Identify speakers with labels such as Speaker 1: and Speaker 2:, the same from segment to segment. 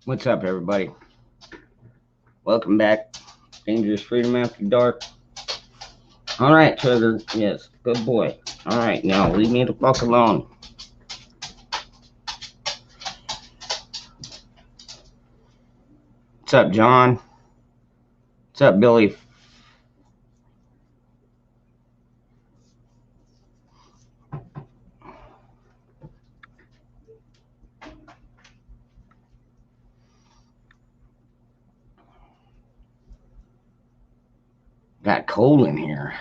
Speaker 1: What's up, everybody? Welcome back. Dangerous Freedom After Dark. All right, Trigger. Yes, good boy. All right, now leave me the fuck alone. What's up, John? What's up, Billy? Got cold in here.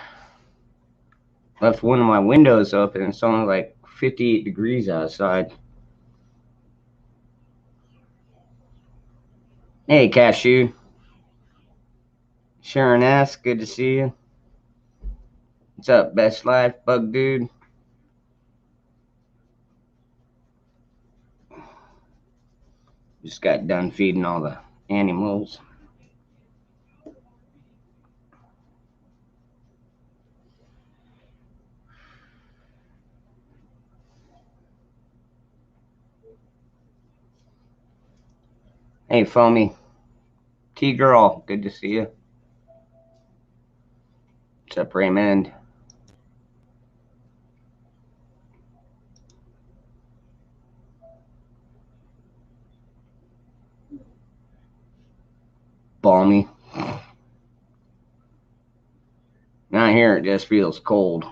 Speaker 1: Left one of my windows open. It's only like 58 degrees outside. Hey, Cashew. Sharon S. Good to see you. What's up, Best Life, Bug Dude? Just got done feeding all the animals. Hey, Foamy. T-Girl. Good to see you. What's up, Raymond? Balmy. Not here, it just feels cold.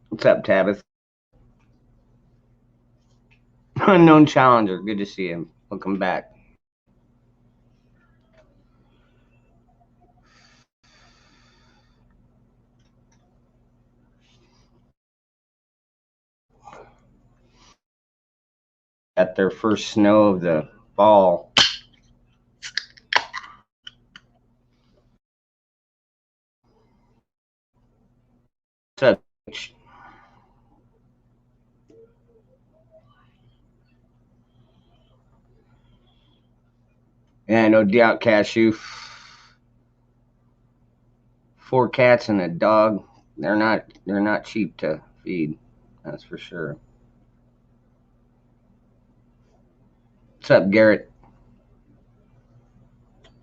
Speaker 1: What's up, Tabitha? Unknown Challenger, good to see him. Welcome back. Got their first snow of the fall. What's up? Yeah, no doubt, Cashew. 4 cats and a dog. They're not cheap to feed. That's for sure. What's up, Garrett?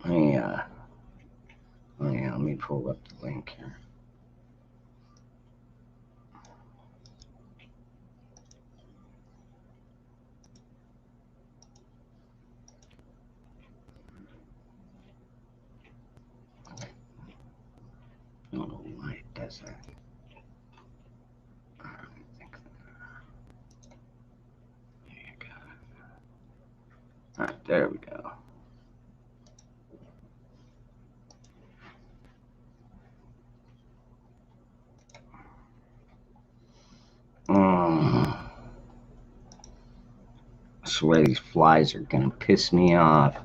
Speaker 1: Yeah. Oh yeah, let me pull up the link here. I don't know why it does that. Alright, there we go. I swear these flies are gonna piss me off.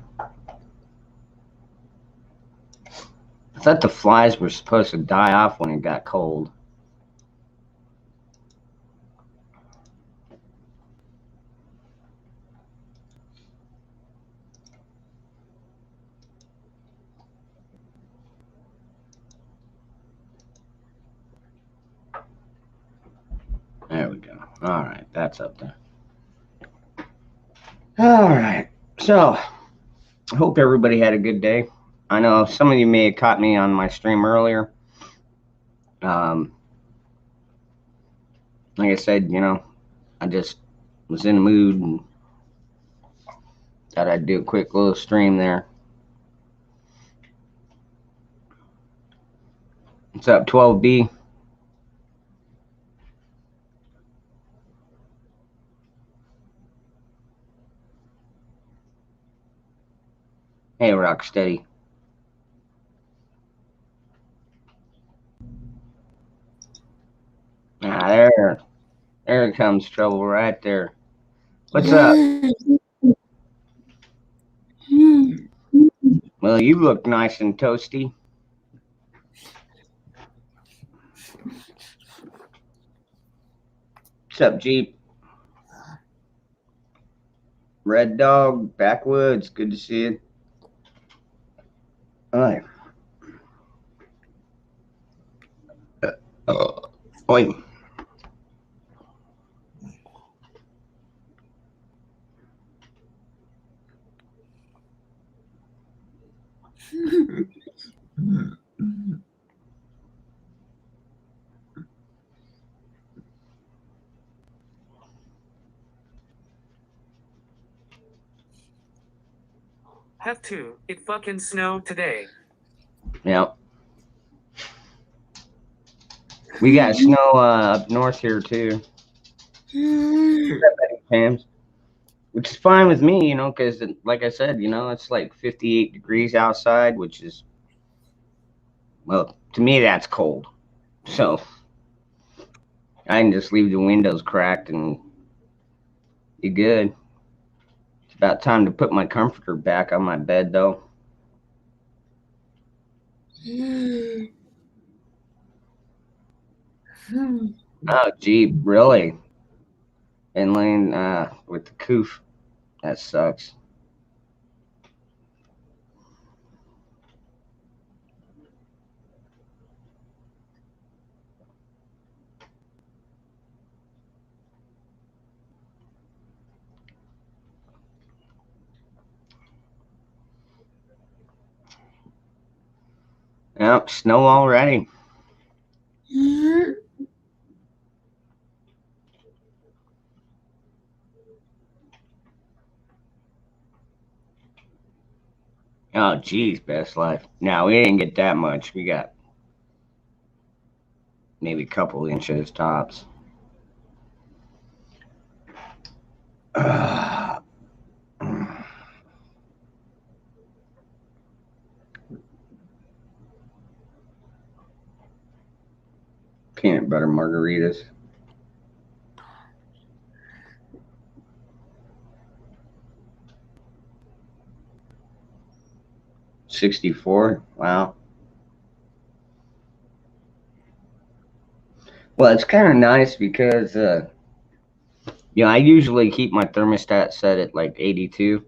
Speaker 1: I thought the flies were supposed to die off when it got cold. There we go. All right, that's up there. All right. So, I hope everybody had a good day. I know some of you may have caught me on my stream earlier. Um, like I said, I just was in the mood and thought I'd do a quick little stream there. What's up, 12B? Hey, Rocksteady. Ah, there comes trouble right there. What's up? Well, you look nice and toasty. What's up, Jeep? Red Dog, Backwoods, good to see you. All right. Oi.
Speaker 2: Have to. It fucking snowed today.
Speaker 1: Yep. We got snow up north here too. Pam's, which is fine with me, because like I said, it's like 58 degrees outside, which is, well, to me that's cold. So I can just leave the windows cracked and be good. It's about time to put my comforter back on my bed, though. Oh, gee, really? And laying with the coof. That sucks. Yep, snow already. Oh, geez, best life. No, we didn't get that much. We got maybe a couple inches tops. Peanut butter margaritas. $64. Wow. Well, it's kind of nice because I usually keep my thermostat set at like 82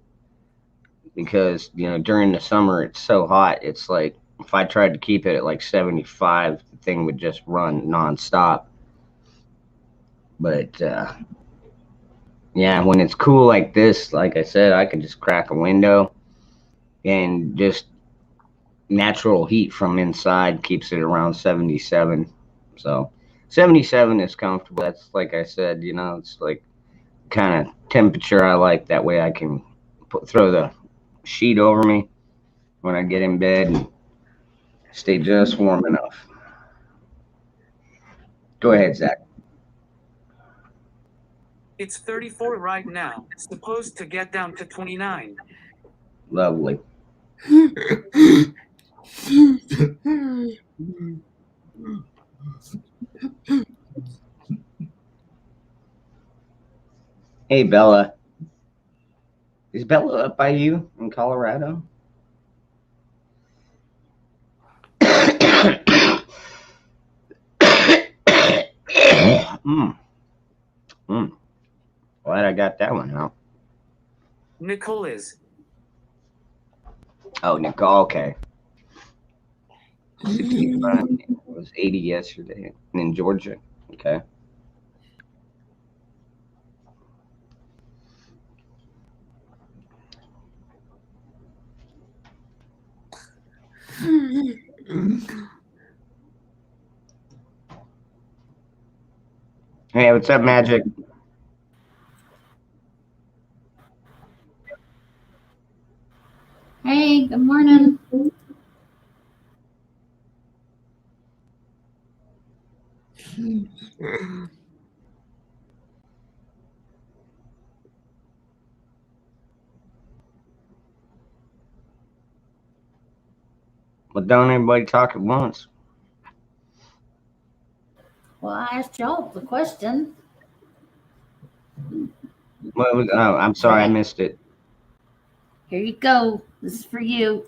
Speaker 1: because during the summer it's so hot. It's like if I tried to keep it at like 75, the thing would just run nonstop. But yeah, when it's cool like this, like I said, I can just crack a window and just natural heat from inside keeps it around 77. So 77 is comfortable. That's like I said, it's like kind of temperature I like. That way I can throw the sheet over me when I get in bed and stay just warm enough. Go ahead, Zach.
Speaker 2: It's 34 right now. It's supposed to get down to 29.
Speaker 1: Lovely. Hey, Bella. Is Bella up by you in Colorado? Glad I got that one out.
Speaker 2: Nicole is.
Speaker 1: Oh, Nicole, okay. 65. It was 80 yesterday in Georgia. Okay. Hey, what's up, Magic?
Speaker 3: Hey, good morning.
Speaker 1: Well, don't everybody talk at once.
Speaker 3: Well, I asked y'all the question.
Speaker 1: Oh, I'm sorry, I missed it.
Speaker 3: Here you go. This is for you.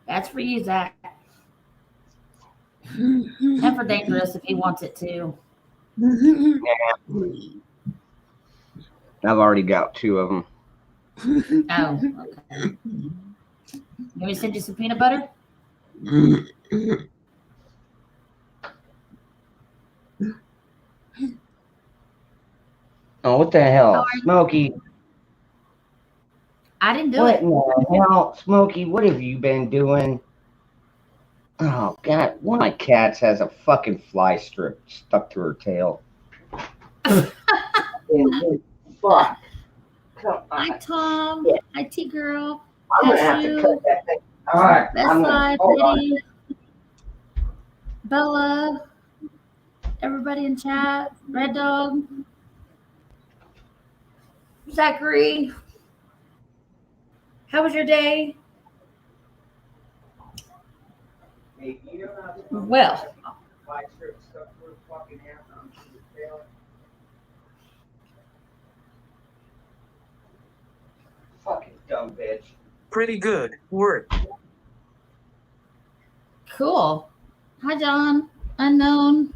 Speaker 3: That's for you, Zach. And for Dangerous if he wants it too.
Speaker 1: I've already got 2 of them.
Speaker 3: Oh, okay. You want me to send you some peanut butter?
Speaker 1: Oh, what the hell? Smokey.
Speaker 3: I didn't do
Speaker 1: What
Speaker 3: it.
Speaker 1: in the hell? Smokey, what have you been doing? Oh, God. One of my cats has a fucking fly strip stuck to her tail. Fuck. Come
Speaker 3: Hi,
Speaker 1: on.
Speaker 3: Tom.
Speaker 1: Yeah.
Speaker 3: Hi, T Girl.
Speaker 1: I'm gonna have to cut that thing. All right.
Speaker 3: Best
Speaker 1: I'm gonna
Speaker 3: Life,
Speaker 1: hold on.
Speaker 3: Eddie, Bella, everybody in chat, Red Dog, Zachary. How was your day?
Speaker 1: Hey, you know how to
Speaker 3: Well,
Speaker 1: fly strip stuff through fucking ass on the tail? Fucking dumb bitch.
Speaker 2: Pretty good work.
Speaker 3: cool. Hi, John. Unknown.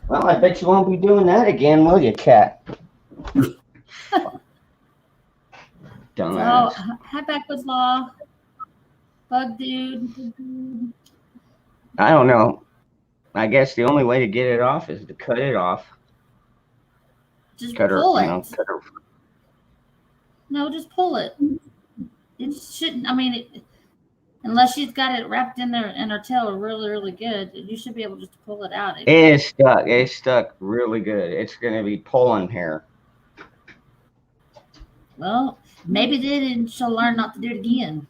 Speaker 1: Well, I bet you won't be doing that again, will you, cat? Dumbass.
Speaker 3: So, hi, Backwoods Law. Bug Dude.
Speaker 1: I don't know. I guess the only way to get it off is to cut it off.
Speaker 3: Just
Speaker 1: Cut her,
Speaker 3: pull it.
Speaker 1: cut her.
Speaker 3: No, just pull it. It shouldn't. I mean, unless she's got it wrapped in her tail really, really good, you should be able just to pull it out.
Speaker 1: It is stuck. It's stuck really good. It's gonna be pulling hair.
Speaker 3: Well, maybe then she'll learn not to do it again.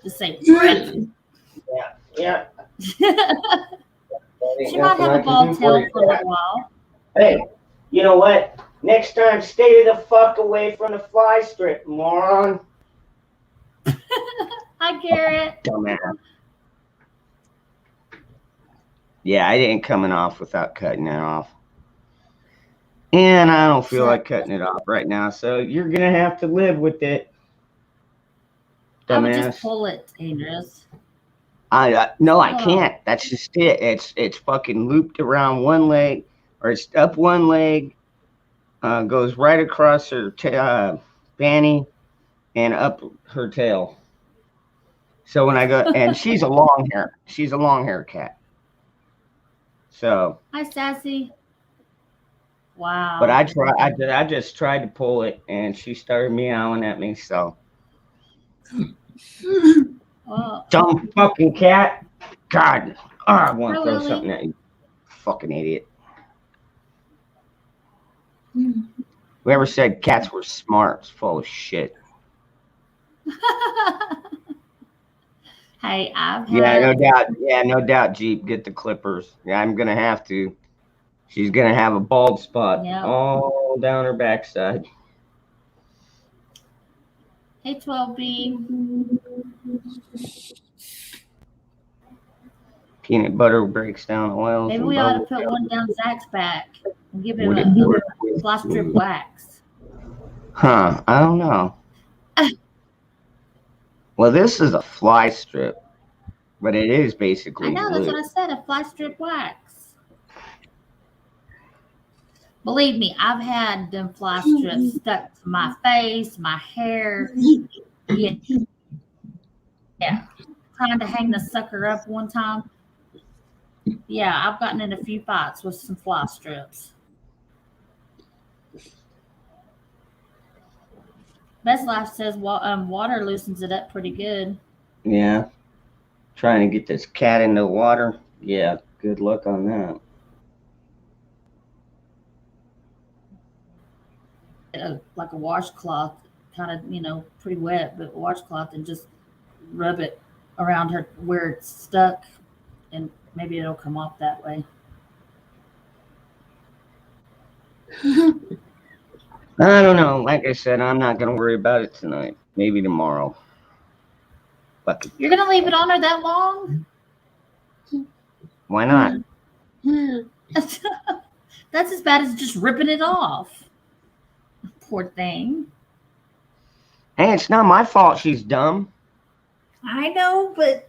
Speaker 3: Just say, she
Speaker 1: Yeah.
Speaker 3: might have a bald tail for a little while.
Speaker 1: Hey, you know what? Next time, stay the fuck away from the fly strip, moron.
Speaker 3: Hi, Garrett.
Speaker 1: Dumbass. Yeah, I ain't coming off without cutting it off. And I don't feel like cutting it off right now, so you're gonna have to live with it.
Speaker 3: I would
Speaker 1: Dumbass.
Speaker 3: just pull it, Andres.
Speaker 1: No, I can't. That's just it. It's fucking looped around one leg, or it's up one leg, goes right across her fanny, and up her tail. So when I go, and she's a long hair cat. So.
Speaker 3: Hi, Sassy. Wow.
Speaker 1: But I just tried to pull it, and she started meowing at me. So.
Speaker 3: Well,
Speaker 1: Dumb fucking cat. God. Oh, I want to
Speaker 3: Hi,
Speaker 1: throw
Speaker 3: Lily.
Speaker 1: something at you. Fucking idiot. Whoever said cats were smart is full of shit.
Speaker 3: Hey, I've had.
Speaker 1: Yeah, no doubt. Yeah, no doubt, Jeep. Get the clippers. Yeah, I'm going to have to. She's going to have a bald spot all down her backside.
Speaker 3: Hey, 12B.
Speaker 1: Peanut butter breaks down oils.
Speaker 3: Maybe
Speaker 1: and
Speaker 3: we ought to
Speaker 1: bubble
Speaker 3: put one down Zach's back and give him
Speaker 1: Would it
Speaker 3: a
Speaker 1: work?
Speaker 3: fly strip wax.
Speaker 1: Huh, I don't know. Well, this is a fly strip, but it is basically
Speaker 3: I know,
Speaker 1: glue.
Speaker 3: that's what I said, a fly strip wax. Believe me, I've had them fly strips stuck to my face, my hair. Yeah. Trying to hang the sucker up one time. Yeah, I've gotten in a few fights with some fly strips. Best Life says water loosens it up pretty good.
Speaker 1: Yeah. Trying to get this cat in the water. Yeah, good luck on that.
Speaker 3: Like a washcloth, kind of, pretty wet, but washcloth, and just rub it around her where it's stuck, and maybe it'll come off that way.
Speaker 1: I don't know. Like I said, I'm not going to worry about it tonight. Maybe tomorrow. But
Speaker 3: You're going to leave it on her that long?
Speaker 1: why not?
Speaker 3: That's as bad as just ripping it off. Poor thing.
Speaker 1: Hey, it's not my fault she's dumb.
Speaker 3: I know, but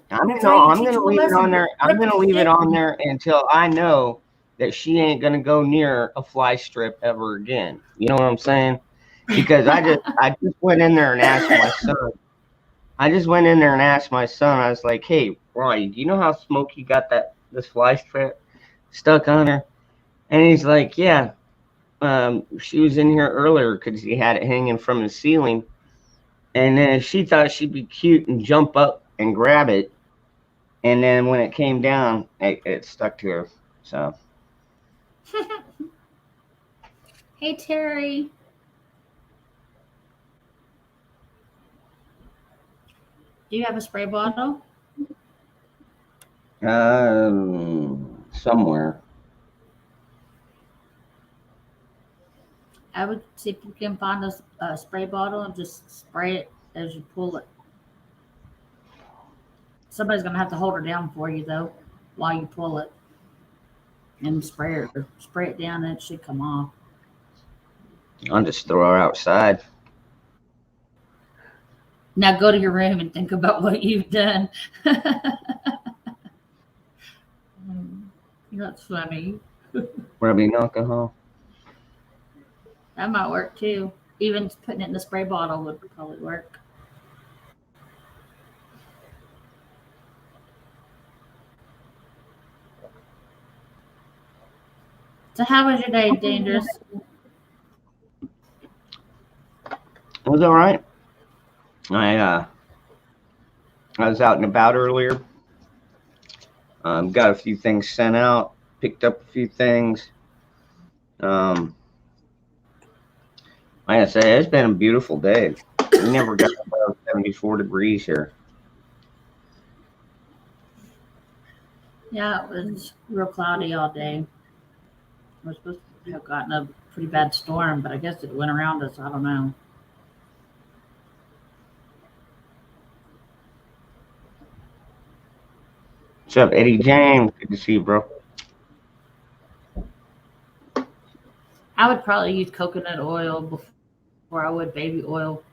Speaker 1: I'm gonna leave it on there. I'm gonna leave it on there until I know that she ain't gonna go near a fly strip ever again. You know what I'm saying? Because I just went in there and asked my son. I was like, "Hey, Roy, do you know how Smokey got this fly strip stuck on her?" And he's like, "Yeah, she was in here earlier because he had it hanging from the ceiling, and then she thought she'd be cute and jump up and grab it, And then when it came down, it stuck to her. So
Speaker 3: Hey, Terry. Do you have a spray bottle?
Speaker 1: somewhere.
Speaker 3: I would see if you can find a spray bottle and just spray it as you pull it. Somebody's gonna have to hold her down for you though, while you pull it and spray it down, and it should come off.
Speaker 1: I'll just throw her outside.
Speaker 3: Now go to your room and think about what you've done. That's funny.
Speaker 1: Rubbing alcohol.
Speaker 3: That might work too. Even putting it in the spray bottle would probably work. So how was your day, Dangerous?
Speaker 1: It was all right. I was out and about earlier. Got a few things sent out. Picked up a few things. Like I say, it's been a beautiful day. We never got above 74 degrees here.
Speaker 3: Yeah, it was real cloudy all day. We're supposed to have gotten a pretty bad storm, but I guess it went around us. I don't know.
Speaker 1: What's up, Eddie James? Good to see you, bro.
Speaker 3: I would probably use coconut oil before I would baby oil.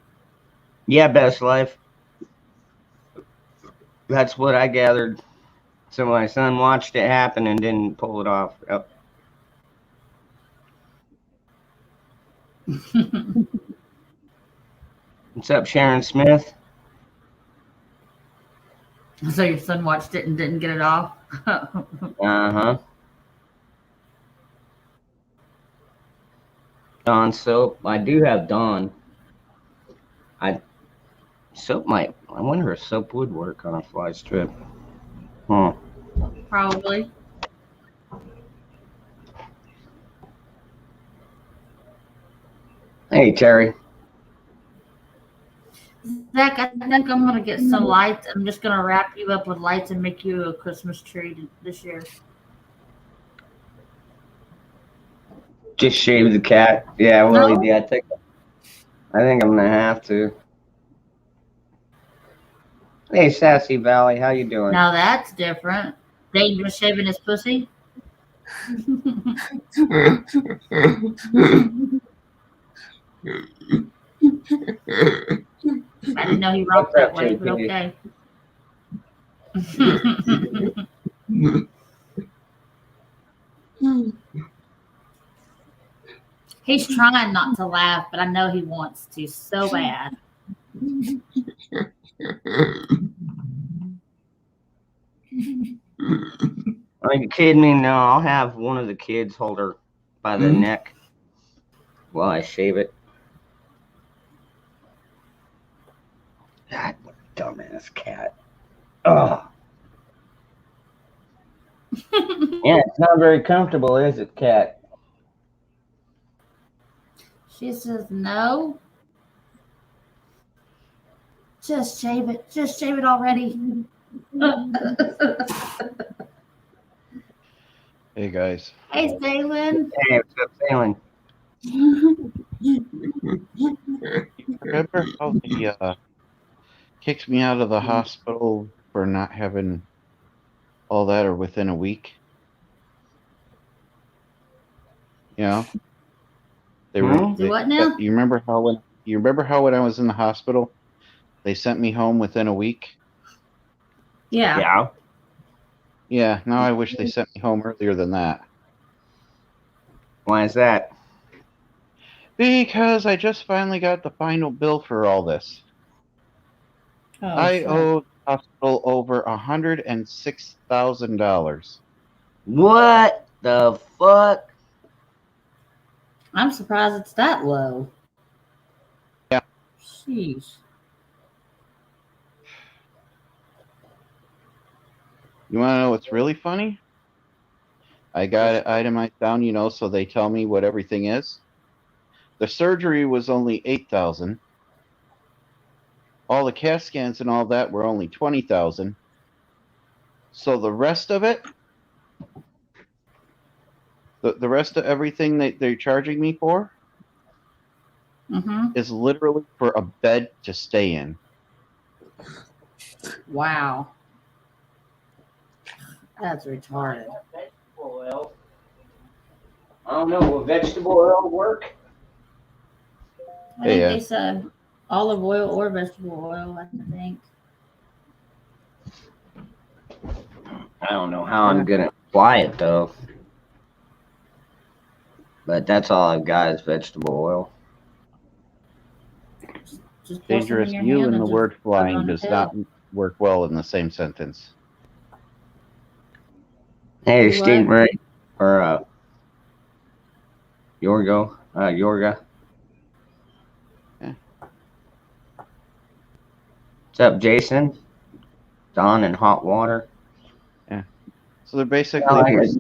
Speaker 1: Yeah, best life. That's what I gathered. So my son watched it happen and didn't pull it off. Yep. What's up, Sharon Smith?
Speaker 3: So your son watched it and didn't get it off?
Speaker 1: Uh-huh. Dawn soap. I do have Dawn. Soap might. I wonder if soap would work on a fly strip. Huh.
Speaker 3: Probably.
Speaker 1: Hey, Terry.
Speaker 3: Zach, I think I'm gonna get some lights. I'm just gonna wrap you up with lights and make you a Christmas tree this year.
Speaker 1: Just shave the cat. Yeah, well,
Speaker 3: No?
Speaker 1: yeah, I think I'm gonna have to. Hey, Sassy Valley, how you doing?
Speaker 3: Now that's different. Dangerous shaving his pussy. I didn't know he rocked that way, but okay. He's trying not to laugh, but I know he wants to so bad.
Speaker 1: Are you kidding me? No, I'll have one of the kids hold her by the neck while I shave it. God, what a dumbass cat. Oh. Yeah, it's not very comfortable, is it, cat?
Speaker 3: She says no. Just shave it. Just shave it already.
Speaker 4: Hey guys.
Speaker 3: Hey, Zaylin.
Speaker 1: Hey, what's up, Salem?
Speaker 4: Remember how they kicked me out of the hospital for not having all that or within a week? You know? They were
Speaker 3: Do what now?
Speaker 4: You remember how when I was in the hospital they sent me home within a week?
Speaker 3: Yeah.
Speaker 1: Yeah.
Speaker 4: Yeah, now I wish they sent me home earlier than that.
Speaker 1: Why is that?
Speaker 4: Because I just finally got the final bill for all this.
Speaker 3: Oh,
Speaker 4: I owe the hospital over $106,000.
Speaker 1: What the fuck?
Speaker 3: I'm surprised it's that low.
Speaker 4: Yeah.
Speaker 3: Jeez.
Speaker 4: You want to know what's really funny? I got it itemized down, so they tell me what everything is. The surgery was only 8,000. All the CAT scans and all that were only 20,000. So the rest of it, the rest of everything that they're charging me for
Speaker 3: Mm-hmm.
Speaker 4: is literally for a bed to stay in.
Speaker 3: Wow. That's retarded.
Speaker 1: Vegetable oil. I don't know. Will vegetable oil work?
Speaker 3: I think
Speaker 4: Yeah.
Speaker 3: they said olive oil or vegetable oil, I think.
Speaker 1: I don't know how I'm gonna apply it though. But that's all I've got is vegetable oil.
Speaker 3: Just pour some
Speaker 4: Dangerous
Speaker 3: in your
Speaker 4: you
Speaker 3: hand
Speaker 4: and the
Speaker 3: just
Speaker 4: word
Speaker 3: rub it
Speaker 4: flying
Speaker 3: on the
Speaker 4: does not
Speaker 3: tail.
Speaker 4: work well in the same sentence.
Speaker 1: Hey,
Speaker 3: Do what?
Speaker 1: Steve Murray or Yorga.
Speaker 4: Yeah.
Speaker 1: What's up, Jason? Don in hot water.
Speaker 4: So they're basically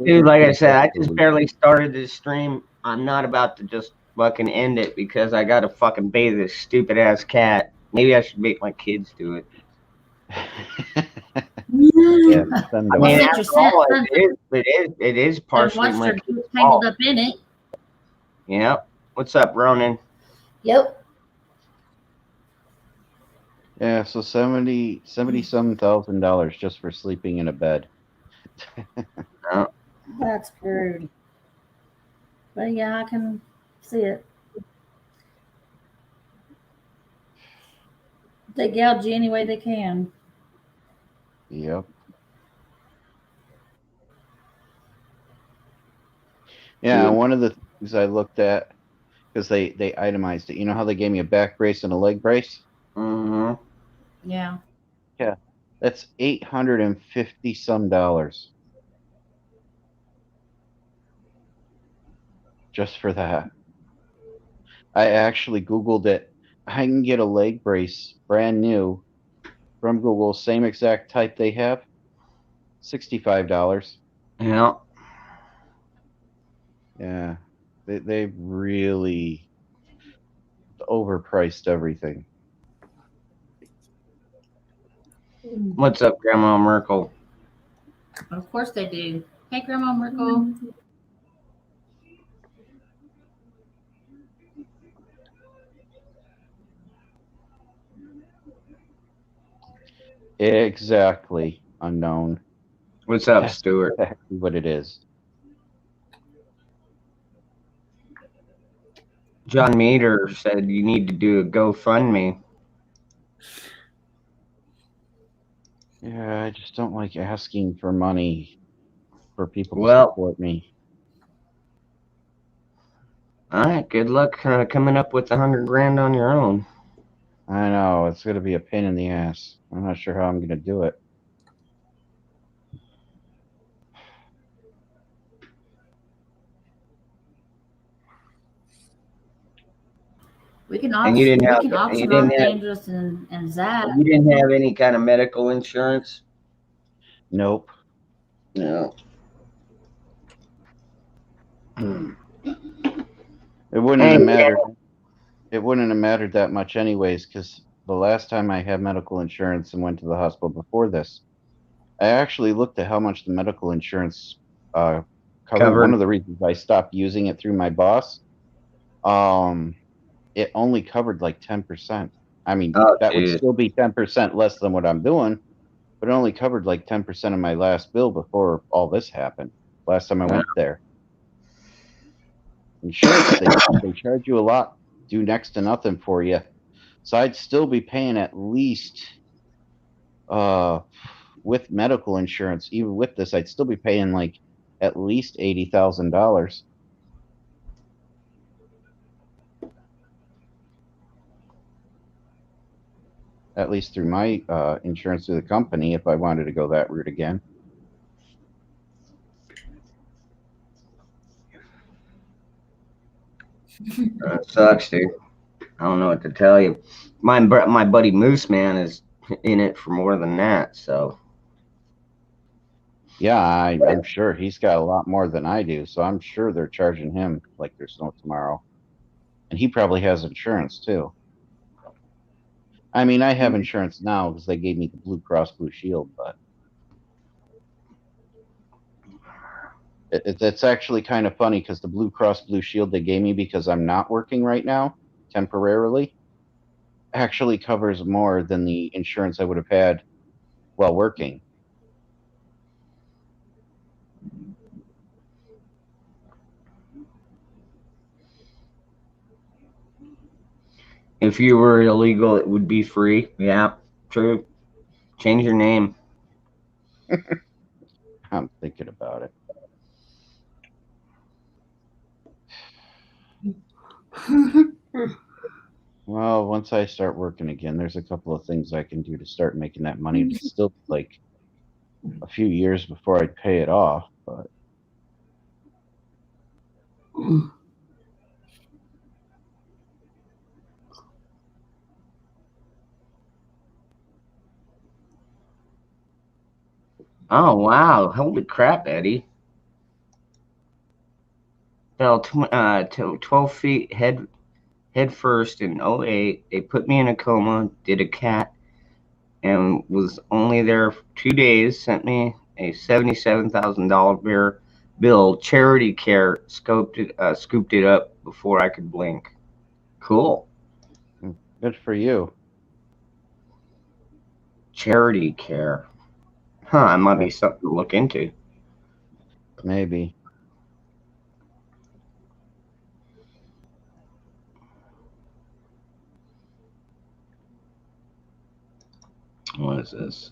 Speaker 1: Dude, like I said, I just barely started this stream. I'm not about to just fucking end it because I gotta fucking bathe this stupid ass cat. Maybe I should make my kids do it.
Speaker 4: Yeah, send
Speaker 1: I
Speaker 4: them.
Speaker 1: mean,
Speaker 3: Sit
Speaker 1: after
Speaker 3: your
Speaker 1: all,
Speaker 3: sense
Speaker 1: it is
Speaker 3: and
Speaker 1: partially
Speaker 3: watch
Speaker 1: my
Speaker 3: her
Speaker 1: kid's
Speaker 3: tangled
Speaker 1: fault.
Speaker 3: up in it.
Speaker 1: Yep. What's up, Ronan?
Speaker 3: Yep.
Speaker 4: Yeah, so $77,000 just for sleeping in a bed.
Speaker 3: That's screwed. But yeah, I can see it. They gouge you any way they can.
Speaker 4: Yep. Yeah,
Speaker 1: Dude.
Speaker 4: one of the things I looked at, because they itemized it. You know how they gave me a back brace and a leg brace?
Speaker 1: Mm-hmm.
Speaker 3: Yeah.
Speaker 4: That's $850 some dollars. Just for that. I actually Googled it. I can get a leg brace brand new from Google, same exact type they have. $65.
Speaker 1: Yeah.
Speaker 4: Yeah. They really overpriced everything.
Speaker 1: What's up, Grandma Merkel?
Speaker 3: Of course they do. Hey, Grandma Merkel.
Speaker 4: Exactly. Unknown.
Speaker 1: What's up,
Speaker 4: That's
Speaker 1: Stuart?
Speaker 4: exactly what it is.
Speaker 1: John Meter said you need to do a GoFundMe.
Speaker 4: Yeah, I just don't like asking for money for people to
Speaker 1: Well,
Speaker 4: support me.
Speaker 1: all right. Good luck coming up with 100 grand on your own.
Speaker 4: I know, it's going to be a pain in the ass. I'm not sure how I'm going to do it.
Speaker 3: We can
Speaker 1: And you didn't have
Speaker 3: auction off Dangerous and Zach.
Speaker 1: you didn't have any kind of medical insurance?
Speaker 4: Nope.
Speaker 1: No.
Speaker 4: It wouldn't have mattered. It wouldn't have mattered that much anyways, because the last time I had medical insurance and went to the hospital before this, I actually looked at how much the medical insurance covered. One of the reasons I stopped using it through my boss, it only covered like 10%. I mean, that would still be 10% less than what I'm doing, but it only covered like 10% of my last bill before all this happened. Last time I went there. Insurance, they charge you a lot, do next to nothing for you. So I'd still be paying at least, with medical insurance, even with this, I'd still be paying like at least $80,000. At least through my insurance through the company, if I wanted to go that route again.
Speaker 1: Sucks, dude. I don't know what to tell you. My buddy Moose Man is in it for more than that, so.
Speaker 4: Yeah, I'm sure he's got a lot more than I do, so I'm sure they're charging him like there's no tomorrow. And he probably has insurance too. I mean, I have insurance now because they gave me the Blue Cross Blue Shield, but it's actually kind of funny because the Blue Cross Blue Shield they gave me because I'm not working right now temporarily actually covers more than the insurance I would have had while working.
Speaker 1: If you were illegal, it would be free. Yeah, true. Change your name.
Speaker 4: I'm thinking about it. Well, once I start working again, there's a couple of things I can do to start making that money. It's still like a few years before I'd pay it off, but
Speaker 1: Oh wow! Holy crap, Eddie! Fell 12 feet head first in '08. They put me in a coma. Did a CAT and was only there for 2 days. Sent me a $77,000 bill. Charity Care scooped it up before I could blink. Cool.
Speaker 4: good for you.
Speaker 1: Charity Care. Huh? It might be something to look into.
Speaker 4: Maybe.
Speaker 1: What is this?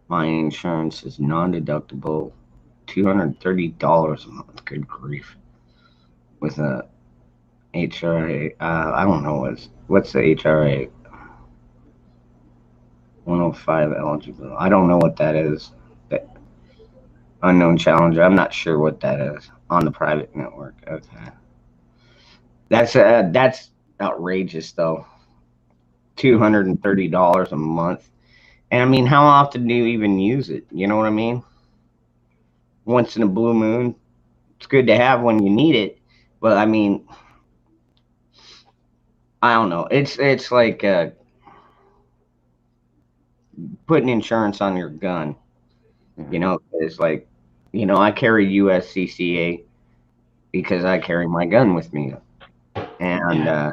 Speaker 1: My insurance is non-deductible, $230 a month. Good grief! With a HRA. I don't know what's the HRA. 105 eligible. I don't know what that is. That unknown challenger. I'm not sure what that is on the private network. Okay. That's outrageous though. $230 a month. And I mean, how often do you even use it? You know what I mean? Once in a blue moon. It's good to have when you need it, but I mean, I don't know. It's like putting insurance on your gun. You know, it's like, I carry USCCA because I carry my gun with me, and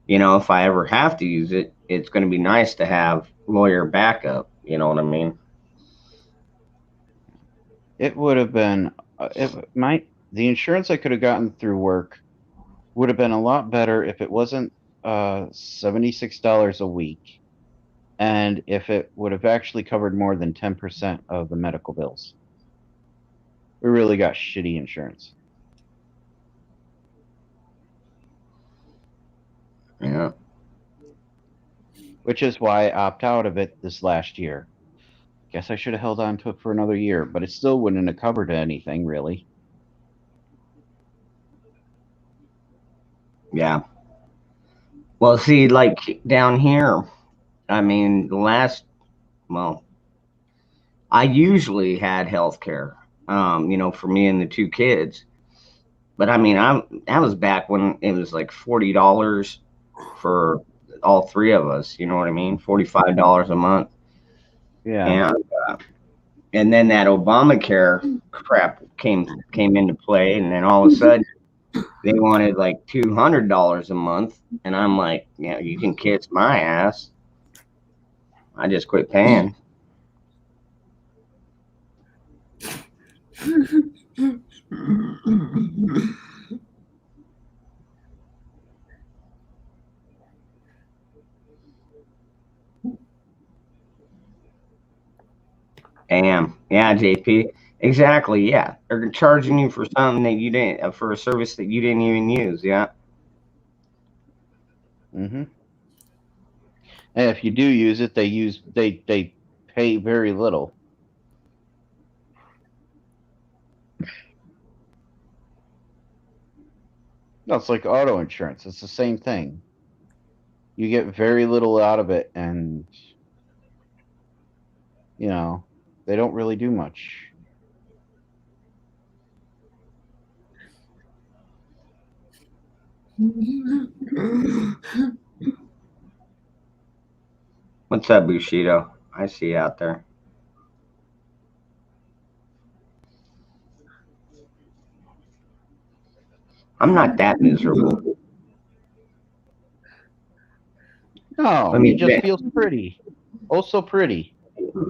Speaker 1: if I ever have to use it, it's going to be nice to have lawyer backup. You know what I mean?
Speaker 4: It would have been the insurance I could have gotten through work would have been a lot better if it wasn't $76 a week, and if it would have actually covered more than 10% of the medical bills. We really got shitty insurance.
Speaker 1: Yeah.
Speaker 4: Which is why I opt out of it this last year. Guess I should have held on to it for another year, but it still wouldn't have covered anything, really.
Speaker 1: Yeah. Well, see, like down here, I mean, well, I usually had health care, for me and the two kids. But I mean, that was back when it was like $40 for all three of us. You know what I mean? $45 a month.
Speaker 4: Yeah.
Speaker 1: And then that Obamacare crap came into play, and then all of a sudden they wanted like $200 a month, and I'm like, yeah, you can kiss my ass. I just quit paying. Damn. Yeah, JP. Exactly. Yeah. They're charging you for something that you didn't, for a service that you didn't even use. Yeah.
Speaker 4: Mm-hmm. And if you do use it, they pay very little. No, it's like auto insurance. It's the same thing. You get very little out of it, and They don't really do much.
Speaker 1: What's up, Bushido? I see you out there. I'm not that miserable.
Speaker 4: No,
Speaker 1: Let me
Speaker 4: he just
Speaker 1: think.
Speaker 4: feels pretty. Oh, so pretty.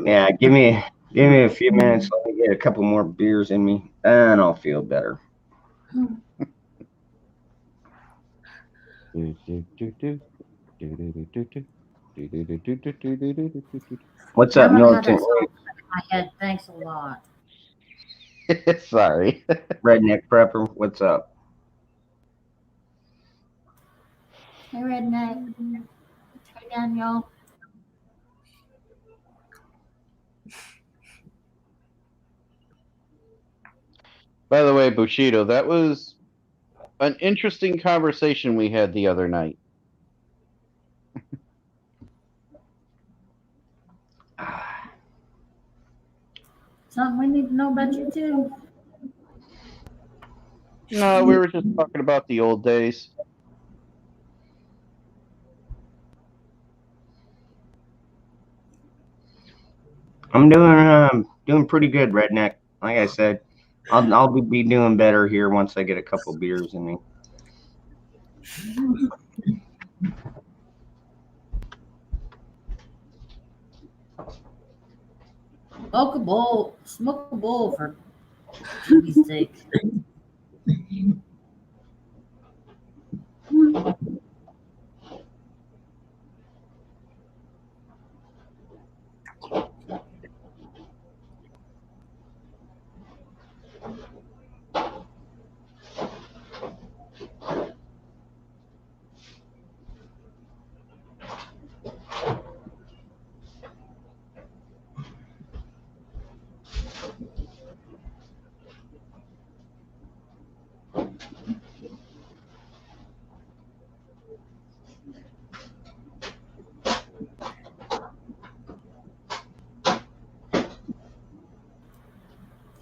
Speaker 1: Yeah, give me a few minutes. Let me get a couple more beers in me, and I'll feel better. What's up,
Speaker 3: Grandma had that
Speaker 1: Militant
Speaker 3: song stuck in my head. Thanks a lot.
Speaker 4: Sorry.
Speaker 1: Redneck Prepper? What's up?
Speaker 3: Hey, Redneck. Hey, Daniel.
Speaker 4: By the way, Bushido, that was an interesting conversation we had the other night.
Speaker 3: Something we need to know about you, too.
Speaker 4: No, we were just talking about the old days.
Speaker 1: I'm doing pretty good, Redneck. Like I said, I'll be doing better here once I get a couple beers in me.
Speaker 3: Smoke a bowl for TV's sake.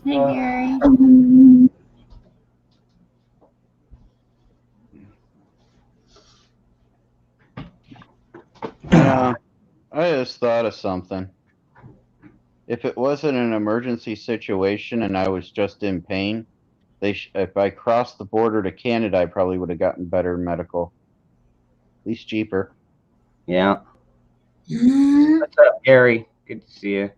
Speaker 3: Hey, Gary.
Speaker 4: I just thought of something. If it wasn't an emergency situation and I was just in pain, if I crossed the border to Canada, I probably would have gotten better medical. At least cheaper.
Speaker 1: Yeah. What's up, Gary? Good to see you.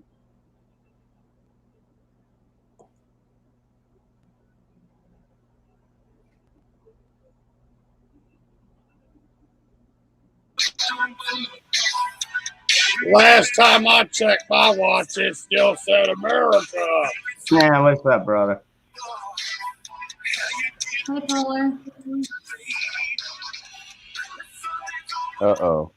Speaker 5: Last time I checked my watch, it still said America.
Speaker 1: Yeah, what's up, brother?
Speaker 3: Hey, Polar.
Speaker 4: Uh-oh.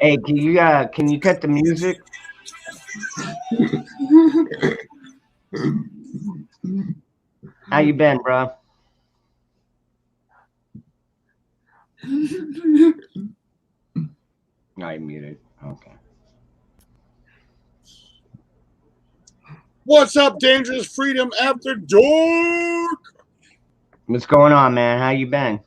Speaker 1: Hey, can you cut the music? How you been, bro? No, I muted. Okay.
Speaker 5: What's up, Dangerous Freedom After Dark?
Speaker 1: What's going on, man? How you been?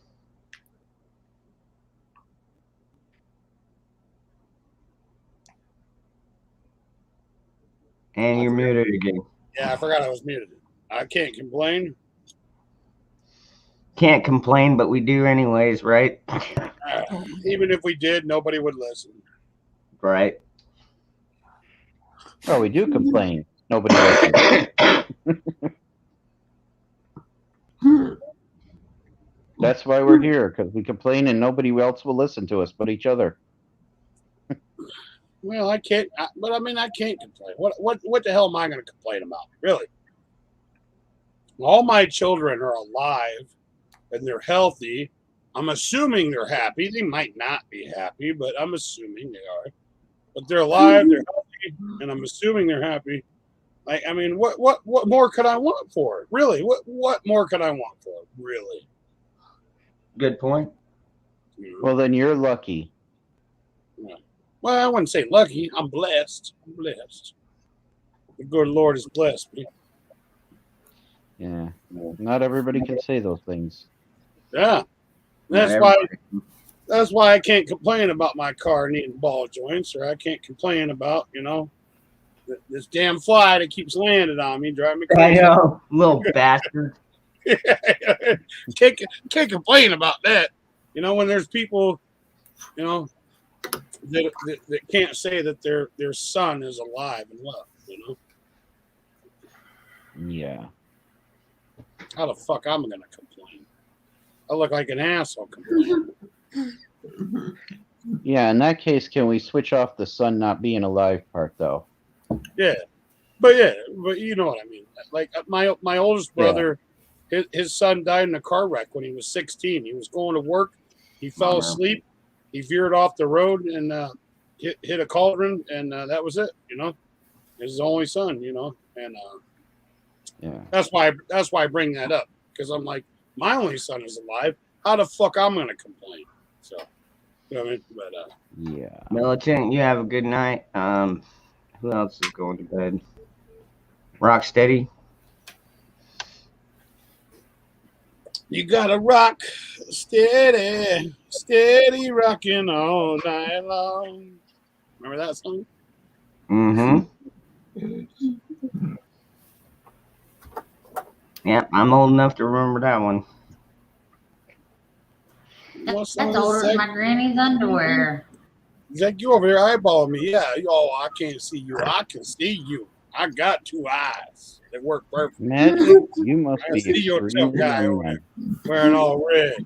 Speaker 1: And you're muted again.
Speaker 5: Yeah, I forgot I was muted. I can't complain.
Speaker 1: Can't complain, but we do anyways, right?
Speaker 5: Even if we did, nobody would listen.
Speaker 1: Right.
Speaker 4: Oh, we do complain. Nobody listens. That's why we're here, because we complain and nobody else will listen to us but each other.
Speaker 5: Well, I can't, but I mean, I can't complain. What the hell am I going to complain about? Really? All my children are alive and they're healthy. I'm assuming they're happy. They might not be happy, but I'm assuming they are. But they're alive, they're healthy, and I'm assuming they're happy. Like, I mean, what more could I want for it? Really? What more could I want for it? Really?
Speaker 1: Good point.
Speaker 4: Well, then you're lucky.
Speaker 5: Well, I wouldn't say lucky. I'm blessed. I'm blessed. The good Lord has blessed me.
Speaker 4: Yeah. Not everybody can say those things.
Speaker 5: Yeah. That's why I can't complain about my car needing ball joints, or I can't complain about, this damn fly that keeps landing on me, driving me
Speaker 1: I
Speaker 5: crazy.
Speaker 1: know, little bastard.
Speaker 5: can't complain about that. When there's people, that can't say that their son is alive and well,
Speaker 4: Yeah.
Speaker 5: How the fuck I'm gonna complain? I look like an asshole complaining.
Speaker 4: Yeah, in that case, can we switch off the son not being alive part, though?
Speaker 5: Yeah, but you know what I mean. Like my oldest brother, his son died in a car wreck when he was 16. He was going to work. He fell asleep. He veered off the road and hit a cauldron, and that was it. His only son. And
Speaker 4: Yeah.
Speaker 5: that's why I bring that up, because I'm like, my only son is alive. How the fuck I'm gonna complain? So, you know what I mean? But
Speaker 4: Yeah.
Speaker 1: Militant, you have a good night. Who else is going to bed? Rocksteady.
Speaker 5: you gotta rock steady, steady rocking all night long. Remember that song?
Speaker 1: Mm-hmm. Yeah, I'm old enough to remember that one.
Speaker 3: That's older than my granny's underwear.
Speaker 5: Zach, you over there eyeballing me. Yeah, I can't see you. I can see you. I got two eyes that work perfectly.
Speaker 4: Magic, you must
Speaker 5: I
Speaker 4: be
Speaker 5: see your tough
Speaker 4: extremely
Speaker 5: guy over
Speaker 4: young.
Speaker 5: there wearing all red.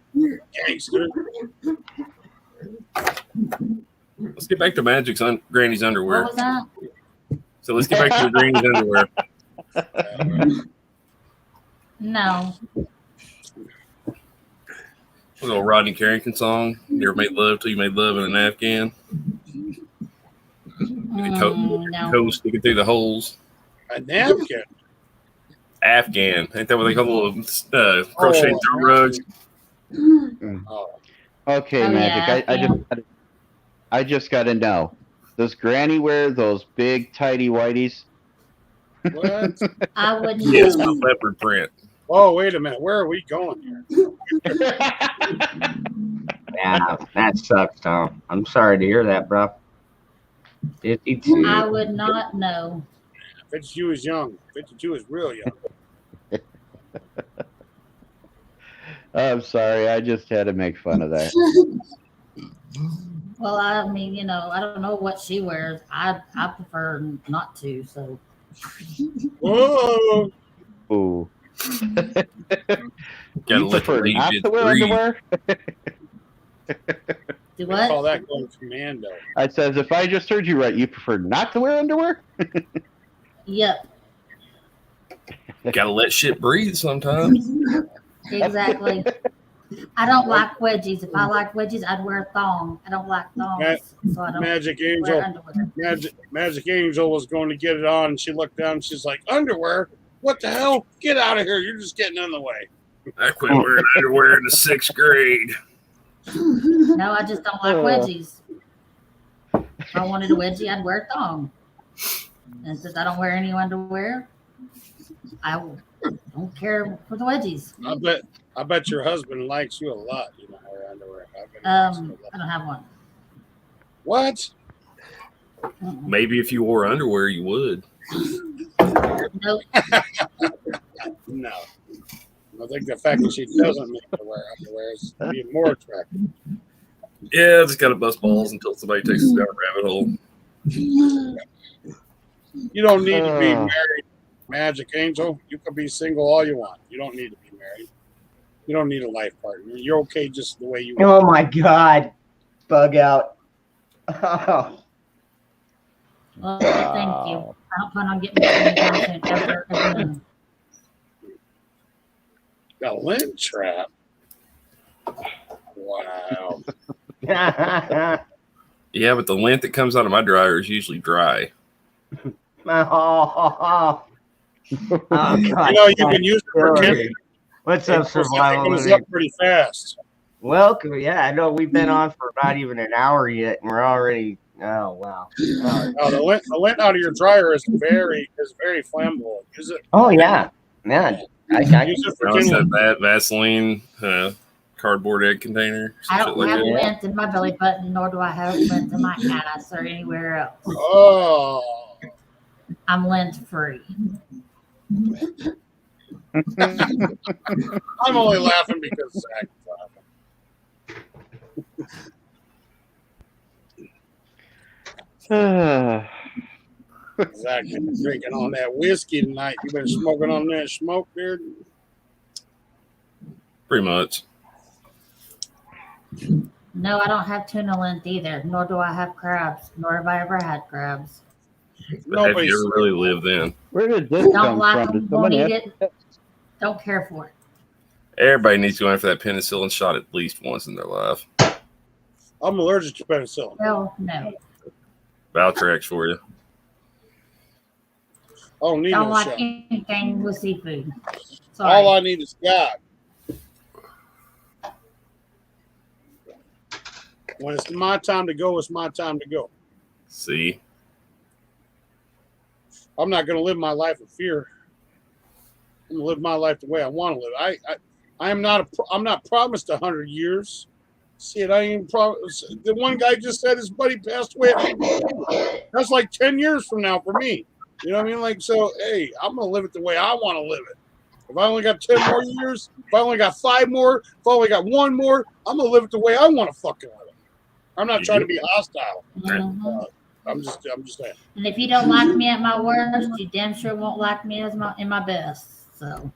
Speaker 5: Gangster.
Speaker 6: Let's get back to Magic's Granny's underwear.
Speaker 3: What was that?
Speaker 6: So let's get back to your Granny's underwear.
Speaker 3: No.
Speaker 6: A little Rodney Carrington song. You ever made love till you made love in an Afghan?
Speaker 3: No.
Speaker 6: Toe sticking through the holes.
Speaker 5: A napkin.
Speaker 6: Afghan. Ain't that what they call little crochet throw rugs?
Speaker 5: Oh,
Speaker 4: Okay,
Speaker 3: Oh,
Speaker 4: Magic.
Speaker 3: yeah,
Speaker 4: I just got to know. Does Granny wear those big tidy whities?
Speaker 5: what?
Speaker 3: I wouldn't
Speaker 6: Yes,
Speaker 3: know.
Speaker 6: with leopard print.
Speaker 5: Oh, wait a minute. Where are we going here?
Speaker 1: Yeah, that sucks, Tom. I'm sorry to hear that, bro. 52.
Speaker 3: I would not know.
Speaker 5: 52 is young. 52 is real young.
Speaker 4: I'm sorry. I just had to make fun of that.
Speaker 3: Well, I mean, I don't know what she wears. I prefer not to. So
Speaker 5: Whoa.
Speaker 4: Ooh.
Speaker 6: Gotta
Speaker 4: You
Speaker 6: let the
Speaker 4: prefer not
Speaker 6: legends
Speaker 4: to wear
Speaker 6: breathe.
Speaker 4: underwear?
Speaker 3: do
Speaker 5: I call
Speaker 3: what?
Speaker 5: that going commando.
Speaker 4: I says, if I just heard you right, you prefer not to wear underwear?
Speaker 3: Yep,
Speaker 6: Gotta let shit breathe sometimes.
Speaker 3: exactly. I don't like wedgies. If I like wedgies, I'd wear a thong. I don't like thongs, so I don't
Speaker 5: Magic
Speaker 3: wear
Speaker 5: Angel.
Speaker 3: underwear.
Speaker 5: Magic Angel was going to get it on, and she looked down and she's like, underwear? What the hell? Get out of here. You're just getting in the way.
Speaker 6: I quit wearing underwear in the 6th grade.
Speaker 3: No, I just don't like wedgies. If I wanted a wedgie, I'd wear a thong. And since I don't wear any underwear, I don't care for the wedgies.
Speaker 5: I bet your husband likes you a lot. You don't wear underwear.
Speaker 3: I don't have one.
Speaker 5: What?
Speaker 3: Mm-mm.
Speaker 6: Maybe if you wore underwear, you would.
Speaker 3: Nope.
Speaker 5: No. I think the fact that she doesn't make her wear underwear is even more attractive.
Speaker 6: Yeah, just gotta bust balls until somebody takes us down a rabbit hole.
Speaker 5: You don't need to be
Speaker 4: Oh.
Speaker 5: married, Magic Angel. You can be single all you want. You don't need to be married. You don't need a life partner. You're okay just the way you are.
Speaker 1: Oh my God. Bug out. Oh.
Speaker 3: Well, thank you. I don't plan on getting any content ever again.
Speaker 5: A lint trap. Wow.
Speaker 6: Yeah, but the lint that comes out of my dryer is usually dry.
Speaker 1: Oh, God.
Speaker 5: You know, you can use it for kindling.
Speaker 1: What's up,
Speaker 5: It
Speaker 1: survival?
Speaker 5: goes up pretty fast.
Speaker 1: Welcome. Yeah, I know we've been on for not even an hour yet, and we're already. Oh wow.
Speaker 5: No, the lint out of your dryer is very flammable. Use it.
Speaker 1: Oh yeah, man. I
Speaker 5: Use it for
Speaker 6: I always
Speaker 5: kindling.
Speaker 6: have that Vaseline cardboard egg container.
Speaker 3: I
Speaker 6: Some shit
Speaker 3: don't
Speaker 6: like
Speaker 3: have
Speaker 6: that.
Speaker 3: lint in my belly button, nor do I have lint in my ass or anywhere else.
Speaker 5: Oh.
Speaker 3: I'm lint free.
Speaker 5: I'm only laughing because Zach is laughing. Zach been drinking on that whiskey tonight. You been smoking on that smoke, dude?
Speaker 6: Pretty much.
Speaker 3: No, I don't have tuna lint either, nor do I have crabs, nor have I ever had crabs.
Speaker 6: But have you ever really lived in?
Speaker 4: Where did this
Speaker 3: Don't
Speaker 4: come
Speaker 3: like
Speaker 4: from?
Speaker 3: them,
Speaker 4: Did
Speaker 3: won't
Speaker 4: somebody
Speaker 3: eat it, don't care for it.
Speaker 6: Everybody needs to go in for that penicillin shot at least once in their life.
Speaker 5: I'm allergic to penicillin.
Speaker 3: Well, no.
Speaker 6: Valtrex for you.
Speaker 5: I don't need
Speaker 3: Don't
Speaker 5: no
Speaker 3: like
Speaker 5: shot.
Speaker 3: anything with seafood. Sorry.
Speaker 5: All I need is God. When it's my time to go, it's my time to go.
Speaker 6: See?
Speaker 5: I'm not going to live my life in fear. I'm going to live my life the way I want to live. I'm not promised 100 years. Shit, I ain't promised. The one guy just said his buddy passed away. That's like 10 years from now for me. You know what I mean? Like, so, hey, I'm going to live it the way I want to live it. If I only got 10 more years, if I only got 5 more, if I only got 1 more, I'm going to live it the way I want to fucking live it. I'm not trying to be hostile.
Speaker 3: Mhm.
Speaker 5: I'm just saying.
Speaker 3: And if you don't like me at my worst, you damn sure won't like me in my best. So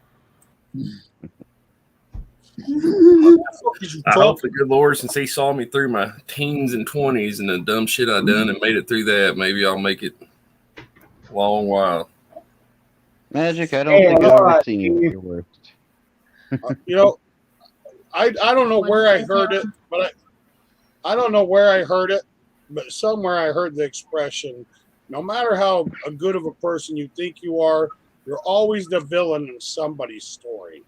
Speaker 6: I hope the good Lord, since He saw me through my teens and 20s and the dumb shit I done and made it through that, maybe I'll make it a long while.
Speaker 4: Magic, I don't think I've ever seen you at your worst.
Speaker 5: You know, I don't know where I heard it, but I don't know where I heard it, but somewhere I heard the expression, no matter how good of a person you think you are, you're always the villain in somebody's story.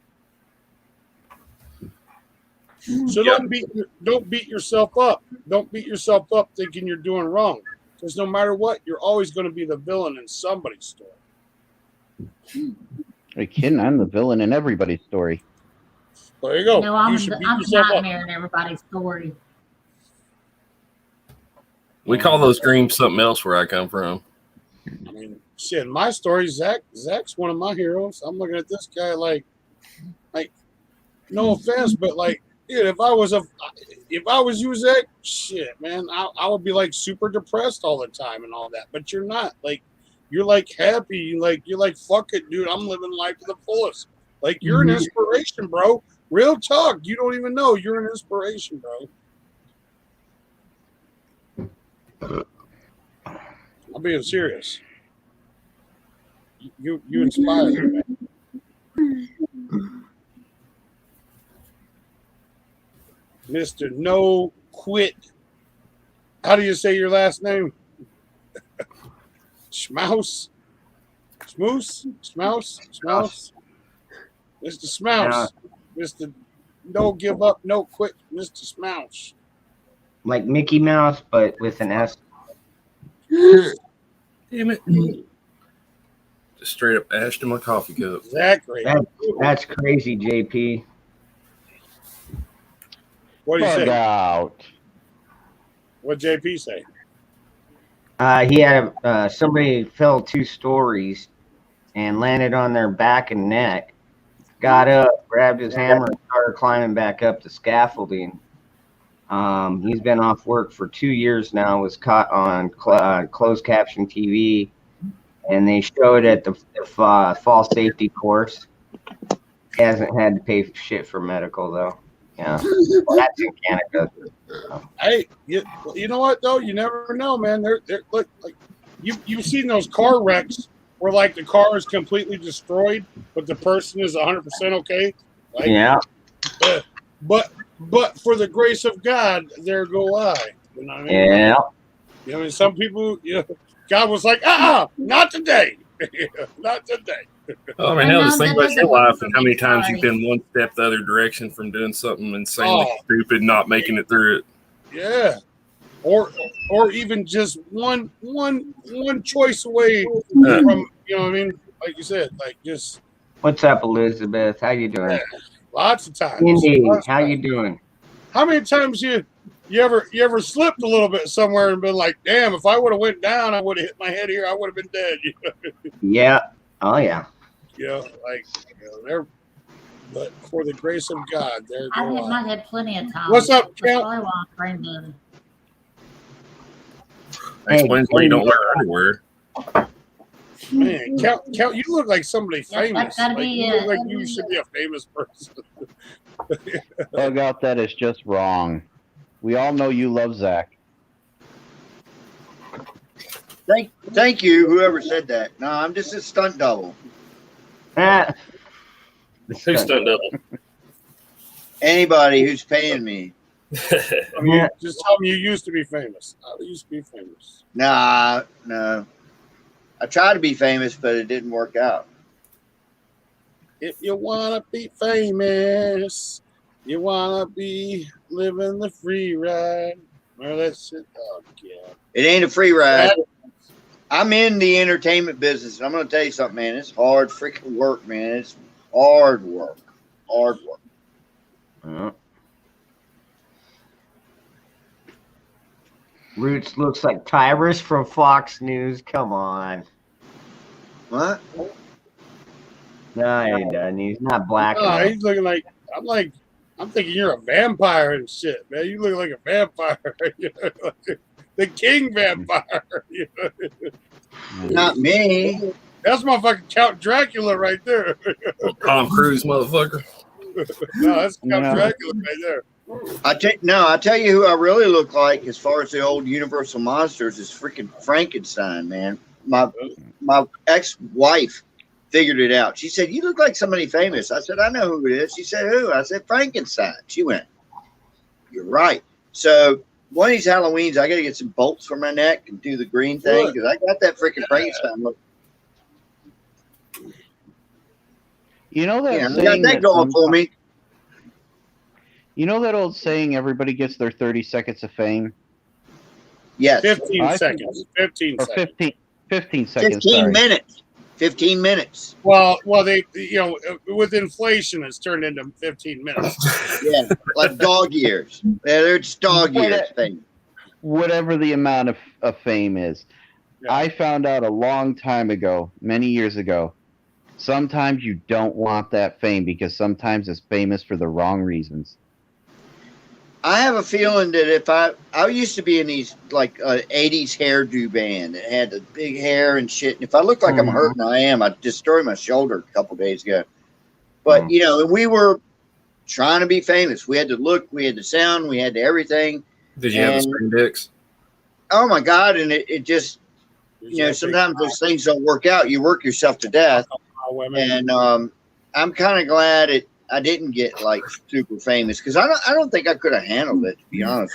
Speaker 5: So don't beat yourself up. Don't beat yourself up thinking you're doing wrong. Because no matter what, you're always going to be the villain in somebody's story.
Speaker 4: Are you kidding? I'm the villain in everybody's story.
Speaker 5: There you go.
Speaker 3: no, I'm
Speaker 5: You should
Speaker 3: the
Speaker 5: beat yourself up.
Speaker 3: nightmare in everybody's story.
Speaker 6: We call those dreams something else where I come from.
Speaker 5: I mean, shit, in my story, Zach's one of my heroes. I'm looking at this guy like, no offense, but like, dude, if I was you, Zach, shit, man, I would be like super depressed all the time and all that. But you're not. Like, you're like happy. You're like, fuck it, dude. I'm living life to the fullest. Like, you're an inspiration, bro. Real talk. You don't even know you're an inspiration, bro. I'm being serious. You inspire me, man. Mr. No Quit. How do you say your last name? Schmaus? Schmoose? Schmaus? Schmaus? Mr. Smouse. Mr. No Give Up, No Quit, Mr. Smouse.
Speaker 1: Like Mickey Mouse, but with an S.
Speaker 6: Damn it. Just straight up ashed in my coffee cup.
Speaker 5: Exactly.
Speaker 1: That's crazy, JP.
Speaker 5: What do you
Speaker 4: Bug
Speaker 5: say?
Speaker 4: out.
Speaker 5: What JP say?
Speaker 1: He had somebody fell 2 stories and landed on their back and neck. Got up, grabbed his hammer, and started climbing back up the scaffolding. He's been off work for 2 years now. Was caught on closed caption TV, and they showed at the fall safety course. He hasn't had to pay shit for medical though. Yeah, well, that's in Canada.
Speaker 5: Hey, you know what though? You never know, man. They're like you've seen those car wrecks where like the car is completely destroyed, but the person is 100% okay. Like,
Speaker 1: Yeah.
Speaker 5: But but for the grace of God, there go I. You know what I mean?
Speaker 1: Yeah.
Speaker 5: You know, some people, God was like, not today. Not today.
Speaker 6: Oh, I mean, hell, just think about your life and how many times you've been one step the other direction from doing something insanely stupid, not making it through it.
Speaker 5: Yeah. Or even just one choice away from, you know what I mean? Like you said, like just.
Speaker 1: What's up, Elizabeth? How you doing?
Speaker 5: Yeah, lots of times.
Speaker 1: Indeed. How you doing?
Speaker 5: How many times you ever slipped a little bit somewhere and been like, damn, if I would have went down, I would have hit my head here, I would have been dead.
Speaker 1: Yeah. Oh yeah.
Speaker 5: There. But for the grace of God, there.
Speaker 3: I hit my head plenty of times.
Speaker 5: What's up,
Speaker 3: That's
Speaker 5: Count?
Speaker 3: probably why I'm brain dead.
Speaker 6: Explains why you don't wear underwear.
Speaker 5: Man, Count, you look like somebody famous.
Speaker 3: gotta
Speaker 5: Like,
Speaker 3: be
Speaker 5: you look like you should be a famous person.
Speaker 4: Bug out that is just wrong. We all know you love Zach.
Speaker 7: Thank you, whoever said that. No, I'm just a stunt double.
Speaker 1: Ah.
Speaker 6: Who's done double?
Speaker 7: Anybody who's paying me.
Speaker 5: I mean, just tell me you used to be famous. I used to be famous.
Speaker 7: Nah, no. I tried to be famous, but it didn't work out.
Speaker 5: If you wanna be famous, you wanna be living the free ride. Well, that's it. Oh, yeah.
Speaker 7: It ain't a free ride. I'm in the entertainment business. And I'm going to tell you something, man. It's hard freaking work, man. It's hard work. Hard work.
Speaker 1: Roots looks like Tyrus from Fox News. Come on.
Speaker 7: What?
Speaker 1: No, he doesn't. He's not black.
Speaker 5: No,
Speaker 1: enough.
Speaker 5: he's looking like I'm thinking you're a vampire and shit, man. You look like a vampire. The king vampire.
Speaker 7: Not me.
Speaker 5: That's my fucking Count Dracula right there.
Speaker 6: Tom Cruise, motherfucker.
Speaker 5: No, that's Count Dracula right there.
Speaker 7: I tell you who I really look like as far as the old Universal Monsters is freaking Frankenstein, man. My ex-wife figured it out. She said, "You look like somebody famous." I said, "I know who it is." She said, "Who?" I said, "Frankenstein." She went, "You're right." So one of these Halloweens, I got to get some bolts for my neck and do the green thing because I got that freaking Frankenstein look.
Speaker 4: You know that
Speaker 7: Yeah, I
Speaker 4: saying
Speaker 7: got that going for me.
Speaker 4: You know that old saying, everybody gets their 30 seconds of fame?
Speaker 7: Yes.
Speaker 5: 15 seconds. 15
Speaker 4: Or
Speaker 5: seconds.
Speaker 4: 15 seconds.
Speaker 7: 15
Speaker 4: sorry.
Speaker 7: minutes. 15 minutes.
Speaker 5: Well, they, with inflation, it's turned into 15 minutes.
Speaker 7: Yeah, like dog years. Yeah, they're just dog years thing.
Speaker 4: Whatever the amount of fame is.
Speaker 5: Yeah.
Speaker 4: I found out a long time ago, many years ago, sometimes you don't want that fame because sometimes it's famous for the wrong reasons.
Speaker 7: I have a feeling that if I used to be in these like 80s hairdo band that had the big hair and shit. And if I look like I'm hurting, I am. I destroyed my shoulder a couple days ago. But we were trying to be famous. We had to look, we had the sound, we had everything.
Speaker 6: Did you have the string dicks?
Speaker 7: Oh my God! And it just sometimes those things don't work out. You work yourself to death. And I'm kind of glad I didn't get like super famous because I don't think I could have handled it, to be honest.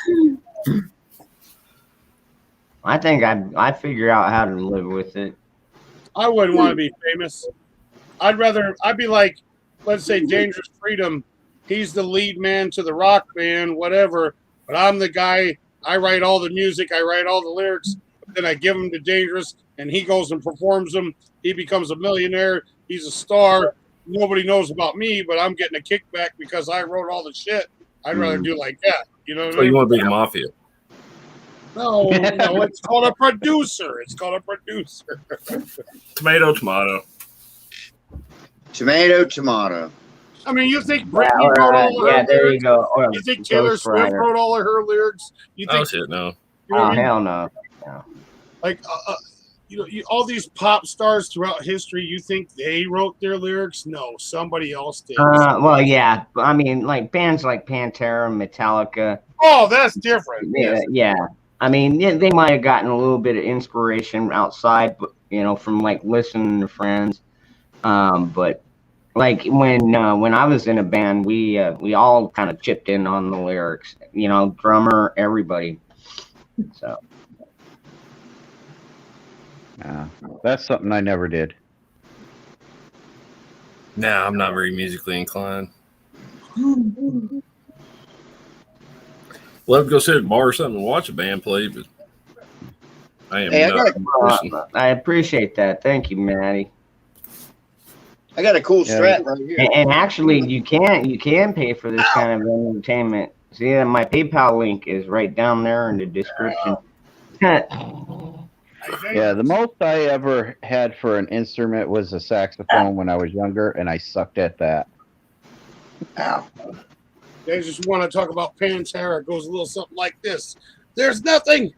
Speaker 1: I think I figure out how to live with it.
Speaker 5: I wouldn't want to be famous. I'd be like, let's say Dangerous Freedom. He's the lead man to the rock band, whatever. But I'm the guy. I write all the music. I write all the lyrics. Then I give them to Dangerous, and he goes and performs them. He becomes a millionaire. He's a star. Nobody knows about me, but I'm getting a kickback because I wrote all the shit. I'd rather do like that. You know what I mean?
Speaker 6: You want to be the mafia?
Speaker 5: No, it's called a producer.
Speaker 6: Tomato, tomato.
Speaker 7: Tomato, tomato.
Speaker 5: I mean, you think Britney wrote all of her
Speaker 1: there
Speaker 5: lyrics?
Speaker 1: you go.
Speaker 5: You think Taylor Swift wrote all of her lyrics? You think?
Speaker 6: Oh shit, no.
Speaker 5: You know what I mean?
Speaker 1: Hell no.
Speaker 5: Like, all these pop stars throughout history, you think they wrote their lyrics? No, somebody else did.
Speaker 1: Well, yeah. I mean, like bands like Pantera, Metallica.
Speaker 5: Oh, that's different.
Speaker 1: Yeah. I mean, they might have gotten a little bit of inspiration outside, but from like listening to friends. But like when I was in a band, we all kind of chipped in on the lyrics. You know, drummer, everybody. So
Speaker 4: That's something I never did.
Speaker 6: Nah, I'm not very musically inclined. Love to go sit at a bar or something and watch a band play, but I am
Speaker 7: Hey,
Speaker 6: not. a person.
Speaker 1: I appreciate that. Thank you, Maddie.
Speaker 7: I got a cool
Speaker 4: Yeah.
Speaker 7: strap right here.
Speaker 1: And actually, you can pay for this kind of entertainment. See, my PayPal link is right down there in the description.
Speaker 4: Yeah, the most I ever had for an instrument was a saxophone when I was younger, and I sucked at that.
Speaker 7: Ow.
Speaker 5: They just want to talk about Pantera. It goes a little something like this. There's nothing,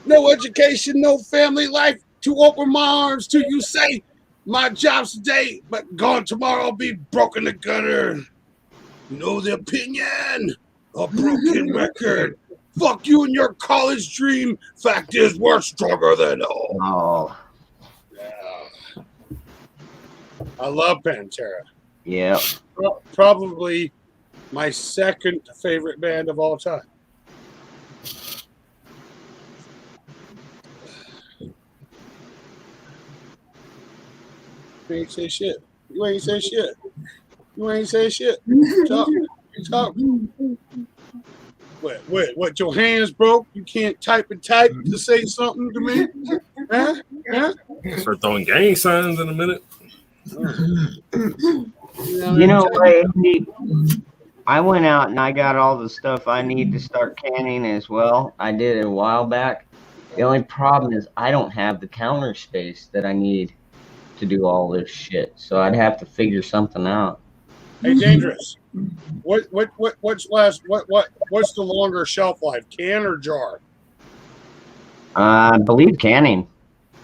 Speaker 5: no education, no family life to open my arms to you say, my job's today, but gone tomorrow I'll be broken to gutter. You know the opinion, a broken record. Fuck you and your college dream. Fact is, we're stronger than all.
Speaker 1: Oh,
Speaker 5: Yeah. I love Pantera.
Speaker 1: yeah.
Speaker 5: Probably my second favorite band of all time. You ain't say shit. You ain't say shit. You ain't say shit. Talk. Talk. What? Your hands broke? You can't type to say something to me? Huh?
Speaker 6: Start throwing gang signs in a minute.
Speaker 1: You know, Andy, I went out and I got all the stuff I need to start canning as well. I did it a while back. The only problem is I don't have the counter space that I need to do all this shit. So I'd have to figure something out.
Speaker 5: Hey, Dangerous. What's the longer shelf life, can or jar?
Speaker 1: I believe canning.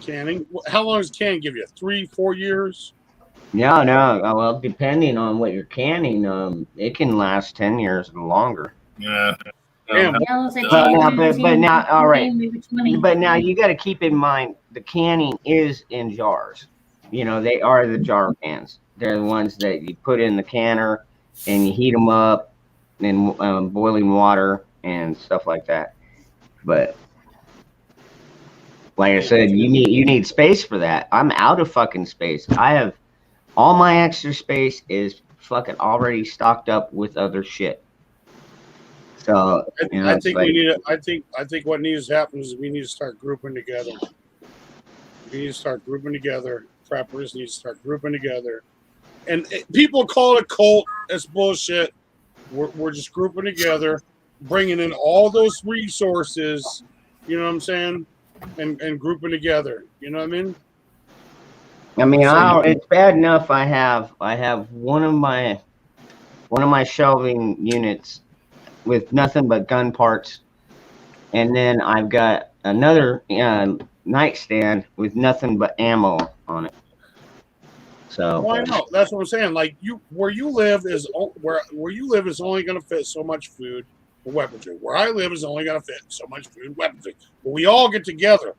Speaker 5: Canning. How long does can give you? 3-4 years?
Speaker 1: No. Well, depending on what you're canning, it can last 10 years or longer.
Speaker 6: Yeah.
Speaker 5: Damn.
Speaker 1: But now, all right.
Speaker 3: Maybe 20.
Speaker 1: But now you got to keep in mind the canning is in jars. You know, they are the jar cans. They're the ones that you put in the canner and you heat them up in boiling water and stuff like that. But like I said, you need space for that. I'm out of fucking space. I have all my extra space is fucking already stocked up with other shit. So you know,
Speaker 5: I
Speaker 1: it's
Speaker 5: think
Speaker 1: like,
Speaker 5: we need. I think what needs to happen is we need to start grouping together. We need to start grouping together. Preppers need to start grouping together. And people call it a cult. That's bullshit. We're just grouping together, bringing in all those resources. You know what I'm saying? And grouping together. You know what I mean?
Speaker 1: I mean, it's bad enough. I have one of my shelving units with nothing but gun parts, and then I've got another nightstand with nothing but ammo on it. So
Speaker 5: Well, I know. That's what I'm saying. Like where you live is only going to fit so much food and weaponry. Where I live is only going to fit so much food and weaponry. But we all get together.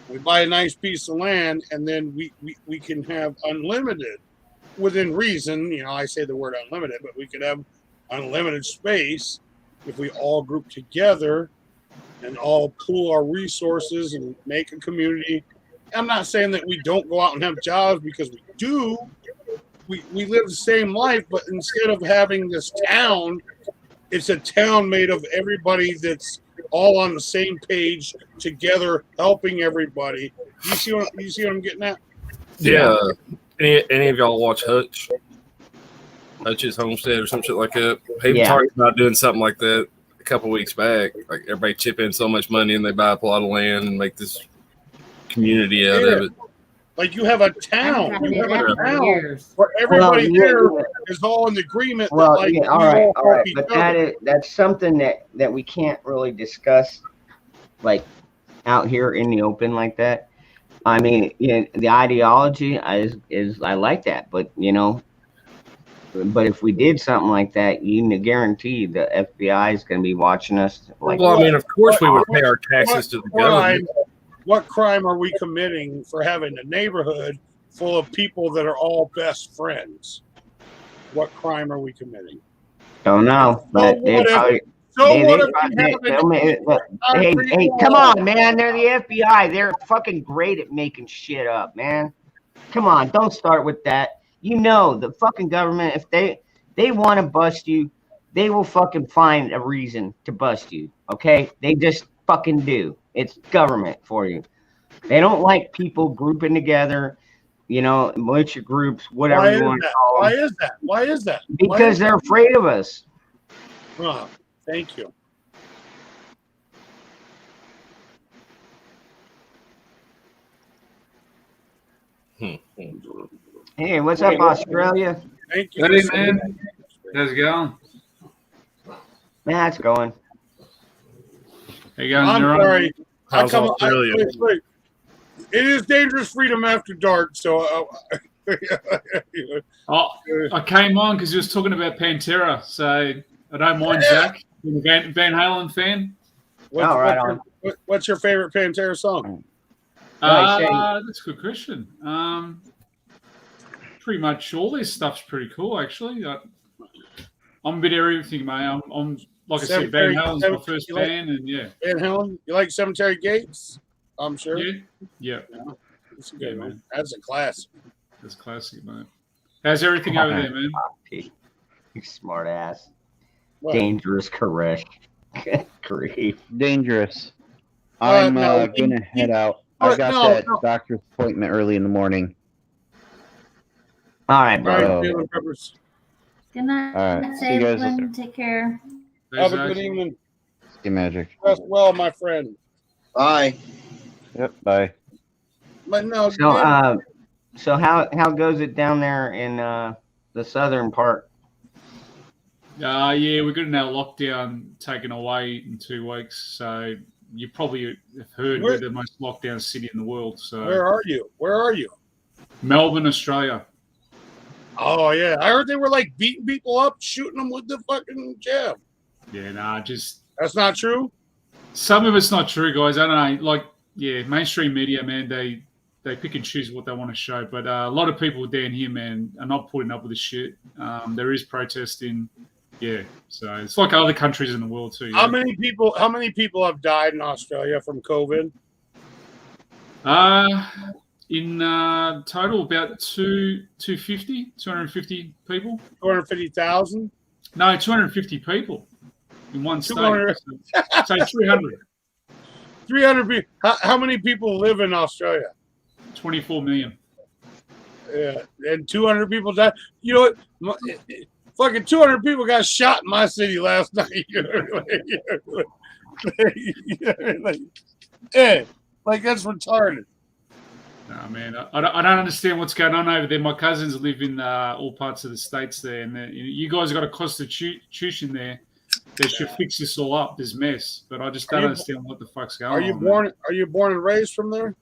Speaker 5: We buy a nice piece of land, and then we can have unlimited, within reason. You know, I say the word unlimited, but we could have unlimited space if we all group together and all pool our resources and make a community. I'm not saying that we don't go out and have jobs, because we do. We live the same life, but instead of having this town, it's a town made of everybody that's all on the same page together, helping everybody. You see what I'm getting at?
Speaker 6: Yeah. Any of y'all watch Hutch? Hutch's Homestead or some shit like that? He was talking about doing something like that a couple weeks back. Like everybody chip in so much money and they buy a plot of land and make this community out of it.
Speaker 5: Like you have a town.
Speaker 3: I've
Speaker 5: You have
Speaker 3: had
Speaker 5: a
Speaker 3: that for
Speaker 5: town
Speaker 3: years.
Speaker 5: where everybody
Speaker 1: Well,
Speaker 5: there is all in agreement.
Speaker 1: well,
Speaker 5: that, like,
Speaker 1: yeah, all
Speaker 5: we
Speaker 1: right,
Speaker 5: all help each
Speaker 1: but
Speaker 5: other.
Speaker 1: that's something that we can't really discuss, like out here in the open like that. I mean, the ideology is I like that, but but if we did something like that, you can guarantee the FBI is going to be watching us. Like,
Speaker 6: Well, I mean, of course we would pay our taxes to the government.
Speaker 5: What crime are we committing for having a neighborhood full of people that are all best friends, what crime are we committing?
Speaker 1: Don't know, but they probably. Hey, come on, man! They're the FBI. They're fucking great at making shit up, man. Come on, don't start with that. You know the fucking government. If they want to bust you, they will fucking find a reason to bust you. Okay, they just fucking do. It's government for you. They don't like people grouping together. You know, militia groups, whatever you want to call them.
Speaker 5: Why is that? Why is that?
Speaker 1: Because they're afraid of us.
Speaker 5: Oh, thank you.
Speaker 1: Hey, what's up, Australia?
Speaker 5: Thank you.
Speaker 8: Hey, man. How's it going?
Speaker 1: Man, it's going.
Speaker 8: How you going?
Speaker 5: I'm
Speaker 8: You're on?
Speaker 5: sorry.
Speaker 6: How's Australia?
Speaker 5: Wait. It is Dangerous Freedom After Dark, so
Speaker 8: Oh, I came on because you was talking about Pantera, so I don't mind Zach. You a Van Halen fan?
Speaker 5: What's your favorite Pantera song?
Speaker 8: That's a good question. Pretty much all this stuff's pretty cool, actually. I'm a bit of everything, mate. I'm like I said, Van Halen's my first band, and yeah.
Speaker 5: Van Halen, you like Cemetery Gates? I'm sure.
Speaker 8: Yeah.
Speaker 5: That's a good man. That's a classic.
Speaker 8: That's classic, mate. How's everything over there, man?
Speaker 1: You smart ass.
Speaker 5: What?
Speaker 1: Dangerous Koresh. Grief.
Speaker 4: Dangerous. I'm
Speaker 5: no,
Speaker 4: gonna head out. I got that doctor's appointment early in the morning.
Speaker 1: All right,
Speaker 5: All
Speaker 1: bro.
Speaker 5: right, Taylor Peppers.
Speaker 3: Good night.
Speaker 4: All right. See you guys later.
Speaker 3: Take care.
Speaker 5: Have a good evening.
Speaker 4: See Magic.
Speaker 5: Rest well, my friend.
Speaker 7: Bye.
Speaker 4: Yep. Bye.
Speaker 5: But no,
Speaker 1: So how goes it down there in the southern part?
Speaker 8: Yeah, we're getting our lockdown taken away in 2 weeks. So you probably have heard we're the most locked down city in the world. So
Speaker 5: where are you? Where are you?
Speaker 8: Melbourne, Australia.
Speaker 5: Oh yeah, I heard they were like beating people up, shooting them with the fucking jab.
Speaker 8: Yeah, nah,
Speaker 5: That's not true.
Speaker 8: Some of it's not true, guys. I don't know. Like, yeah, mainstream media, man, they pick and choose what they want to show. But a lot of people down here, man, are not putting up with this shit. There is protesting. Yeah, so it's like other countries in the world too.
Speaker 5: How many people have died in Australia from COVID?
Speaker 8: In total, about 250 people.
Speaker 5: 250,000?
Speaker 8: No, 250 people in one state. So 300.
Speaker 5: 300 people. How many people live in Australia?
Speaker 8: 24 million.
Speaker 5: Yeah, and 200 people died. You know what? Fucking 200 people got shot in my city last night. Like that's retarded.
Speaker 8: No, man, I don't understand what's going on over there. My cousins live in all parts of the states there, and you guys have got a constitution there that should fix this all up, this mess. But I just don't understand what the fuck's going on.
Speaker 5: Are you born and raised from there?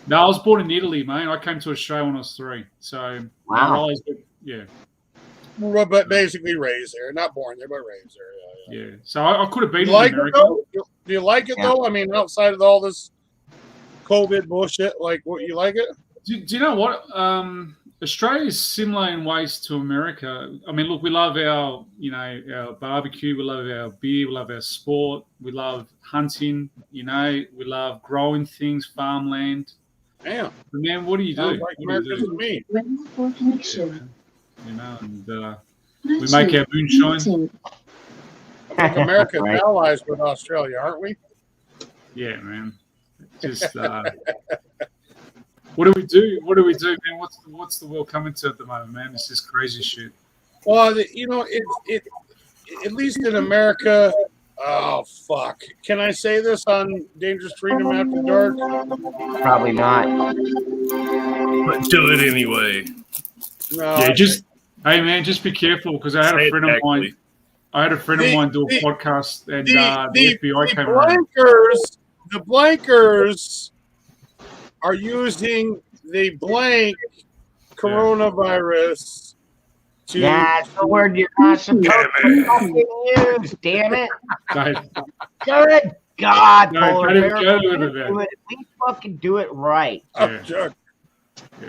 Speaker 8: No, I was born in Italy, mate. I came to Australia when I was 3. So
Speaker 1: wow.
Speaker 8: Yeah.
Speaker 5: But basically raised there, not born there, but raised there.
Speaker 8: Yeah. So I could have been
Speaker 5: in
Speaker 8: America.
Speaker 5: Do you like it though? I mean, outside of all this COVID bullshit, like, what, you like it?
Speaker 8: Do you know what? Australia is similar in ways to America. I mean, look, we love our barbecue, we love our beer, we love our sport, we love hunting. We love growing things, farmland.
Speaker 5: Damn.
Speaker 8: But man, what do you do?
Speaker 5: Like America to me.
Speaker 8: And we make our moonshine.
Speaker 5: I think America's allies with Australia, aren't we?
Speaker 8: Yeah, man. Just what do we do? What do we do, man? What's the world coming to at the moment, man? It's just crazy shit.
Speaker 5: Well, it at least in America. Oh fuck! Can I say this on Dangerous Freedom After Dark?
Speaker 1: Probably not.
Speaker 6: But do it anyway.
Speaker 5: No,
Speaker 8: yeah, hey man, just be careful because I had a friend of mine. I had a friend of mine do a podcast, and the FBI came around.
Speaker 5: The blankers are using the blank coronavirus to.
Speaker 1: That's the word you're not supposed to fucking use, damn it. Good God, Polar Bear. We fucking do it right.
Speaker 5: Yeah.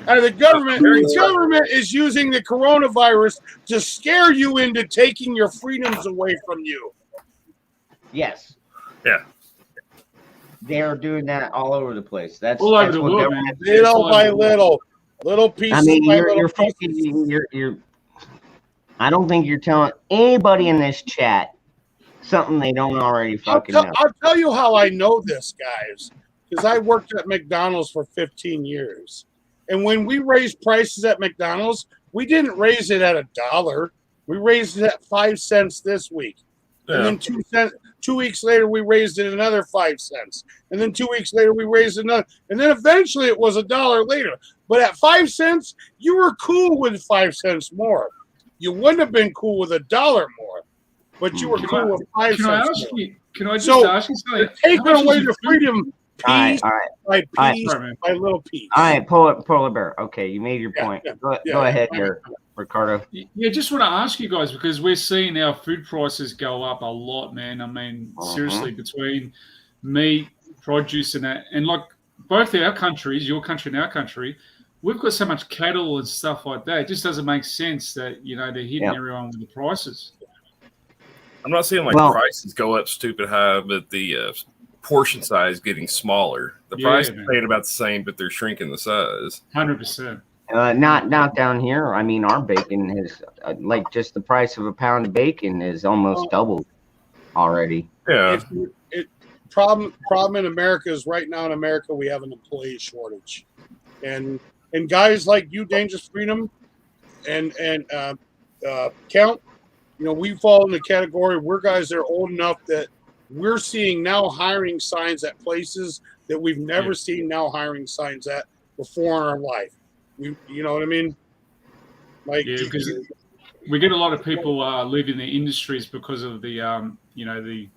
Speaker 5: And the government is using the coronavirus to scare you into taking your freedoms away from you.
Speaker 1: Yes.
Speaker 6: Yeah.
Speaker 1: They're doing that all over the place. That's
Speaker 8: All over
Speaker 1: that's
Speaker 8: the
Speaker 1: what
Speaker 8: world,
Speaker 1: government-
Speaker 8: man.
Speaker 5: Little by little pieces.
Speaker 1: I mean,
Speaker 5: by
Speaker 1: you're
Speaker 5: little
Speaker 1: fucking
Speaker 5: pieces.
Speaker 1: you're. I don't think you're telling anybody in this chat something they don't already fucking know.
Speaker 5: I'll tell you how I know this, guys, because I worked at McDonald's for 15 years. And when we raised prices at McDonald's, we didn't raise it at $1. We raised it at 5 cents this week. And then 2 cents. 2 weeks later, we raised it another 5 cents. And then 2 weeks later, we raised another. And then eventually it was $1 later. But at 5 cents, you were cool with 5 cents more. You wouldn't have been cool with $1 more. But you were cool with 5 cents more.
Speaker 8: Can I just ask you something?
Speaker 5: Taking away the freedom piece
Speaker 1: All right.
Speaker 5: by piece by little piece.
Speaker 1: All right, polar bear. Okay, you made your point. Go ahead here, Ricardo.
Speaker 8: Yeah, just want to ask you guys, because we're seeing our food prices go up a lot, man. I mean, seriously, between meat, produce, and that, and like both our countries, your country and our country, we've got so much cattle and stuff like that. It just doesn't make sense that, you know, they're hitting everyone with the prices.
Speaker 6: I'm not saying prices go up stupid high, but the portion size getting smaller. The price is paying about the same, but they're shrinking the size.
Speaker 8: 100%.
Speaker 1: Not down here. I mean, our bacon is like just the price of a pound of bacon is almost doubled already.
Speaker 6: Yeah.
Speaker 5: Problem in America is right now in America we have an employee shortage, and guys like you, Dangerous Freedom, and Count, you know, we fall in the category. We're guys that are old enough that we're seeing now hiring signs at places that we've never seen now hiring signs at before in our life. You know what I mean? Like,
Speaker 8: because we get a lot of people leaving the industries because of the you know, the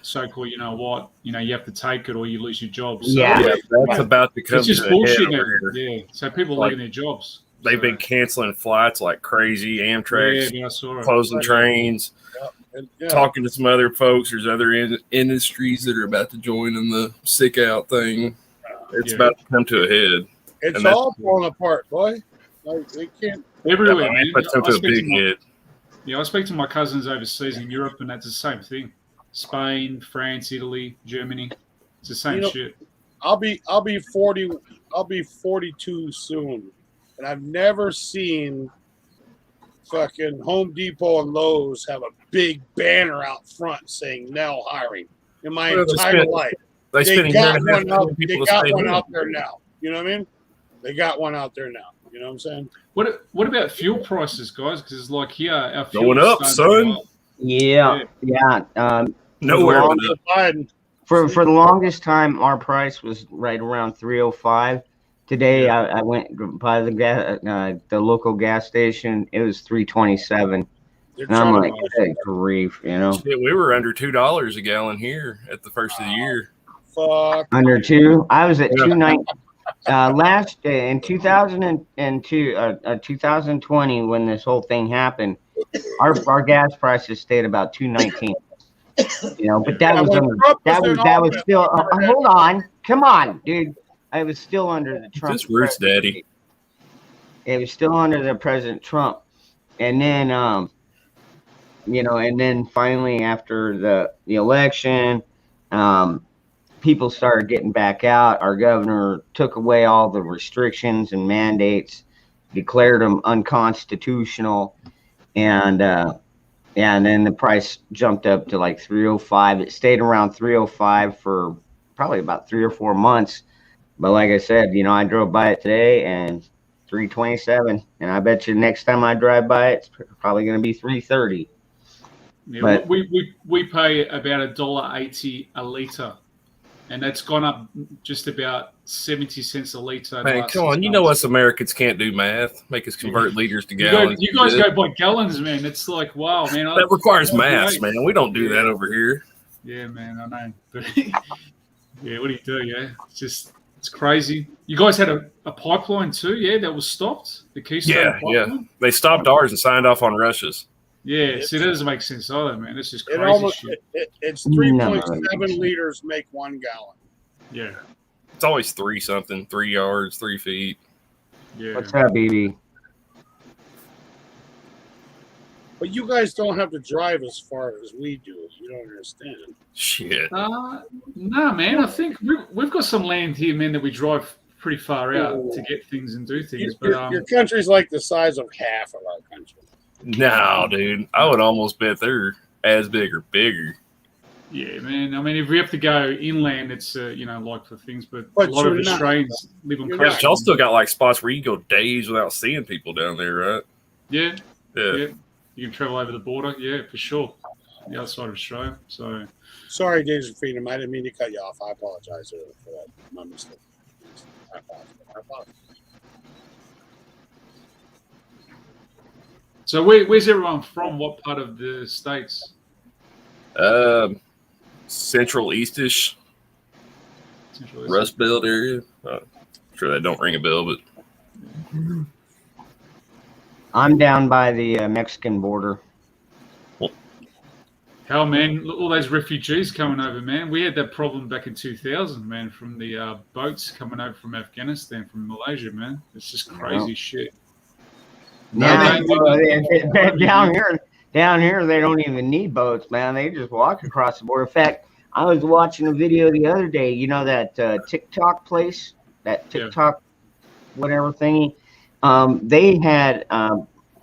Speaker 8: so-called, you know what, you know, you have to take it or you lose your job. So,
Speaker 6: that's about to come.
Speaker 8: It's just
Speaker 6: to
Speaker 8: bullshit.
Speaker 6: here.
Speaker 8: So people leaving their jobs.
Speaker 6: They've been canceling flights like crazy. Amtrak, closing trains. Talking to some other folks. There's other industries that are about to join in the sick out thing. It's about to come to a head.
Speaker 5: It's all falling apart, boy. Like, they can't.
Speaker 8: Everywhere, man.
Speaker 6: I
Speaker 8: speak to my cousins overseas in Europe, and that's the same thing. Spain, France, Italy, Germany. It's the same shit.
Speaker 5: I'll be 40. I'll be 42 soon, and I've never seen fucking Home Depot and Lowe's have a big banner out front saying "now hiring" in my entire life. They got one out there now. You know what I mean? They got one out there now. You know what I'm saying?
Speaker 8: What about fuel prices, guys? Because it's like here, our fuel
Speaker 6: going up, son.
Speaker 1: Yeah.
Speaker 6: Nowhere.
Speaker 1: For the longest time, our price was right around 305. Today, I went by the local gas station. It was 327. And I'm like, hey, grief, you know.
Speaker 6: Shit, we were under $2 a gallon here at the first of the year.
Speaker 5: Fuck.
Speaker 1: Under 2. I was at 290. Last in 2020, when this whole thing happened, our gas prices stayed about 219. You know, but that was still. Hold on, come on, dude. I was still under the Trump.
Speaker 6: This roots, Daddy.
Speaker 1: It was still under the President Trump, and then you know, and then finally after the election, people started getting back out. Our governor took away all the restrictions and mandates, declared them unconstitutional, and then the price jumped up to like 305. It stayed around 305 for probably about 3 or 4 months. But like I said, you know, I drove by it today and 327, and I bet you next time I drive by it, it's probably going to be 330.
Speaker 8: Yeah,
Speaker 1: but
Speaker 8: we pay about $1.80 a liter. And that's gone up just about 70 cents a litre.
Speaker 6: Man, come on. You know us Americans can't do math. Make us convert liters to gallons.
Speaker 8: You guys go by gallons, man. It's like, wow, man.
Speaker 6: That requires math, man. We don't do that over here.
Speaker 8: Yeah, man, I know. But yeah, what do you do, yeah? It's crazy. You guys had a pipeline too, yeah, that was stopped? The Keystone pipeline?
Speaker 6: Yeah. They stopped ours and signed off on Russia's.
Speaker 8: Yeah, see, that doesn't make sense either, man. It's just crazy shit.
Speaker 5: It's 3.7 liters make 1 gallon.
Speaker 8: Yeah.
Speaker 6: It's always 3 something, 3 yards, 3 feet.
Speaker 8: Yeah.
Speaker 1: What's up, BB?
Speaker 5: But you guys don't have to drive as far as we do. You don't understand.
Speaker 6: Shit.
Speaker 8: No, man. I think we've got some land here, man, that we drive pretty far out to get things and do things. But
Speaker 5: Your country's like the size of half of our country.
Speaker 6: No, dude. I would almost bet they're as big or bigger.
Speaker 8: yeah, man. I mean, if we have to go inland, it's like for things. But
Speaker 5: But
Speaker 8: a lot of
Speaker 5: you're not.
Speaker 8: Australians live on
Speaker 5: You're
Speaker 8: coast.
Speaker 6: But y'all still got like spots where you go days without seeing people down there, right?
Speaker 8: Yeah,
Speaker 6: Yeah.
Speaker 8: yeah. You can travel over the border. Yeah, for sure. The other side of Australia. So.
Speaker 5: Sorry, Days of Freedom. I didn't mean to cut you off. I apologize for that. My mistake. I apologize.
Speaker 8: So where's everyone from? What part of the States?
Speaker 6: Central Eastish,
Speaker 8: Central East?
Speaker 6: Rust Belt area. Sure that don't ring a bell, but
Speaker 1: I'm down by the Mexican border.
Speaker 8: Hell, man, all those refugees coming over, man. We had that problem back in 2000, man, from the boats coming over from Afghanistan, from Malaysia, man. It's just crazy shit.
Speaker 1: Yeah,
Speaker 8: No,
Speaker 1: down here, they don't even need boats, man. They just walk across the border. In fact, I was watching a video the other day. You know that TikTok place, that TikTok whatever thingy. They had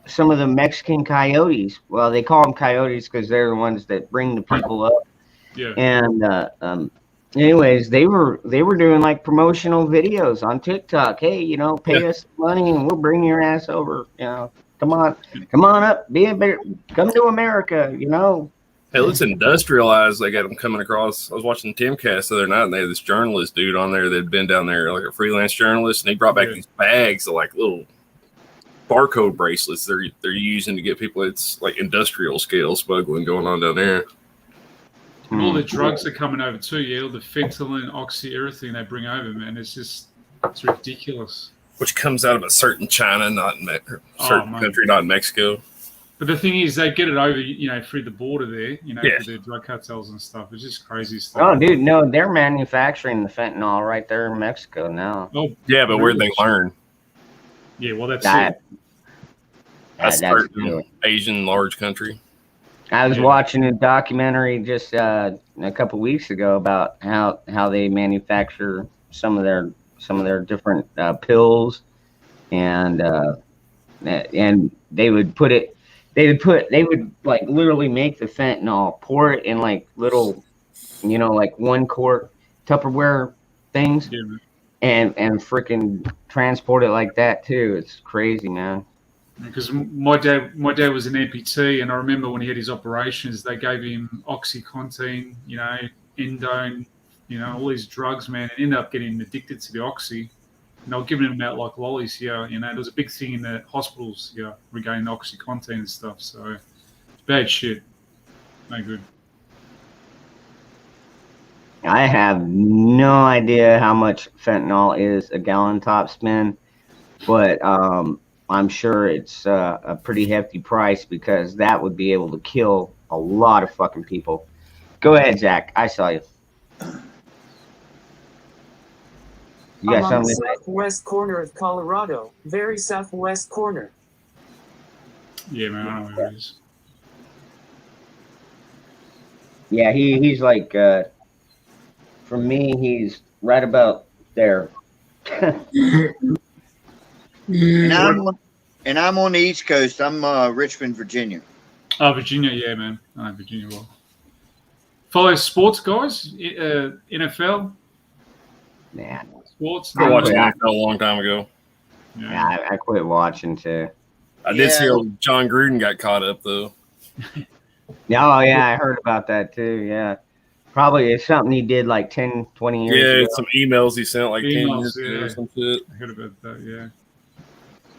Speaker 1: some of the Mexican coyotes. Well, they call them coyotes because they're the ones that bring the people up.
Speaker 8: Yeah.
Speaker 1: And anyways, they were doing like promotional videos on TikTok. Hey, pay us money and we'll bring your ass over. Come on up, come to America.
Speaker 6: hey, let's industrialize. They got them coming across. I was watching Timcast the other night, and they had this journalist dude on there that had been down there, like a freelance journalist, and he brought back these bags of like little barcode bracelets they're using to get people. It's like industrial scale smuggling going on down there.
Speaker 8: And all the drugs are coming over too, yeah. All the fentanyl, oxy, everything they bring over, man. It's ridiculous.
Speaker 6: Which comes out of a certain China, not in certain country, not in Mexico.
Speaker 8: But the thing is, they get it over, through the border there, for their drug cartels and stuff. It's just crazy stuff.
Speaker 1: Oh, dude, no, they're manufacturing the fentanyl right there in Mexico now.
Speaker 8: Oh,
Speaker 6: yeah, but where'd they learn?
Speaker 8: Yeah, well, that's
Speaker 6: it. That's
Speaker 1: that's
Speaker 6: certain Asian large country.
Speaker 1: I was watching a documentary just a couple weeks ago about how they manufacture some of their different pills, and they would like literally make the fentanyl, pour it in like little, like 1 quart Tupperware things, and freaking transport it like that too. It's crazy, man.
Speaker 8: Because my dad was an amputee, and I remember when he had his operations, they gave him OxyContin, Endone, all these drugs, man, and ended up getting addicted to the oxy. And they were giving him out like lollies here. There was a big thing in the hospitals, regarding OxyContin and stuff. So it's bad shit. No good.
Speaker 1: I have no idea how much fentanyl is a gallon top spin, but I'm sure it's a pretty hefty price because that would be able to kill a lot of fucking people. Go ahead, Zach. I saw you. You got
Speaker 2: I'm on the
Speaker 1: something?
Speaker 2: southwest corner of Colorado. Very southwest corner.
Speaker 8: Yeah, man, I know where it is.
Speaker 1: Yeah, he's like, for me, he's right about there.
Speaker 7: And I'm on the East Coast. I'm Richmond, Virginia.
Speaker 8: Oh, Virginia, yeah, man. I know Virginia well. Follow sports, guys? NFL?
Speaker 1: Man.
Speaker 8: Sports?
Speaker 6: I watched NFL a long time ago.
Speaker 1: Yeah, I quit watching too.
Speaker 6: I did see John Gruden got caught up, though.
Speaker 1: Oh, yeah, I heard about that too, yeah. Probably it's something he did like 10, 20 years ago.
Speaker 6: Yeah, some emails he sent like 10 years ago
Speaker 8: yeah.
Speaker 6: or some shit.
Speaker 8: I heard about that, yeah.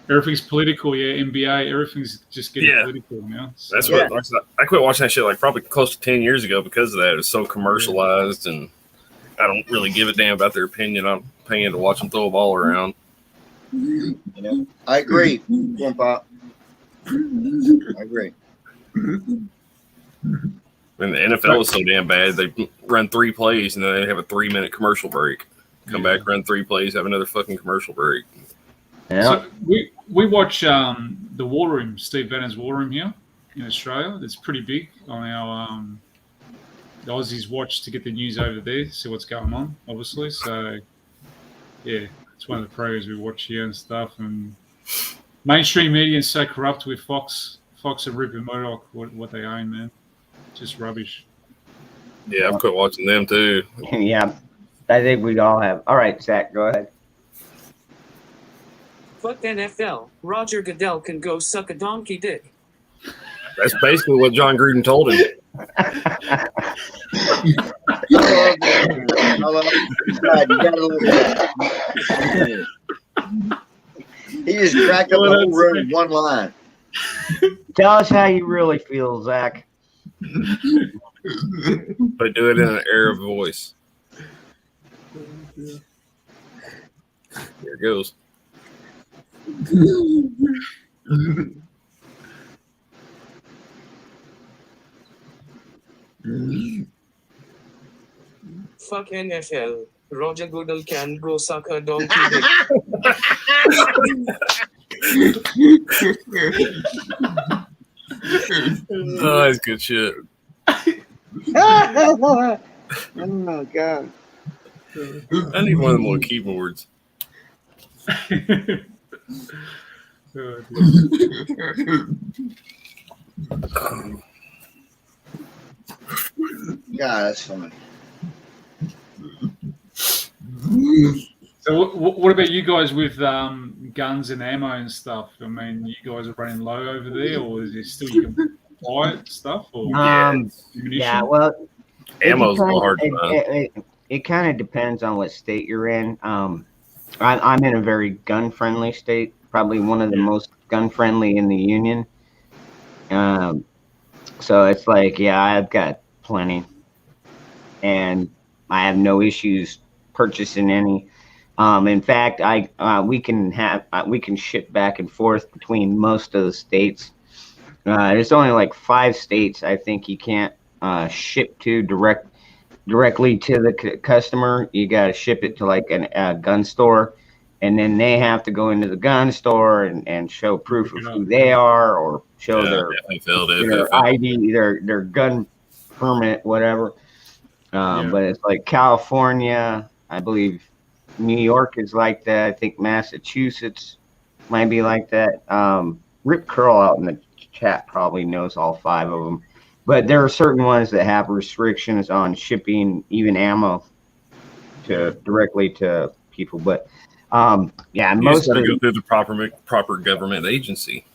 Speaker 8: Everything's political, yeah. NBA, everything's just getting political now. So.
Speaker 6: That's what I quit watching that shit like probably close to 10 years ago because of that. It was so commercialized, and I don't really give a damn about their opinion. I'm paying to watch them throw a ball around.
Speaker 7: I agree. One pop. I agree.
Speaker 6: And the NFL is so damn bad. They run 3 plays and then they have a 3-minute commercial break. Come back, run 3 plays, have another fucking commercial break.
Speaker 1: Yeah.
Speaker 8: So we watch the War Room, Steve Bannon's War Room here in Australia. It's pretty big on our the Aussies watch to get the news over there, see what's going on, obviously. So yeah, it's one of the programs we watch here and stuff. And mainstream media is so corrupt with Fox and Rupert Murdoch, what they own, man. Just rubbish.
Speaker 6: Yeah, I've quit watching them too.
Speaker 1: Yeah, I think we all have. All right, Zach, go ahead.
Speaker 2: Fuck NFL. Roger Goodell can go suck a donkey dick.
Speaker 6: That's basically what John Gruden told him.
Speaker 7: I love it. God, you gotta look at that. He just cracked up the whole room in one line.
Speaker 1: Tell us how you really feel, Zach.
Speaker 6: But do it in an air of voice. Here it goes.
Speaker 2: Fuck NFL. Roger Goodell can go suck a donkey dick.
Speaker 6: Oh, that's good shit.
Speaker 7: Oh God.
Speaker 6: I need one of them little keyboards.
Speaker 7: God, that's funny.
Speaker 8: So what about you guys with guns and ammo and stuff? I mean, you guys are running low over there, or is there still you can buy stuff? Or
Speaker 1: Yeah, well,
Speaker 6: Ammo's a little hard to find.
Speaker 1: it kind of depends on what state you're in. I'm in a very gun-friendly state, probably one of the most gun-friendly in the union. So it's like, yeah, I've got plenty, and I have no issues purchasing any. In fact, we can ship back and forth between most of the states. There's only like 5 states I think you can't ship to directly to the customer. You got to ship it to like a gun store, and then they have to go into the gun store and show proof of who they are, or show their ID, their gun permit, whatever. But it's like California, I believe New York is like that. I think Massachusetts might be like that. Rip Curl out in the chat probably knows all 5 of them. But there are certain ones that have restrictions on shipping even ammo directly to people. But yeah,
Speaker 6: you
Speaker 1: most
Speaker 6: got to
Speaker 1: of
Speaker 6: go through the proper government agency.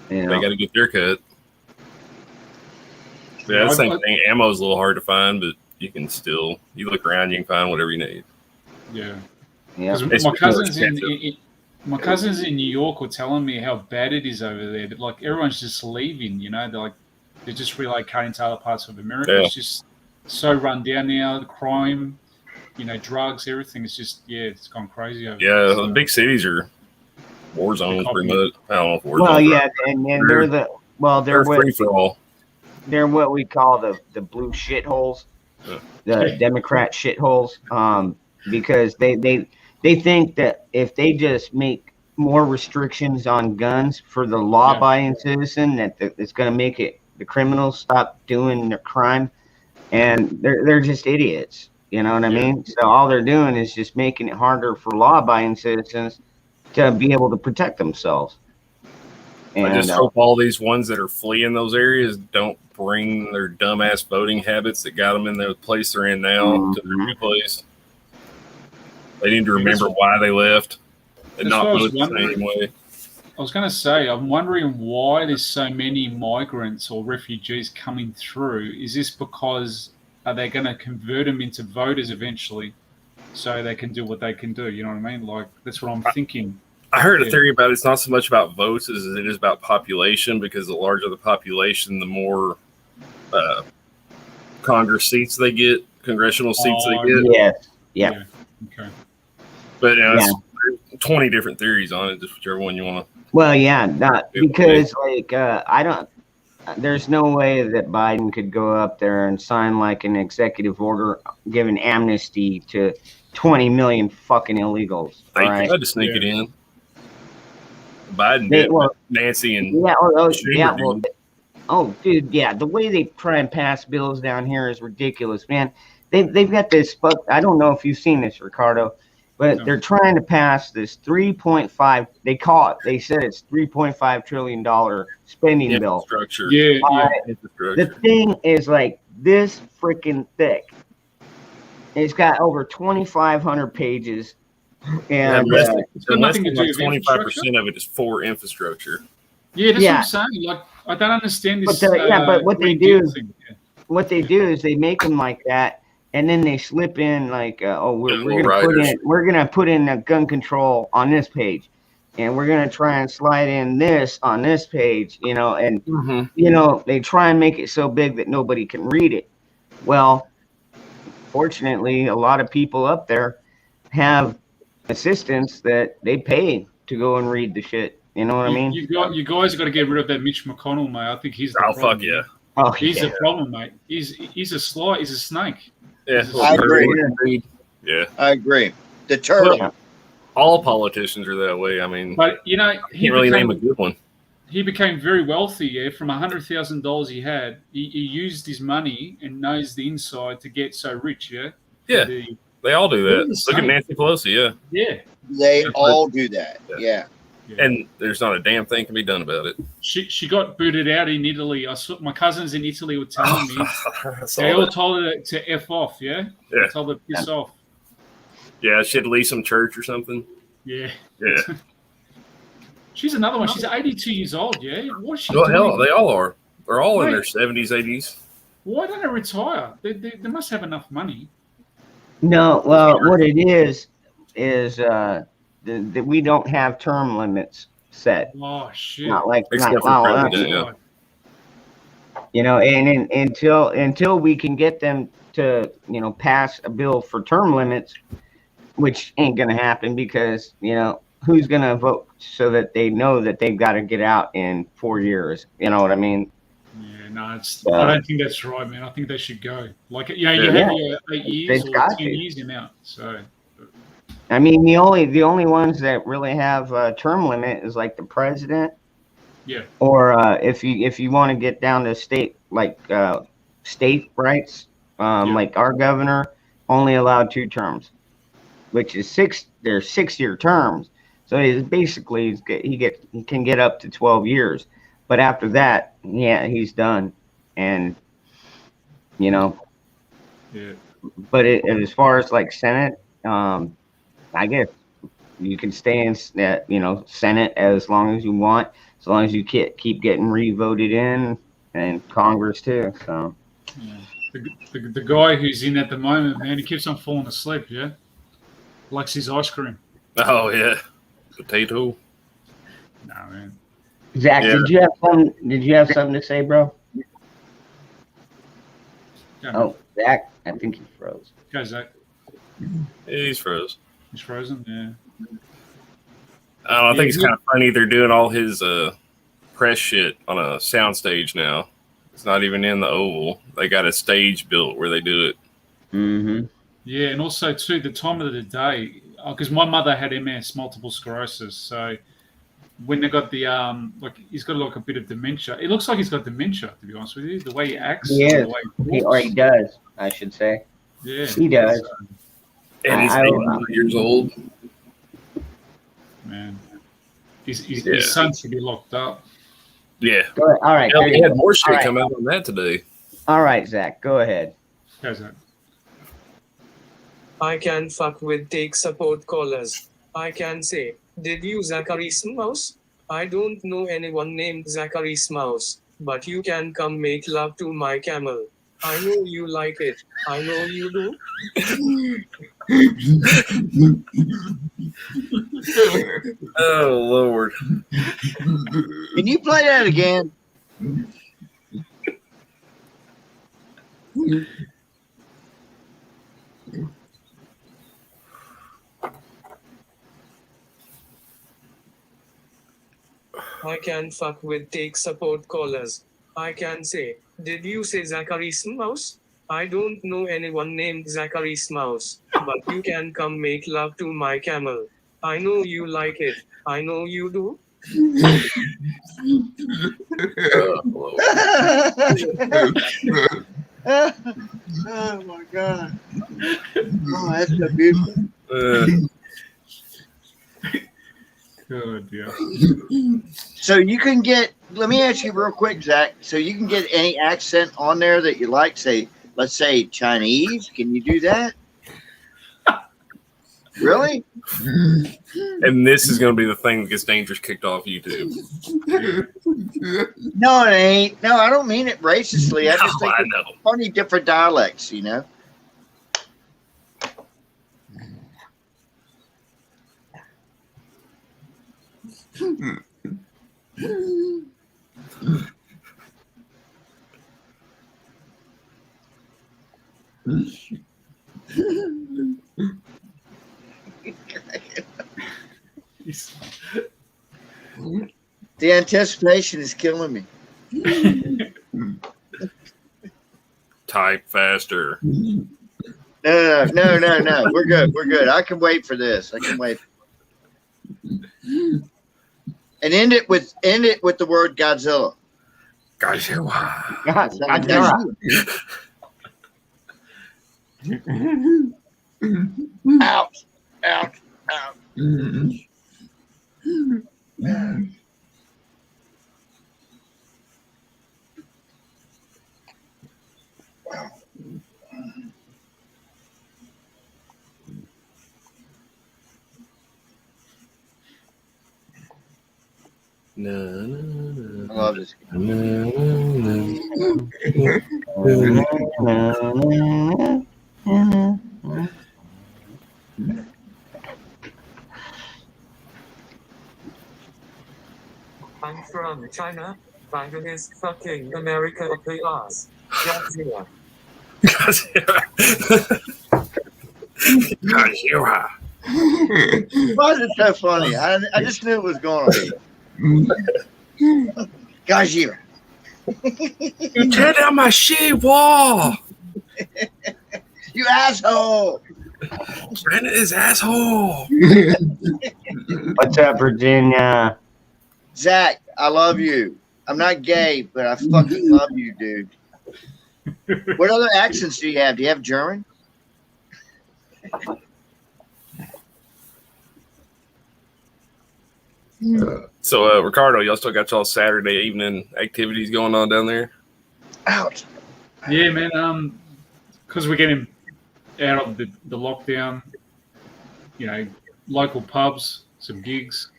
Speaker 6: They got to get their cut. Yeah, the same thing. Ammo is a little hard to find, but you look around, you can find whatever you need.
Speaker 8: Yeah. My cousins in New York were telling me how bad it is over there. That like everyone's just leaving. You know, they're just relocating to other parts of America. Yeah. It's just so run down now. The crime, drugs, everything. It's just it's gone crazy over there.
Speaker 6: Yeah, the big cities are war zones pretty much. I don't know if war zones.
Speaker 1: Well, yeah, and they're
Speaker 6: free for all.
Speaker 1: They're what we call the blue shitholes, the Democrat shitholes, because they think that if they just make more restrictions on guns for the law-abiding citizen, that it's going to make the criminals stop doing their crime, and they're just idiots. You know what I mean? So all they're doing is just making it harder for law-abiding citizens to be able to protect themselves.
Speaker 6: And I just hope all these ones that are fleeing those areas don't bring their dumbass voting habits that got them in the place they're in now to their new place. They need to remember why they left and not vote the same way.
Speaker 8: I was going to say, I'm wondering why there's so many migrants or refugees coming through. Is this because are they going to convert them into voters eventually so they can do what they can do? You know what I mean? Like, that's what I'm thinking.
Speaker 6: I heard a theory about it's not so much about votes as it is about population, because the larger the population, the more Congress seats they get, congressional seats they get.
Speaker 1: Yeah.
Speaker 8: Okay.
Speaker 6: But there's 20 different theories on it, just whichever one you want to.
Speaker 1: Well, yeah, because there's no way that Biden could go up there and sign like an executive order giving amnesty to 20 million fucking illegals.
Speaker 6: They tried to sneak it in. Biden
Speaker 1: They,
Speaker 6: did.
Speaker 1: well,
Speaker 6: Nancy and
Speaker 1: yeah,
Speaker 6: Schumer
Speaker 1: yeah, well,
Speaker 6: did.
Speaker 1: oh, dude, yeah, the way they try and pass bills down here is ridiculous, man. They've got this, but I don't know if you've seen this, Ricardo, but
Speaker 8: No.
Speaker 1: they're trying to pass this 3.5. They said it's $3.5 trillion spending bill.
Speaker 6: Infrastructure.
Speaker 8: Yeah, yeah.
Speaker 6: Infrastructure.
Speaker 1: The thing is like this freaking thick. It's got over 2,500 pages, and
Speaker 8: It's got nothing to do with
Speaker 6: 25% of it is for infrastructure.
Speaker 8: Yeah, that's
Speaker 1: Yeah.
Speaker 8: what I'm saying. Like, I don't understand this.
Speaker 1: But what they
Speaker 8: Green
Speaker 1: do
Speaker 8: Deal
Speaker 1: is
Speaker 8: thing. Yeah.
Speaker 1: what they do is they make them like that, and then they slip in like, we're
Speaker 6: little
Speaker 1: gonna put in a gun control on this page, and we're gonna try and slide in this on this page, and they try and make it so big that nobody can read it. Well, fortunately, a lot of people up there have assistants that they pay to go and read the shit. You know what I mean?
Speaker 8: You guys got to get rid of that Mitch McConnell, mate. I think he's the
Speaker 6: Oh,
Speaker 8: problem.
Speaker 6: fuck yeah.
Speaker 1: Oh,
Speaker 8: He's
Speaker 1: yeah.
Speaker 8: the problem, mate. He's a snake.
Speaker 6: Yeah.
Speaker 7: I agree.
Speaker 6: Yeah.
Speaker 7: I agree. The turtle.
Speaker 1: Well,
Speaker 6: All politicians are that way. I mean,
Speaker 8: But he
Speaker 6: can't really name a good one.
Speaker 8: he became very wealthy. Yeah, from $100,000 he had, he used his money and knows the inside to get so rich. Yeah.
Speaker 6: Yeah. They all do
Speaker 8: They're
Speaker 6: that.
Speaker 8: the
Speaker 6: Look at
Speaker 8: same.
Speaker 6: Nancy Pelosi. Yeah.
Speaker 8: Yeah.
Speaker 7: They all do that. Yeah.
Speaker 6: And there's not a damn thing can be done about it.
Speaker 8: She got booted out in Italy. I saw my cousins in Italy were telling me
Speaker 6: I saw
Speaker 8: they all
Speaker 6: that.
Speaker 8: told her to F off. Yeah.
Speaker 6: Yeah.
Speaker 8: They told her to piss off.
Speaker 6: Yeah, she had to leave some church or something.
Speaker 8: Yeah.
Speaker 6: Yeah.
Speaker 8: She's another one. She's 82 years old. Yeah. What's she
Speaker 6: Well,
Speaker 8: doing?
Speaker 6: hell, they all are. They're all in
Speaker 8: Right.
Speaker 6: their 70s, 80s.
Speaker 8: Why don't they retire? They must have enough money.
Speaker 1: No, well, what it is that we don't have term limits set.
Speaker 8: Oh shit!
Speaker 1: Not like
Speaker 6: Except for
Speaker 1: not,
Speaker 6: president, yeah.
Speaker 1: and until we can get them to pass a bill for term limits, which ain't gonna happen because who's gonna vote so that they know that they've got to get out in 4 years? You know what I mean?
Speaker 8: Yeah, no, I don't think that's right, man. I think they should go. Like, you have your 8 years
Speaker 1: They've
Speaker 8: or
Speaker 1: got
Speaker 8: 10
Speaker 1: to.
Speaker 8: years in out. So,
Speaker 1: I mean, the only ones that really have a term limit is like the president,
Speaker 8: yeah,
Speaker 1: or if you want to get down to state state rights, like our governor only allowed 2 terms, which is 6. They're 6-year terms, so it's basically he can get up to 12 years, but after that, yeah, he's done, and
Speaker 8: yeah.
Speaker 1: But as far as like Senate, I guess you can stay in Senate as long as you want, as long as you keep getting re-voted in, and Congress too. So
Speaker 8: Yeah. The guy who's in at the moment, man, he keeps on falling asleep. Yeah, likes his ice cream.
Speaker 6: Oh, yeah. Potato.
Speaker 8: No, man.
Speaker 1: Zach,
Speaker 6: Yeah.
Speaker 1: Did you have something to say, bro?
Speaker 8: Go,
Speaker 1: Oh, Zach, I think he froze.
Speaker 8: go Zach.
Speaker 6: Yeah, he's froze.
Speaker 8: He's frozen. Yeah.
Speaker 6: I think it's kind of funny they're doing all his press shit on a soundstage now. It's not even in the Oval. They got a stage built where they do it.
Speaker 1: Mm-hmm.
Speaker 8: Yeah, and also too the time of the day, because my mother had MS, multiple sclerosis. So when they got the he's got like a bit of dementia. It looks like he's got dementia, to be honest with you. The way he acts,
Speaker 1: He is.
Speaker 8: the way he
Speaker 1: Or
Speaker 8: walks.
Speaker 1: he does, I should say.
Speaker 8: Yeah,
Speaker 1: He does.
Speaker 6: And he's
Speaker 1: I
Speaker 6: 80 years old.
Speaker 8: Man, his
Speaker 6: Yeah.
Speaker 8: son should be locked up.
Speaker 6: Yeah.
Speaker 1: Go ahead. All right.
Speaker 6: Hell,
Speaker 1: there
Speaker 6: he
Speaker 1: you
Speaker 6: had
Speaker 1: go.
Speaker 6: more shit
Speaker 1: All right.
Speaker 6: come out on that today.
Speaker 1: All right, Zach, go ahead.
Speaker 8: How's that?
Speaker 2: I can fuck with take support callers. I can say, did you Zachary Mouse? I don't know anyone named Zachary Mouse, but you can come make love to my camel. I know you like it. I know you do.
Speaker 6: Oh, Lord.
Speaker 7: Can you play that again?
Speaker 2: I can fuck with take support callers. I can say, did you say Zachary Mouse? I don't know anyone named Zachary Mouse, but you can come make love to my camel. I know you like it. I know you do.
Speaker 7: Oh my God. Oh, that's so beautiful.
Speaker 8: Oh dear.
Speaker 7: So you can get, let me ask you real quick, Zach. So you can get any accent on there that you like, say, let's say Chinese. Can you do that? Really?
Speaker 6: And this is going to be the thing that gets Dangerous kicked off YouTube.
Speaker 7: No, it ain't. No, I don't mean it racistly. I just think
Speaker 6: I
Speaker 7: it's
Speaker 6: know.
Speaker 7: funny different dialects, you know? The anticipation is killing me.
Speaker 6: Type faster.
Speaker 7: No. We're good. We're good. I can wait for this. I can wait. And end it with the word Godzilla.
Speaker 6: Godzilla.
Speaker 1: Godzilla.
Speaker 7: Out.
Speaker 6: No.
Speaker 7: I love this.
Speaker 2: I'm from China. Bangladesh, fucking America up the ass. Godzilla.
Speaker 6: Godzilla.
Speaker 7: Why is it so funny? I just knew it was going on. Godzilla.
Speaker 6: You tear down my shade wall.
Speaker 7: You asshole.
Speaker 6: Brandon is asshole.
Speaker 1: What's up, Virginia?
Speaker 7: Zach, I love you. I'm not gay, but I fucking love you, dude. What other accents do you have? Do you have German?
Speaker 6: So, Ricardo, y'all still got y'all Saturday evening activities going on down there?
Speaker 7: Ouch.
Speaker 8: Yeah, man. Because we're getting out of the lockdown, you know, local pubs, some gigs,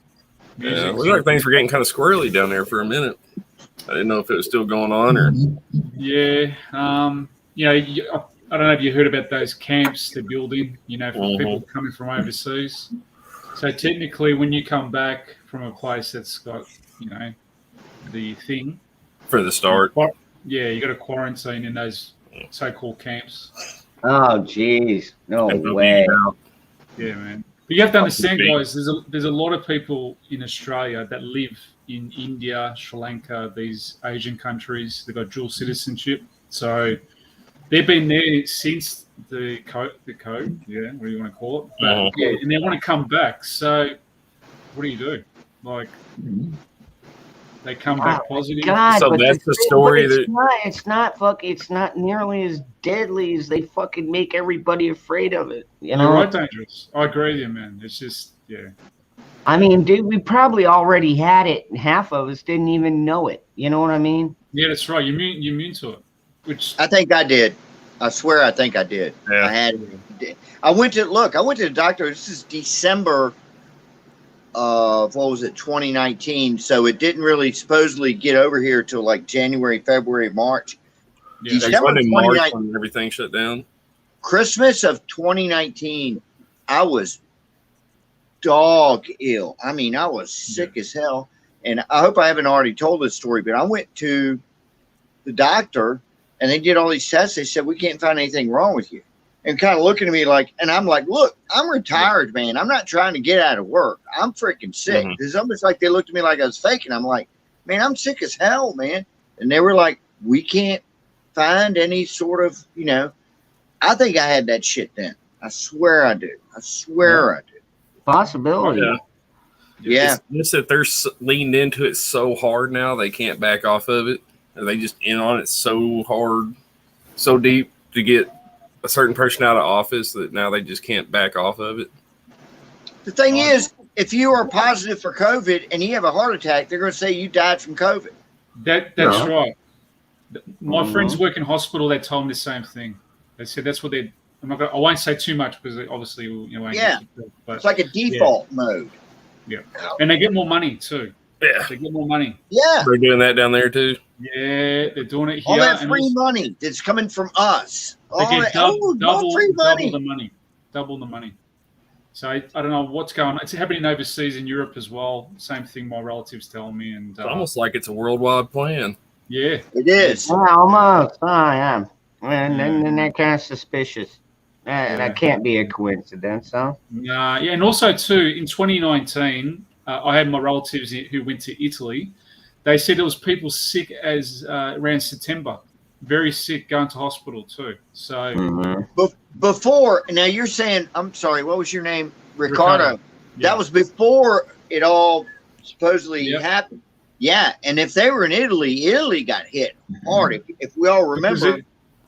Speaker 8: music.
Speaker 6: Yeah, looks like things were getting kind of squirrely down there for a minute. I didn't know if it was still going on or.
Speaker 8: Yeah. You know, I don't know if you heard about those camps they're building, you know, for people coming from overseas. So technically, when you come back from a place that's got, you know, the thing.
Speaker 6: For the start.
Speaker 8: Yeah, you got to quarantine in those so-called camps.
Speaker 1: Oh, jeez. No way.
Speaker 8: Yeah, man. But you have to understand, guys, there's a lot of people in Australia that live in India, Sri Lanka, these Asian countries. They've got dual citizenship. So they've been there since the code, yeah, what do you want to call it? But, yeah, and they want to come back. So what do you do? Like, they come back positive.
Speaker 1: God,
Speaker 6: so that's the story.
Speaker 1: It's not nearly as deadly as they fucking make everybody afraid of it. You know,
Speaker 8: You're right, Dangerous. I agree with you, man. It's just, yeah.
Speaker 1: I mean, dude, we probably already had it, and half of us didn't even know it. You know what I mean?
Speaker 8: Yeah, that's right. You're immune to it. Which
Speaker 7: I think I did. I swear I think I did.
Speaker 6: Yeah.
Speaker 7: I had. I went to the doctor. This is December of, 2019. So it didn't really supposedly get over here till like January, February, March.
Speaker 8: yeah,
Speaker 7: December
Speaker 6: in March
Speaker 7: 29
Speaker 6: when everything shut down.
Speaker 7: Christmas of 2019, I was dog ill. I mean, I was sick as hell. And I hope I haven't already told this story, but I went to the doctor and they did all these tests. They said, we can't find anything wrong with you. And kind of looking at me like, and I'm like, look, I'm retired, man. I'm not trying to get out of work. I'm freaking sick. It's almost like they looked at me like I was faking. I'm like, man, I'm sick as hell, man. And they were like, we can't find any sort of, you know, I think I had that shit then. I swear I do. I swear I do.
Speaker 1: Possibility.
Speaker 6: Yeah.
Speaker 7: Yeah.
Speaker 6: It's just that they're leaned into it so hard now they can't back off of it. Or they just in on it so hard, so deep to get a certain person out of office that now they just can't back off of it.
Speaker 7: The thing is, if you are positive for COVID and you have a heart attack, they're going to say you died from COVID.
Speaker 8: That's right. My friends work in hospital. They told me the same thing. They said that's what they. I won't say too much because obviously
Speaker 7: Yeah.
Speaker 8: But
Speaker 7: It's like a default mode.
Speaker 8: yeah, and they get more money too.
Speaker 6: Yeah,
Speaker 8: They get more money.
Speaker 7: Yeah.
Speaker 6: they're doing that down there too.
Speaker 8: Yeah, they're doing it here.
Speaker 7: All that
Speaker 8: and
Speaker 7: free
Speaker 8: also-
Speaker 7: money that's coming from us.
Speaker 8: They
Speaker 7: All
Speaker 8: get
Speaker 7: that,
Speaker 8: double
Speaker 7: free money.
Speaker 8: the money. Double the money. So I don't know what's going on. It's happening overseas in Europe as well. Same thing my relatives tell me. And
Speaker 6: It's almost like it's a worldwide plan.
Speaker 8: yeah,
Speaker 7: It is.
Speaker 1: Yeah, almost. Oh, yeah. And then that kind of suspicious. That can't be a coincidence, huh?
Speaker 8: yeah, and also too in 2019, I had my relatives who went to Italy. They said there was people sick as around September, very sick, going to hospital too. So
Speaker 7: Before, now you're saying, I'm sorry, what was your name? Ricardo.
Speaker 8: Yeah.
Speaker 7: That was before it all supposedly
Speaker 8: Yep.
Speaker 7: happened. Yeah. And if they were in Italy, Italy got hit hard. If we all remember.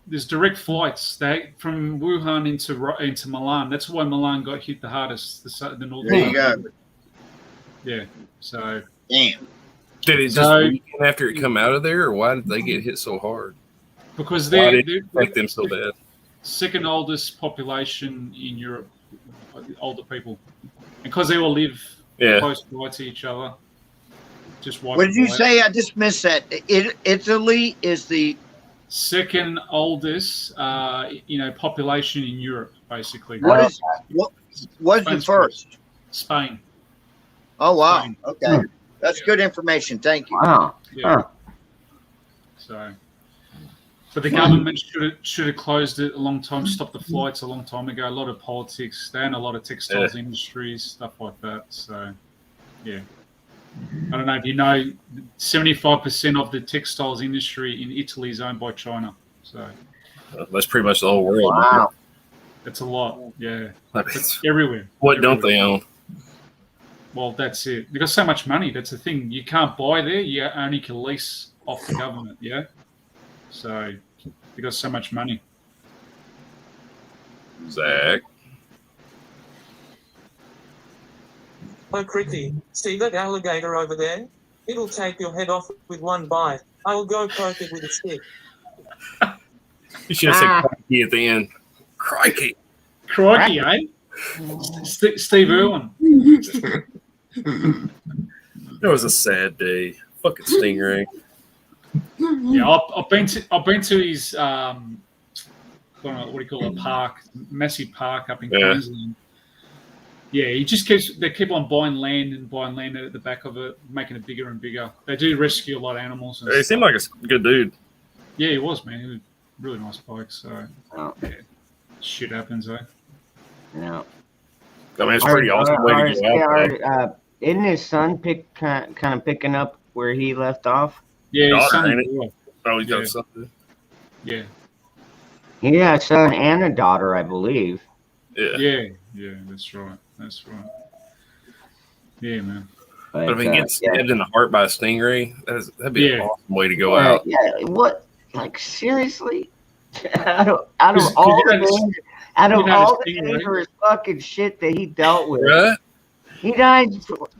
Speaker 8: There's direct flights from Wuhan into Milan. That's why Milan got hit the hardest. The northern.
Speaker 7: There you go.
Speaker 8: Yeah. So.
Speaker 7: Damn.
Speaker 6: Did it just weekend after it come out of there, or why did they get hit so hard?
Speaker 8: Because
Speaker 6: Why
Speaker 8: they're
Speaker 6: did it affect them so bad?
Speaker 8: second oldest population in Europe, older people, and because they all live close by to each other. Just
Speaker 7: what did you say? I just missed that. Italy is the
Speaker 8: second oldest, population in Europe, basically.
Speaker 7: what's the
Speaker 8: Spain's
Speaker 7: first?
Speaker 8: Spain.
Speaker 7: Oh wow.
Speaker 8: Spain.
Speaker 7: Okay. That's good information. Thank you.
Speaker 1: Wow.
Speaker 8: Yeah. So, but the government should have closed it a long time, stopped the flights a long time ago. A lot of politics, they own a lot of textiles industries, stuff like that. So, yeah. I don't know if you know, 75% of the textiles industry in Italy is owned by China. So
Speaker 6: that's pretty much the whole world.
Speaker 1: Wow.
Speaker 8: that's a lot. Yeah,
Speaker 6: Like,
Speaker 8: it's everywhere.
Speaker 6: what
Speaker 8: Everywhere.
Speaker 6: don't they own?
Speaker 8: Well, that's it. They got so much money. That's the thing. You can't buy there. You only can lease off the government. Yeah. So they got so much money.
Speaker 6: Zach.
Speaker 2: Oh, Cricky, see that alligator over there? It'll take your head off with one bite. I'll go poke it with a stick.
Speaker 6: You should have said crikey at the end. Crikey.
Speaker 8: Crikey, eh? Steve Irwin.
Speaker 6: That was a sad day. Fucking Stingray.
Speaker 8: Yeah, I've been to his what do you call it, park, massive park up in Queensland. Yeah, they keep on buying land at the back of it, making it bigger and bigger. They do rescue a lot of animals.
Speaker 6: He seemed like a good dude.
Speaker 8: Yeah, he was, man. He was a really nice bloke. So shit happens, eh?
Speaker 1: Yeah.
Speaker 6: I mean, it's a pretty awesome way to go out.
Speaker 1: Isn't his son kind of picking up where he left off?
Speaker 8: Yeah, his
Speaker 6: Daughter,
Speaker 8: son.
Speaker 6: ain't it? Oh, he's got something.
Speaker 8: Yeah.
Speaker 1: He got a son and a daughter, I believe.
Speaker 6: Yeah.
Speaker 8: Yeah, that's right. Yeah, man.
Speaker 6: But if he gets stabbed in the heart by a stingray, that'd be an awesome way to go out.
Speaker 1: Yeah, what? Like, seriously? out of all the dangerous fucking shit that he dealt with,
Speaker 6: Right?
Speaker 1: he died.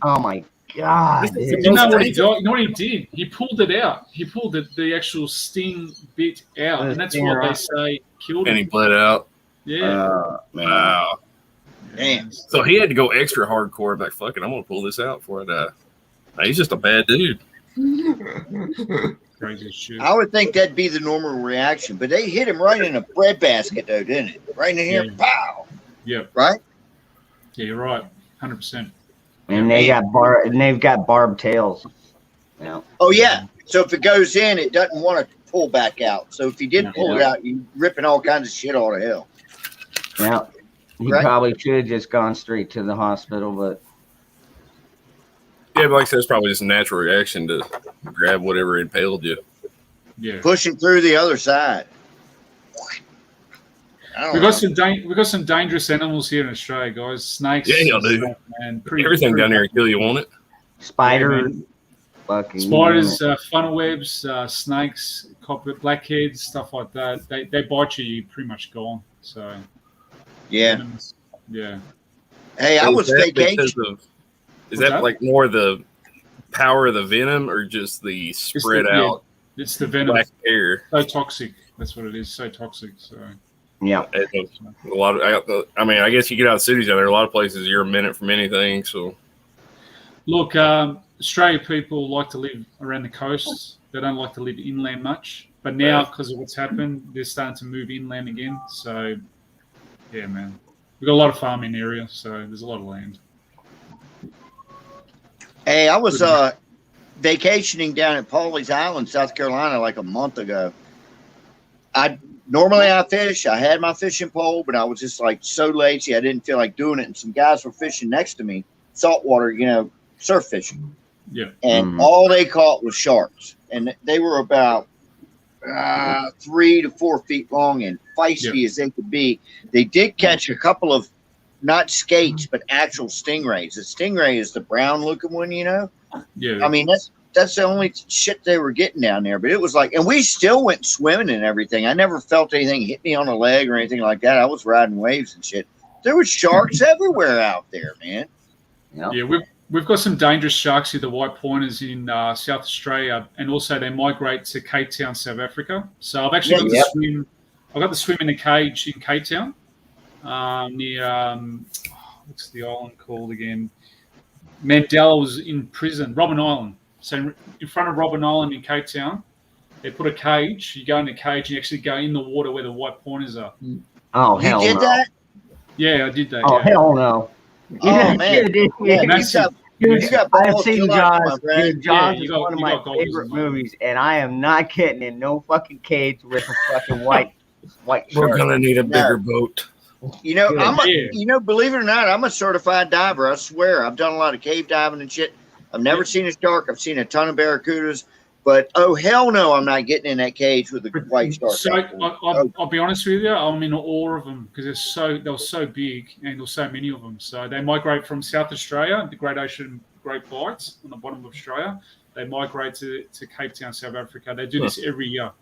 Speaker 1: Oh my god!
Speaker 8: You know what he did? You know what he did? He pulled it out. He pulled the actual sting bit out, and that's what they say killed him.
Speaker 6: And he bled out.
Speaker 8: Yeah.
Speaker 6: Wow.
Speaker 7: Damn.
Speaker 6: So he had to go extra hardcore. Like, fuck it, I'm gonna pull this out before I die. Nah, he's just a bad dude.
Speaker 8: Crazy shit.
Speaker 7: I would think that'd be the normal reaction, but they hit him right in a breadbasket, though, didn't it? Right in here, pow.
Speaker 8: Yeah.
Speaker 7: Right.
Speaker 8: Yeah, you're right. 100%.
Speaker 1: And they've got barbed tails. Yeah.
Speaker 7: Oh yeah. So if it goes in, it doesn't want to pull back out. So if you did pull it out, you're ripping all kinds of shit out of hell.
Speaker 1: Yeah. He probably should have just gone straight to the hospital, but
Speaker 6: yeah, but like I said, it's probably just a natural reaction to grab whatever impaled you.
Speaker 8: Yeah.
Speaker 7: Pushing through the other side. I
Speaker 8: We
Speaker 7: don't
Speaker 8: got
Speaker 7: know.
Speaker 8: we got some dangerous animals here in Australia, guys. Snakes.
Speaker 6: Yeah, y'all do.
Speaker 8: stuff, man.
Speaker 6: Everything down there will kill you, won't it?
Speaker 1: Spider,
Speaker 8: man.
Speaker 1: fucking
Speaker 8: Spiders, funnel webs, snakes, copper, blackheads, stuff like that. They bite you, you're pretty much gone. So
Speaker 7: Yeah.
Speaker 8: yeah.
Speaker 7: Hey, I
Speaker 6: Is
Speaker 7: was
Speaker 6: that because
Speaker 7: vacation.
Speaker 6: of- Is
Speaker 8: What's
Speaker 6: that
Speaker 8: that?
Speaker 6: like more the power of the venom or just the spread out
Speaker 8: It's the venom.
Speaker 6: black hair?
Speaker 8: So toxic. That's what it is. So toxic. So
Speaker 1: yeah.
Speaker 6: A lot of, I mean, I guess you get out of cities down there. A lot of places you're a minute from anything. So
Speaker 8: look, Australia people like to live around the coasts. They don't like to live inland much. But now, because of what's happened, they're starting to move inland again. So yeah, man, we've got a lot of farming area, so there's a lot of land.
Speaker 7: Hey, I was vacationing down at Pawleys Island, South Carolina, like a month ago. Normally I fish. I had my fishing pole, but I was just like so lazy. I didn't feel like doing it. And some guys were fishing next to me, saltwater, surf fishing.
Speaker 8: Yeah.
Speaker 7: And all they caught was sharks. And they were about 3 to 4 feet long and feisty as they could be. They did catch a couple of not skates, but actual stingrays. The stingray is the brown looking one,
Speaker 8: Yeah.
Speaker 7: I mean, that's the only shit they were getting down there. But it was like, and we still went swimming and everything. I never felt anything hit me on the leg or anything like that. I was riding waves and shit. There was sharks everywhere out there, man.
Speaker 8: Yeah, we've got some dangerous sharks here, the white pointers in South Australia, and also they migrate to Cape Town, South Africa. So I've actually got the swim. I've got the swim in the cage in Cape Town, near what's the island called again? Mandela was in prison, Robben Island. So in front of Robben Island in Cape Town, they put a cage. You go in the cage and you actually go in the water where the white pointers are.
Speaker 1: Oh,
Speaker 7: You
Speaker 1: hell
Speaker 7: did
Speaker 1: no.
Speaker 7: that?
Speaker 8: Yeah, I did that.
Speaker 1: Oh,
Speaker 8: yeah.
Speaker 1: hell no.
Speaker 7: Oh, man. Yeah,
Speaker 8: Massive.
Speaker 7: you got
Speaker 1: I've
Speaker 7: balls
Speaker 1: seen
Speaker 7: to luck,
Speaker 1: Jaws.
Speaker 7: my friend.
Speaker 1: Dude, Jaws
Speaker 8: Yeah, you
Speaker 1: is
Speaker 8: got-
Speaker 1: one of
Speaker 8: you
Speaker 1: my
Speaker 8: got goals
Speaker 1: favorite
Speaker 8: in mind.
Speaker 1: movies, and I am not getting in no fucking cage with a fucking white
Speaker 6: we're
Speaker 1: shark.
Speaker 6: gonna need a bigger boat.
Speaker 7: Good. Believe it or not, I'm a certified diver. I swear. I've done a lot of cave diving and shit. I've never seen a shark. I've seen a ton of barracudas, but oh hell no, I'm not getting in that cage with a white shark.
Speaker 8: So I'll be honest with you, I'm in awe of them because they were so big and there's so many of them. So they migrate from South Australia, the Great Ocean Great Bights on the bottom of Australia. They migrate to Cape Town, South Africa. They do this every year.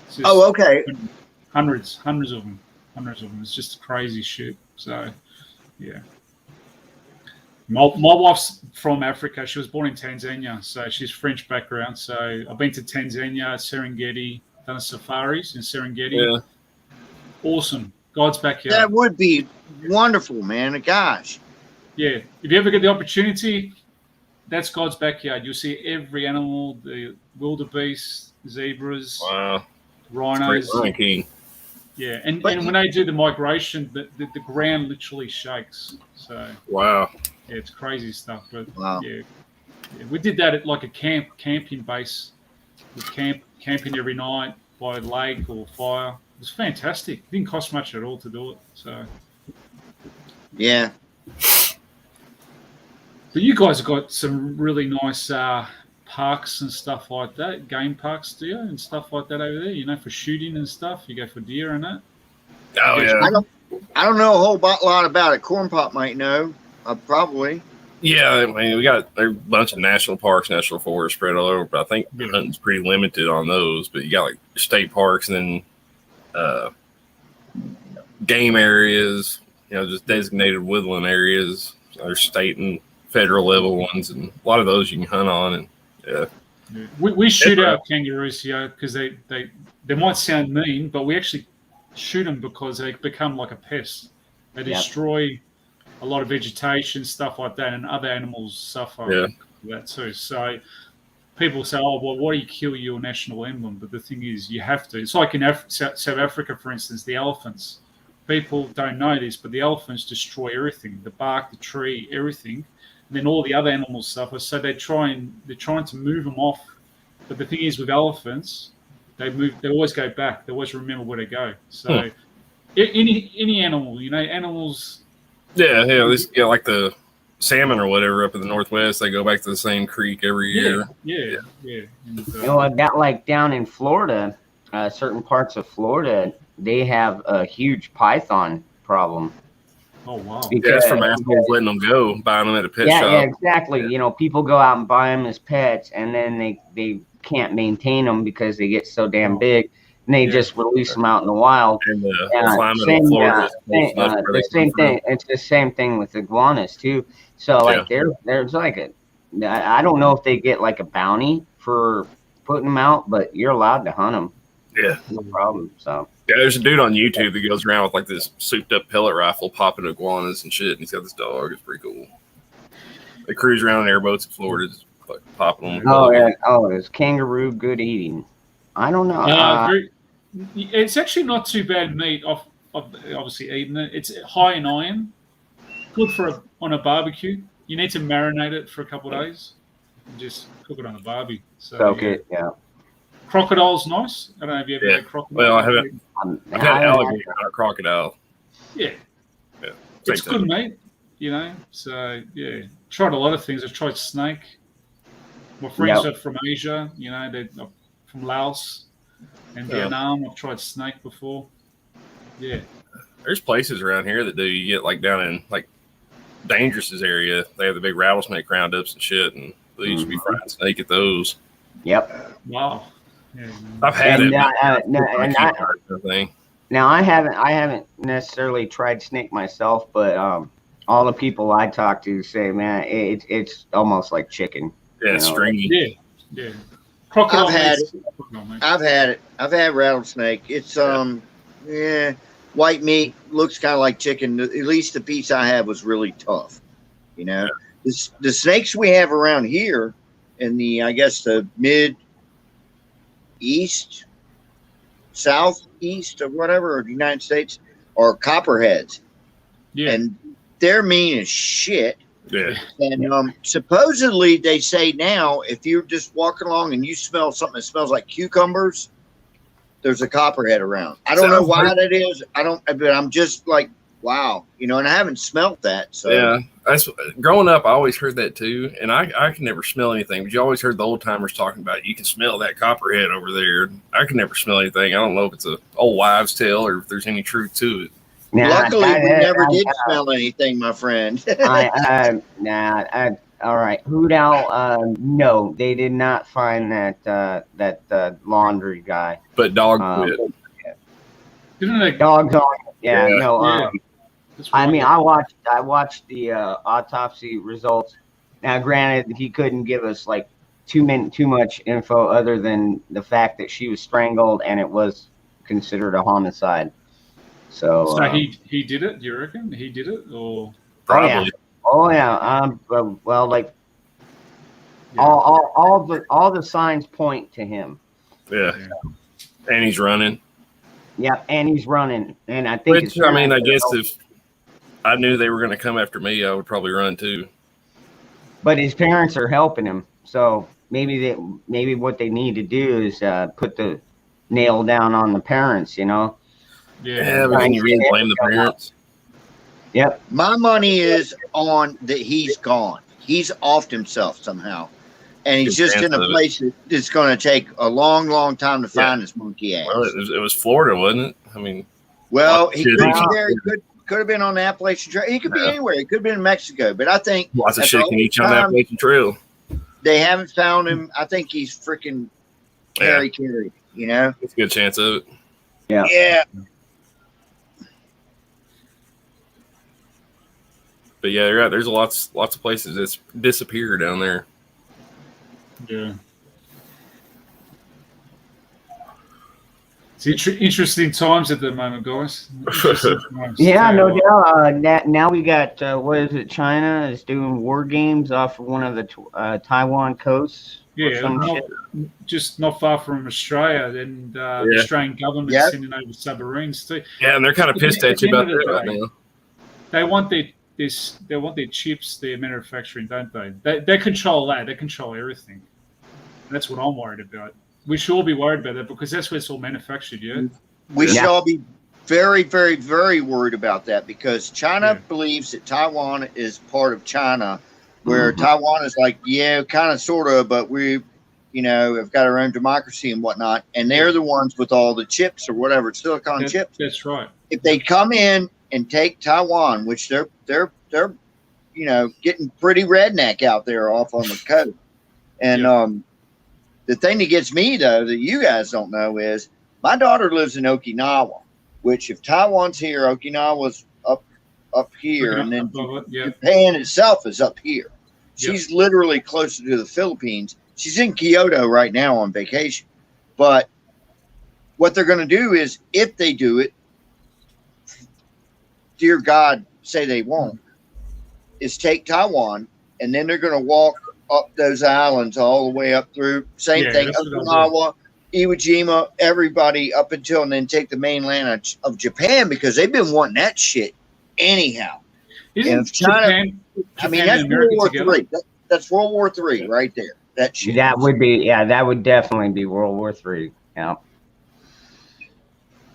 Speaker 8: It's just
Speaker 7: Okay.
Speaker 8: Hundreds of them. It's just crazy shit. So yeah. My wife's from Africa. She was born in Tanzania, so she's French background. So I've been to Tanzania, Serengeti, done safaris in Serengeti.
Speaker 6: Yeah.
Speaker 8: Awesome. God's backyard.
Speaker 7: That would be wonderful, man. Gosh.
Speaker 8: Yeah. If you ever get the opportunity, that's God's backyard. You'll see every animal, the wildebeest, zebras,
Speaker 6: Wow.
Speaker 8: rhinos.
Speaker 6: Lion King.
Speaker 8: Yeah, and when they do the migration, the ground literally shakes. So
Speaker 6: Wow.
Speaker 8: yeah, it's crazy stuff. But
Speaker 7: Wow.
Speaker 8: yeah, we did that at like a camping base. We camping every night by a lake or fire. It was fantastic. It didn't cost much at all to do it. So,
Speaker 7: Yeah.
Speaker 8: but you guys have got some really nice parks and stuff like that, game parks, do you, and stuff like that over there? You know, for shooting and stuff. You go for deer and that.
Speaker 6: Oh yeah.
Speaker 7: I don't know a whole lot about it. Corn Pop might know. Probably.
Speaker 6: Yeah, I mean, we got a bunch of national parks, national forests spread all over, but I think
Speaker 8: Yeah.
Speaker 6: hunting's pretty limited on those. But you got like state parks and then game areas, just designated woodland areas. There's state and federal level ones, and a lot of those you can hunt on. And yeah,
Speaker 8: We shoot our kangaroos here because they might sound mean, but we actually shoot them because they become like a pest. They destroy a lot of vegetation, stuff like that, and other animals suffer that too. So people say, "Oh, well, why do you kill your national emblem?" But the thing is, you have to. It's like in South Africa, for instance, the elephants. People don't know this, but the elephants destroy everything: the bark, the tree, everything. And then all the other animals suffer. So they're trying to move them off. But the thing is, with elephants, they always go back. They always remember where to go. So any animal, animals.
Speaker 6: Yeah, like the salmon or whatever up in the Northwest, they go back to the same creek every year.
Speaker 8: Yeah. And,
Speaker 1: I got like down in Florida, certain parts of Florida, they have a huge python problem.
Speaker 8: Oh wow.
Speaker 6: Yeah, that's from assholes letting them go, buying them at a pet shop.
Speaker 1: Yeah, exactly. You know, people go out and buy them as pets, and then they can't maintain them because they get so damn big, and they just release them out in the wild.
Speaker 6: And the climate of Florida is close enough where they
Speaker 1: the same
Speaker 6: come from.
Speaker 1: thing. It's the same thing with iguanas too. So like there's like I don't know if they get like a bounty for putting them out, but you're allowed to hunt them.
Speaker 6: Yeah,
Speaker 1: no problem. So
Speaker 6: yeah, there's a dude on YouTube that goes around with like this souped up pellet rifle, popping iguanas and shit. And he's got this dog. It's pretty cool. They cruise around in airboats in Florida, just like popping them.
Speaker 1: Oh yeah. Oh, is kangaroo good eating? I don't know.
Speaker 8: It's actually not too bad meat. Of obviously eating it. It's high in iron. Good for on a barbecue. You need to marinate it for a couple of days and just cook it on a barbie. So
Speaker 1: it, yeah.
Speaker 8: Crocodile's nice. I don't know if you ever had crocodile.
Speaker 6: Well, I haven't. I've had alligator, not crocodile.
Speaker 8: Yeah.
Speaker 6: Yeah.
Speaker 8: It's good meat, you know. So yeah, tried a lot of things. I've tried snake. My friends are from Asia, you know, they're from Laos and Vietnam. I've tried snake before. Yeah.
Speaker 6: There's places around here that do you get like down in like Dangerous's area. They have the big rattlesnake roundups and shit, and they used to be frying snake at those.
Speaker 1: Yep.
Speaker 8: Wow. Yeah.
Speaker 6: I've had it.
Speaker 1: Now I haven't necessarily tried snake myself, but all the people I talk to say, man, it's almost like chicken.
Speaker 6: Yeah, stringy.
Speaker 8: Yeah.
Speaker 7: I've had it. I've had rattlesnake. It's white meat, looks kind of like chicken. At least the piece I had was really tough. You know, the snakes we have around here in the, I guess, the mid-east, southeast or whatever of the United States are copperheads. Yeah. And they're mean as shit.
Speaker 6: Yeah.
Speaker 7: And supposedly they say now if you're just walking along and you smell something that smells like cucumbers, there's a copperhead around. I don't know why that is. But I'm just like, wow, you know, and I haven't smelt that. So
Speaker 6: yeah, that's growing up. I always heard that too, and I can never smell anything. But you always heard the old timers talking about you can smell that copperhead over there. I can never smell anything. I don't know if it's a old wives' tale or if there's any truth to it.
Speaker 7: Now, luckily, we never did smell anything, my friend.
Speaker 1: All right, Hoot Owl. No, they did not find that laundry guy.
Speaker 6: But dog quit.
Speaker 8: Didn't they?
Speaker 1: Dogs on it. Yeah, no. I mean, I watched the autopsy results. Now, granted, he couldn't give us like too much info other than the fact that she was strangled and it was considered a homicide. So
Speaker 8: he did it. Do you reckon he did it, or
Speaker 6: probably?
Speaker 1: Oh yeah. Well, like all the signs point to him.
Speaker 6: Yeah. And he's running.
Speaker 1: Yeah, and he's running, and I think.
Speaker 6: Which, I mean, I guess if I knew they were going to come after me, I would probably run too.
Speaker 1: But his parents are helping him, so maybe what they need to do is put the nail down on the parents. You know.
Speaker 6: Yeah, but can you really blame the parents?
Speaker 1: Yep.
Speaker 7: My money is on that he's gone. He's offed himself somehow. And he's just in a place that's going to take a long, long time to find his monkey ass.
Speaker 6: Well, it was Florida, wasn't it? I mean.
Speaker 7: Well, he could be there. He could have been on the Appalachian Trail. He could be anywhere. He could have been in Mexico. But I think.
Speaker 6: Lots of shit can eat on the Appalachian Trail.
Speaker 7: They haven't found him. I think he's freaking carried, you know?
Speaker 6: It's a good chance of it.
Speaker 1: Yeah.
Speaker 7: Yeah.
Speaker 6: But yeah, you're right. There's lots of places that's disappeared down there.
Speaker 8: Yeah. It's interesting times at the moment, guys.
Speaker 1: Yeah, no doubt. Now we got what is it? China is doing war games off of one of the Taiwan coasts.
Speaker 8: Yeah, just not far from Australia. Then the Australian government sending over submarines too.
Speaker 6: Yeah, and they're kind of pissed at you about that right now.
Speaker 8: They want their chips, their manufacturing, don't they? They control that. They control everything. And that's what I'm worried about. We should all be worried about that because that's where it's all manufactured, yeah?
Speaker 7: We should all be very, very, very worried about that because China believes that Taiwan is part of China, where Taiwan is like, kind of, sort of, but we, have got our own democracy and whatnot, and they're the ones with all the chips or whatever, silicon chips.
Speaker 8: That's right.
Speaker 7: If they come in and take Taiwan, which they're getting pretty redneck out there off on the coast. And the thing that gets me, though, that you guys don't know is my daughter lives in Okinawa, which if Taiwan's here, Okinawa's up here, and then Japan itself is up here. She's literally closer to the Philippines. She's in Kyoto right now on vacation. But what they're going to do is, if they do it, dear God, say they won't, is take Taiwan, and then they're going to walk up those islands all the way up through. Same thing, Okinawa, Iwo Jima, everybody up until, and then take the mainland of Japan, because they've been wanting that shit anyhow.
Speaker 8: Isn't
Speaker 7: China,
Speaker 8: Japan
Speaker 7: that's
Speaker 8: and America
Speaker 7: World War
Speaker 8: together?
Speaker 7: III. That's World War III right there. That shit.
Speaker 1: That would be, that would definitely be World War III. Yeah.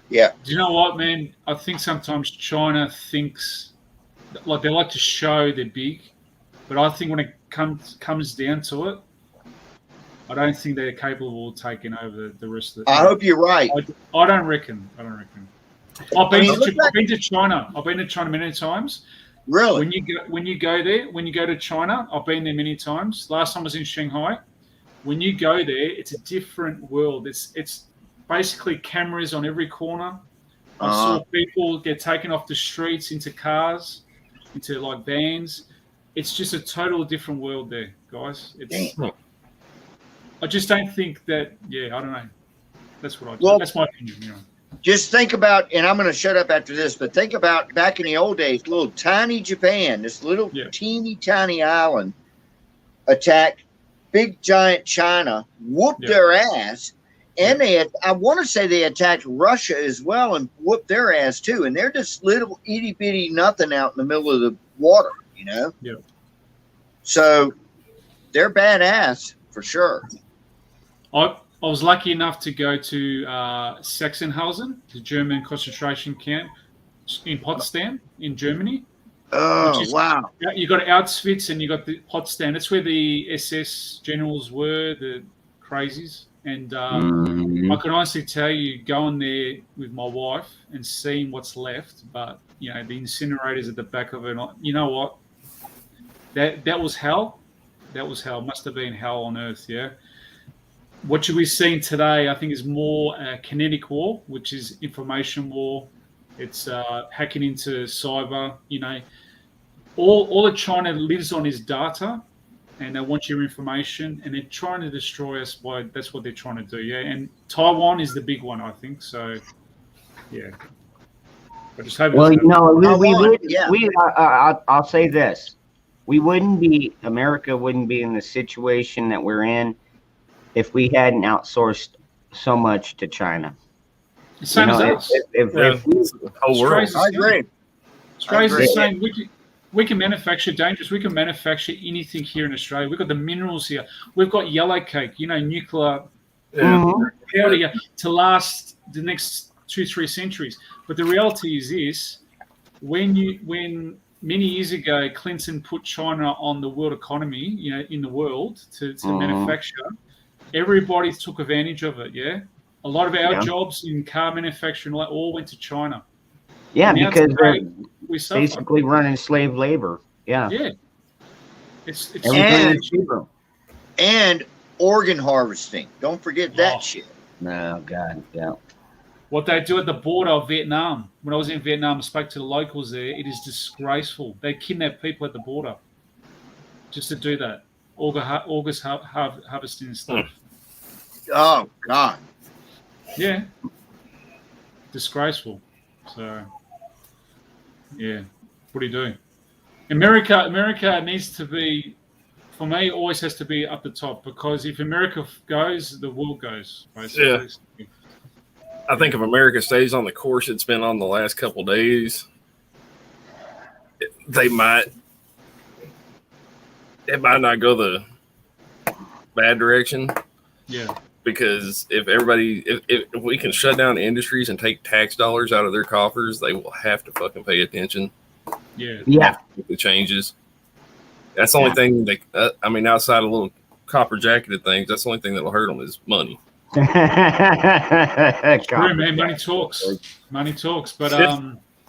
Speaker 7: Yeah.
Speaker 8: Do you know what, man? I think sometimes China thinks, like, they like to show they're big, but I think when it comes down to it, I don't think they're capable of taking over the rest of the.
Speaker 7: I hope you're right.
Speaker 8: I don't reckon. I've been to China. I've been to China many times.
Speaker 7: Really?
Speaker 8: When you go to China, I've been there many times. Last time I was in Shanghai. When you go there, it's a different world. It's basically cameras on every corner. I saw people get taken off the streets into cars, into like vans. It's just a total different world there, guys. I just don't think that. Yeah, I don't know. That's what I do. That's my opinion.
Speaker 7: Just think about, and I'm going to shut up after this, but think about back in the old days, little tiny Japan, this little teeny tiny island, attacked big giant China, whooped their ass, and I want to say they attacked Russia as well and whooped their ass too, and they're just little itty bitty nothing out in the middle of the water,
Speaker 8: Yeah.
Speaker 7: So they're badass for sure.
Speaker 8: I was lucky enough to go to Sachsenhausen, the German concentration camp in Potsdam in Germany.
Speaker 7: Oh, wow.
Speaker 8: You got Auschwitz and you got the Potsdam. That's where the SS generals were, the crazies. And I can honestly tell you, going there with my wife and seeing what's left, but, the incinerators at the back of it, you know what? That was hell. That was hell. Must have been hell on earth, yeah? What you're seeing today, I think, is more kinetic war, which is information war. It's hacking into cyber. All that China lives on is data, and they want your information, and they're trying to destroy us. That's what they're trying to do. Yeah, and Taiwan is the big one, I think. So, yeah. I just hope.
Speaker 1: Well, I'll say this: America wouldn't be in the situation that we're in if we hadn't outsourced so much to China.
Speaker 8: Same as us.
Speaker 6: The whole world.
Speaker 7: I agree.
Speaker 8: Australia's the same. We can manufacture dangerous. We can manufacture anything here in Australia. We've got the minerals here. We've got yellow cake, nuclear powder to last the next 2-3 centuries. But the reality is this: when many years ago Clinton put China on the world economy, in the world to manufacture, everybody took advantage of it. Yeah, a lot of our jobs in car manufacturing all went to China.
Speaker 1: Yeah, because
Speaker 8: we
Speaker 1: basically running slave labor. Yeah.
Speaker 8: Yeah. It's
Speaker 7: and organ harvesting. Don't forget that shit.
Speaker 1: No, God, yeah.
Speaker 8: What they do at the border of Vietnam. When I was in Vietnam, I spoke to the locals there. It is disgraceful. They kidnap people at the border just to do that. August harvesting and stuff.
Speaker 7: Oh, God.
Speaker 8: Yeah. Disgraceful. So, yeah. What do you do? America needs to be, for me, always has to be up the top, because if America goes, the world goes. Basically.
Speaker 6: Yeah. I think if America stays on the course it's been on the last couple of days, it might not go the bad direction.
Speaker 8: Yeah.
Speaker 6: Because if we can shut down industries and take tax dollars out of their coffers, they will have to fucking pay attention.
Speaker 8: Yeah.
Speaker 1: Yeah.
Speaker 6: The changes. That's the only thing outside of little copper jacketed things, that's the only thing that'll hurt them is money.
Speaker 8: True, man. Money talks. Money talks. But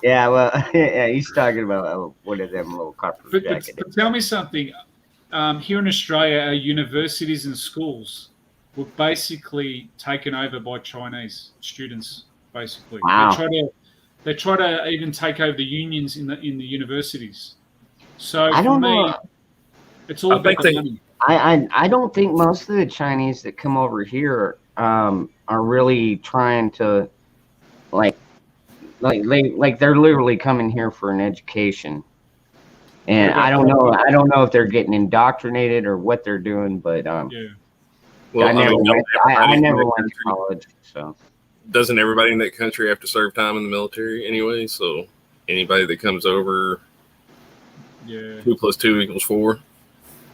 Speaker 1: yeah, well, yeah, he's talking about what are them little copper jacket.
Speaker 8: But tell me something. Here in Australia, our universities and schools were basically taken over by Chinese students. Basically,
Speaker 1: wow.
Speaker 8: They try to even take over the unions in the universities. So
Speaker 1: I don't know.
Speaker 8: It's all about the money.
Speaker 1: I don't think most of the Chinese that come over here are really trying to like they're literally coming here for an education. And I don't know if they're getting indoctrinated or what they're doing, but
Speaker 8: yeah.
Speaker 6: Well,
Speaker 1: I never went to college, so.
Speaker 6: Doesn't everybody in that country have to serve time in the military anyway? So anybody that comes over, 2 + 2 = 4.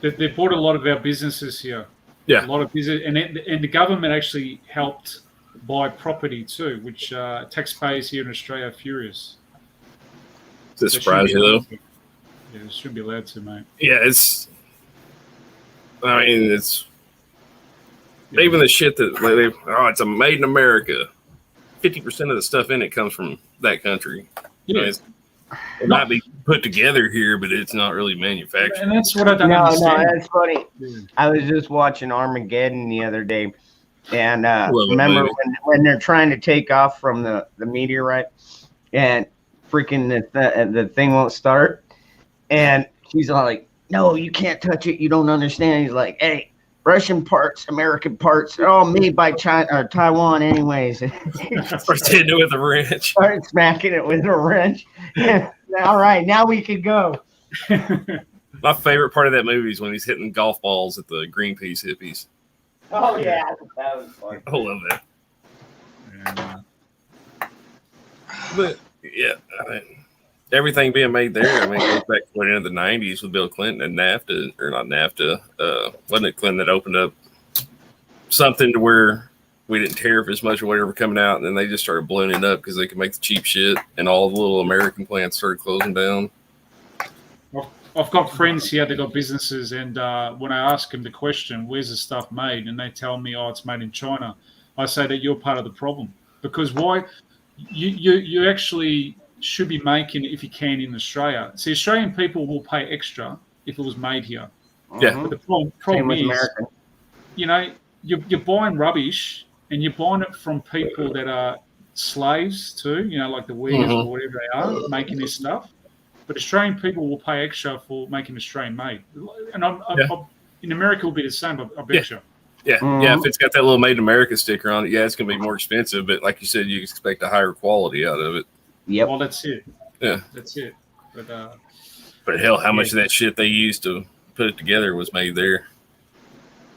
Speaker 8: They bought a lot of our businesses here.
Speaker 6: Yeah,
Speaker 8: a lot of business, and the government actually helped buy property too, which taxpayers here in Australia are furious.
Speaker 6: Does it surprise you though?
Speaker 8: Yeah, it shouldn't be allowed to, mate.
Speaker 6: Yeah, it's. I mean, it's even the shit that it's a made in America. 50% of the stuff in it comes from that country.
Speaker 8: Yeah.
Speaker 1: It
Speaker 6: might be put together here, but it's not really manufactured.
Speaker 8: And that's what I don't understand.
Speaker 1: No, that's funny. Yeah. I was just watching Armageddon the other day, and remember when they're trying to take off from the meteorite, and freaking the thing won't start, and she's all like, "No, you can't touch it. You don't understand." He's like, "Hey, Russian parts, American parts, they're all made by China or Taiwan anyways."
Speaker 6: First hit it with a wrench.
Speaker 1: Started smacking it with a wrench. All right, now we can go.
Speaker 6: My favorite part of that movie is when he's hitting golf balls at the Greenpeace hippies.
Speaker 1: Oh, yeah. That was fun.
Speaker 6: I love that. But, yeah, I mean, everything being made there, I mean, it goes back to the end of the 90s with Bill Clinton and NAFTA, or not NAFTA, wasn't it Clinton that opened up something to where we didn't tariff as much or whatever coming out, and then they just started blowing it up because they could make the cheap shit, and all the little American plants started closing down.
Speaker 8: I've got friends here that got businesses, and when I ask them the question, where's the stuff made, and they tell me, oh, it's made in China, I say that you're part of the problem. Because why? You actually should be making it if you can in Australia. See, Australian people will pay extra if it was made here.
Speaker 6: Yeah.
Speaker 8: But the problem is, American. You know, you're buying rubbish, and you're buying it from people that are slaves too, you know, like the Uyghurs or whatever they are, making this stuff. But Australian people will pay extra for making Australian made. And in America, it will be the same, I bet you.
Speaker 6: Yeah, yeah. If it's got that little Made in America sticker on it, yeah, it's going to be more expensive. But like you said, you expect a higher quality out of it.
Speaker 1: Yep.
Speaker 8: Well, that's it.
Speaker 6: Yeah.
Speaker 8: That's it.
Speaker 6: But hell, how much of that shit they used to put it together was made there?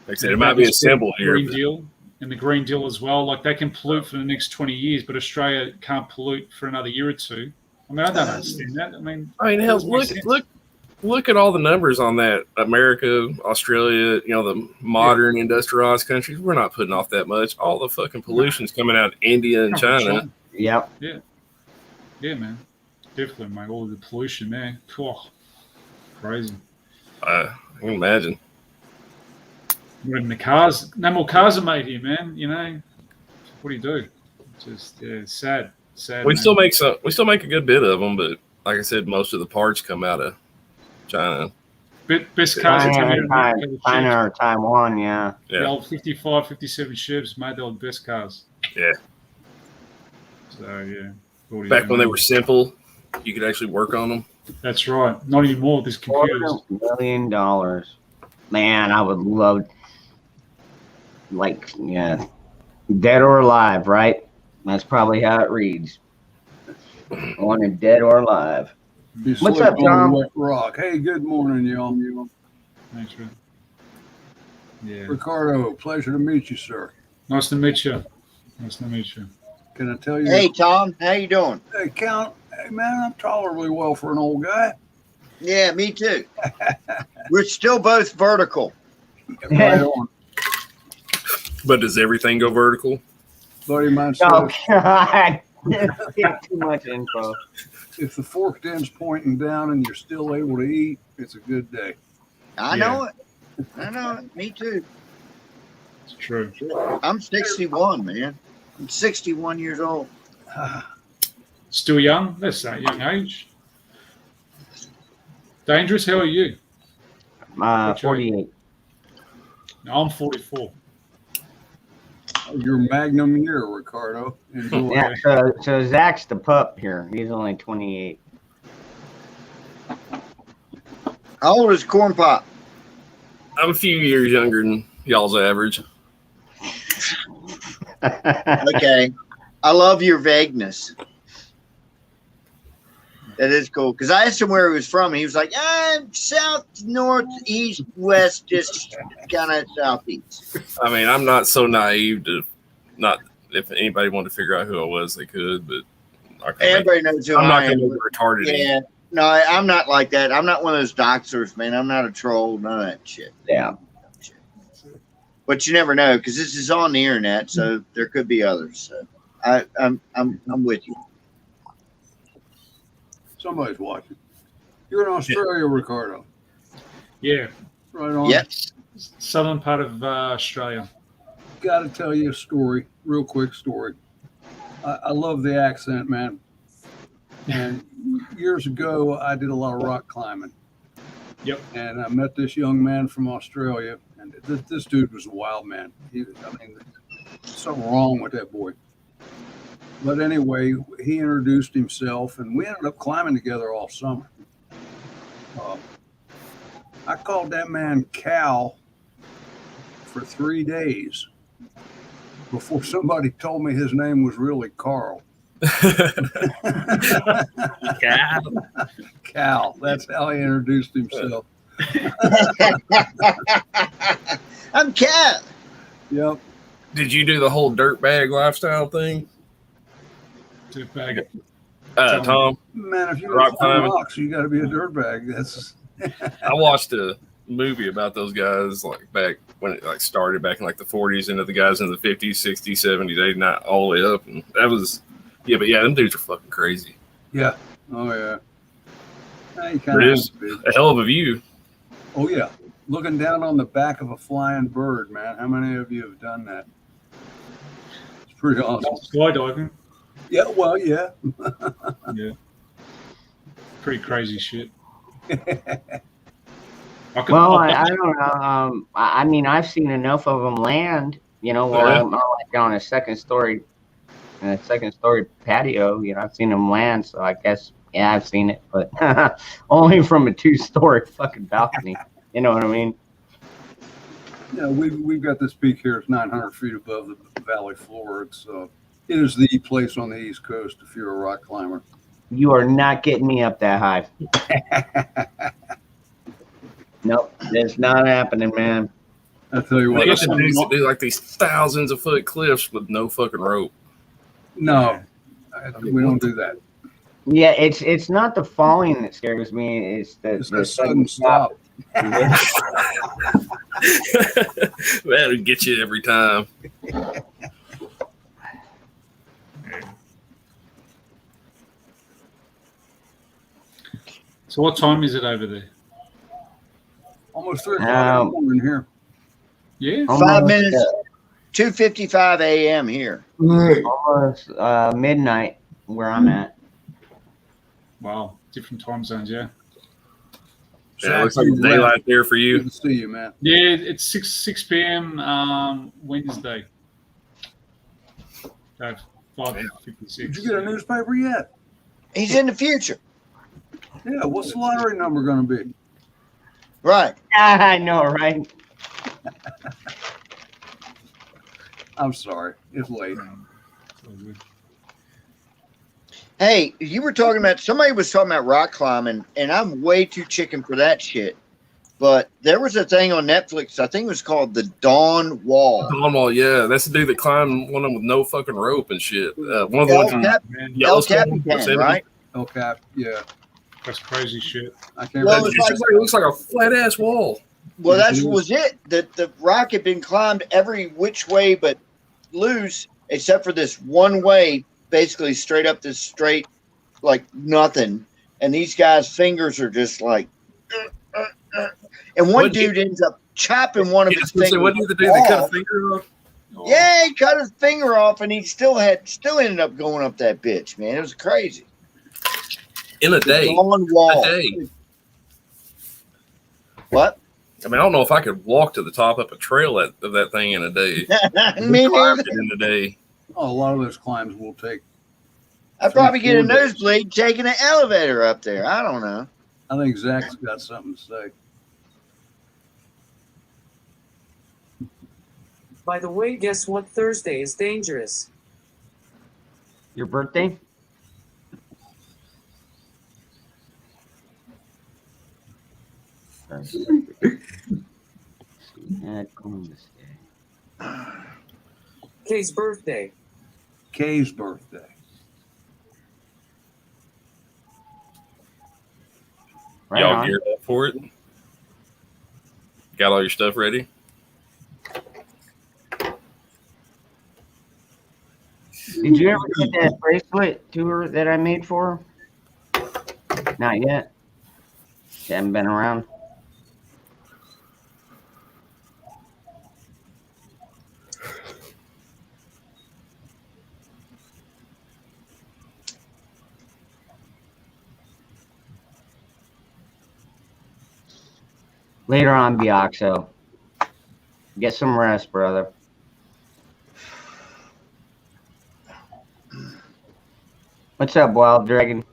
Speaker 6: Like I said, it might be a symbol here.
Speaker 8: Green Deal and the Green Deal as well. Like they can pollute for the next 20 years, but Australia can't pollute for another year or two. I mean, I don't understand that. I mean,
Speaker 6: hell, look at all the numbers on that. America, Australia, you know, the modern industrialized countries. We're not putting off that much. All the fucking pollution's coming out of India and China.
Speaker 1: Yep.
Speaker 8: Yeah. Yeah, man. Definitely, mate. All the pollution there. Oh, crazy.
Speaker 6: I can imagine.
Speaker 8: When the cars, no more cars are made here, man. You know, what do you do? Just it's sad. Sad.
Speaker 6: We still make a good bit of them, but like I said, most of the parts come out of China.
Speaker 8: Best cars in
Speaker 1: China or Taiwan, yeah.
Speaker 8: The old 55, 57 Chevs made the best cars.
Speaker 6: Yeah.
Speaker 8: So yeah.
Speaker 6: Back when they were simple, you could actually work on them.
Speaker 8: That's right. Not anymore with these computers.
Speaker 1: $250 million. Man, I would love, like, yeah, dead or alive, right? That's probably how it reads. I want him dead or alive. What's up, Tom?
Speaker 9: Wet rock. Hey, good morning, y'all.
Speaker 8: Thanks, man. Yeah.
Speaker 9: Ricardo, pleasure to meet you, sir.
Speaker 8: Nice to meet you. Nice to meet you.
Speaker 9: Can I tell you?
Speaker 7: Hey, Tom, how you doing?
Speaker 9: Hey, Count. Hey, man, I'm tolerably well for an old guy.
Speaker 7: Yeah, me too. We're still both vertical.
Speaker 9: Right on.
Speaker 6: But does everything go vertical?
Speaker 9: Buddy of mine said,
Speaker 1: Oh, God. Too much info.
Speaker 9: if the forked end's pointing down and you're still able to eat, it's a good day.
Speaker 7: I know it. I know. Me too.
Speaker 8: It's true.
Speaker 7: I'm 61, man. I'm 61 years old.
Speaker 8: Still young? That's a young age. Dangerous, how are you?
Speaker 1: 48.
Speaker 8: No, I'm 44.
Speaker 9: Your Magnum year, Ricardo. Enjoy.
Speaker 1: Yeah, so Zach's the pup here. He's only 28.
Speaker 7: How old is Corn Pop?
Speaker 6: I'm a few years younger than y'all's average.
Speaker 7: Okay. I love your vagueness. That is cool. Because I asked him where he was from. And he was like, south, north, east, west, just kind of southeast.
Speaker 6: I mean, I'm not so naive to not. If anybody wanted to figure out who I was, they could. But
Speaker 7: everybody knows who
Speaker 6: I'm not
Speaker 7: I
Speaker 6: going
Speaker 7: am.
Speaker 6: to be retarded.
Speaker 7: Yeah. No, I'm not like that. I'm not one of those doxers, man. I'm not a troll. None of that shit.
Speaker 1: Yeah.
Speaker 7: But you never know because this is on the internet, so there could be others. So I'm with you.
Speaker 9: Somebody's watching. You're in Australia, Ricardo.
Speaker 8: Yeah.
Speaker 9: Right on.
Speaker 7: Yep.
Speaker 8: Southern part of Australia.
Speaker 9: Got to tell you a story, real quick story. I love the accent, man. And years ago, I did a lot of rock climbing.
Speaker 8: Yep.
Speaker 9: And I met this young man from Australia, and this dude was a wild man. Something wrong with that boy. But anyway, he introduced himself, and we ended up climbing together all summer. I called that man Cal for 3 days before somebody told me his name was really Carl. Cal. That's how he introduced himself.
Speaker 7: I'm Cal.
Speaker 9: Yep.
Speaker 6: Did you do the whole dirtbag lifestyle thing?
Speaker 8: Dirtbag.
Speaker 6: Tom?
Speaker 9: Man, if you
Speaker 6: rock
Speaker 9: rock
Speaker 6: climbing.
Speaker 9: rocks, you got to be a dirtbag. That's.
Speaker 6: I watched a movie about those guys like back when it like started back in like the 40s and the guys in the 50s, 60s, 70s, 80s, not all the way up. And that was, but them dudes are fucking crazy.
Speaker 9: Yeah. Oh, yeah.
Speaker 6: It is a hell of a view.
Speaker 9: Oh, yeah. Looking down on the back of a flying bird, man. How many of you have done that? It's pretty awesome.
Speaker 8: Skydiving.
Speaker 9: Yeah, well, yeah.
Speaker 8: Yeah. Pretty crazy shit.
Speaker 1: Well, I don't know. I mean, I've seen enough of them land, where I'm like on a second story patio, I've seen them land. So I guess, yeah, I've seen it, but only from a 2-story fucking balcony. You know what I mean?
Speaker 9: Yeah, we've got this peak here. It's 900 feet above the valley floor. It is the place on the East Coast if you're a rock climber.
Speaker 1: You are not getting me up that high. Nope, it's not happening, man.
Speaker 9: I tell you what,
Speaker 6: They get the dudes that do like these thousands of foot cliffs with no fucking rope.
Speaker 9: No, we don't do that.
Speaker 1: Yeah, it's not the falling that scares me. It's the
Speaker 9: sudden stop.
Speaker 6: That'll get you every time.
Speaker 8: So what time is it over there?
Speaker 9: Almost 3 o'clock in the morning here.
Speaker 8: Yeah.
Speaker 7: 5 minutes. 2:55 a.m. here.
Speaker 1: Almost midnight where I'm at.
Speaker 8: Wow, different time zones, yeah.
Speaker 6: Yeah, it looks like daylight there for you.
Speaker 9: Good to see you, man.
Speaker 8: Yeah, it's 6 p.m. Wednesday. 5:56.
Speaker 9: Did you get a newspaper yet?
Speaker 7: He's in the future.
Speaker 9: Yeah, what's the lottery number going to be?
Speaker 7: Right.
Speaker 1: I know, right?
Speaker 9: I'm sorry. It's late.
Speaker 7: Hey, you were talking about, somebody was talking about rock climbing, and I'm way too chicken for that shit. But there was a thing on Netflix, I think it was called The Dawn Wall.
Speaker 6: Dawn Wall, yeah. That's the dude that climbed one of them with no fucking rope and shit. One of the ones in Yellowstone,
Speaker 7: right?
Speaker 9: El Cap, yeah.
Speaker 8: That's crazy shit.
Speaker 9: I can't
Speaker 7: Well,
Speaker 9: remember.
Speaker 6: It looks like a flat ass wall.
Speaker 7: Well, that was it. The rock had been climbed every which way but loose, except for this one way, basically straight up this straight, like nothing. And these guys' fingers are just like, and one dude ends up chopping one of his fingers.
Speaker 6: What did they do? They cut a finger off?
Speaker 7: Yeah, he cut his finger off, and he still ended up going up that bitch, man. It was crazy.
Speaker 6: In a day.
Speaker 7: Long wall.
Speaker 6: A day.
Speaker 7: What?
Speaker 6: I mean, I don't know if I could walk to the top of a trail of that thing in a day.
Speaker 7: Me neither.
Speaker 6: In a day.
Speaker 9: Oh, a lot of those climbs will take.
Speaker 7: I'd probably get a nosebleed taking an elevator up there. I don't know.
Speaker 9: I think Zach's got something to say.
Speaker 2: By the way, guess what Thursday is dangerous?
Speaker 1: Your birthday? Columbus Day.
Speaker 2: Kay's birthday.
Speaker 9: Kay's birthday.
Speaker 1: Right
Speaker 6: Y'all
Speaker 1: on.
Speaker 6: geared up for it? Got all your stuff ready?
Speaker 1: Did you ever get that bracelet to her that I made for her? Not yet. She haven't been around. Later on, Bioxo. Get some rest, brother. What's up, Wild Dragon?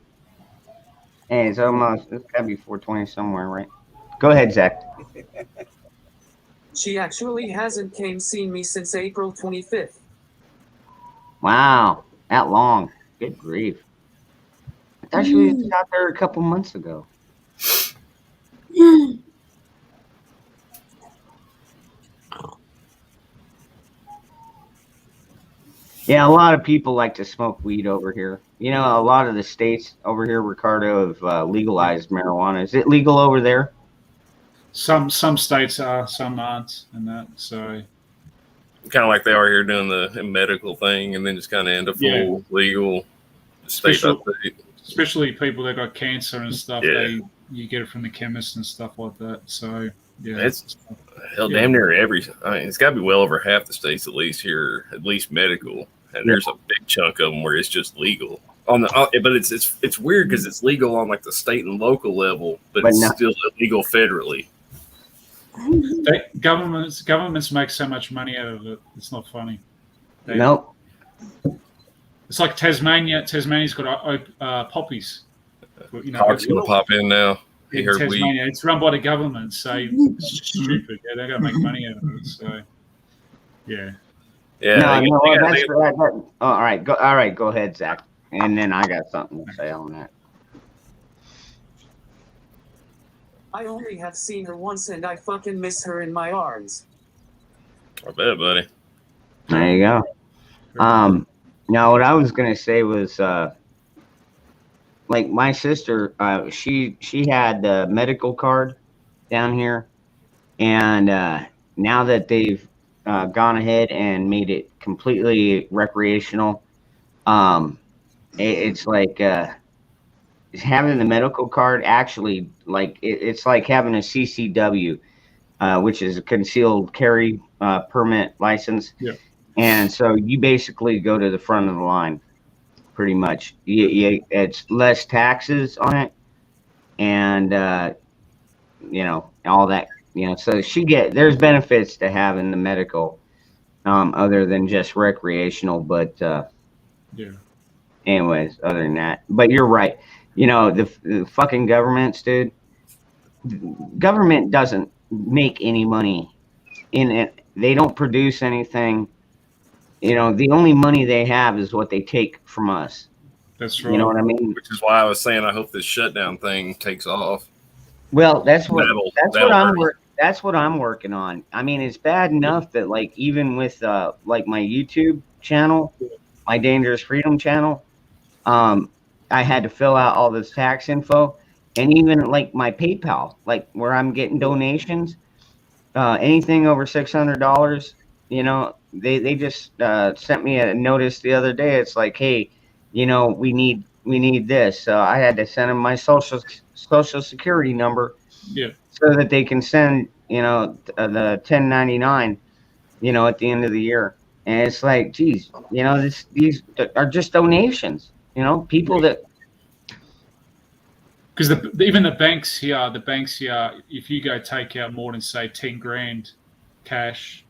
Speaker 1: Hey, it's gotta be 420 somewhere, right? Go ahead, Zach.
Speaker 2: She actually hasn't came seen me since April 25th.
Speaker 1: Wow, that long. Good grief. I thought she was out there a couple months ago. Yeah, a lot of people like to smoke weed over here. You know, a lot of the states over here, Ricardo, have legalized marijuana. Is it legal over there?
Speaker 8: Some states are, some aren't, and that. So
Speaker 6: Kind of like they are here doing the medical thing, and then just kind of end up full legal state by state.
Speaker 8: Especially people that got cancer and stuff.
Speaker 6: Yeah.
Speaker 8: You get it from the chemist and stuff like that. So yeah,
Speaker 6: It's damn near every. I mean, it's got to be well over half the states at least here, at least medical. And there's a big chunk of them where it's just legal on the. But it's weird because it's legal on like the state and local level, but it's still illegal federally.
Speaker 8: Governments make so much money out of it. It's not funny.
Speaker 1: Nope.
Speaker 8: It's like Tasmania. Tasmania's got poppies. You know,
Speaker 6: Hog's gonna pop in now.
Speaker 8: In Tasmania, it's run by the government, so it's stupid. Yeah, they're gonna make money out of it. So yeah.
Speaker 6: Yeah.
Speaker 1: All right. Go ahead, Zach. And then I got something to say on that.
Speaker 2: I only have seen her once and I fucking miss her in my arms.
Speaker 6: I bet, buddy.
Speaker 1: There you go. Now what I was gonna say was like my sister, she had the medical card down here, and now that they've gone ahead and made it completely recreational, it's like having the medical card actually like it's like having a CCW, which is a concealed carry permit license.
Speaker 8: Yeah.
Speaker 1: And so you basically go to the front of the line, pretty much. It's less taxes on it, and you know, all that. You know, so there's benefits to having the medical, other than just recreational. But
Speaker 8: yeah.
Speaker 1: Anyways, other than that, but you're right. You know, the fucking governments, dude. Government doesn't make any money in it. They don't produce anything. You know, the only money they have is what they take from us.
Speaker 8: That's right.
Speaker 1: You know what I mean?
Speaker 6: Which is why I was saying I hope this shutdown thing takes off.
Speaker 1: Well, that's what I'm working on. I mean, it's bad enough that like even with like my YouTube channel, my Dangerous Freedom channel, I had to fill out all this tax info, and even like my PayPal, like where I'm getting donations, anything over $600, you know, they just sent me a notice the other day. It's like, hey, you know, we need this. So I had to send them my social security number,
Speaker 8: yeah,
Speaker 1: so that they can send the 1099, at the end of the year. And it's like, geez, these are just donations, people that.
Speaker 8: Because even the banks here, if you go take out more than say 10 grand cash,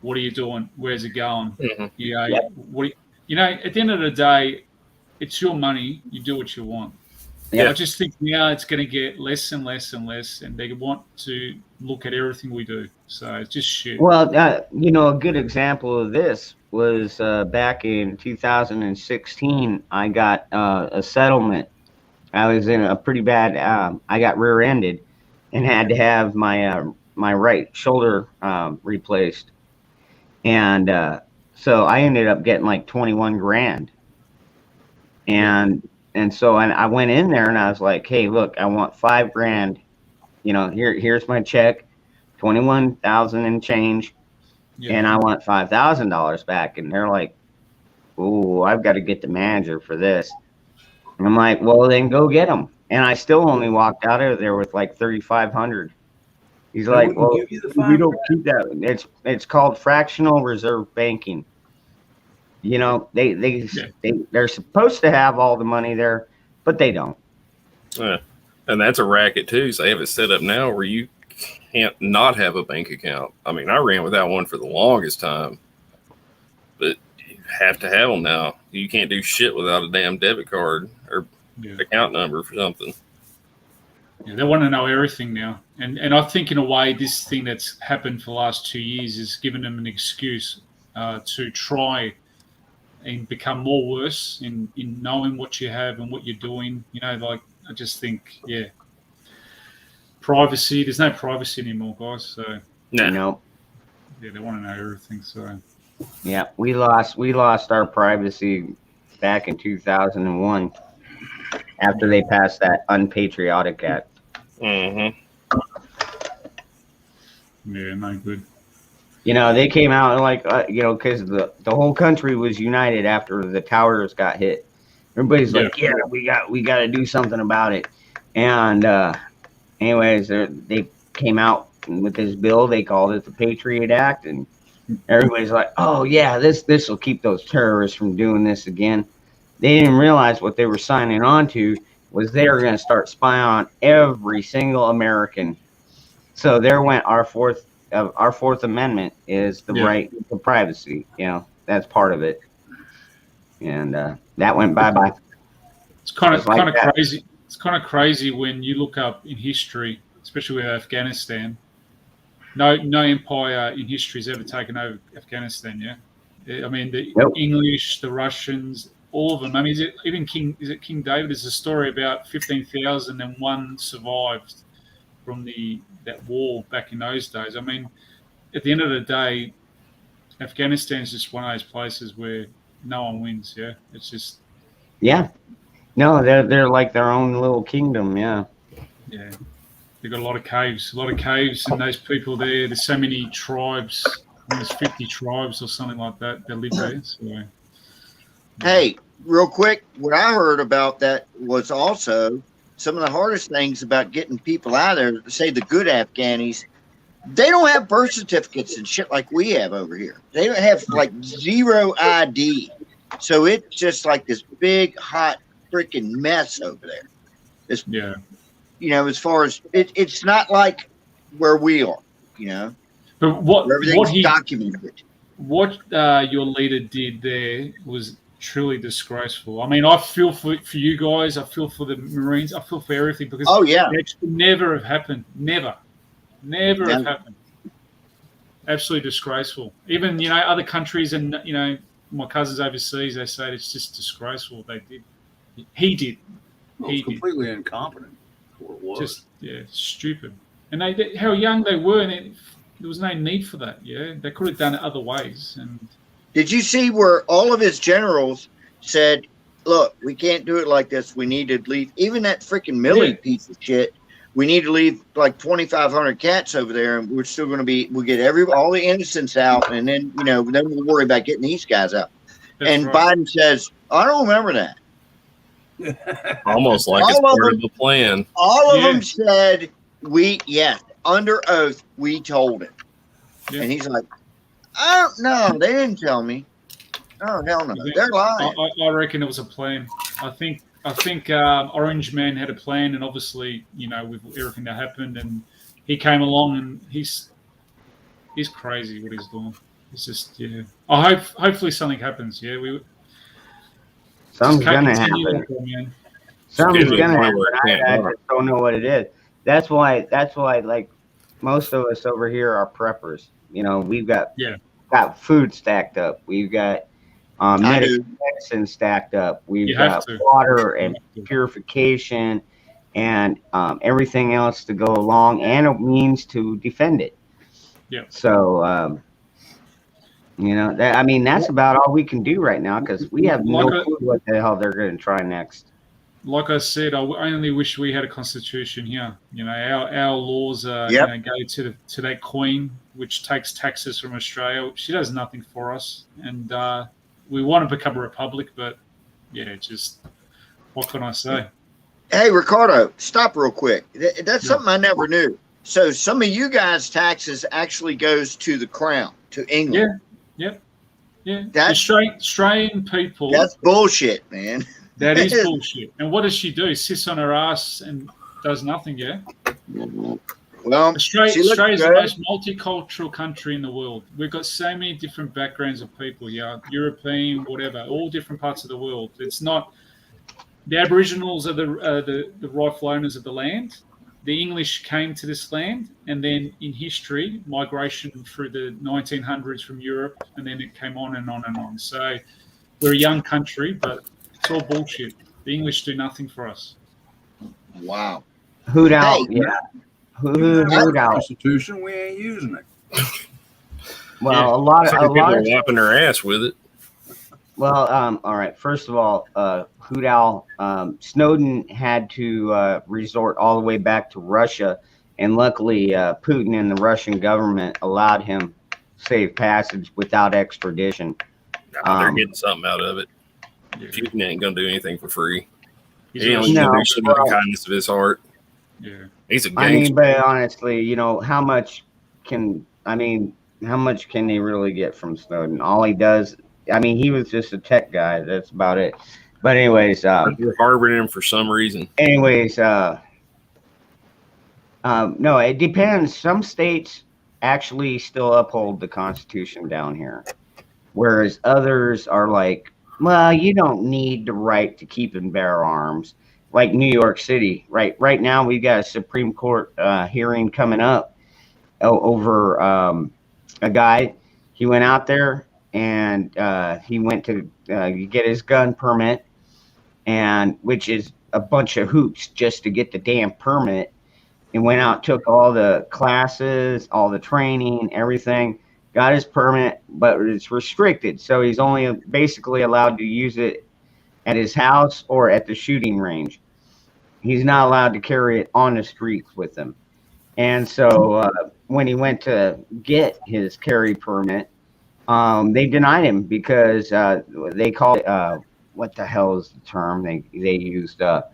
Speaker 8: what are you doing? Where's it going?
Speaker 6: Mm-hmm.
Speaker 8: At the end of the day, it's your money. You do what you want.
Speaker 1: Yeah.
Speaker 8: I just think now it's going to get less and less and less, and they want to look at everything we do. So it's just shit.
Speaker 1: Well, a good example of this was back in 2016. I got a settlement. I was in a pretty bad. I got rear-ended and had to have my right shoulder replaced, and so I ended up getting like 21 grand. And so I went in there and I was like, hey, look, I want 5 grand. Here's my check, 21,000 and change, and I want $5,000 back. And they're like, ooh, I've got to get the manager for this. And I'm like, well, then go get them. And I still only walked out of there with like 3,500. He's like, well, we don't keep that. It's called fractional reserve banking. They're supposed to have all the money there, but they don't.
Speaker 6: And that's a racket too. So they have it set up now where you can't not have a bank account. I mean, I ran without one for the longest time, but you have to have them now. You can't do shit without a damn debit card or account number for something.
Speaker 8: Yeah, they want to know everything now. And I think in a way, this thing that's happened for the last 2 years is giving them an excuse to try and become more worse in knowing what you have and what you're doing. I just think, privacy. There's no privacy anymore, guys. So
Speaker 1: no.
Speaker 8: Yeah, they want to know everything. So
Speaker 1: yeah, we lost our privacy back in 2001 after they passed that unpatriotic act.
Speaker 6: Mm-hmm.
Speaker 8: Yeah, no good.
Speaker 1: They came out like, because the whole country was united after the towers got hit. Everybody's like, we got to do something about it. And anyways, they came out with this bill. They called it the Patriot Act, and everybody's like, oh yeah, this will keep those terrorists from doing this again. They didn't realize what they were signing on to was they were going to start spying on every single American. So there went our Fourth Amendment is the right to privacy. That's part of it, and that went bye-bye.
Speaker 8: It's kind of crazy. It's kind of crazy when you look up in history, especially with Afghanistan. No empire in history has ever taken over Afghanistan. Yeah, I mean the English, the Russians, all of them. I mean, is it King David? There's a story about 15,000 and one survived from that war back in those days. I mean, at the end of the day, Afghanistan is just one of those places where no one wins. Yeah, it's just.
Speaker 1: Yeah, no, they're like their own little kingdom. Yeah.
Speaker 8: Yeah, they've got a lot of caves, and those people there. There's so many tribes. There's 50 tribes or something like that live there. So.
Speaker 7: Hey, real quick, what I heard about that was also some of the hardest things about getting people out of there, say the good Afghanis, they don't have birth certificates and shit like we have over here. They don't have like zero ID. So it's just like this big, hot, freaking mess over there. As far as it's not like where we are,
Speaker 8: But
Speaker 7: everything's documented.
Speaker 8: What your leader did there was truly disgraceful. I mean, I feel for you guys. I feel for the Marines. I feel for everything because it should never have happened. Never have happened. Absolutely disgraceful. Even other countries and my cousins overseas, they say it's just disgraceful what they did. He did.
Speaker 9: He completely incompetent. What it was.
Speaker 8: Just stupid. And how young they were, and there was no need for that. Yeah, they could have done it other ways. And
Speaker 7: did you see where all of his generals said, "Look, we can't do it like this. We need to leave." Even that freaking Milley piece of shit. We need to leave like 2,500 cats over there, and we're still going to we'll get all the innocents out, and then then we'll worry about getting these guys out. That's right. Biden says, "I don't remember that."
Speaker 6: Almost like it's part of the plan.
Speaker 7: All of them said, under oath, we told him.
Speaker 8: Yeah.
Speaker 7: And he's like, I don't know. They didn't tell me. Oh, hell no. They're lying.
Speaker 8: I reckon it was a plan. I think Orange Man had a plan, and obviously, you know, with everything that happened, and he came along, and he's crazy what he's doing. It's just, yeah. Hopefully something happens. Yeah,
Speaker 1: something's gonna happen. Something's gonna happen. I just don't know what it is. That's why, like most of us over here are preppers. You know, we've got food stacked up. We've got medicine stacked up. We've got water and purification and everything else to go along, and a means to defend it.
Speaker 8: Yeah.
Speaker 1: So, you know, that's about all we can do right now, because we have no clue what the hell they're going to try next.
Speaker 8: Like I said, I only wish we had a constitution here. You know, our laws you know, go to that queen, which takes taxes from Australia. She does nothing for us, and we want to become a republic, but yeah, just what can I say?
Speaker 7: Hey, Ricardo, stop real quick. That's something I never knew. So some of you guys' taxes actually goes to the crown, to England.
Speaker 8: Yeah.
Speaker 7: That's
Speaker 8: Australian people.
Speaker 7: That's bullshit, man.
Speaker 8: That is bullshit. And what does she do? Sits on her ass and does nothing, yeah?
Speaker 7: Well,
Speaker 8: Australia is the most multicultural country in the world. We've got so many different backgrounds of people here, European, whatever, all different parts of the world. It's not the Aboriginals are the rightful owners of the land. The English came to this land, and then in history, migration through the 1900s from Europe, and then it came on and on and on. So we're a young country, but it's all bullshit. The English do nothing for us.
Speaker 7: Wow.
Speaker 1: Hoot out, yeah. Hoot out.
Speaker 9: Constitution, we ain't using it.
Speaker 1: Well, a lot of
Speaker 6: wiping their ass with it.
Speaker 1: Well, all right. First of all, Hoot Owl, Snowden had to resort all the way back to Russia, and luckily Putin and the Russian government allowed him safe passage without extradition.
Speaker 6: They're getting something out of it. Putin ain't gonna do anything for free. He
Speaker 8: He's
Speaker 6: only gonna do something out of the kindness of his heart.
Speaker 8: Yeah.
Speaker 6: He's a
Speaker 1: I
Speaker 6: gangster.
Speaker 1: mean, but honestly, you know, how much can they really get from Snowden? All he does, I mean, he was just a tech guy. That's about it. But anyways,
Speaker 6: They're harboring him for some reason.
Speaker 1: anyways, no, it depends. Some states actually still uphold the Constitution down here, whereas others are like, well, you don't need the right to keep and bear arms. Like New York City, right now we've got a Supreme Court hearing coming up over a guy. He went out there and he went to get his gun permit, and which is a bunch of hoops just to get the damn permit. He went out, took all the classes, all the training, everything, got his permit, but it's restricted. So he's only basically allowed to use it at his house or at the shooting range. He's not allowed to carry it on the streets with him. And so when he went to get his carry permit, they denied him because they called it, what the hell is the term they used? The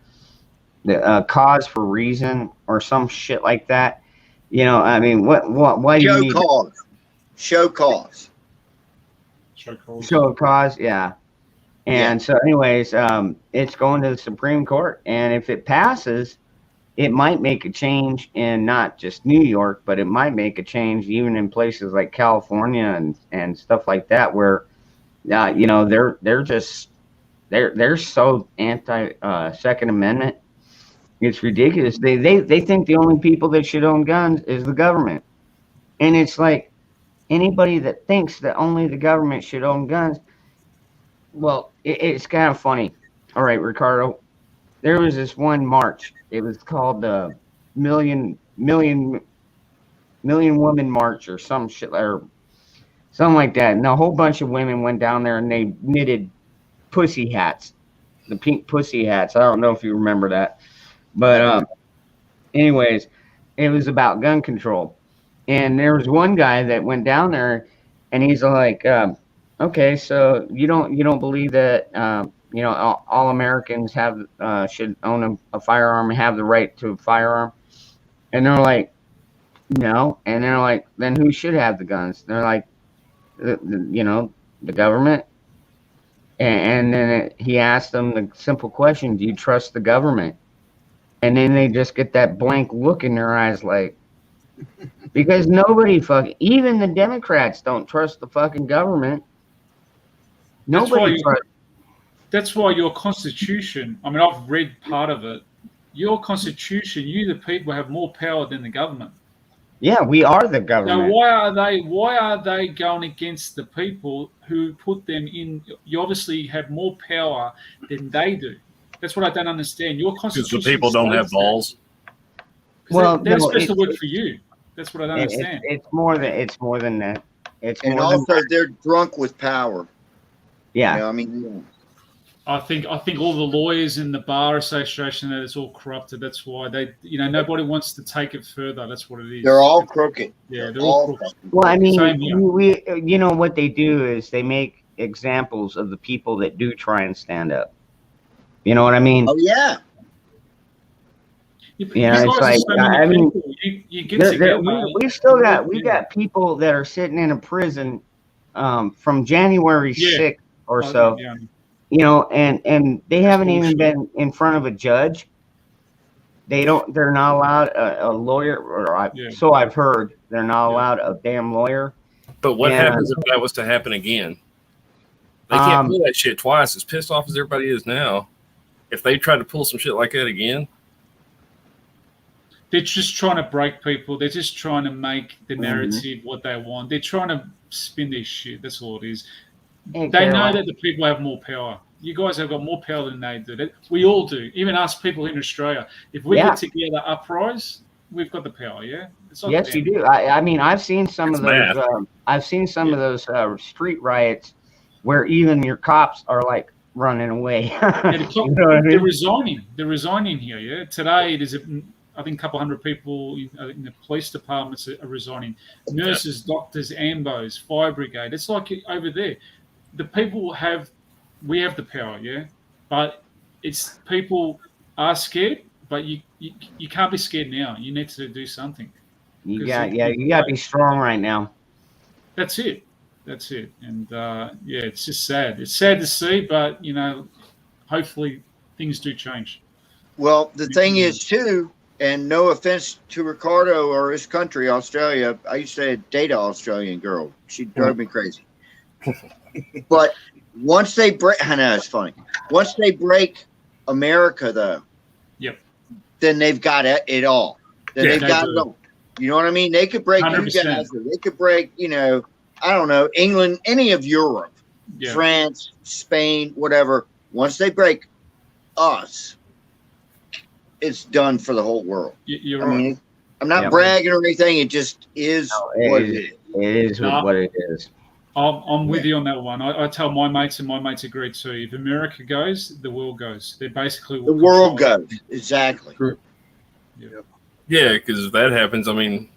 Speaker 1: cause for reason or some shit like that. You know, I mean, why do you need
Speaker 7: show cause?
Speaker 1: Show cause, yeah. And so anyways, it's going to the Supreme Court, and if it passes, it might make a change in not just New York, but it might make a change even in places like California and stuff like that, where you know, they're so anti Second Amendment. It's ridiculous. They think the only people that should own guns is the government. And it's like, anybody that thinks that only the government should own guns, well, it's kind of funny. All right, Ricardo, there was this one march. It was called the Million Woman March or some shit or something like that. And a whole bunch of women went down there and they knitted pussy hats, the pink pussy hats. I don't know if you remember that, but anyways, it was about gun control. And there was one guy that went down there, and he's like, okay, so you don't believe that you know, all Americans should own a firearm and have the right to a firearm? And they're like, No, and they're like, then who should have the guns? They're like, the government. And then he asked them the simple question, do you trust the government? And then they just get that blank look in their eyes, like, because nobody even the Democrats don't trust the fucking government. Nobody trusts.
Speaker 8: That's why your Constitution, I mean, I've read part of it. Your Constitution, you the people have more power than the government.
Speaker 1: Yeah, we are the government.
Speaker 8: Now, why are they going against the people who put them in? You obviously have more power than they do. That's what I don't understand. Your Constitution.
Speaker 6: Because the people don't have balls.
Speaker 8: Well, they're supposed to work for you. That's what I don't understand.
Speaker 1: It's more than that.
Speaker 7: And also, they're drunk with power.
Speaker 1: Yeah.
Speaker 7: You know, I mean,
Speaker 8: I think all the lawyers in the bar association, that it's all corrupted. That's why nobody wants to take it further. That's what it is.
Speaker 7: They're all crooked.
Speaker 8: Yeah, they're all crooked.
Speaker 1: Well, I mean, what they do is they make examples of the people that do try and stand up. You know what I mean?
Speaker 7: Oh yeah.
Speaker 1: It's like, I mean, we got people that are sitting in a prison from January 6th or so. And they haven't even been in front of a judge. They're not allowed a lawyer, so I've heard. They're not allowed a damn lawyer.
Speaker 6: But what happens if that was to happen again? They can't do that shit twice. As pissed off as everybody is now, if they try to pull some shit like that again,
Speaker 8: they're just trying to break people. They're just trying to make the narrative what they want. They're trying to spin this shit. That's all it is. They know that the people have more power. You guys have got more power than they do. We all do. Even us people in Australia. If we get together, uprise, we've got the power. Yeah.
Speaker 1: Yes, you do. I mean, I've seen some of those. I've seen some of those street riots where even your cops are like running away.
Speaker 8: They're resigning. They're resigning here. Yeah. Today, there's I think a couple hundred people in the police departments are resigning. Nurses, doctors, AMBOs, fire brigade. It's like over there. The people we have the power, yeah, but it's people are scared, but you can't be scared now. You need to do something.
Speaker 1: You got to be strong right now.
Speaker 8: That's it, and it's just sad. It's sad to see, but hopefully things do change.
Speaker 7: Well, the thing is too, and no offense to Ricardo or his country, Australia. I used to date an Australian girl. She drove me crazy. But once they break, I know it's funny. Once they break America, though, then they've got it all. Then they've got it all. You know what I mean? They could break you guys. They could break, I don't know, England, any of Europe, France, Spain, whatever. Once they break us, it's done for the whole world.
Speaker 8: You're right.
Speaker 7: Mean, I'm not bragging or anything. It just is what it is.
Speaker 1: It is what it is.
Speaker 8: I'm with you on that one. I tell my mates, and my mates agree too. If America goes, the world goes. They're basically
Speaker 7: the world goes. Exactly.
Speaker 9: True.
Speaker 6: Yeah, because if that happens, I mean,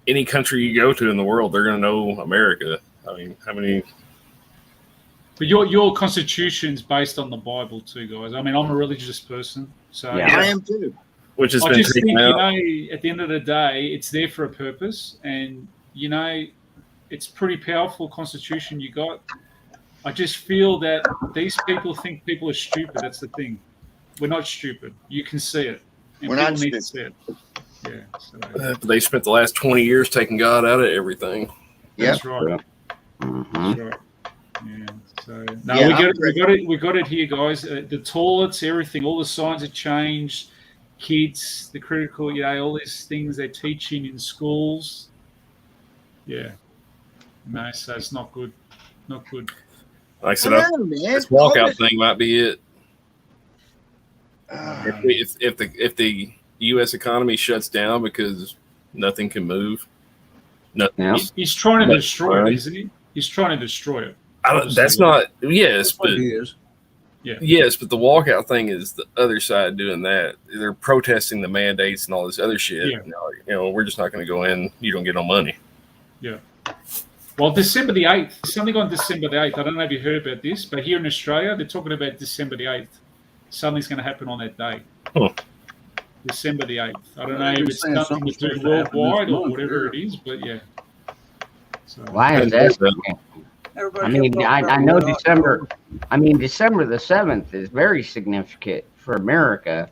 Speaker 6: any country you go to in the world, they're going to know America. I mean, how many?
Speaker 8: But your constitution's based on the Bible too, guys. I mean, I'm a religious person, so
Speaker 7: I am too.
Speaker 6: Which has
Speaker 8: I
Speaker 6: been
Speaker 8: just think,
Speaker 6: out.
Speaker 8: at the end of the day, it's there for a purpose, and it's pretty powerful constitution you got. I just feel that these people think people are stupid. That's the thing. We're not stupid. You can see it. And
Speaker 7: we're not
Speaker 8: stupid.
Speaker 7: stupid.
Speaker 8: Yeah. So.
Speaker 6: They spent the last 20 years taking God out of everything.
Speaker 8: That's right. That's right. Yeah. So we got it here, guys. The toilets, everything, all the signs have changed. Kids, the critical, all these things they're teaching in schools. Yeah. No, so it's not good. Not good.
Speaker 6: Like I said, this walkout thing might be it. If the U.S. economy shuts down because nothing can move,
Speaker 8: he's trying to destroy it, isn't he? He's trying to destroy it.
Speaker 6: That's not. Yes, but
Speaker 9: he is.
Speaker 6: Yeah. Yes, but the walkout thing is the other side doing that. They're protesting the mandates and all this other shit. Yeah. We're just not going to go in. You don't get no money.
Speaker 8: Yeah. Well, December the 8th, something on December the 8th. I don't know if you heard about this, but here in Australia, they're talking about December the 8th. Something's going to happen on that day.
Speaker 6: Huh.
Speaker 8: December the 8th. I don't know
Speaker 9: You're
Speaker 8: if it's
Speaker 9: saying
Speaker 8: something to
Speaker 9: something's
Speaker 8: do
Speaker 9: supposed to happen
Speaker 8: worldwide
Speaker 9: this
Speaker 8: or
Speaker 9: month,
Speaker 8: whatever
Speaker 9: yeah.
Speaker 8: it is, but yeah. So,
Speaker 1: Why is that? I
Speaker 9: Everybody
Speaker 1: mean,
Speaker 9: kept talking
Speaker 1: I
Speaker 9: about
Speaker 1: know
Speaker 9: World
Speaker 1: December. I mean, December the 7th is very significant for America.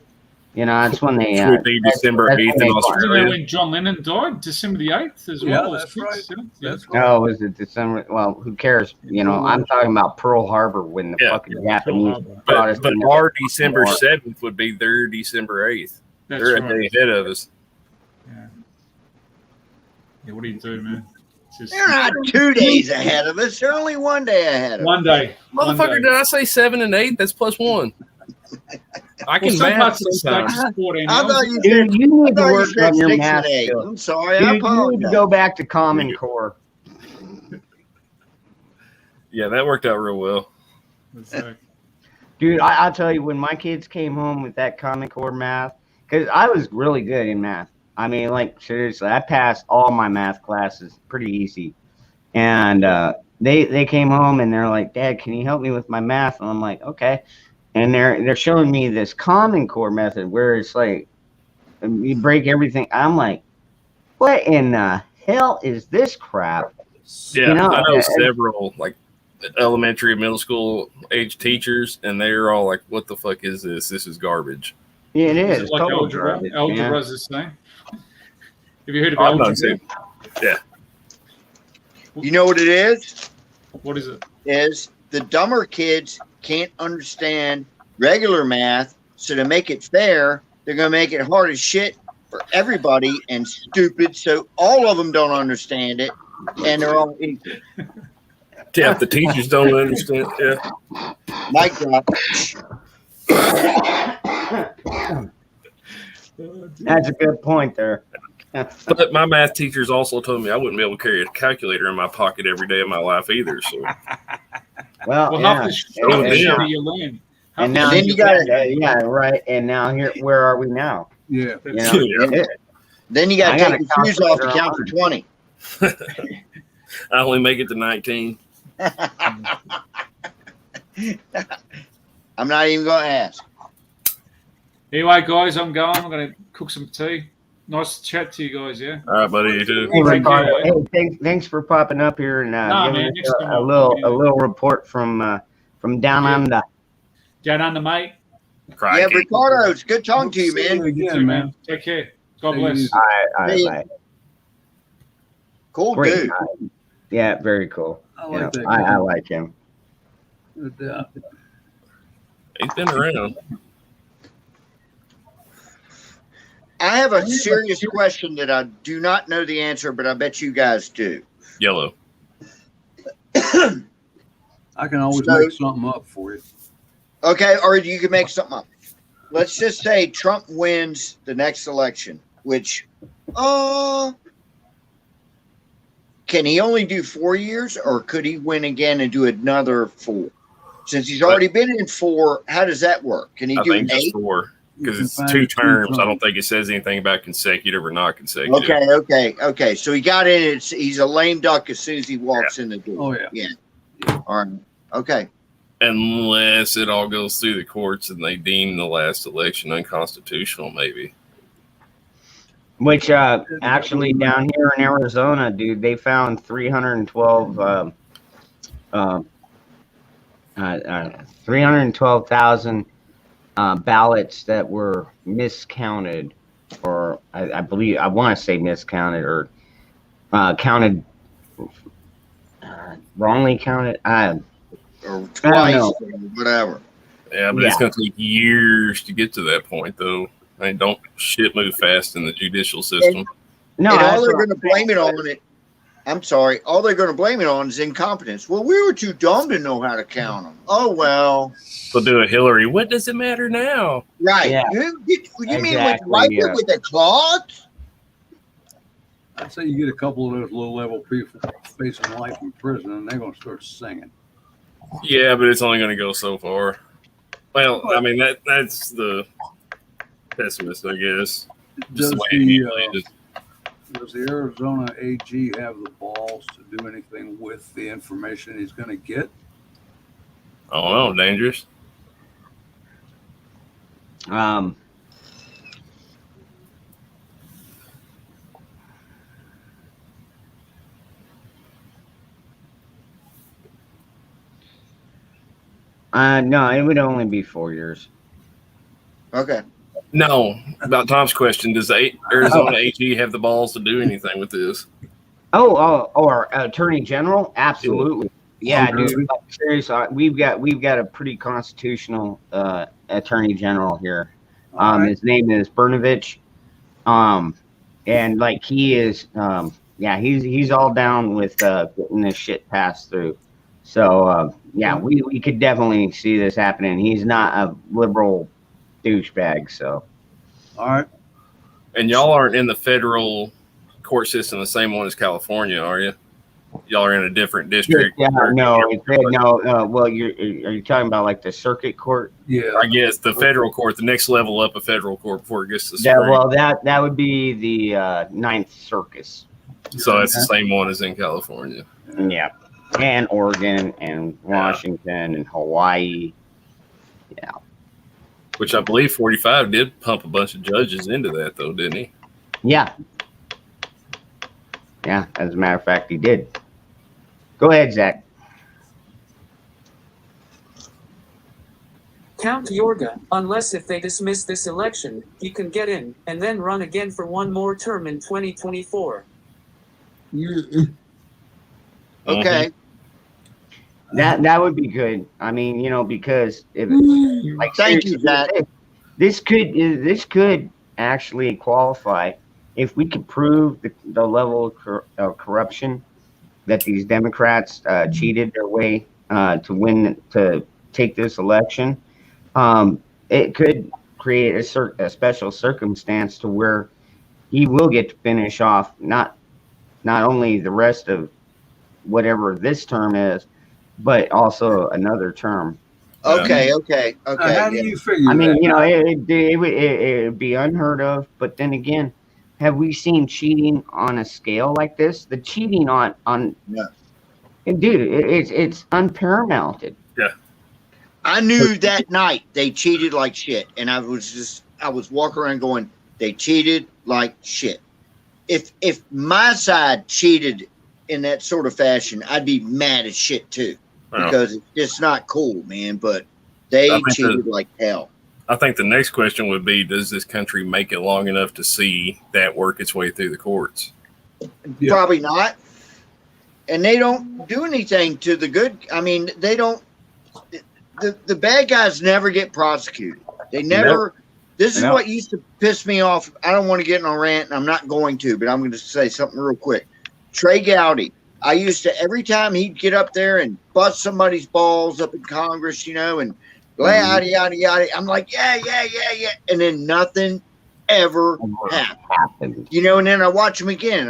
Speaker 1: You know, that's when they.
Speaker 6: Which would be December
Speaker 1: that's
Speaker 6: 8th
Speaker 1: when
Speaker 6: in
Speaker 1: they-
Speaker 8: wasn't that
Speaker 6: Australia.
Speaker 8: when John Lennon died? December the 8th as
Speaker 9: Yeah,
Speaker 8: well?
Speaker 9: that's right. That's
Speaker 1: Oh, was it December? Well, who cares? You know, I'm talking about Pearl Harbor when the
Speaker 6: Yeah.
Speaker 1: fucking
Speaker 8: Yeah, Pearl
Speaker 1: Japanese
Speaker 8: Harbor.
Speaker 6: But
Speaker 1: Protestant.
Speaker 6: our December 7th would be their December 8th.
Speaker 8: That's
Speaker 6: They're a
Speaker 8: right.
Speaker 6: day ahead of us.
Speaker 8: Yeah, what do you do, man? It's just
Speaker 7: They're not 2 days ahead of us. They're only 1 day ahead of us.
Speaker 8: one day. One
Speaker 6: Motherfucker,
Speaker 8: day.
Speaker 6: did I say 7 and 8? That's +1. I
Speaker 8: Well,
Speaker 6: can
Speaker 8: some
Speaker 6: math
Speaker 8: parts of the state
Speaker 6: sometimes.
Speaker 8: is 14
Speaker 7: I
Speaker 8: hours.
Speaker 7: thought you
Speaker 1: Dude,
Speaker 7: said,
Speaker 1: you need to
Speaker 7: I thought you
Speaker 1: work
Speaker 7: said
Speaker 1: on your
Speaker 7: 6
Speaker 1: math
Speaker 7: and 8.
Speaker 1: skills.
Speaker 7: I'm sorry. I
Speaker 1: Dude, you need to
Speaker 7: apologize.
Speaker 1: go back to Common Core.
Speaker 6: Yeah, that worked out real well.
Speaker 8: It's like,
Speaker 1: Dude, I'll tell you, when my kids came home with that Common Core math, because I was really good in math. I mean, like, seriously, I passed all my math classes pretty easy. And they came home and they're like, Dad, can you help me with my math? And I'm like, okay. And they're showing me this Common Core method where it's like you break everything. I'm like, what in the hell is this crap?
Speaker 6: Yeah,
Speaker 1: You know,
Speaker 6: I know
Speaker 1: and-
Speaker 6: several like elementary and middle school age teachers, and they're all like, "What the fuck is this? This is garbage."
Speaker 1: Yeah, it
Speaker 8: is
Speaker 1: is.
Speaker 8: it like
Speaker 1: Total
Speaker 8: algebra?
Speaker 1: garbage,
Speaker 8: Algebra
Speaker 1: man.
Speaker 8: is the same. Have you heard of
Speaker 6: I'm not
Speaker 8: algebra?
Speaker 6: saying- Yeah.
Speaker 7: You know what it is?
Speaker 8: What is it?
Speaker 7: Is the dumber kids can't understand regular math, so to make it fair, they're going to make it hard as shit for everybody and stupid, so all of them don't understand it, and they're all equal.
Speaker 6: Yeah, if the teachers don't understand, yeah.
Speaker 7: Mic drop.
Speaker 1: That's a good point there.
Speaker 6: But my math teachers also told me I wouldn't be able to carry a calculator in my pocket every day of my life either. So
Speaker 1: Well,
Speaker 8: Well,
Speaker 1: yeah.
Speaker 8: half the
Speaker 1: And-
Speaker 8: shit
Speaker 6: yeah.
Speaker 8: that you learn.
Speaker 1: And
Speaker 8: Half
Speaker 1: now,
Speaker 8: the
Speaker 7: then
Speaker 8: shit
Speaker 7: you gotta-
Speaker 1: yeah, right. And now here, where are we now?
Speaker 9: Yeah.
Speaker 1: You know,
Speaker 6: Yeah.
Speaker 7: Then you got
Speaker 1: I
Speaker 7: to
Speaker 1: got
Speaker 7: take
Speaker 1: a
Speaker 7: your shoes off to
Speaker 1: calculator
Speaker 7: count to 20.
Speaker 6: I only make it to 19.
Speaker 7: I'm not even going to ask.
Speaker 8: Anyway, guys, I'm going. I'm going to cook some tea. Nice to chat to you guys, yeah?
Speaker 6: All right, buddy. You too.
Speaker 1: Hey,
Speaker 8: Thank
Speaker 1: Ricardo,
Speaker 8: you.
Speaker 1: hey, thanks for popping up here and
Speaker 8: Nah,
Speaker 1: giving
Speaker 8: man,
Speaker 1: us
Speaker 8: next time
Speaker 1: a
Speaker 8: I'll
Speaker 1: little
Speaker 8: come in.
Speaker 1: report from down
Speaker 8: Yeah.
Speaker 1: under.
Speaker 8: Down under, mate.
Speaker 6: Cry
Speaker 7: Yeah,
Speaker 6: cake.
Speaker 7: Ricardo, it's good talking to you,
Speaker 9: See
Speaker 7: man.
Speaker 9: you
Speaker 8: You
Speaker 9: again,
Speaker 8: too,
Speaker 9: man.
Speaker 8: Take care. God
Speaker 9: Take it
Speaker 8: bless.
Speaker 9: easy.
Speaker 1: All right,
Speaker 7: Hey.
Speaker 1: bye.
Speaker 7: Cool
Speaker 1: Great
Speaker 7: dude.
Speaker 1: guy. Yeah, very cool.
Speaker 9: I
Speaker 1: You know,
Speaker 9: like that.
Speaker 1: I
Speaker 9: guy.
Speaker 1: like him.
Speaker 9: But,
Speaker 6: He's been around.
Speaker 7: I have a serious question that I do not know the answer, but I bet you guys do.
Speaker 6: Yellow.
Speaker 9: I can always
Speaker 7: So-
Speaker 9: make something up for you.
Speaker 7: Okay, or you can make something up. Let's just say Trump wins the next election, which, can he only do 4 years, or could he win again and do another 4? Since he's already been in 4, how does that work? Can he
Speaker 6: I
Speaker 7: do
Speaker 6: think it's
Speaker 7: 8?
Speaker 6: 4 because
Speaker 9: You
Speaker 6: it's
Speaker 9: can
Speaker 6: 2
Speaker 9: find
Speaker 6: terms. I
Speaker 9: terms.
Speaker 6: don't think it says anything about consecutive or not consecutive.
Speaker 7: Okay. So he got in. He's a lame duck as soon as he walks in the door.
Speaker 9: Oh, yeah.
Speaker 7: All right. Okay.
Speaker 6: Unless it all goes through the courts and they deem the last election unconstitutional, maybe.
Speaker 1: Which actually down here in Arizona, dude, they found 312,000 ballots that were miscounted, or I believe I want to say miscounted or counted wrongly counted.
Speaker 7: Or twice,
Speaker 1: know.
Speaker 7: or whatever.
Speaker 6: Yeah, but it's going to take years to get to that point, though. I mean, don't shit move fast in the judicial system.
Speaker 1: No,
Speaker 7: And all
Speaker 1: that's
Speaker 7: they're
Speaker 1: what
Speaker 7: going to blame it on it. I'm sorry. All they're going to blame it on is incompetence. Well, we were too dumb to know how to count them. Oh well.
Speaker 6: They'll do a Hillary. What does it matter now?
Speaker 7: Right.
Speaker 1: Yeah.
Speaker 7: You mean with
Speaker 1: Exactly,
Speaker 7: wipe
Speaker 1: yeah.
Speaker 7: it with a cloth?
Speaker 9: I'd say you get a couple of those low-level people facing life in prison, and they're going to start singing.
Speaker 6: Yeah, but it's only going to go so far. Well, I mean that's the pessimist, I guess. Just the way he is.
Speaker 9: Does the Arizona AG have the balls to do anything with the information he's going to get?
Speaker 6: I don't know, dangerous.
Speaker 1: No, it would only be 4 years.
Speaker 7: Okay.
Speaker 6: No, about Tom's question. Does the Arizona AG have the balls to do anything with this?
Speaker 1: Or Attorney General? Absolutely. Yeah, dude. Like, seriously, we've got a pretty constitutional Attorney General here. His name is Brnovich. And like he is, he's all down with getting this shit passed through. So we could definitely see this happening. He's not a liberal douchebag. So,
Speaker 9: all right.
Speaker 6: And y'all aren't in the federal court system, the same one as California, are you? Y'all are in a different district.
Speaker 1: Yeah, no. Well, are you talking about like the circuit court?
Speaker 9: Yeah,
Speaker 6: I guess the federal court, the next level up of federal court before it gets to
Speaker 1: Yeah,
Speaker 6: Supreme.
Speaker 1: well, that would be the Ninth Circus.
Speaker 6: So it's the same one as in California.
Speaker 1: Yeah, and Oregon and Washington and Hawaii. Yeah.
Speaker 6: Which I believe 45 did pump a bunch of judges into that, though, didn't he?
Speaker 1: Yeah. Yeah, as a matter of fact, he did. Go ahead, Zach.
Speaker 2: Count Yorga, unless if they dismiss this election, he can get in and then run again for one more term in 2024.
Speaker 7: Okay.
Speaker 1: That would be good. I mean, because if like
Speaker 7: Thank you, Zach.
Speaker 1: this could actually qualify if we could prove the level of corruption that these Democrats cheated their way to take this election. It could create a special circumstance to where he will get to finish off not only the rest of whatever this term is, but also another term.
Speaker 7: Okay.
Speaker 9: How do you figure?
Speaker 1: I mean,
Speaker 9: that?
Speaker 1: it would be unheard of. But then again, have we seen cheating on a scale like this? The cheating on
Speaker 7: Yeah.
Speaker 1: and dude, it's unparalleled.
Speaker 6: Yeah.
Speaker 7: I knew that night they cheated like shit, and I was walking around going, they cheated like shit. If my side cheated in that sort of fashion, I'd be mad as shit too, because it's just not cool, man. But they cheated like hell.
Speaker 6: I think the next question would be, does this country make it long enough to see that work its way through the courts?
Speaker 9: Yeah.
Speaker 7: Probably not. And they don't do anything to the good. I mean, they don't. The bad guys never get prosecuted. They never. This is what used to piss me off. I don't want to get in a rant, and I'm not going to, but I'm going to say something real quick. Trey Gowdy. I used to, every time he'd get up there and bust somebody's balls up in Congress, and yada, yada, yada. I'm like, yeah. And then nothing ever happened. And then I watch him again.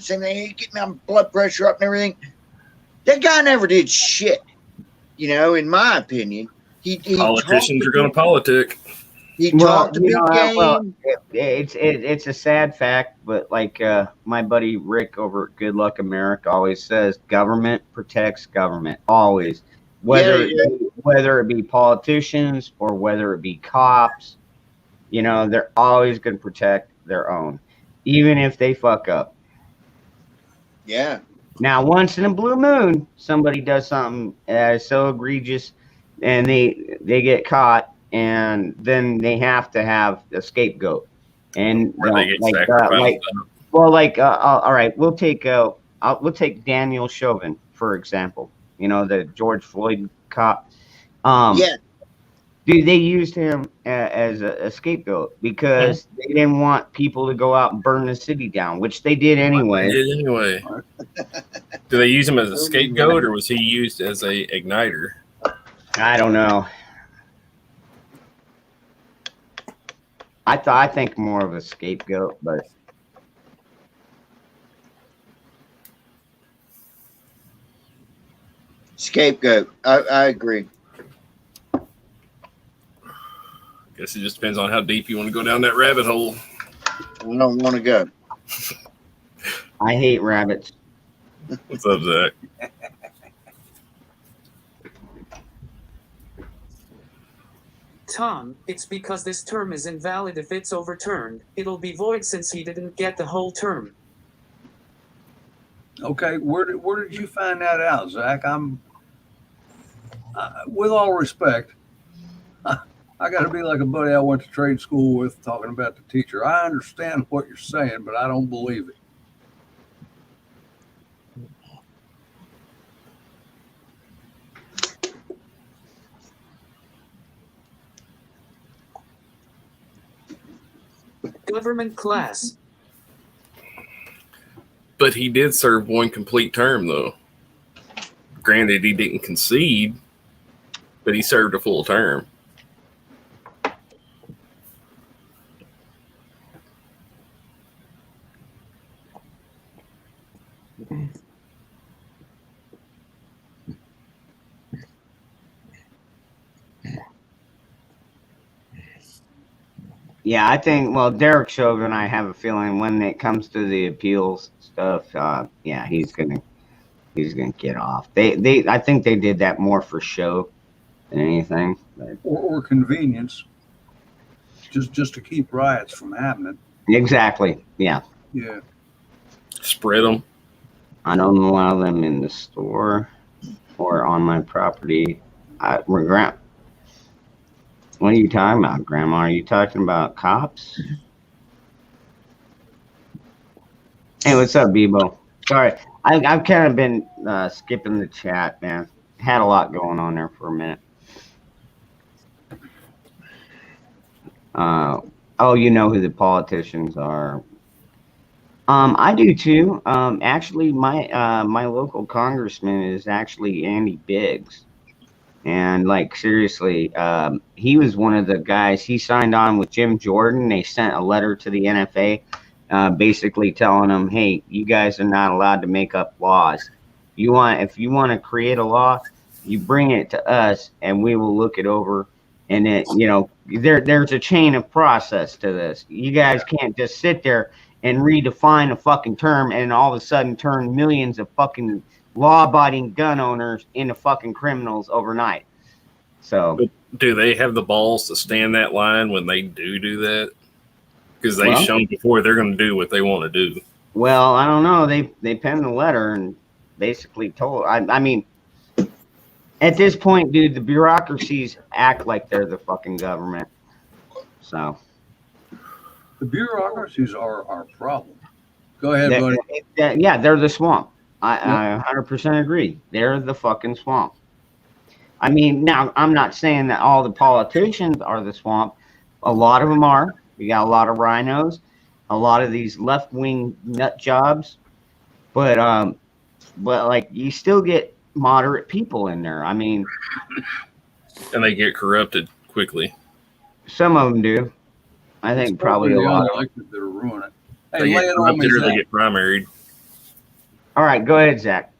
Speaker 7: Same thing, he getting my blood pressure up and everything. That guy never did shit. In my opinion.
Speaker 6: Politicians are going to politic.
Speaker 7: He talked a big game.
Speaker 1: Well, it's a sad fact, but like my buddy Rick over at Good Luck America always says, government protects government. Always. Whether it be politicians or whether it be cops, they're always going to protect their own, even if they fuck up.
Speaker 7: Yeah.
Speaker 1: Now, once in a blue moon, somebody does something that is so egregious, and they get caught, and then they have to have a scapegoat. And all right, we'll take Daniel Chauvin for example. The George Floyd cop. Dude, they used him as a scapegoat because they didn't want people to go out and burn the city down, which they did anyway.
Speaker 6: Do they use him as a scapegoat, or was he used as a igniter?
Speaker 1: I don't know. I think more of a scapegoat, but
Speaker 7: scapegoat. I agree.
Speaker 6: Guess it just depends on how deep you want to go down that rabbit hole.
Speaker 7: I don't want to go.
Speaker 1: I hate rabbits.
Speaker 6: What's up, Zach?
Speaker 2: Tom, it's because this term is invalid. If it's overturned, it'll be void since he didn't get the whole term.
Speaker 9: Okay, where did you find that out, Zach? with all respect, I got to be like a buddy I went to trade school with talking about the teacher. I understand what you're saying, but I don't believe it.
Speaker 2: Government class.
Speaker 6: But he did serve one complete term, though. Granted, he didn't concede, but he served a full term.
Speaker 1: Yeah, I think. Well, Derek Chauvin, I have a feeling when it comes to the appeals stuff, yeah, he's gonna get off. I think they did that more for show than anything. But.
Speaker 9: Or convenience, just to keep riots from happening.
Speaker 1: Exactly. Yeah.
Speaker 9: Yeah.
Speaker 6: Spread them.
Speaker 1: I don't allow them in the store or on my property. Regret. What are you talking about, Grandma? Are you talking about cops? Hey, what's up, Bebo? Sorry, I've kind of been skipping the chat, man. Had a lot going on there for a minute. Oh, you know who the politicians are. I do too. Actually, my local congressman is actually Andy Biggs. And like seriously, he was one of the guys. He signed on with Jim Jordan. They sent a letter to the NFA, basically telling them, "Hey, you guys are not allowed to make up laws. If you want to create a law, you bring it to us, and we will look it over. And it, there's a chain of process to this. You guys can't just sit there and redefine a fucking term, and all of a sudden turn millions of fucking law-abiding gun owners into fucking criminals overnight." So,
Speaker 6: but do they have the balls to stand that line when they do that? Because they've shown before they're going to do what they want to do.
Speaker 1: Well, I don't know. They penned the letter and basically told. I mean, at this point, dude, the bureaucracies act like they're the fucking government. So,
Speaker 9: the bureaucracies are our problem. Go ahead, buddy.
Speaker 1: Yeah, they're the swamp. I 100% agree. They're the fucking swamp. I mean, now, I'm not saying that all the politicians are the swamp. A lot of them are. We got a lot of rhinos, a lot of these left-wing nut jobs. But like, you still get moderate people in there. I mean.
Speaker 6: And they get corrupted quickly.
Speaker 1: Some of them do. I think probably a lot.
Speaker 9: They're ruining it. Hey,
Speaker 6: They get corrupted or they get primaried.
Speaker 1: All right, go ahead, Zach.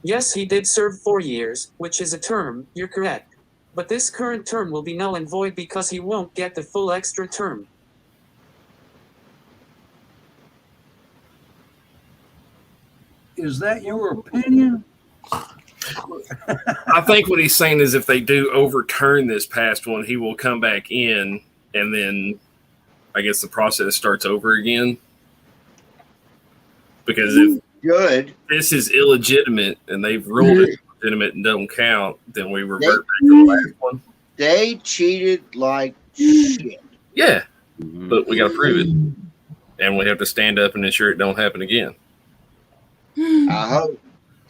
Speaker 2: Yes, he did serve 4 years, which is a term, you're correct. But this current term will be null and void because he won't get the full extra term.
Speaker 9: Is that your opinion?
Speaker 6: I think what he's saying is if they do overturn this past one, he will come back in, and then I guess the process starts over again. Because if this is illegitimate and they've ruled it legitimate and don't count, then we revert back to the last one.
Speaker 7: They cheated like shit.
Speaker 6: Yeah, but we got to prove it, and we have to stand up and ensure it don't happen again.
Speaker 7: I hope.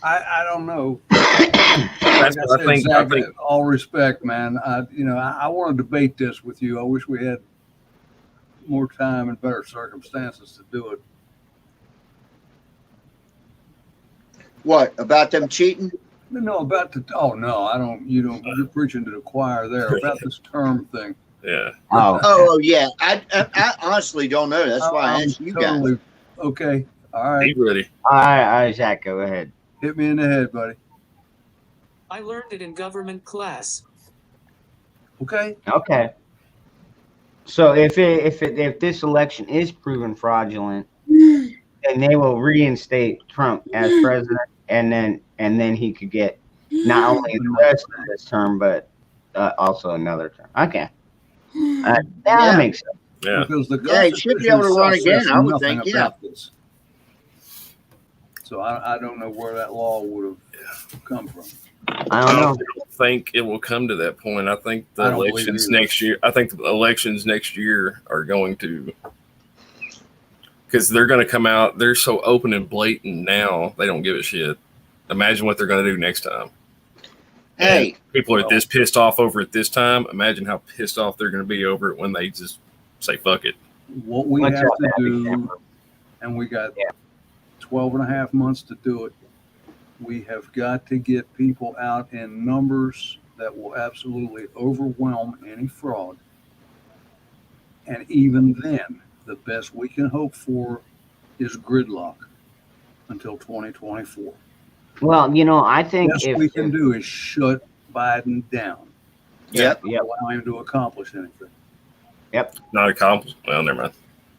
Speaker 9: I don't know.
Speaker 6: That's what I think.
Speaker 9: Zach, all respect, man. I want to debate this with you. I wish we had more time and better circumstances to do it.
Speaker 7: What about them cheating?
Speaker 9: No, about the. Oh no, I don't. You're preaching to the choir there about this term thing.
Speaker 6: Yeah.
Speaker 7: Oh yeah. I honestly don't know. That's why I asked you guys.
Speaker 9: Okay. All right.
Speaker 6: Be ready.
Speaker 1: All right, Zach, go ahead.
Speaker 9: Hit me in the head, buddy.
Speaker 2: I learned it in government class.
Speaker 9: Okay.
Speaker 1: Okay. So if this election is proven fraudulent, then they will reinstate Trump as president, and then he could get not only the rest of this term, but also another term. Okay. That makes sense.
Speaker 6: Yeah.
Speaker 9: Because
Speaker 7: he should be able to run again. I would think. Yeah.
Speaker 9: So I don't know where that law would have come from.
Speaker 1: I don't know.
Speaker 6: think it will come to that point. I think
Speaker 9: I
Speaker 6: the
Speaker 9: don't believe
Speaker 6: elections
Speaker 9: either.
Speaker 6: next year. I think the elections next year are going to, because they're going to come out. They're so open and blatant now. They don't give a shit. Imagine what they're going to do next time.
Speaker 7: Hey,
Speaker 6: And people are this pissed off over it this time. Imagine how pissed off they're going to be over it when they just say fuck it.
Speaker 9: What we
Speaker 1: Let's
Speaker 9: have
Speaker 1: hope
Speaker 9: to
Speaker 1: that
Speaker 9: do,
Speaker 1: December.
Speaker 9: and we got 12 and a half months to do it. We have got to get people out in numbers that will absolutely overwhelm any fraud. And even then, the best we can hope for is gridlock until 2024.
Speaker 1: Well, you know, I think
Speaker 9: Best
Speaker 1: if
Speaker 9: we can do is shut Biden down.
Speaker 7: yep.
Speaker 1: Yep.
Speaker 9: Allow him to accomplish anything.
Speaker 6: Not accomplished. Well, never mind.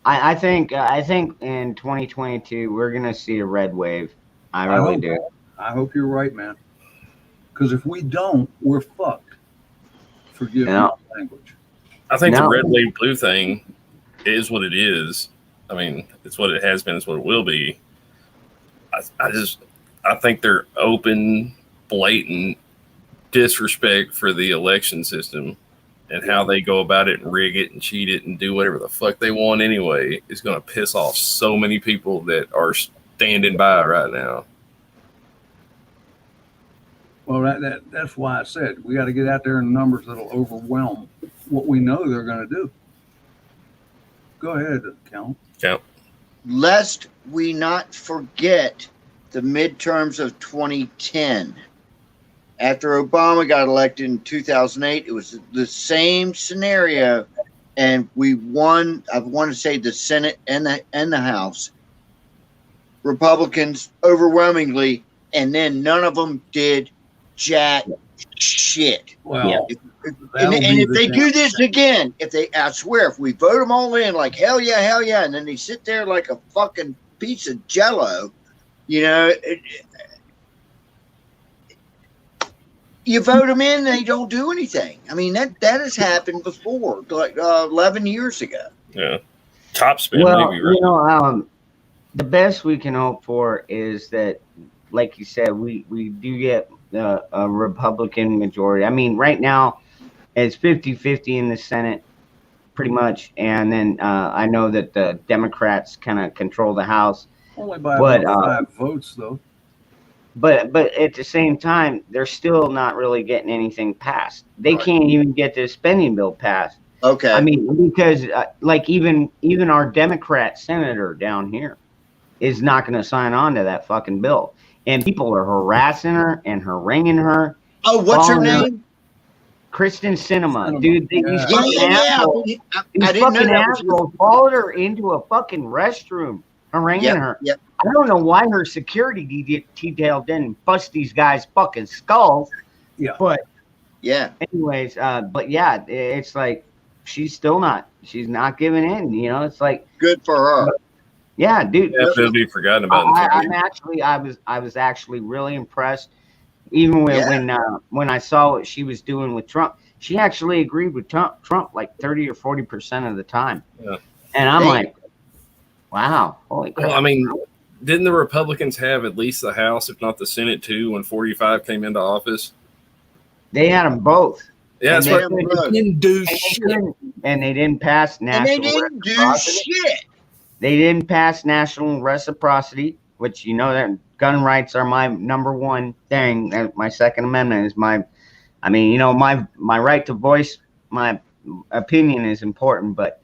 Speaker 1: I think in 2022 we're gonna see a red wave. I really
Speaker 9: hope-
Speaker 1: do.
Speaker 9: I hope you're right, man. Because if we don't, we're fucked. Forgive
Speaker 1: Yeah.
Speaker 9: my language.
Speaker 6: I think the
Speaker 1: No.
Speaker 6: red wave blue thing is what it is. I mean, it's what it has been. It's what it will be. I think they're open, blatant disrespect for the election system and how they go about it and rig it and cheat it and do whatever the fuck they want anyway is going to piss off so many people that are standing by right now.
Speaker 9: Well, that's why I said we got to get out there in numbers that'll overwhelm what we know they're going to do. Go ahead, Count.
Speaker 7: Lest we not forget the midterms of 2010. After Obama got elected in 2008, it was the same scenario, and we won. I want to say the Senate and the House. Republicans overwhelmingly, and then none of them did jack shit.
Speaker 9: Well,
Speaker 1: Yeah.
Speaker 7: And if they do this again, I swear, if we vote them all in, like hell yeah, and then they sit there like a fucking piece of jello, you know, you vote them in, they don't do anything. I mean, that has happened before, like 11 years ago.
Speaker 6: Yeah. Top spin,
Speaker 1: Well,
Speaker 6: maybe, right?
Speaker 1: you know, the best we can hope for is that, like you said, we do get a Republican majority. I mean, right now it's 50-50 in the Senate, pretty much, and then I know that the Democrats kind of control the House.
Speaker 9: only by
Speaker 1: but,
Speaker 9: about 5 votes, though.
Speaker 1: But at the same time, they're still not really getting anything passed. They
Speaker 7: Right.
Speaker 1: can't even get the spending bill passed.
Speaker 7: Okay.
Speaker 1: I mean, because like even our Democrat senator down here is not going to sign on to that fucking bill, and people are harassing her and haranguing her.
Speaker 7: Oh, what's her
Speaker 1: Oh, no.
Speaker 7: name?
Speaker 1: Kristen Sinema,
Speaker 9: Sinema,
Speaker 1: dude, these
Speaker 9: yeah.
Speaker 1: fucking assholes,
Speaker 7: I
Speaker 1: these
Speaker 7: didn't know
Speaker 1: fucking
Speaker 7: that was
Speaker 1: assholes followed her into a fucking restroom, haranguing her.
Speaker 7: Yep.
Speaker 1: I don't know why her security detail didn't bust these guys' fucking skulls.
Speaker 9: Yeah.
Speaker 1: But
Speaker 7: Yeah.
Speaker 1: anyways, but yeah, it's like she's not giving in. You know, it's like,
Speaker 7: Good for her.
Speaker 1: yeah, dude.
Speaker 6: Yeah, they'll be forgotten about in 10 years.
Speaker 1: I was actually really impressed. Even when I saw what she was doing with Trump, she actually agreed with Trump like 30 or 40% of the time.
Speaker 6: Yeah.
Speaker 1: And I'm
Speaker 7: Damn.
Speaker 1: like, wow, holy crap.
Speaker 6: Well, I mean, didn't the Republicans have at least the House, if not the Senate, too, when 45 came into office?
Speaker 1: They had them both.
Speaker 6: Yeah, that's
Speaker 1: And
Speaker 6: right.
Speaker 7: they-
Speaker 6: They didn't do
Speaker 1: And they
Speaker 6: shit.
Speaker 1: didn't pass
Speaker 7: And
Speaker 1: national
Speaker 7: they didn't do
Speaker 1: reciprocity.
Speaker 7: shit.
Speaker 1: They didn't pass national reciprocity, which you know that gun rights are my number one thing. And my Second Amendment is my right to voice my opinion is important, but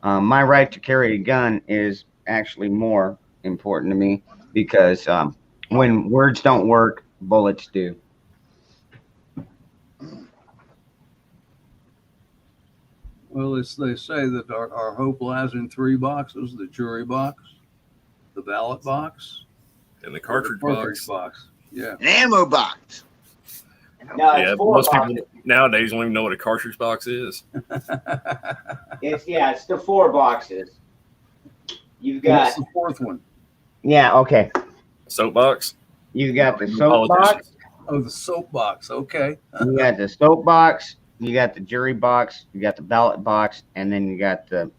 Speaker 1: my right to carry a gun is actually more important to me because when words don't work, bullets do.
Speaker 9: Well, they say that our hope lies in 3 boxes: the jury box, the ballot box,
Speaker 6: In the
Speaker 9: or
Speaker 6: cartridge
Speaker 9: the
Speaker 6: box.
Speaker 9: box. Yeah.
Speaker 7: An ammo box.
Speaker 1: No,
Speaker 6: Yeah, most people nowadays don't even know what a cartridge box is.
Speaker 1: It's the 4 boxes. You've
Speaker 9: What's the 4th one?
Speaker 1: okay.
Speaker 6: Soapbox?
Speaker 1: You got the soapbox.
Speaker 9: Oh, the soapbox. Okay.
Speaker 1: You got the soapbox. You got the jury box. You got the ballot box, and then you got the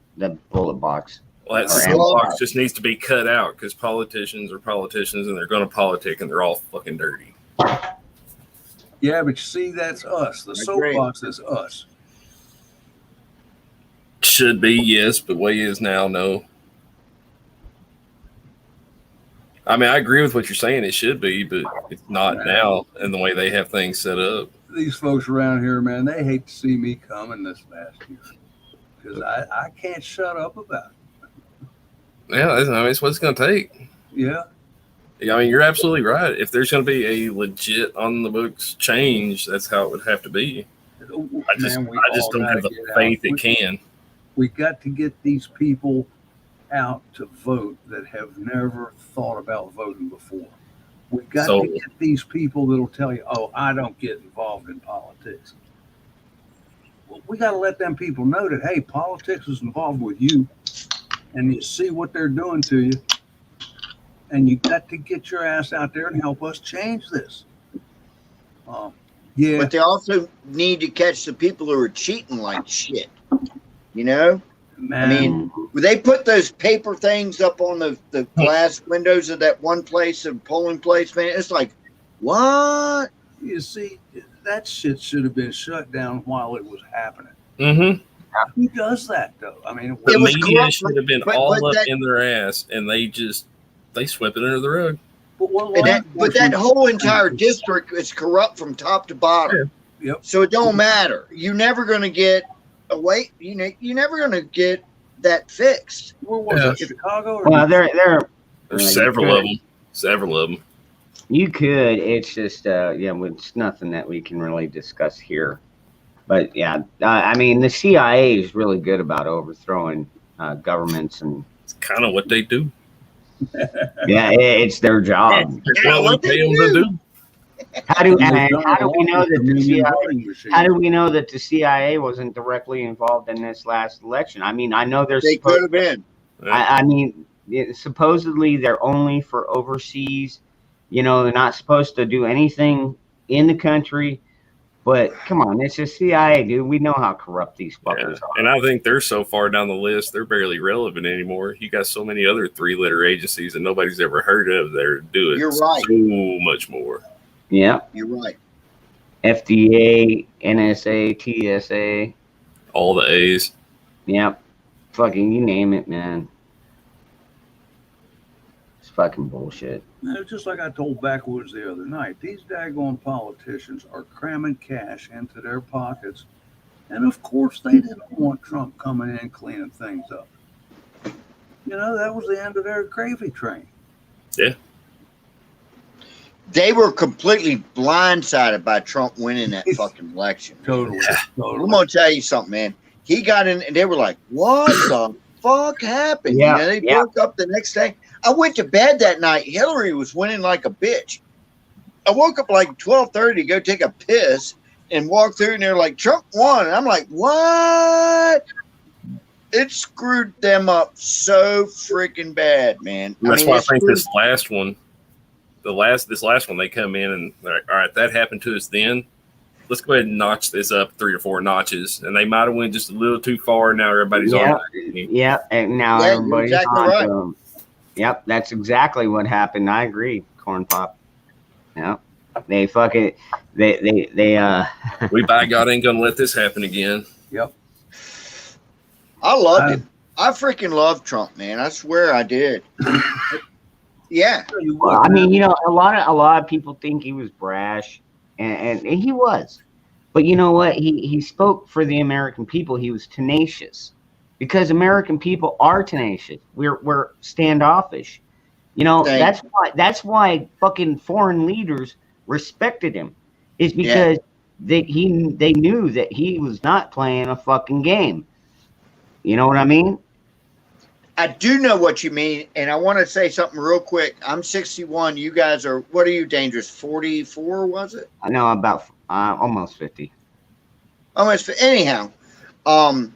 Speaker 1: bullet box.
Speaker 6: Well, that
Speaker 1: Or
Speaker 6: soapbox just needs to be cut out because politicians are politicians and they're going to politic and they're all fucking dirty.
Speaker 9: Yeah, but you see, that's us. The
Speaker 7: agree.
Speaker 9: soapbox is us.
Speaker 6: Should be, yes, but way is now, no. I mean, I agree with what you're saying. It should be, but it's not now in the way they have things set up.
Speaker 9: These folks around here, man, they hate to see me coming this last year because I can't shut up about it.
Speaker 6: Yeah, I mean, it's what it's going to take.
Speaker 9: Yeah.
Speaker 6: I mean, you're absolutely right. If there's going to be a legit on the books change, that's how it would have to be. I just don't have the faith it can.
Speaker 9: We got to get these people out to vote that have never thought about voting before. We got to get these people that'll tell you, "Oh, I don't get involved in politics." Well, we got to let them people know that, hey, politics is involved with you, and you see what they're doing to you, and you got to get your ass out there and help us change this. Yeah,
Speaker 7: but they also need to catch the people who are cheating like shit. You know,
Speaker 9: man.
Speaker 7: I mean, they put those paper things up on the glass windows of that one place, a polling place, man. It's like, what?
Speaker 9: You see, that shit should have been shut down while it was happening.
Speaker 6: Mm-hmm.
Speaker 9: Who does that, though? I mean,
Speaker 6: the media should have been all up in their ass, and they swept it under the rug.
Speaker 7: But that whole entire district is corrupt from top to bottom.
Speaker 9: Yep.
Speaker 7: So it don't matter. You're never going to get away. You're never going to get that fixed.
Speaker 9: Where was it? Chicago?
Speaker 1: Well, there's
Speaker 6: several of them. Several of them.
Speaker 1: You could. It's just it's nothing that we can really discuss here. But yeah, I mean, the CIA is really good about overthrowing governments, and
Speaker 6: it's kind of what they do.
Speaker 1: Yeah, it's their job.
Speaker 6: That's what we pay them to do.
Speaker 1: How do we know that the CIA? How do we know that the CIA wasn't directly involved in this last election? I mean, I know
Speaker 7: they could have been.
Speaker 1: I mean, supposedly they're only for overseas. You know, they're not supposed to do anything in the country. But come on, it's the CIA, dude. We know how corrupt these fuckers are.
Speaker 6: And I think they're so far down the list, they're barely relevant anymore. You got so many other three-letter agencies that nobody's ever heard of that are doing so much more.
Speaker 1: Yeah.
Speaker 7: You're right.
Speaker 1: FDA, NSA, TSA.
Speaker 6: All the A's.
Speaker 1: Yep. Fucking you name it, man. It's fucking bullshit.
Speaker 9: Just like I told Backwoods the other night, these daggone politicians are cramming cash into their pockets. And of course they didn't want Trump coming in cleaning things up. You know, that was the end of their gravy train.
Speaker 6: Yeah.
Speaker 7: They were completely blindsided by Trump winning that fucking election.
Speaker 9: Totally.
Speaker 7: I'm going to tell you something, man. He got in and they were like, what the fuck happened?
Speaker 1: Yeah,
Speaker 7: You know, they woke up the next day. I went to bed that night. Hillary was winning like a bitch. I woke up like 12:30 to go take a piss and walk through, and they're like, Trump won. And I'm like, what? It screwed them up so freaking bad, man.
Speaker 6: That's why I think this last one, this last one, they come in and they're like, all right, that happened to us then. Let's go ahead and notch this up 3 or 4 notches. And they might have went just a little too far. Now everybody's on it.
Speaker 1: Yeah, and now everybody's
Speaker 7: exactly
Speaker 1: on
Speaker 7: right.
Speaker 1: them. Yep, that's exactly what happened. I agree, Corn Pop. Yep. They fucking they
Speaker 6: We by God ain't gonna let this happen again.
Speaker 9: Yep.
Speaker 7: I loved it. I freaking loved Trump, man. I swear I did. Yeah.
Speaker 1: Well, I mean, you know, a lot of people think he was brash, and he was, but you know what? He spoke for the American people. He was tenacious, because American people are tenacious. We're standoffish. You know, that's why fucking foreign leaders respected him, is because they knew that he was not playing a fucking game. You know what I mean?
Speaker 7: I do know what you mean, and I want to say something real quick. I'm 61. You guys are, what are you, Dangerous? 44, was it?
Speaker 1: I know, about almost 50.
Speaker 7: Almost. Anyhow, I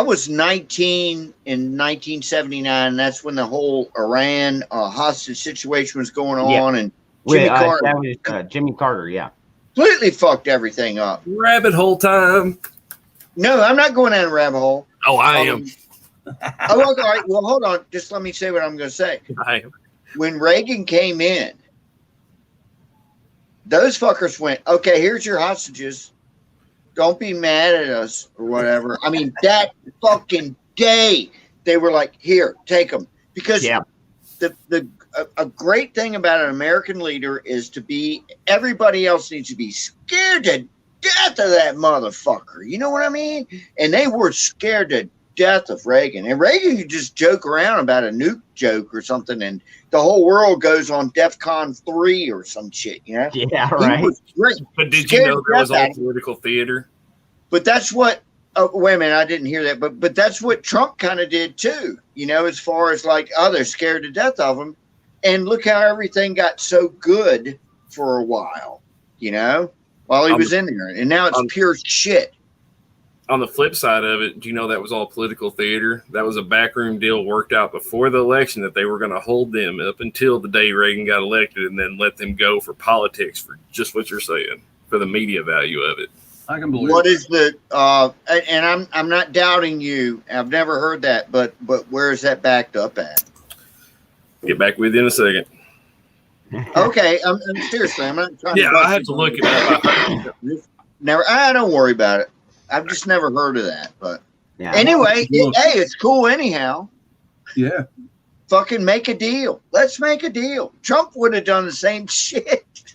Speaker 7: was 19 in 1979. That's when the whole Iran hostage situation was going on, and Jimmy Carter.
Speaker 1: That was Jimmy Carter, yeah.
Speaker 7: Completely fucked everything up.
Speaker 6: Rabbit hole time.
Speaker 7: No, I'm not going down a rabbit hole.
Speaker 6: Oh, I am.
Speaker 7: Oh, okay, all right. Well, hold on. Just let me say what I'm going to say.
Speaker 6: I,
Speaker 7: When Reagan came in, those fuckers went, okay, here's your hostages. Don't be mad at us or whatever. I mean, that fucking day, they were like, here, take them. Because a great thing about an American leader is to be, everybody else needs to be scared to death of that motherfucker. You know what I mean? And they were scared to death of Reagan. And Reagan could just joke around about a nuke joke or something, and the whole world goes on DEFCON 3 or some shit, you know?
Speaker 1: Yeah,
Speaker 7: He
Speaker 1: right.
Speaker 7: was great.
Speaker 6: but did you
Speaker 7: Scared
Speaker 6: know
Speaker 7: to
Speaker 6: that was
Speaker 7: death
Speaker 6: all
Speaker 7: at him.
Speaker 6: political theater?
Speaker 7: But that's what, wait a minute, I didn't hear that, but that's what Trump kind of did too, you know, as far as like, oh, they're scared to death of him. And look how everything got so good for a while, you know, while he was in there. And now it's pure shit.
Speaker 6: On the flip side of it, do you know that was all political theater? That was a backroom deal worked out before the election that they were going to hold them up until the day Reagan got elected and then let them go for politics, for just what you're saying, for the media value of it.
Speaker 9: I can believe
Speaker 7: What
Speaker 9: it.
Speaker 7: is the and I'm not doubting you. I've never heard that, but where is that backed up at?
Speaker 6: Get back with you in a second.
Speaker 7: Okay, I'm seriously, I'm not trying
Speaker 6: Yeah,
Speaker 7: to
Speaker 6: I have to look it up.
Speaker 7: Never, I don't worry about it. I've just never heard of that. But
Speaker 1: Yeah.
Speaker 7: anyway,
Speaker 9: Look.
Speaker 7: hey, it's cool anyhow.
Speaker 9: Yeah.
Speaker 7: Fucking make a deal. Let's make a deal. Trump would have done the same shit.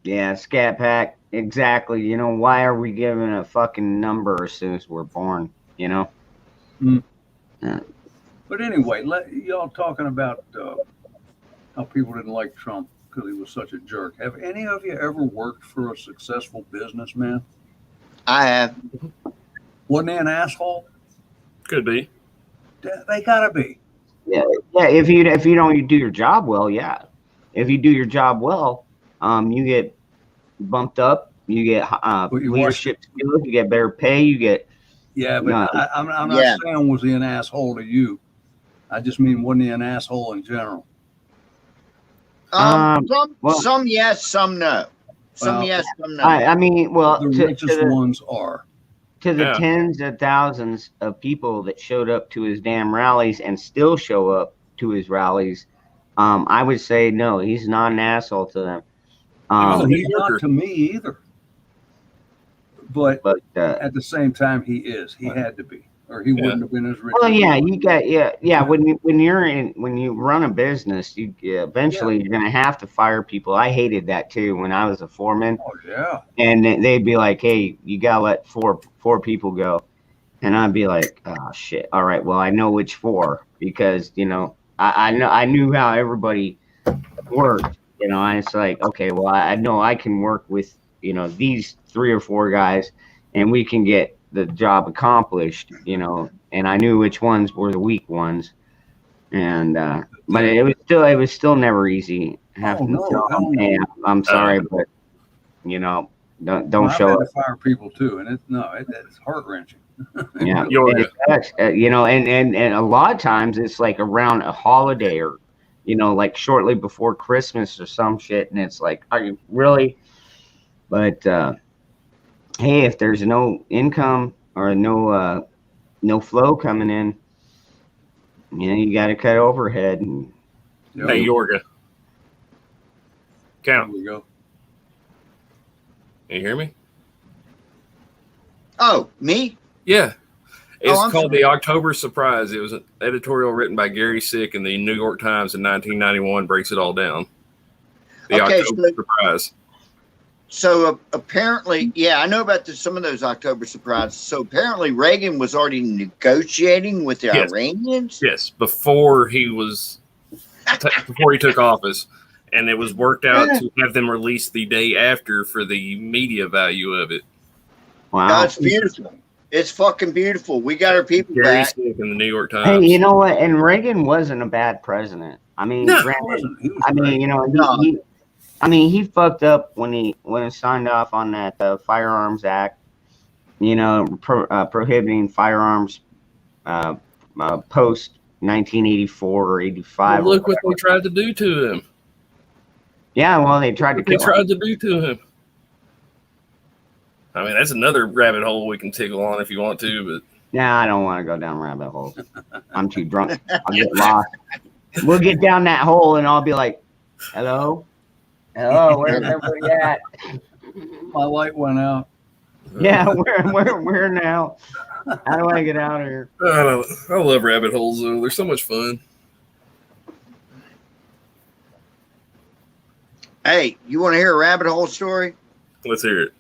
Speaker 1: Yeah, Scat Pack. Exactly. You know, why are we given a fucking number as soon as we're born? You know?
Speaker 9: But anyway, y'all talking about how people didn't like Trump because he was such a jerk. Have any of you ever worked for a successful businessman?
Speaker 7: I have.
Speaker 9: Wasn't he an asshole?
Speaker 6: Could be.
Speaker 9: They gotta be.
Speaker 1: Yeah. If you don't do your job well, yeah. If you do your job well, you get bumped up. You get
Speaker 9: you
Speaker 1: leadership skills. You get better pay. You get.
Speaker 9: Yeah, but
Speaker 1: No.
Speaker 9: I'm not
Speaker 7: Yeah.
Speaker 9: saying was he an asshole to you. I just mean wasn't he an asshole in general?
Speaker 7: Some yes, some no. Some
Speaker 9: Well,
Speaker 7: yes, some no.
Speaker 1: I mean, well,
Speaker 9: The
Speaker 1: to
Speaker 9: richest ones are.
Speaker 1: the
Speaker 6: Yeah.
Speaker 1: tens of thousands of people that showed up to his damn rallies and still show up to his rallies, I would say no, he's not an asshole to them.
Speaker 9: No, he's not to me either. But
Speaker 1: But
Speaker 9: at the same time, he is. He had to be, or he wouldn't have been as rich.
Speaker 1: well,
Speaker 9: as he
Speaker 1: yeah,
Speaker 9: was.
Speaker 1: you got when you run a business, you eventually you're gonna have to fire people. I hated that too when I was a foreman,
Speaker 9: Oh yeah.
Speaker 1: and they'd be like, "Hey, you gotta let four people go," and I'd be like, "Oh shit! All right, well I know which four because you know I knew how everybody worked. You know, and it's like, okay, well I know I can work with these 3 or 4 guys, and we can get the job accomplished, and I knew which ones were the weak ones, and but it was still never easy. Having to tell them, hey, I'm sorry, but don't
Speaker 9: Well,
Speaker 1: show
Speaker 9: I've
Speaker 1: up.
Speaker 9: had to fire people too, and it's heart wrenching.
Speaker 1: Yeah,
Speaker 6: Yoga.
Speaker 1: and a lot of times it's like around a holiday or like shortly before Christmas or some shit, and it's like, are you really? But hey, if there's no income or no flow coming in, you got to cut overhead. And
Speaker 6: Hey, Yorga.
Speaker 9: There
Speaker 6: Count.
Speaker 9: we go.
Speaker 6: Can you hear me?
Speaker 7: Oh, me?
Speaker 6: Yeah. It's
Speaker 7: I'm
Speaker 6: called
Speaker 7: sorry.
Speaker 6: The October Surprise. It was an editorial written by Gary Sick in the New York Times in 1991. Breaks it all down. The
Speaker 7: Okay,
Speaker 6: October
Speaker 7: so-
Speaker 6: Surprise.
Speaker 7: So apparently, yeah, I know about some of those October surprises. So apparently, Reagan was already negotiating with the
Speaker 6: Yes.
Speaker 7: Iranians.
Speaker 6: Yes, before he took office, and it was worked out to have them released the day after for the media value of it.
Speaker 1: wow.
Speaker 7: That's beautiful. It's fucking beautiful. We got our people
Speaker 6: Gary
Speaker 7: back.
Speaker 6: Sick in the New York
Speaker 1: Hey,
Speaker 6: Times.
Speaker 1: you know what? And Reagan wasn't a bad president. I mean,
Speaker 6: No.
Speaker 1: granted,
Speaker 9: He was
Speaker 1: I mean,
Speaker 9: great.
Speaker 1: he fucked up when he signed off on that Firearms Act, prohibiting firearms post 1984 or 85.
Speaker 6: Look what they tried to do to him.
Speaker 1: Yeah, well, they tried to
Speaker 6: They
Speaker 1: kill him.
Speaker 6: tried to do to him. I mean, that's another rabbit hole we can tickle on if you want to, but
Speaker 1: Nah, I don't want to go down rabbit holes. I'm too drunk. I'll get lost. We'll get down that hole, and I'll be like, "Hello, hello, where's everybody at?"
Speaker 9: My light went out.
Speaker 1: Yeah, where now? How do I get out of here?
Speaker 6: I love rabbit holes though. They're so much fun.
Speaker 7: Hey, you want to hear a rabbit hole story?
Speaker 6: Let's hear it.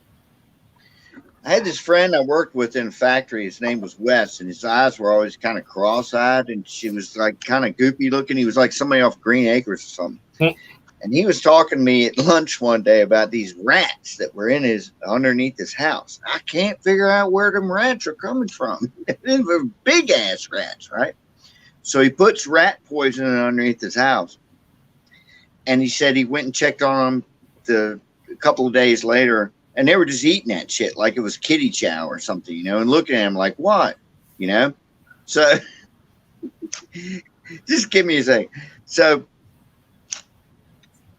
Speaker 7: I had this friend I worked with in a factory. His name was Wes, and his eyes were always kind of cross-eyed, and she was like kind of goopy looking. He was like somebody off Green Acres or something. And he was talking to me at lunch one day about these rats that were underneath his house. I can't figure out where them rats are coming from. They were big ass rats, right? So he puts rat poison underneath his house. And he said he went and checked on them a couple of days later, and they were just eating that shit like it was kitty chow or something, and looking at him like, what? So just give me a second. So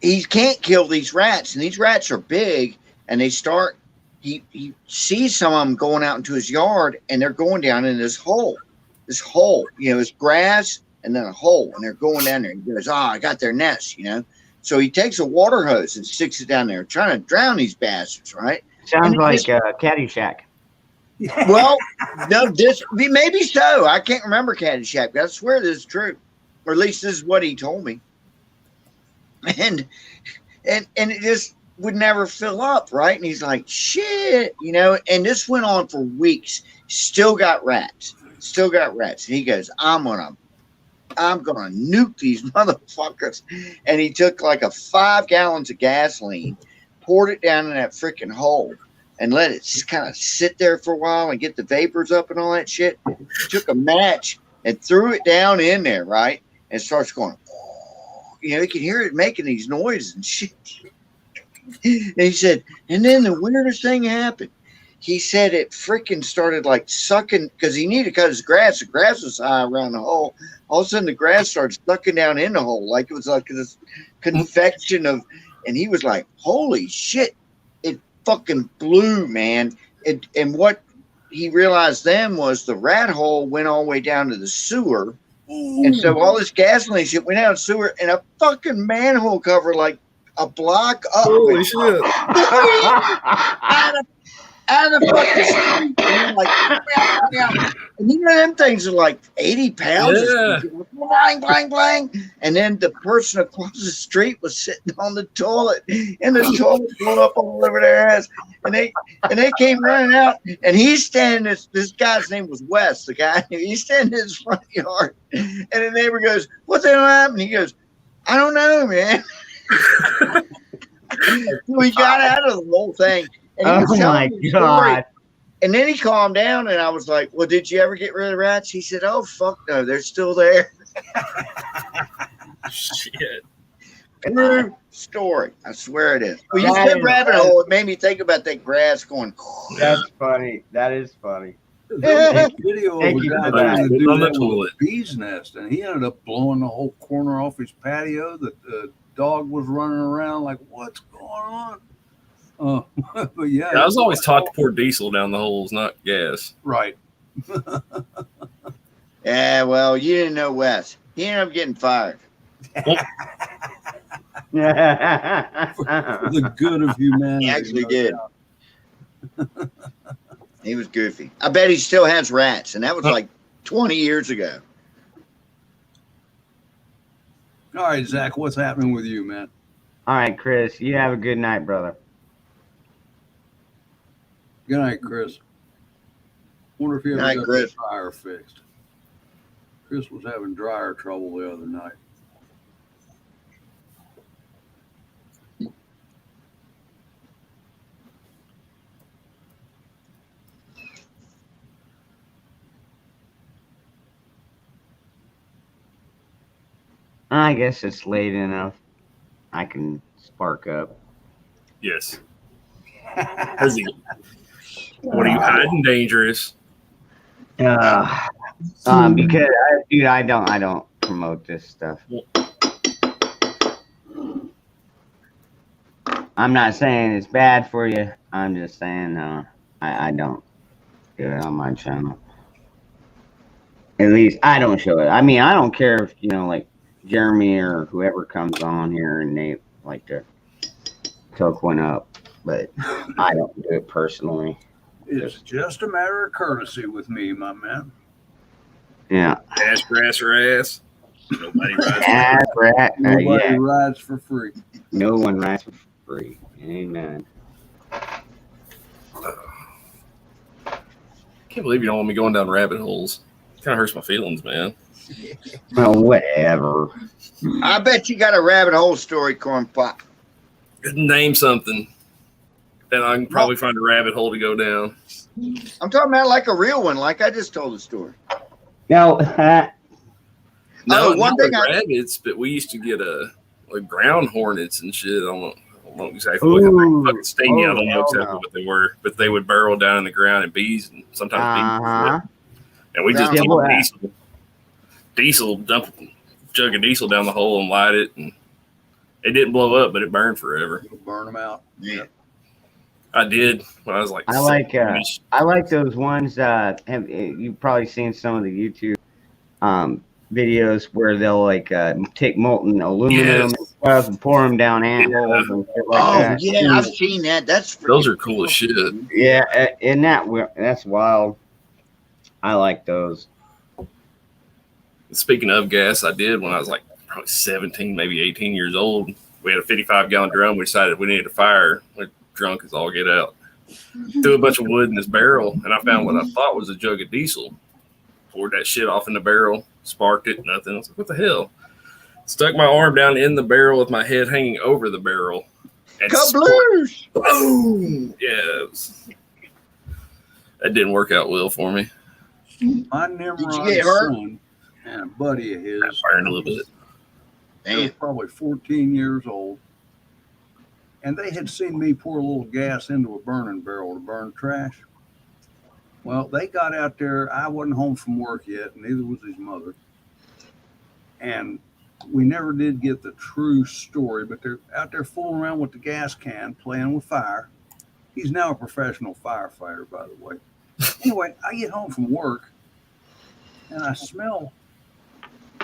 Speaker 7: he can't kill these rats, and these rats are big, and he sees some of them going out into his yard, and they're going down in this hole, it's grass and then a hole, and they're going down there. He goes, I got their nest, So he takes a water hose and sticks it down there, trying to drown these bastards, right?
Speaker 1: Sounds like Caddyshack.
Speaker 7: Well, no, maybe so. I can't remember Caddyshack, but I swear this is true, or at least this is what he told me. And it just would never fill up, right? And he's like, shit, and this went on for weeks. Still got rats. And he goes, I'm gonna nuke these motherfuckers. And he took like 5 gallons of gasoline, poured it down in that freaking hole, and let it just kind of sit there for a while and get the vapors up and all that shit. Took a match and threw it down in there, right? And starts going, you can hear it making these noises and shit. And he said, and then the weirdest thing happened. He said it freaking started like sucking, because he needed to cut his grass. The grass was high around the hole. All of a sudden, the grass started sucking down in the hole, like it was like this confection of, and he was like, holy shit, it fucking blew, man. And what he realized then was the rat hole went all the way down to the sewer. And so all this gasoline shit went down the sewer, and a fucking manhole cover like a block up.
Speaker 6: Holy shit.
Speaker 7: Out of the fucking street, man, like, and them things are like 80 pounds.
Speaker 6: Yeah.
Speaker 7: Blang, blang, blang. And then the person across the street was sitting on the toilet, and the toilet blew up all over their ass. And they came running out, and he's standing. This guy's name was Wes. The guy, he's standing in his front yard, and the neighbor goes, "What's that happened?" He goes, "I don't know, man." We got out of the whole thing. And
Speaker 1: Oh my God.
Speaker 7: And then he calmed down, and I was like, well, did you ever get rid of the rats? He said, oh, fuck no, they're still there.
Speaker 6: Shit.
Speaker 7: True story. I swear it is. Well, you said rabbit hole. It made me think about that grass going.
Speaker 1: That's funny. That is funny.
Speaker 9: There's a video of a
Speaker 1: Thank you
Speaker 9: guy
Speaker 1: for that.
Speaker 9: trying to do
Speaker 6: On the
Speaker 9: that with
Speaker 6: toilet.
Speaker 9: a bee's nest, and he ended up blowing the whole corner off his patio. The dog was running around like, what's going on? But yeah,
Speaker 6: I was always taught to pour diesel down the holes, not gas.
Speaker 9: right.
Speaker 7: Yeah, well, you didn't know Wes. He ended up getting fired.
Speaker 9: For the good of humanity.
Speaker 7: He actually did. He was goofy. I bet he still has rats, and that was like 20 years ago.
Speaker 9: All right, Zach, what's happening with you, man?
Speaker 1: All right, Chris, you have a good night, brother.
Speaker 9: Good night, Chris. Wonder if you ever
Speaker 7: Night,
Speaker 9: got
Speaker 7: Chris.
Speaker 9: the dryer fixed. Chris was having dryer trouble the other night.
Speaker 1: I guess it's late enough. I can spark up.
Speaker 6: Yes. What are you hiding, dangerous?
Speaker 1: Because dude, I don't promote this stuff. I'm not saying it's bad for you. I'm just saying I don't do it on my channel. At least I don't show it. I mean, I don't care if, like Jeremy or whoever comes on here and they like to cook one up, but I don't do it personally.
Speaker 9: It's just a matter of courtesy with me, my man.
Speaker 1: Yeah.
Speaker 6: Ass, grass, or ass. Nobody rides.
Speaker 9: Nobody rides for free.
Speaker 1: No one rides for free. Amen.
Speaker 6: Can't believe you don't want me going down rabbit holes. Kind of hurts my feelings, man.
Speaker 1: Well, whatever.
Speaker 7: I bet you got a rabbit hole story, Corn Pop.
Speaker 6: Name something, and I can probably find a rabbit hole to go down.
Speaker 7: I'm talking about like a real one, like I just told the story.
Speaker 1: No,
Speaker 6: no,
Speaker 7: one
Speaker 6: not
Speaker 7: thing
Speaker 6: with rabbits, but we used to get like ground hornets and shit. I don't know exactly what they fucking sting you. I don't know exactly what they were, but they would burrow down in the ground, and bees and sometimes bees. And we just diesel, dump a jug of diesel down the hole and light it, and it didn't blow up, but it burned forever.
Speaker 9: It'll burn them out.
Speaker 7: Yeah.
Speaker 6: I did when I was like.
Speaker 1: I like those ones. You've probably seen some of the YouTube videos where they'll like take molten aluminum and stuff and pour them down antholes and shit like that.
Speaker 7: Yeah, I've seen that.
Speaker 6: Those are cool as shit.
Speaker 1: Yeah, and that's wild. I like those.
Speaker 6: Speaking of gas, I did when I was like probably 17, maybe 18 years old. We had a 55-gallon drum. We decided we needed a fire. We're drunk as all get out. Threw a bunch of wood in this barrel, and I found what I thought was a jug of diesel. Poured that shit off in the barrel, sparked it, nothing. I was like, what the hell? Stuck my arm down in the barrel with my head hanging over the barrel.
Speaker 7: Kabloosh!
Speaker 6: Boom! Yeah. That didn't work out well for me.
Speaker 9: My Nimrod's son and a buddy of his.
Speaker 6: I burned a little bit.
Speaker 9: They was probably 14 years old. And they had seen me pour a little gas into a burning barrel to burn trash. Well, they got out there. I wasn't home from work yet, and neither was his mother. And we never did get the true story, but they're out there fooling around with the gas can, playing with fire. He's now a professional firefighter, by the way. Anyway, I get home from work, and I smell,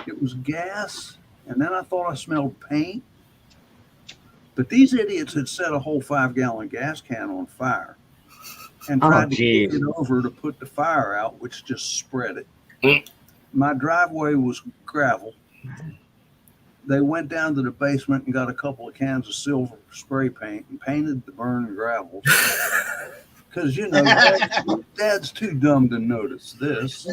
Speaker 9: it was gas, and then I thought I smelled paint. But these idiots had set a whole 5-gallon gas can on fire and tried to kick it over to put the fire out, which just spread it. My driveway was gravel. They went down to the basement and got a couple of cans of silver spray paint and painted the burned gravel. Because, Dad's too dumb to notice this.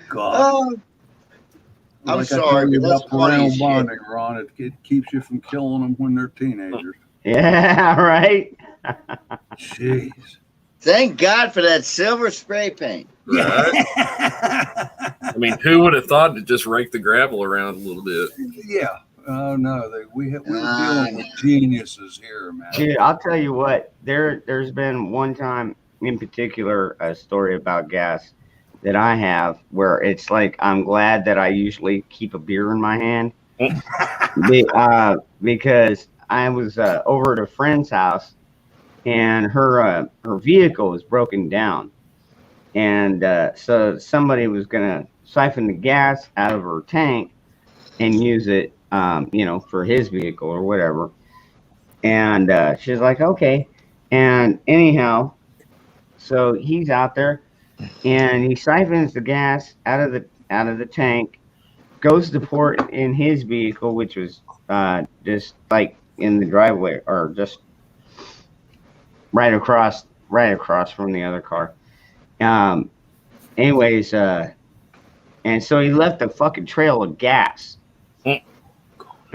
Speaker 9: God.
Speaker 7: I'm
Speaker 9: like
Speaker 7: sorry, but that's funny as
Speaker 9: bonding, Ron. It keeps you from killing them when they're teenagers.
Speaker 1: Yeah, right.
Speaker 9: Jeez.
Speaker 7: Thank God for that silver spray paint.
Speaker 6: Right? I mean, who would have thought to just rake the gravel around a little bit?
Speaker 9: Yeah. Oh no, we're dealing with geniuses here, man.
Speaker 1: Dude, I'll tell you what. There's been one time in particular a story about gas that I have where it's like I'm glad that I usually keep a beer in my hand because I was over at a friend's house and her vehicle was broken down, and so somebody was gonna siphon the gas out of her tank and use it, for his vehicle or whatever. And she's like, okay. And anyhow, so he's out there and he siphons the gas out of the tank, goes to pour it in his vehicle, which was just like in the driveway or just right across from the other car. Anyways, and so he left a fucking trail of gas.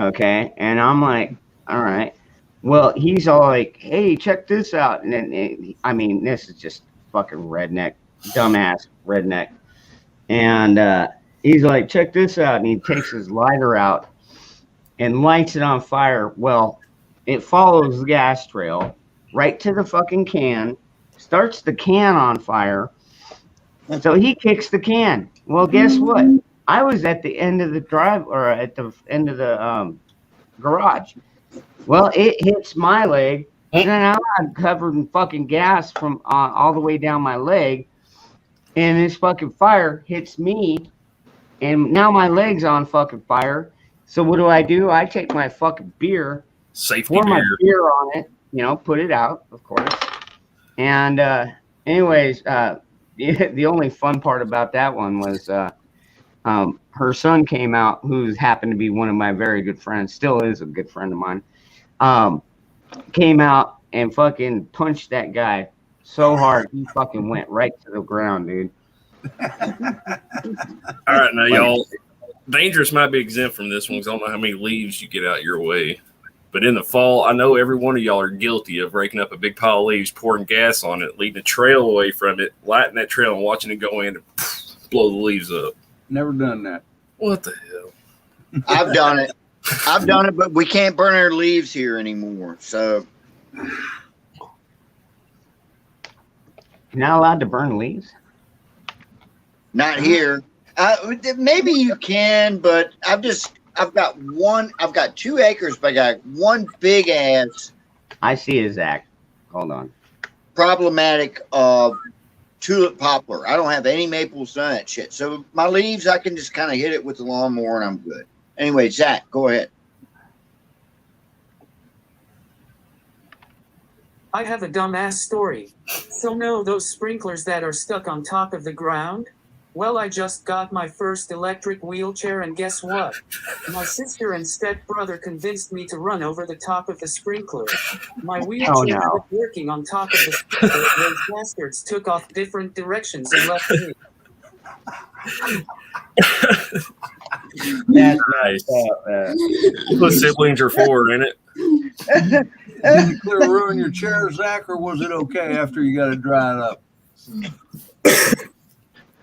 Speaker 1: Okay, and I'm like, all right. Well, he's all like, hey, check this out. And then, this is just fucking redneck, dumbass redneck. And he's like, check this out. And he takes his lighter out and lights it on fire. Well, it follows the gas trail right to the fucking can, starts the can on fire. So he kicks the can. Well, guess what? I was at the end of the drive or at the end of the garage. Well, it hits my leg, and now I'm covered in fucking gas from all the way down my leg. and this fucking fire hits me, and now my leg's on fucking fire. So what do? I take my fucking beer,
Speaker 6: Safety
Speaker 1: pour my
Speaker 6: beer.
Speaker 1: beer on it, put it out, of course. And anyways, the only fun part about that one was her son came out, who's happened to be one of my very good friends, still is a good friend of mine. Came out and fucking punched that guy so hard he fucking went right to the ground, dude.
Speaker 6: All right, now y'all, dangerous might be exempt from this one because I don't know how many leaves you get out your way. But in the fall, I know every one of y'all are guilty of raking up a big pile of leaves, pouring gas on it, leading a trail away from it, lighting that trail and watching it go in and blow the leaves up.
Speaker 9: Never done that.
Speaker 6: What the hell?
Speaker 7: I've done it. But we can't burn our leaves here anymore. So
Speaker 1: You're not allowed to burn leaves?
Speaker 7: not here. Maybe you can, but I've got 2 acres, but I got one big ass
Speaker 1: I see it, Zach. Hold on.
Speaker 7: problematic tulip poplar. I don't have any maples, none of that shit. So my leaves, I can just kind of hit it with the lawnmower and I'm good. Anyway, Zach, go ahead.
Speaker 2: I have a dumbass story. So know those sprinklers that are stuck on top of the ground? Well, I just got my first electric wheelchair and guess what? My sister and stepbrother convinced me to run over the top of the sprinkler. My wheelchair was working on top of the sprinkler. Those bastards took off different directions and left me.
Speaker 6: That's nice. What siblings are for, ain't it?
Speaker 9: Did you clear ruin your chair, Zach, or was it okay after you got it dried up?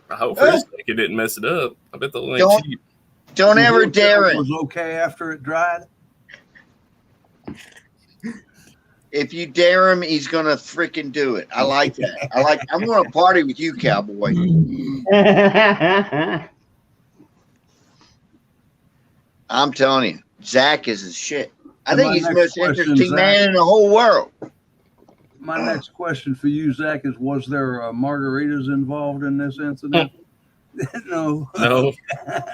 Speaker 6: I hope for his sake it didn't mess it up. I bet they'll ain't cheap.
Speaker 7: Don't ever dare it.
Speaker 9: Was okay after it dried?
Speaker 7: If you dare him, he's gonna freaking do it. I like that. I'm gonna party with you, cowboy. I'm telling you, Zach is his shit. I think he's the most interesting man in the whole world.
Speaker 9: My next question for you, Zach, is: was there margaritas involved in this incident? No.
Speaker 6: No.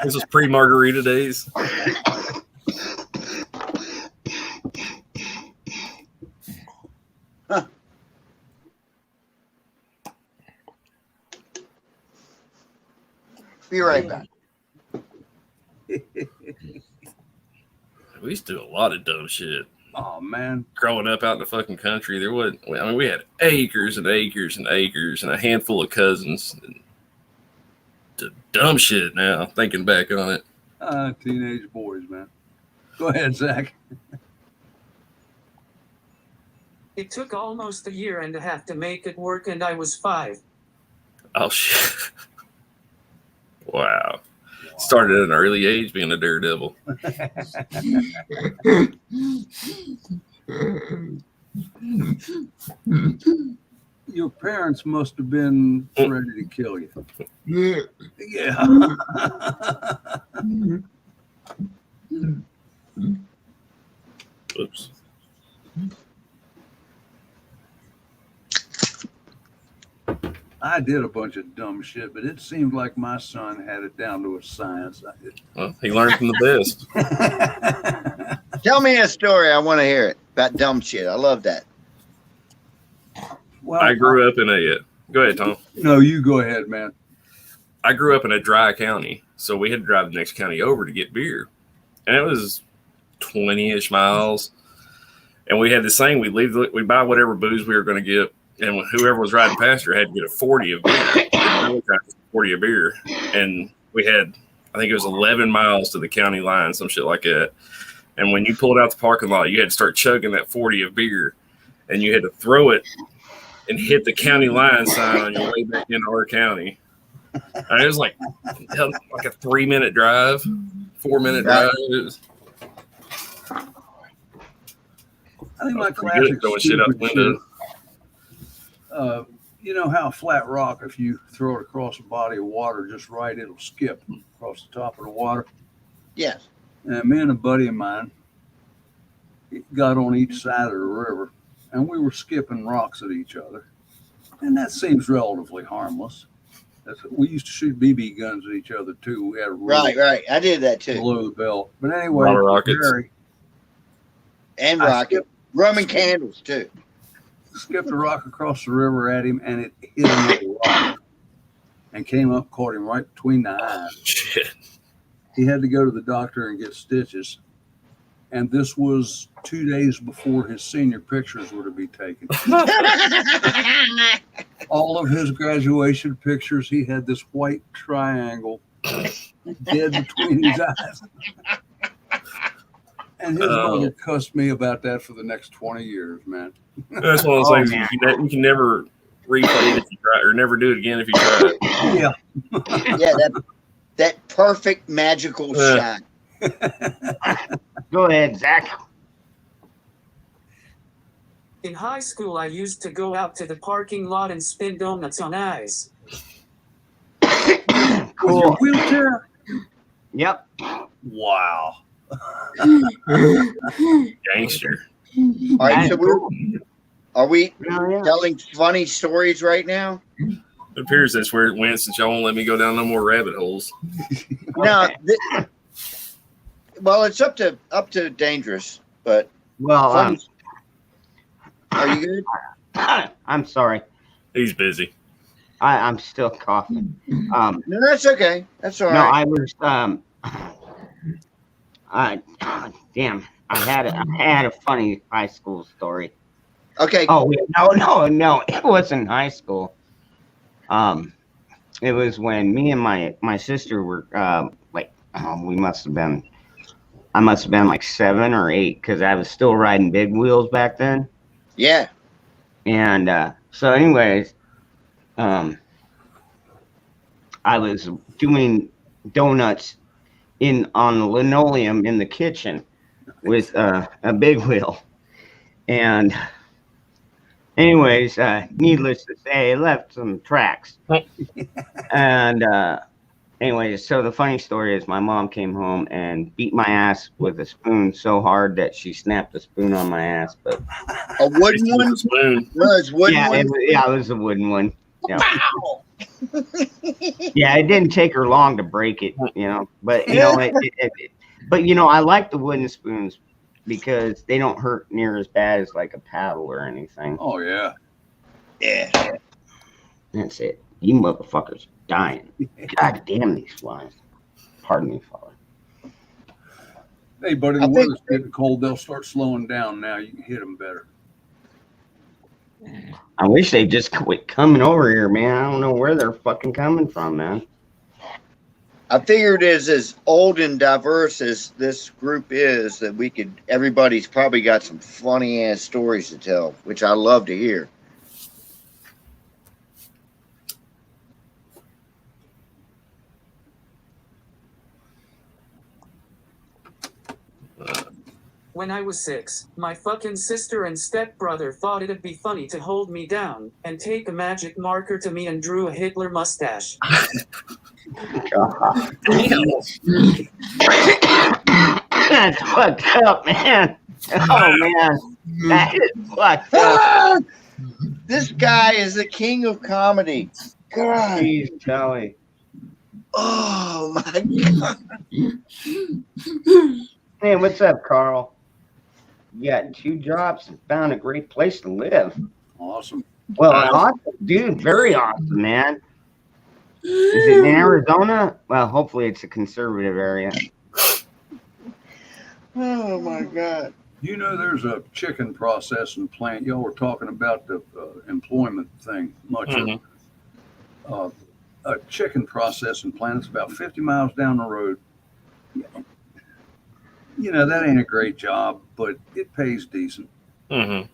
Speaker 6: This was pre-margarita days.
Speaker 7: Huh. Be right back.
Speaker 6: We used to do a lot of dumb shit.
Speaker 9: Oh man!
Speaker 6: Growing up out in the fucking country, there wasn't. I mean, we had acres and acres and acres and a handful of cousins. The dumb shit now. Thinking back on it.
Speaker 9: Teenage boys, man. Go ahead, Zach.
Speaker 2: It took almost a year and a half to make it work, and I was 5.
Speaker 6: Oh shit! Wow. Started at an early age being a daredevil.
Speaker 9: Your parents must have been ready to kill you. Yeah.
Speaker 6: Oops.
Speaker 9: I did a bunch of dumb shit, but it seemed like my son had it down to a science.
Speaker 6: Well, he learned from the best.
Speaker 7: Tell me a story. I want to hear it about dumb shit. I love that.
Speaker 9: Well,
Speaker 6: I grew up in a. Go ahead, Tom.
Speaker 9: No, you go ahead, man.
Speaker 6: I grew up in a dry county, so we had to drive the next county over to get beer, and it was 20-ish miles. And we had this thing: we buy whatever booze we were going to get. And whoever was riding past her had to get a 40 of beer. 40 of beer. And we had, I think it was 11 miles to the county line, some shit like that. And when you pulled out the parking lot, you had to start chugging that 40 of beer. And you had to throw it and hit the county line sign on your way back into our county. And it was like a 3-minute drive, 4-minute drive. It was,
Speaker 9: I think my classic
Speaker 6: throwing shit out the window.
Speaker 9: You know how flat rock, if you throw it across a body of water just right, it'll skip across the top of the water?
Speaker 7: Yes.
Speaker 9: And me and a buddy of mine got on each side of the river, and we were skipping rocks at each other. And that seems relatively harmless. We used to shoot BB guns at each other too. We had a rule
Speaker 7: Right. I did that too.
Speaker 9: below the belt. But
Speaker 6: A
Speaker 9: anyway,
Speaker 6: lot of rockets.
Speaker 9: Barry,
Speaker 7: And
Speaker 9: I
Speaker 7: rocket. Roman candles too.
Speaker 9: skipped a rock across the river at him, and it hit him with a rock and came up, caught him right between the eyes.
Speaker 6: Shit.
Speaker 9: He had to go to the doctor and get stitches. And this was 2 days before his senior pictures were to be taken. All of his graduation pictures, he had this white triangle dead between his eyes. And his mother cussed me about that for the next 20 years, man.
Speaker 6: That's one of those things you can never replay it if you try, or never do it again if you try it.
Speaker 9: Yeah.
Speaker 7: Yeah, that perfect magical shot.
Speaker 1: Go ahead, Zach.
Speaker 2: In high school, I used to go out to the parking lot and spin donuts on ice.
Speaker 9: With your
Speaker 1: Cool.
Speaker 9: wheelchair?
Speaker 1: Yep.
Speaker 9: Wow.
Speaker 6: Gangster.
Speaker 7: All right, so are we
Speaker 1: Oh, yeah.
Speaker 7: telling funny stories right now?
Speaker 6: It appears that's where it went since y'all won't let me go down no more rabbit holes.
Speaker 7: No. Well, it's up to dangerous, but
Speaker 1: Well,
Speaker 7: funny. Are you good?
Speaker 1: I'm sorry.
Speaker 6: He's busy.
Speaker 1: I'm still coughing.
Speaker 7: No, that's okay. That's all
Speaker 1: No,
Speaker 7: right.
Speaker 1: I was damn. I had a funny high school story.
Speaker 7: Okay.
Speaker 1: Oh wait, no, it wasn't high school. It was when me and my sister were I must have been like 7 or 8 because I was still riding big wheels back then.
Speaker 7: Yeah.
Speaker 1: And so anyways, I was doing donuts on the linoleum in the kitchen with a big wheel. And anyways, needless to say, I left some tracks. And anyways, so the funny story is my mom came home and beat my ass with a spoon so hard that she snapped the spoon on my ass. But
Speaker 7: A wooden one?
Speaker 6: Spoon.
Speaker 7: No, it's wooden
Speaker 1: yeah,
Speaker 7: one.
Speaker 1: it was a wooden one. Yeah.
Speaker 7: Wow.
Speaker 1: Yeah, it didn't take her long to break it, But but I like the wooden spoons because they don't hurt near as bad as like a paddle or anything.
Speaker 9: Oh, yeah.
Speaker 7: Yeah.
Speaker 1: That's it. You motherfuckers dying. God damn these flies. Pardon me, father.
Speaker 9: Hey, buddy,
Speaker 7: I
Speaker 9: the
Speaker 7: think-
Speaker 9: weather's getting cold. They'll start slowing down now. You can hit them better.
Speaker 1: I wish they'd just quit coming over here, man. I don't know where they're fucking coming from, man.
Speaker 7: I figured as old and diverse as this group is, that everybody's probably got some funny ass stories to tell, which I love to hear.
Speaker 2: When I was 6, my fucking sister and stepbrother thought it'd be funny to hold me down and take a magic marker to me and drew a Hitler mustache.
Speaker 1: God. That's fucked up, man. Oh, man. That is fucked up.
Speaker 7: Ah! This guy is the king of comedy. God.
Speaker 1: Jeez, Kelly.
Speaker 7: Oh my God.
Speaker 1: Hey, what's up, Carl? You got 2 jobs and found a great place to live.
Speaker 9: Awesome.
Speaker 1: Well, awesome, dude. Very awesome, man. Is it in Arizona? Well, hopefully it's a conservative area.
Speaker 7: Oh my God.
Speaker 9: You know, there's a chicken processing plant. Y'all were talking about the employment thing much.
Speaker 6: Mhm.
Speaker 9: A chicken processing plant. It's about 50 miles down the road. That ain't a great job, but it pays decent.
Speaker 6: Mm-hmm.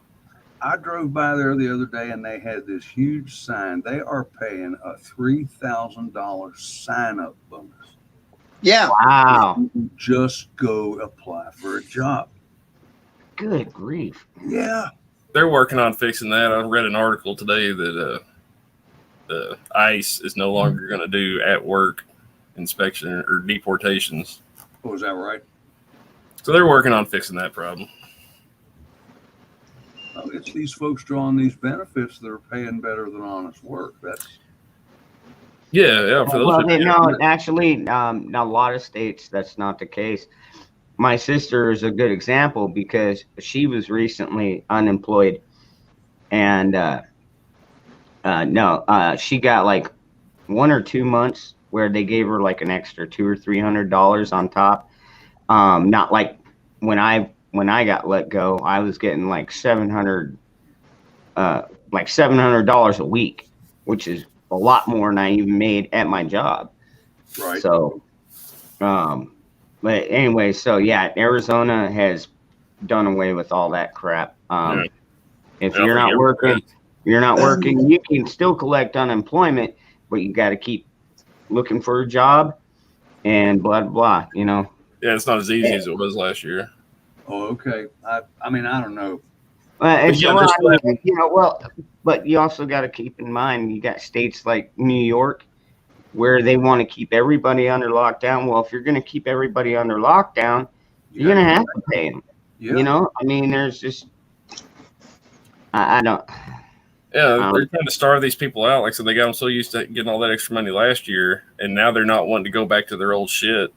Speaker 9: I drove by there the other day and they had this huge sign. They are paying a $3,000 sign-up bonus.
Speaker 7: Yeah.
Speaker 1: Wow.
Speaker 9: Just go apply for a job.
Speaker 1: Good grief.
Speaker 9: Yeah.
Speaker 6: They're working on fixing that. I read an article today that the ICE is no longer going to do at work inspection or deportations.
Speaker 9: Oh, is that right?
Speaker 6: So they're working on fixing that problem.
Speaker 9: Well, it's these folks drawing these benefits that are paying better than honest work.
Speaker 6: Yeah. For those
Speaker 1: Well,
Speaker 6: people,
Speaker 1: no, actually, a lot of states that's not the case. My sister is a good example because she was recently unemployed, and she got like 1 or 2 months where they gave her like an extra $200 or $300 on top. Not like when I got let go, I was getting like $700 a week, which is a lot more than I even made at my job.
Speaker 9: Right.
Speaker 1: So, but anyway, so yeah, Arizona has done away with all that crap. If
Speaker 6: Yeah,
Speaker 1: you're
Speaker 6: I
Speaker 1: not
Speaker 6: think
Speaker 1: working, you can still collect unemployment, but you got to keep looking for a job and blah blah.
Speaker 6: Yeah, it's not as easy as it was last year.
Speaker 9: Oh, okay. I mean, I don't know.
Speaker 1: But you also got to keep in mind you got states like New York where they want to keep everybody under lockdown. Well, if you're going to keep everybody under lockdown, you're going to have to pay them.
Speaker 9: Yeah.
Speaker 1: I mean, there's just I don't.
Speaker 6: Yeah, they're trying to starve these people out. Like I said, they got them so used to getting all that extra money last year, and now they're not wanting to go back to their old shit.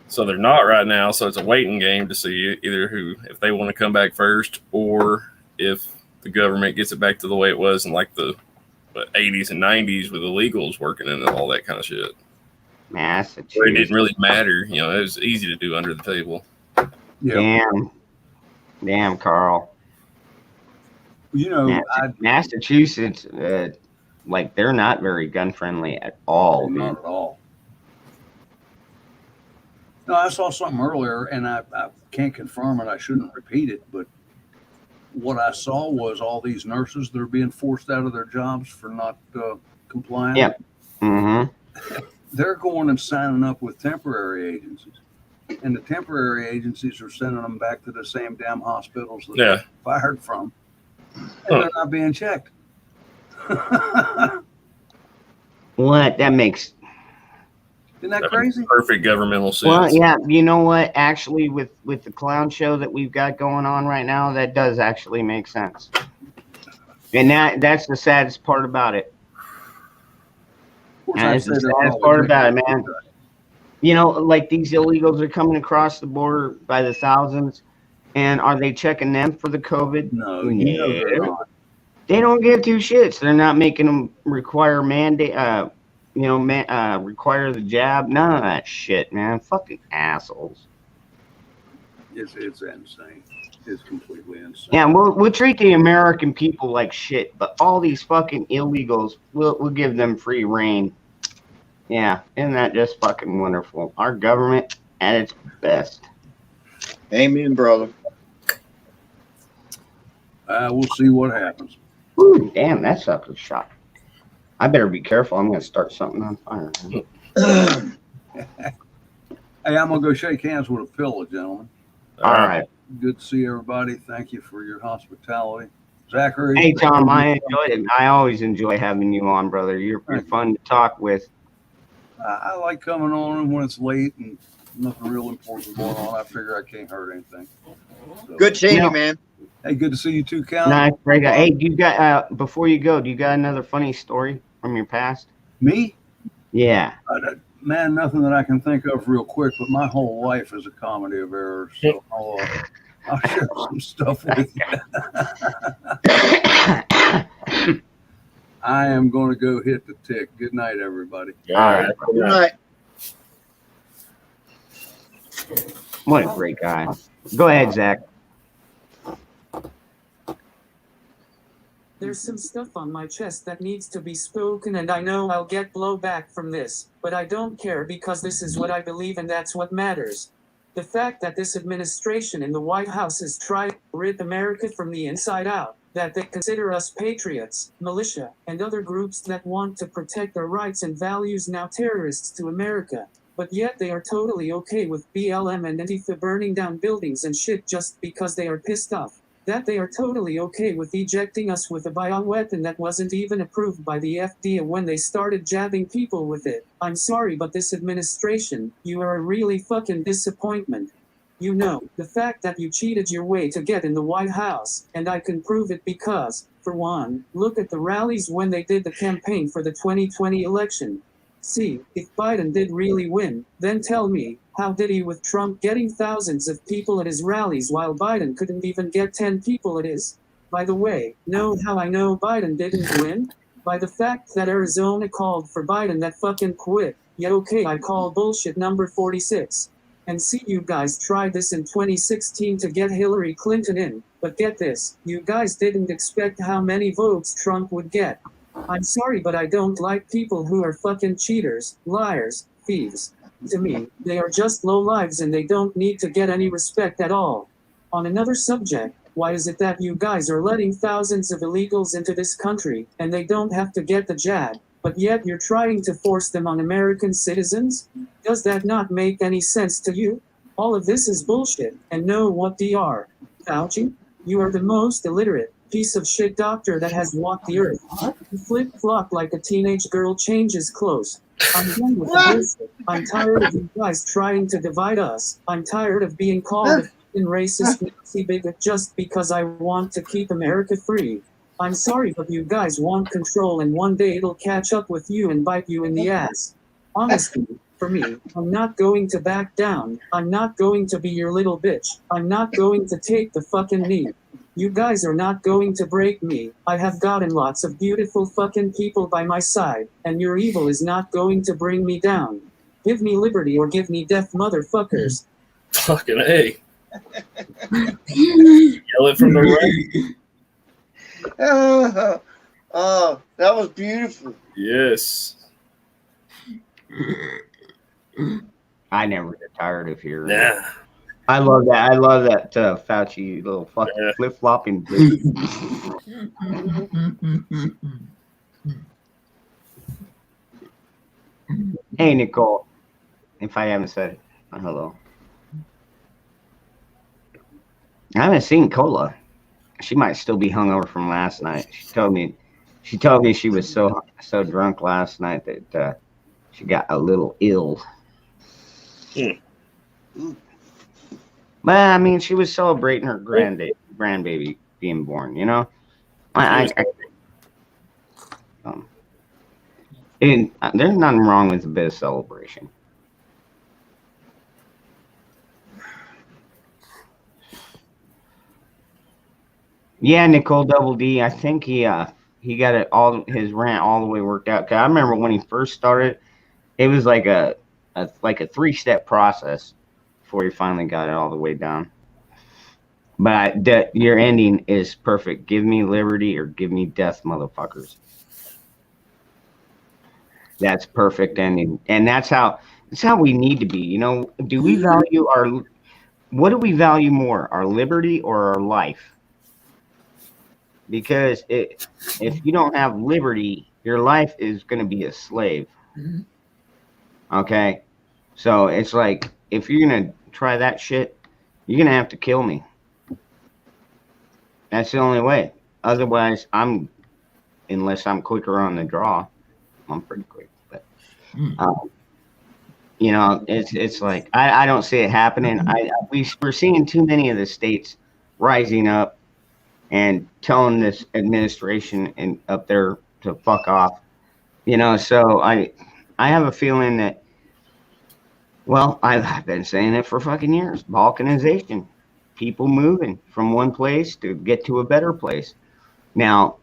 Speaker 6: So they're not right now. So it's a waiting game to see either if they want to come back first, or if the government gets it back to the way it was in like the 80s and 90s with illegals working in and all that kind of shit.
Speaker 1: Massachusetts.
Speaker 6: Where it didn't really matter. It was easy to do under the table.
Speaker 9: Yeah.
Speaker 1: Damn, Carl. Massachusetts, like they're not very gun friendly at all.
Speaker 9: Not at all. No, I saw something earlier, and I can't confirm it. I shouldn't repeat it, but what I saw was all these nurses that are being forced out of their jobs for not complying.
Speaker 1: Yeah. Mm-hmm.
Speaker 9: They're going and signing up with temporary agencies, and the temporary agencies are sending them back to the same damn hospitals that they're fired from, and they're not being checked.
Speaker 1: What? That makes.
Speaker 9: Isn't that crazy?
Speaker 6: Perfect governmental sense.
Speaker 1: Well, yeah, you know what? Actually, with the clown show that we've got going on right now, that does actually make sense. And that's the saddest part about it. That's the saddest part about it, man. Like these illegals are coming across the border by the thousands, and are they checking them for the COVID?
Speaker 9: No,
Speaker 1: they're not. They don't give two shits. They're not making them require require the jab. None of that shit, man. Fucking assholes.
Speaker 9: It's insane. It's completely insane.
Speaker 1: Yeah, we'll treat the American people like shit, but all these fucking illegals, we'll give them free reign. Yeah, isn't that just fucking wonderful? Our government at its best.
Speaker 7: Amen, brother.
Speaker 9: We'll see what happens.
Speaker 1: Ooh, damn, that sucker's shot. I better be careful. I'm going to start something on fire.
Speaker 9: Hey, I'm going to go shake hands with a pillow, gentlemen.
Speaker 1: All right.
Speaker 9: Good to see everybody. Thank you for your hospitality. Zachary.
Speaker 1: Hey, Tom, I enjoyed it. I always enjoy having you on, brother. You're fun to talk with.
Speaker 9: I like coming on when it's late and nothing real important going on. I figure I can't hurt anything. So,
Speaker 7: good seeing you, man.
Speaker 9: Hey, good to see you too, Cal.
Speaker 1: Nice, great guy. Hey, do you got before you go? Do you got another funny story from your past?
Speaker 9: Me?
Speaker 1: Yeah.
Speaker 9: Man, nothing that I can think of real quick. But my whole life is a comedy of errors. So I'll share some stuff with you. I am going to go hit the tick. Good night, everybody.
Speaker 1: All right.
Speaker 7: Good night.
Speaker 1: What a great guy. Go ahead, Zach.
Speaker 2: There's some stuff on my chest that needs to be spoken, and I know I'll get blowback from this, but I don't care because this is what I believe and that's what matters. The fact that this administration in the White House has tried to rid America from the inside out, that they consider us patriots, militia, and other groups that want to protect our rights and values now terrorists to America. But yet they are totally okay with BLM and Antifa burning down buildings and shit just because they are pissed off. That they are totally okay with ejecting us with a bioweapon that wasn't even approved by the FDA when they started jabbing people with it. I'm sorry, but this administration, you are a really fucking disappointment. You know, the fact that you cheated your way to get in the White House, and I can prove it because, for one, look at the rallies when they did the campaign for the 2020 election. See, if Biden did really win, then tell me, how did he with Trump getting thousands of people at his rallies while Biden couldn't even get 10 people at his? By the way, know how I know Biden didn't win? By the fact that Arizona called for Biden that fucking quit. Yeah, okay, I call bullshit number 46. And see, you guys tried this in 2016 to get Hillary Clinton in, but get this, you guys didn't expect how many votes Trump would get. I'm sorry, but I don't like people who are fucking cheaters, liars, thieves. To me, they are just lowlives and they don't need to get any respect at all. On another subject, why is it that you guys are letting thousands of illegals into this country, and they don't have to get the jab, but yet you're trying to force them on American citizens? Does that not make any sense to you? All of this is bullshit, and know what Dr. Fauci? You are the most illiterate piece of shit doctor that has walked the earth. You flip-flop like a teenage girl changes clothes. I'm done with the bullshit. I'm tired of you guys trying to divide us. I'm tired of being called a fucking racist Nazi bigot just because I want to keep America free. I'm sorry, but you guys want control, and one day it'll catch up with you and bite you in the ass. Honestly, for me, I'm not going to back down. I'm not going to be your little bitch. I'm not going to take the fucking knee. You guys are not going to break me. I have gotten lots of beautiful fucking people by my side, and your evil is not going to bring me down. Give me liberty or give me death, motherfuckers.
Speaker 6: Fucking A. Yell it from the right.
Speaker 7: That was beautiful.
Speaker 6: Yes.
Speaker 1: I never get tired of hearing.
Speaker 6: Nah.
Speaker 1: I love that. I love that Fauci little fucking flip flopping. Hey Nicole, if I haven't said hello, I haven't seen Cola. She might still be hungover from last night. She told me she was so drunk last night that she got a little ill. But I mean, she was celebrating her grandbaby being born. You know, there's nothing wrong with a bit of celebration. Yeah, Nicole Double D. I think he got it all, his rant all the way worked out. 'Cause I remember when he first started, it was like a 3-step process before he finally got it all the way down. But your ending is perfect. Give me liberty or give me death, motherfuckers. That's perfect ending, and that's how we need to be. You know, do we value what do we value more, our liberty or our life? Because if you don't have liberty, your life is going to be a slave. Okay, so it's like, if you're gonna try that shit, you're gonna have to kill me. That's the only way. Otherwise, unless I'm quicker on the draw, I'm pretty quick. But you know, it's like I don't see it happening. We're seeing too many of the states rising up and telling this administration and up there to fuck off. You know, so I have a feeling that. Well, I've been saying it for fucking years. Balkanization. People moving from one place to get to a better place. Now,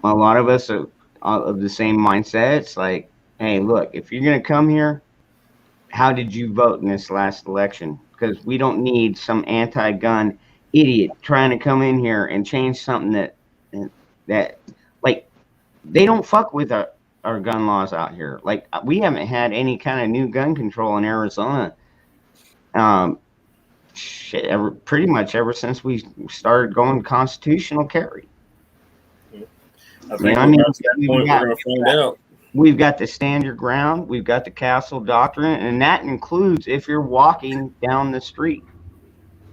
Speaker 1: a lot of us are of the same mindset. It's like, hey, look, if you're going to come here, how did you vote in this last election? Because we don't need some anti-gun idiot trying to come in here and change something that like, they don't fuck with our gun laws out here. Like, we haven't had any kind of new gun control in Arizona. Pretty much ever since we started going constitutional carry.
Speaker 6: I think we're going to find out.
Speaker 1: We've got the stand your ground. We've got the castle doctrine, and that includes if you're walking down the street.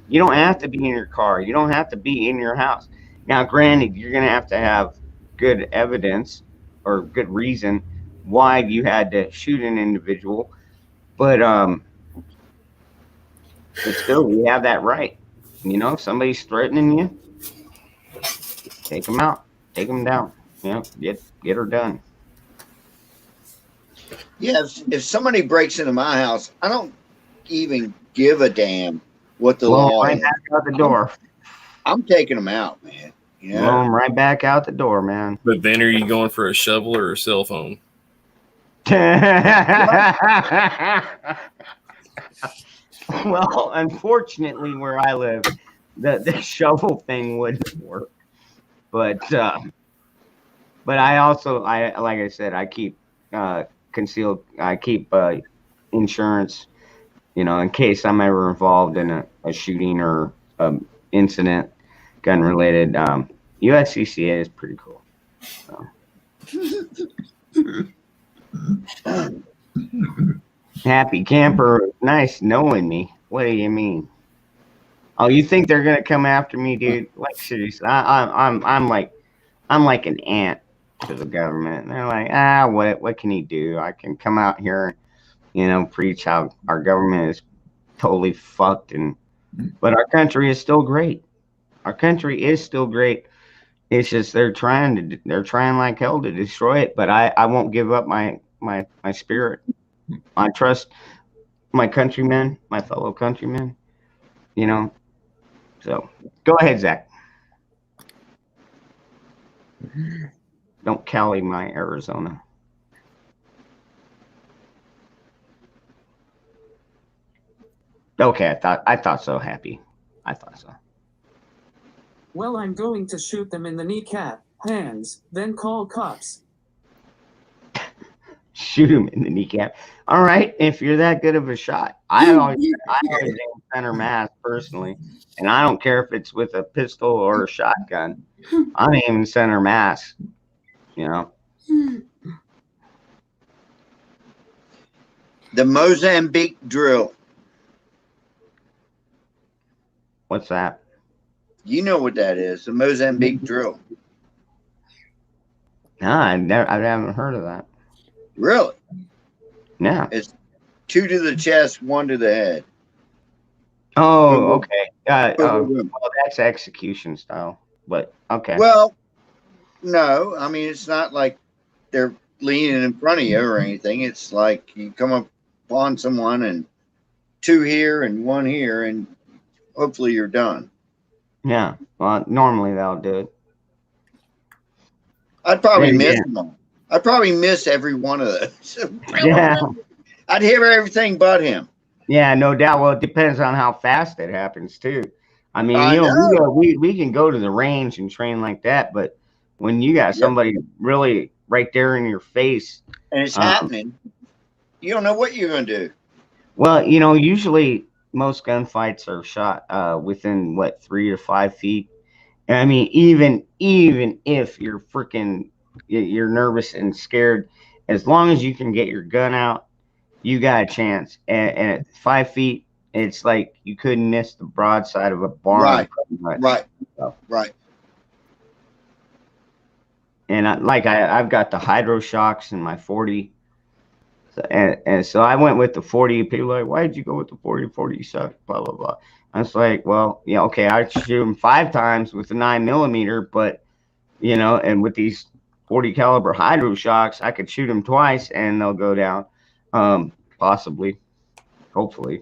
Speaker 1: You don't have to be in your car. You don't have to be in your house. Now, granted, you're going to have good evidence or good reason why you had to shoot an individual, but But still, we have that right. You know, if somebody's threatening you, take them out, take them down. You know, get her done.
Speaker 7: Yeah, if somebody breaks into my house, I don't even give a damn what the
Speaker 1: Blow
Speaker 7: law
Speaker 1: them right
Speaker 7: is.
Speaker 1: back out the door.
Speaker 7: I'm taking them out, man. You know?
Speaker 1: Blow them right back out the door, man.
Speaker 6: But then are you going for a shovel or a cell phone?
Speaker 1: Well, unfortunately, where I live, the shovel thing wouldn't work. But I also, like I said, I keep concealed. I keep insurance, you know, in case I'm ever involved in a shooting or incident, gun related. USCCA is pretty cool. So. Happy camper, nice knowing me. What do you mean? Oh, you think they're gonna come after me, dude? Like seriously, I'm like an ant to the government. And they're like, what can he do? I can come out here, you know, preach how our government is totally fucked, but our country is still great. Our country is still great. It's just they're trying like hell to destroy it. But I won't give up my spirit. I trust my countrymen, my fellow countrymen, you know. So go ahead, Zach. Don't Cali my Arizona. Okay, I thought so. Happy. I thought so.
Speaker 10: Well, I'm going to shoot them in the kneecap, hands, then call cops.
Speaker 1: Shoot him in the kneecap. All right, if you're that good of a shot. I always aim center mass personally, and I don't care if it's with a pistol or a shotgun. I'm aiming center mass, you know.
Speaker 7: The Mozambique drill.
Speaker 1: What's that?
Speaker 7: You know what that is? The Mozambique drill.
Speaker 1: No, I haven't heard of that.
Speaker 7: Really?
Speaker 1: No.
Speaker 7: It's 2 to the chest, 1 to the head.
Speaker 1: Oh, okay. Well, that's execution style, but okay.
Speaker 7: Well, no, I mean, it's not like they're leaning in front of you or anything. It's like you come upon someone and 2 here and 1 here, and hopefully you're done.
Speaker 1: Yeah. Well, normally they'll do it.
Speaker 7: I'd probably miss them. I'd probably miss every one of those.
Speaker 1: Yeah.
Speaker 7: I'd hear everything but him.
Speaker 1: Yeah, no doubt. Well, it depends on how fast it happens too. I mean, you know, we can go to the range and train like that, but when you got somebody really right there in your face
Speaker 7: and it's happening, you don't know what you're going to do.
Speaker 1: Well, you know, usually most gunfights are shot within 3 to 5 feet. And I mean, even if you're you're nervous and scared, as long as you can get your gun out, you got a chance. And at 5 feet, it's like you couldn't miss the broadside of a barn.
Speaker 7: Right.
Speaker 1: And I've got the hydro shocks in my 40. And so I went with the 40. People are like, why did you go with the 40? 40 sucked, blah, blah, blah. I was like, well, yeah, okay, I shoot them 5 times with the 9mm, but, you know, and with these 40 caliber hydro shocks, I could shoot them twice and they'll go down. Possibly, hopefully.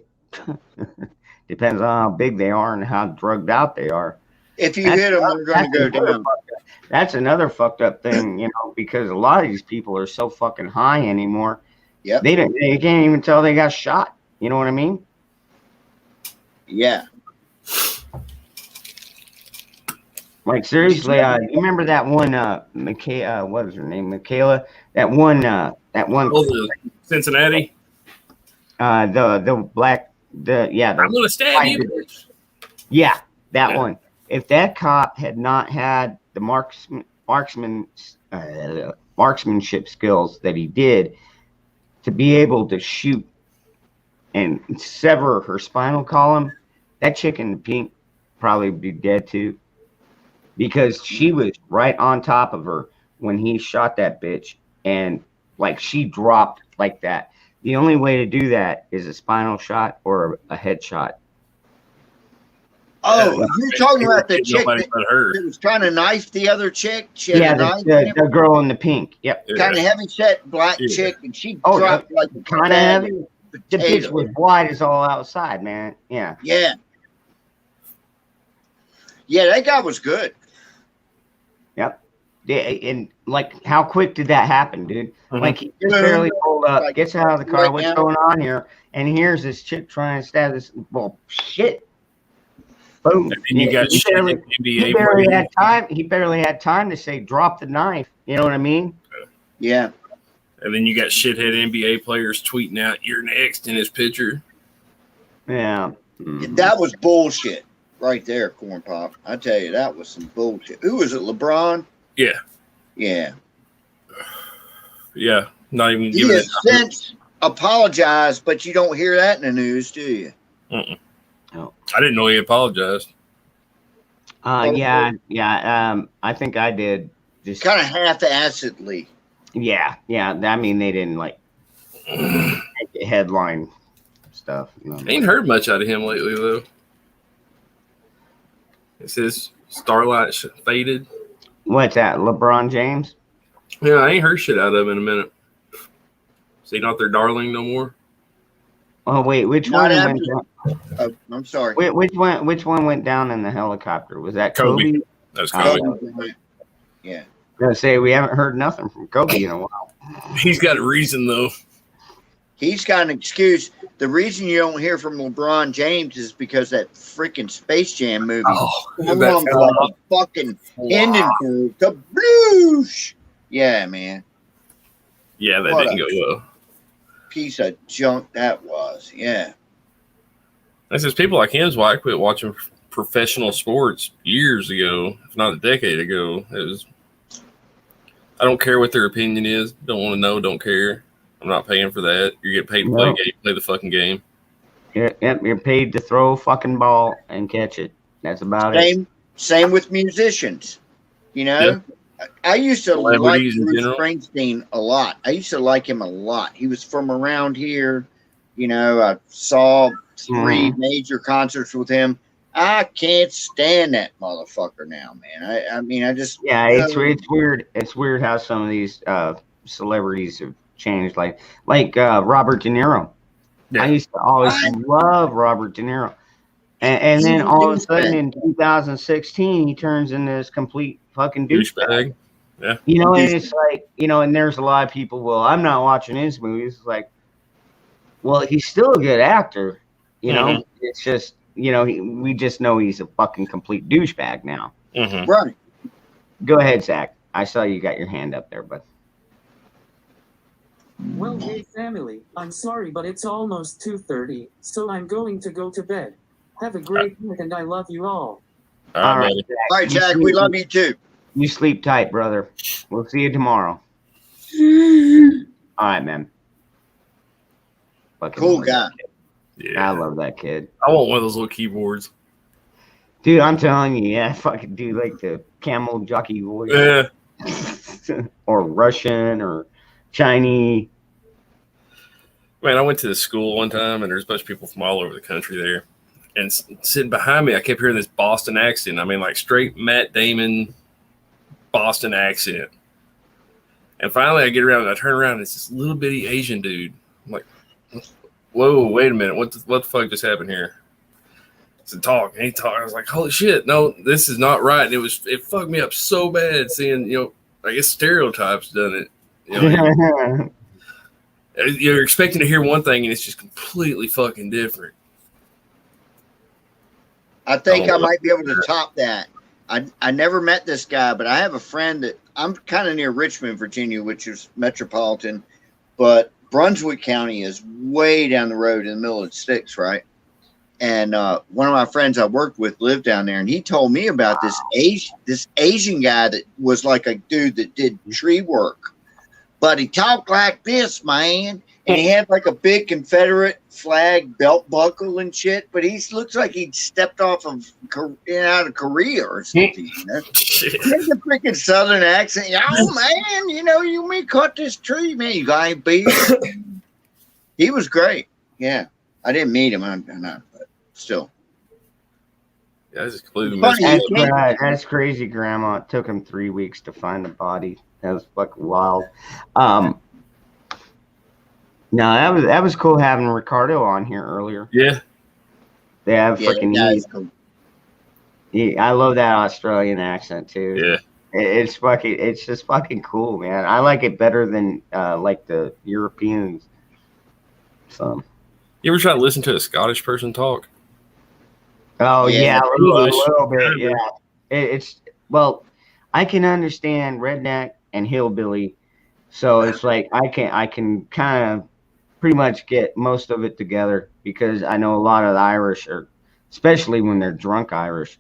Speaker 1: Depends on how big they are and how drugged out they are.
Speaker 7: If you hit them, they're going to go down.
Speaker 1: That's another fucked up thing, you know, because a lot of these people are so fucking high anymore.
Speaker 7: Yeah,
Speaker 1: they can't even tell they got shot. You know what I mean?
Speaker 7: Yeah.
Speaker 1: Like seriously, you remember that one Michaela? What was her name? Michaela. That one.
Speaker 6: Cincinnati.
Speaker 1: The black. I'm
Speaker 6: gonna stab you.
Speaker 1: Yeah, that one. If that cop had not had the marksmanship skills that he did, to be able to shoot and sever her spinal column, that chick in the pink probably be dead too, because she was right on top of her when he shot that bitch, and like she dropped like that. The only way to do that is a spinal shot or a headshot.
Speaker 7: Oh, you're talking about the chick
Speaker 6: Nobody
Speaker 7: that,
Speaker 6: but her.
Speaker 7: that was trying to knife the other chick? She had
Speaker 1: Yeah,
Speaker 7: a knife.
Speaker 1: the girl in the pink. Yep.
Speaker 6: Yeah.
Speaker 7: Kind of heavy set black
Speaker 6: Yeah.
Speaker 7: chick, and she
Speaker 1: Oh,
Speaker 7: dropped like a
Speaker 1: kind of
Speaker 7: bag
Speaker 1: heavy.
Speaker 7: of
Speaker 1: The bitch
Speaker 7: potato.
Speaker 1: was white as all outside, man. Yeah.
Speaker 7: Yeah. Yeah, that guy was good.
Speaker 1: Yep. Yeah, and like, how quick did that happen, dude?
Speaker 6: Mhm.
Speaker 1: Like, he just barely pulled up,
Speaker 7: Like,
Speaker 1: gets out of the car.
Speaker 7: right
Speaker 1: What's
Speaker 7: now.
Speaker 1: going on here? And here's this chick trying to stab this. Well, shit. Boom.
Speaker 6: And then you got
Speaker 1: he
Speaker 6: shit
Speaker 1: barely,
Speaker 6: NBA
Speaker 1: he barely
Speaker 6: players.
Speaker 1: had time. He barely had time to say, "Drop the knife." You know what I mean?
Speaker 7: Yeah.
Speaker 6: And then you got shithead NBA players tweeting out, "You're next" in his picture.
Speaker 1: Yeah. Mhm.
Speaker 7: That was bullshit right there, Corn Pop. I tell you, that was some bullshit. Who was it, LeBron?
Speaker 6: Yeah.
Speaker 7: Yeah.
Speaker 6: Yeah. Not even
Speaker 7: He
Speaker 6: giving
Speaker 7: has since apologized, but you don't hear that in the news, do you?
Speaker 6: it.
Speaker 1: Oh.
Speaker 6: I didn't know he apologized.
Speaker 1: Yeah. I think I did. Just
Speaker 7: Kind of half-assedly.
Speaker 1: Yeah. I mean, they didn't like make the headline stuff. You know?
Speaker 6: Ain't heard much out of him lately, though. It says Starlight faded.
Speaker 1: What's that? LeBron James?
Speaker 6: Yeah, I ain't heard shit out of him in a minute. Is he not their darling no more?
Speaker 1: Oh wait, which
Speaker 7: Not
Speaker 1: one
Speaker 7: after-
Speaker 1: went down?
Speaker 7: Oh, I'm sorry.
Speaker 1: Which one went down in the helicopter? Was that Kobe?
Speaker 6: That's Kobe.
Speaker 7: Yeah.
Speaker 1: I was gonna say we haven't heard nothing from Kobe in a while.
Speaker 6: He's got a reason, though.
Speaker 7: He's got an excuse. The reason you don't hear from LeBron James is because that freaking Space Jam movie.
Speaker 6: That
Speaker 7: Like
Speaker 6: fell off.
Speaker 7: a fucking Hindenburg. Kabloosh! Yeah, man.
Speaker 6: Yeah, that
Speaker 7: What
Speaker 6: didn't
Speaker 7: a-
Speaker 6: go well.
Speaker 7: Piece of junk that was. Yeah.
Speaker 6: That says people like him's why I quit watching professional sports years ago, if not a decade ago. It was. I don't care what their opinion is. Don't want to know. Don't care. I'm not paying for that. You get paid to play a
Speaker 1: No.
Speaker 6: game. Play the fucking game.
Speaker 1: Yep, you're paid to throw a fucking ball and catch it. That's about it.
Speaker 7: Same with musicians. You know? I used to like
Speaker 6: Celebrities in
Speaker 7: Bruce
Speaker 6: general.
Speaker 7: Springsteen a lot. I used to like him a lot. He was from around here. You know, I saw 3 major concerts with him. I can't stand that motherfucker now, man. I mean, I just
Speaker 1: Yeah, it's weird. It's weird how some of these celebrities have changed. Like Robert De Niro.
Speaker 6: Yeah.
Speaker 1: I used to always love Robert De Niro, and then all of a sudden in 2016 he turns into this complete fucking douchebag.
Speaker 6: Yeah.
Speaker 1: You know, and it's like, you know, and there's a lot of people. Well, I'm not watching his movies. It's like, well, he's still a good actor. You know, it's just, you know, we just know he's a fucking complete douchebag now.
Speaker 6: Mm-hmm.
Speaker 7: right.
Speaker 1: Go ahead, Zach. I saw you got your hand up there, but
Speaker 10: Well, hey family, I'm sorry but it's almost 2:30, so I'm going to go to bed. Have a great night and I love you all.
Speaker 6: All right, buddy.
Speaker 7: All right, Jack, we love you too.
Speaker 1: You sleep tight, brother. We'll see you tomorrow. All right, man. Fucking
Speaker 7: Cool
Speaker 1: love
Speaker 7: guy.
Speaker 1: that kid.
Speaker 6: Yeah.
Speaker 1: I love that kid.
Speaker 6: I want one of those little keyboards.
Speaker 1: Dude, I'm telling you, yeah, fucking do like the camel jockey voice.
Speaker 6: Yeah.
Speaker 1: Or Russian or Chinese.
Speaker 6: Man, I went to the school one time, and there's a bunch of people from all over the country there. And sitting behind me, I kept hearing this Boston accent. I mean, like straight Matt Damon Boston accent. And finally, I get around and I turn around, and it's this little bitty Asian dude. I'm like, whoa, wait a minute. What the fuck just happened here? So talk, and he talked. I was like, holy shit, no, this is not right. And it fucked me up so bad seeing, you know, I guess stereotypes done it. You know, you're expecting to hear one thing, and it's just completely fucking different.
Speaker 7: I think I might be able to top that. I never met this guy, but I have a friend that I'm kind of near Richmond, Virginia, which is metropolitan, but Brunswick County is way down the road in the middle of the sticks, right? And one of my friends I worked with lived down there, and he told me about this Asian guy that was like a dude that did tree work, but he talked like this, man. And he had like a big Confederate flag belt buckle and shit, but he looks like he'd stepped off of out of Korea or something. You know? He has a freaking Southern accent. Oh man, you know, you may cut this tree, man. You guy beat. He was great. Yeah, I didn't meet him. I know, but still.
Speaker 6: Yeah, I just completely
Speaker 7: Funny,
Speaker 6: missed
Speaker 7: you can't-
Speaker 1: That's crazy, Grandma. It took him 3 weeks to find the body. That was fucking wild. No, that was cool having Ricardo on here earlier.
Speaker 6: Yeah.
Speaker 1: They have
Speaker 7: Yeah,
Speaker 1: freaking.
Speaker 7: that guy's cool.
Speaker 1: I love that Australian accent too.
Speaker 6: Yeah.
Speaker 1: It's just fucking cool, man. I like it better than like the Europeans. So.
Speaker 6: You ever try to listen to a Scottish person talk?
Speaker 1: Oh
Speaker 7: Yeah,
Speaker 1: yeah, a little bit.
Speaker 6: English.
Speaker 1: Yeah, it's well, I can understand redneck and hillbilly, so it's like I can kind of pretty much get most of it together because I know a lot of the Irish, or especially when they're drunk Irish.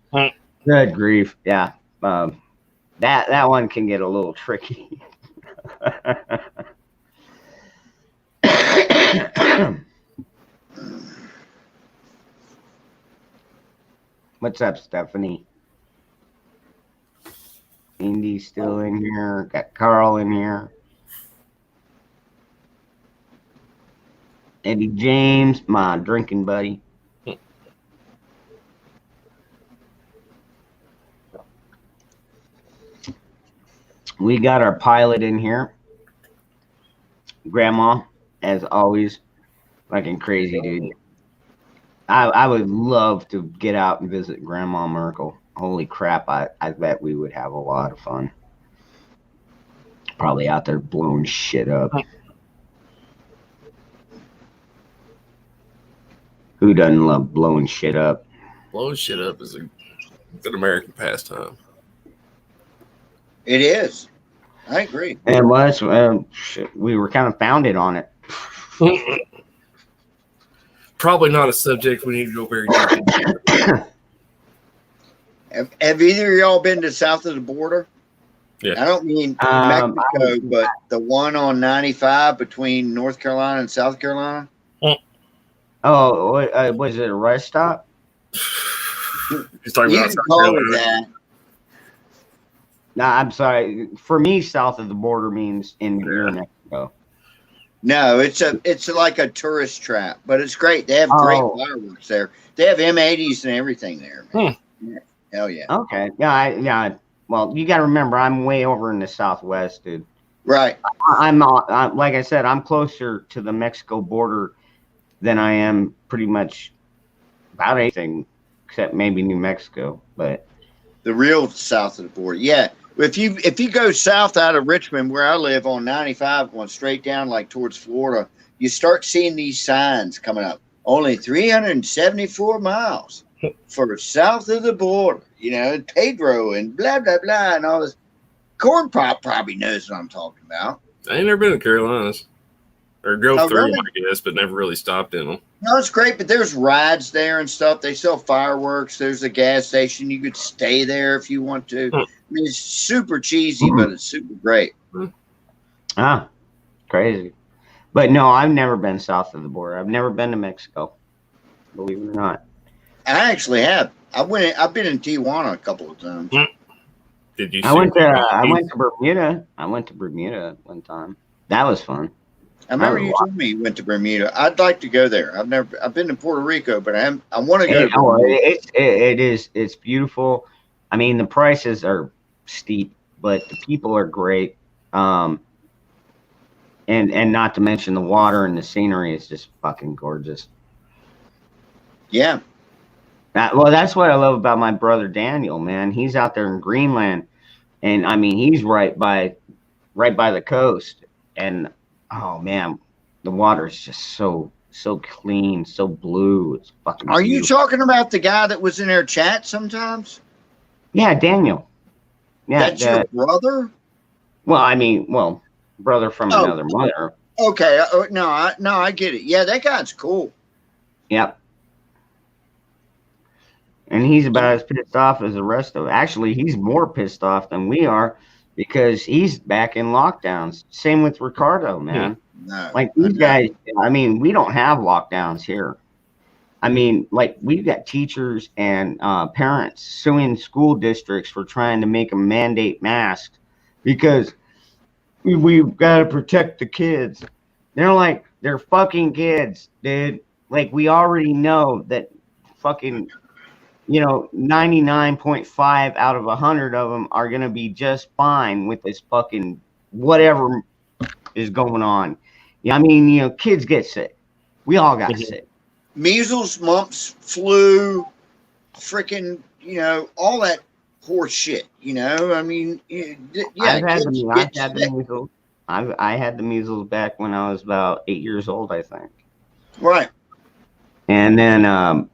Speaker 1: Good grief, yeah. That one can get a little tricky. What's up, Stephanie? Indy's still in here. Got Carl in here. Eddie James, my drinking buddy. We got our pilot in here. Grandma, as always, fucking crazy, dude. I would love to get out and visit Grandma Merkel. Holy crap, I bet we would have a lot of fun. Probably out there blowing shit up. Who doesn't love blowing shit up?
Speaker 6: Blowing shit up is a good American pastime.
Speaker 7: It is. I agree.
Speaker 1: It was. Shit, we were kind of founded on it.
Speaker 6: Probably not a subject we need to go very deep into.
Speaker 7: Have either of y'all been to south of the border?
Speaker 6: Yeah.
Speaker 7: I don't mean Mexico, but the one on 95 between North Carolina and South Carolina.
Speaker 1: Oh, was it a rest stop?
Speaker 6: He's talking
Speaker 7: You
Speaker 6: about
Speaker 7: can
Speaker 6: South
Speaker 7: call it
Speaker 6: Carolina.
Speaker 7: that.
Speaker 1: No, I'm sorry. For me, south of the border means in near Mexico.
Speaker 7: No, it's like a tourist trap, but it's great. They have great fireworks there. They have M80s and everything there. Man. Yeah. Hell yeah.
Speaker 1: Okay. Yeah. Well, you got to remember, I'm way over in the Southwest, dude.
Speaker 7: Right.
Speaker 1: I'm like I said, I'm closer to the Mexico border than I am pretty much about anything except maybe New Mexico. But
Speaker 7: the real south of the border, yeah. If you go south out of Richmond, where I live, on 95, going straight down like towards Florida, you start seeing these signs coming up. Only 374 miles for south of the border. You know, Pedro and blah blah blah and all this. Corn Pop probably knows what I'm talking about.
Speaker 6: I ain't never been to Carolinas. Or drove
Speaker 7: Oh,
Speaker 6: through
Speaker 7: really?
Speaker 6: them, I guess, but never really stopped in them.
Speaker 7: No, it's great, but there's rides there and stuff. They sell fireworks. There's a gas station. You could stay there if you want to. I mean, it's super cheesy, but it's super great.
Speaker 1: crazy. But no, I've never been south of the border. I've never been to Mexico, believe it or not.
Speaker 7: I actually have. I've been in Tijuana a couple of times.
Speaker 6: Did you?
Speaker 1: I went to Bermuda. I went to Bermuda one time. That was fun.
Speaker 7: I remember you told me you went to Bermuda. I'd like to go there. I've been to Puerto Rico, but I want to go.
Speaker 1: It's beautiful. I mean, the prices are steep, but the people are great. And not to mention the water and the scenery is just fucking gorgeous.
Speaker 7: Yeah.
Speaker 1: Well, that's what I love about my brother Daniel, man. He's out there in Greenland, and I mean, he's right by the coast, and oh man, the water is just so clean, so blue. It's fucking.
Speaker 7: Are you
Speaker 1: beautiful.
Speaker 7: talking about the guy that was in our chat sometimes?
Speaker 1: Yeah, Daniel. Yeah,
Speaker 7: That's your brother?
Speaker 1: Well, I mean, brother from another mother.
Speaker 7: Okay. No, I get it. Yeah, that guy's cool.
Speaker 1: Yep. And he's about as pissed off as the rest of. Actually, he's more pissed off than we are because he's back in lockdowns. Same with Ricardo, man.
Speaker 7: No,
Speaker 1: like these guys. I mean, we don't have lockdowns here. I mean, like we've got teachers and parents suing school districts for trying to make them mandate masks because we've got to protect the kids. They're fucking kids, dude. Like we already know that fucking 99.5 out of 100 of them are going to be just fine with this fucking whatever is going on. Yeah, I mean, kids get sick. We all got sick.
Speaker 7: Measles, mumps, flu, freaking, all that horse shit. I mean, yeah.
Speaker 1: I've had the measles. I had the measles back when I was about 8 years old, I think.
Speaker 7: Right.
Speaker 1: And then, I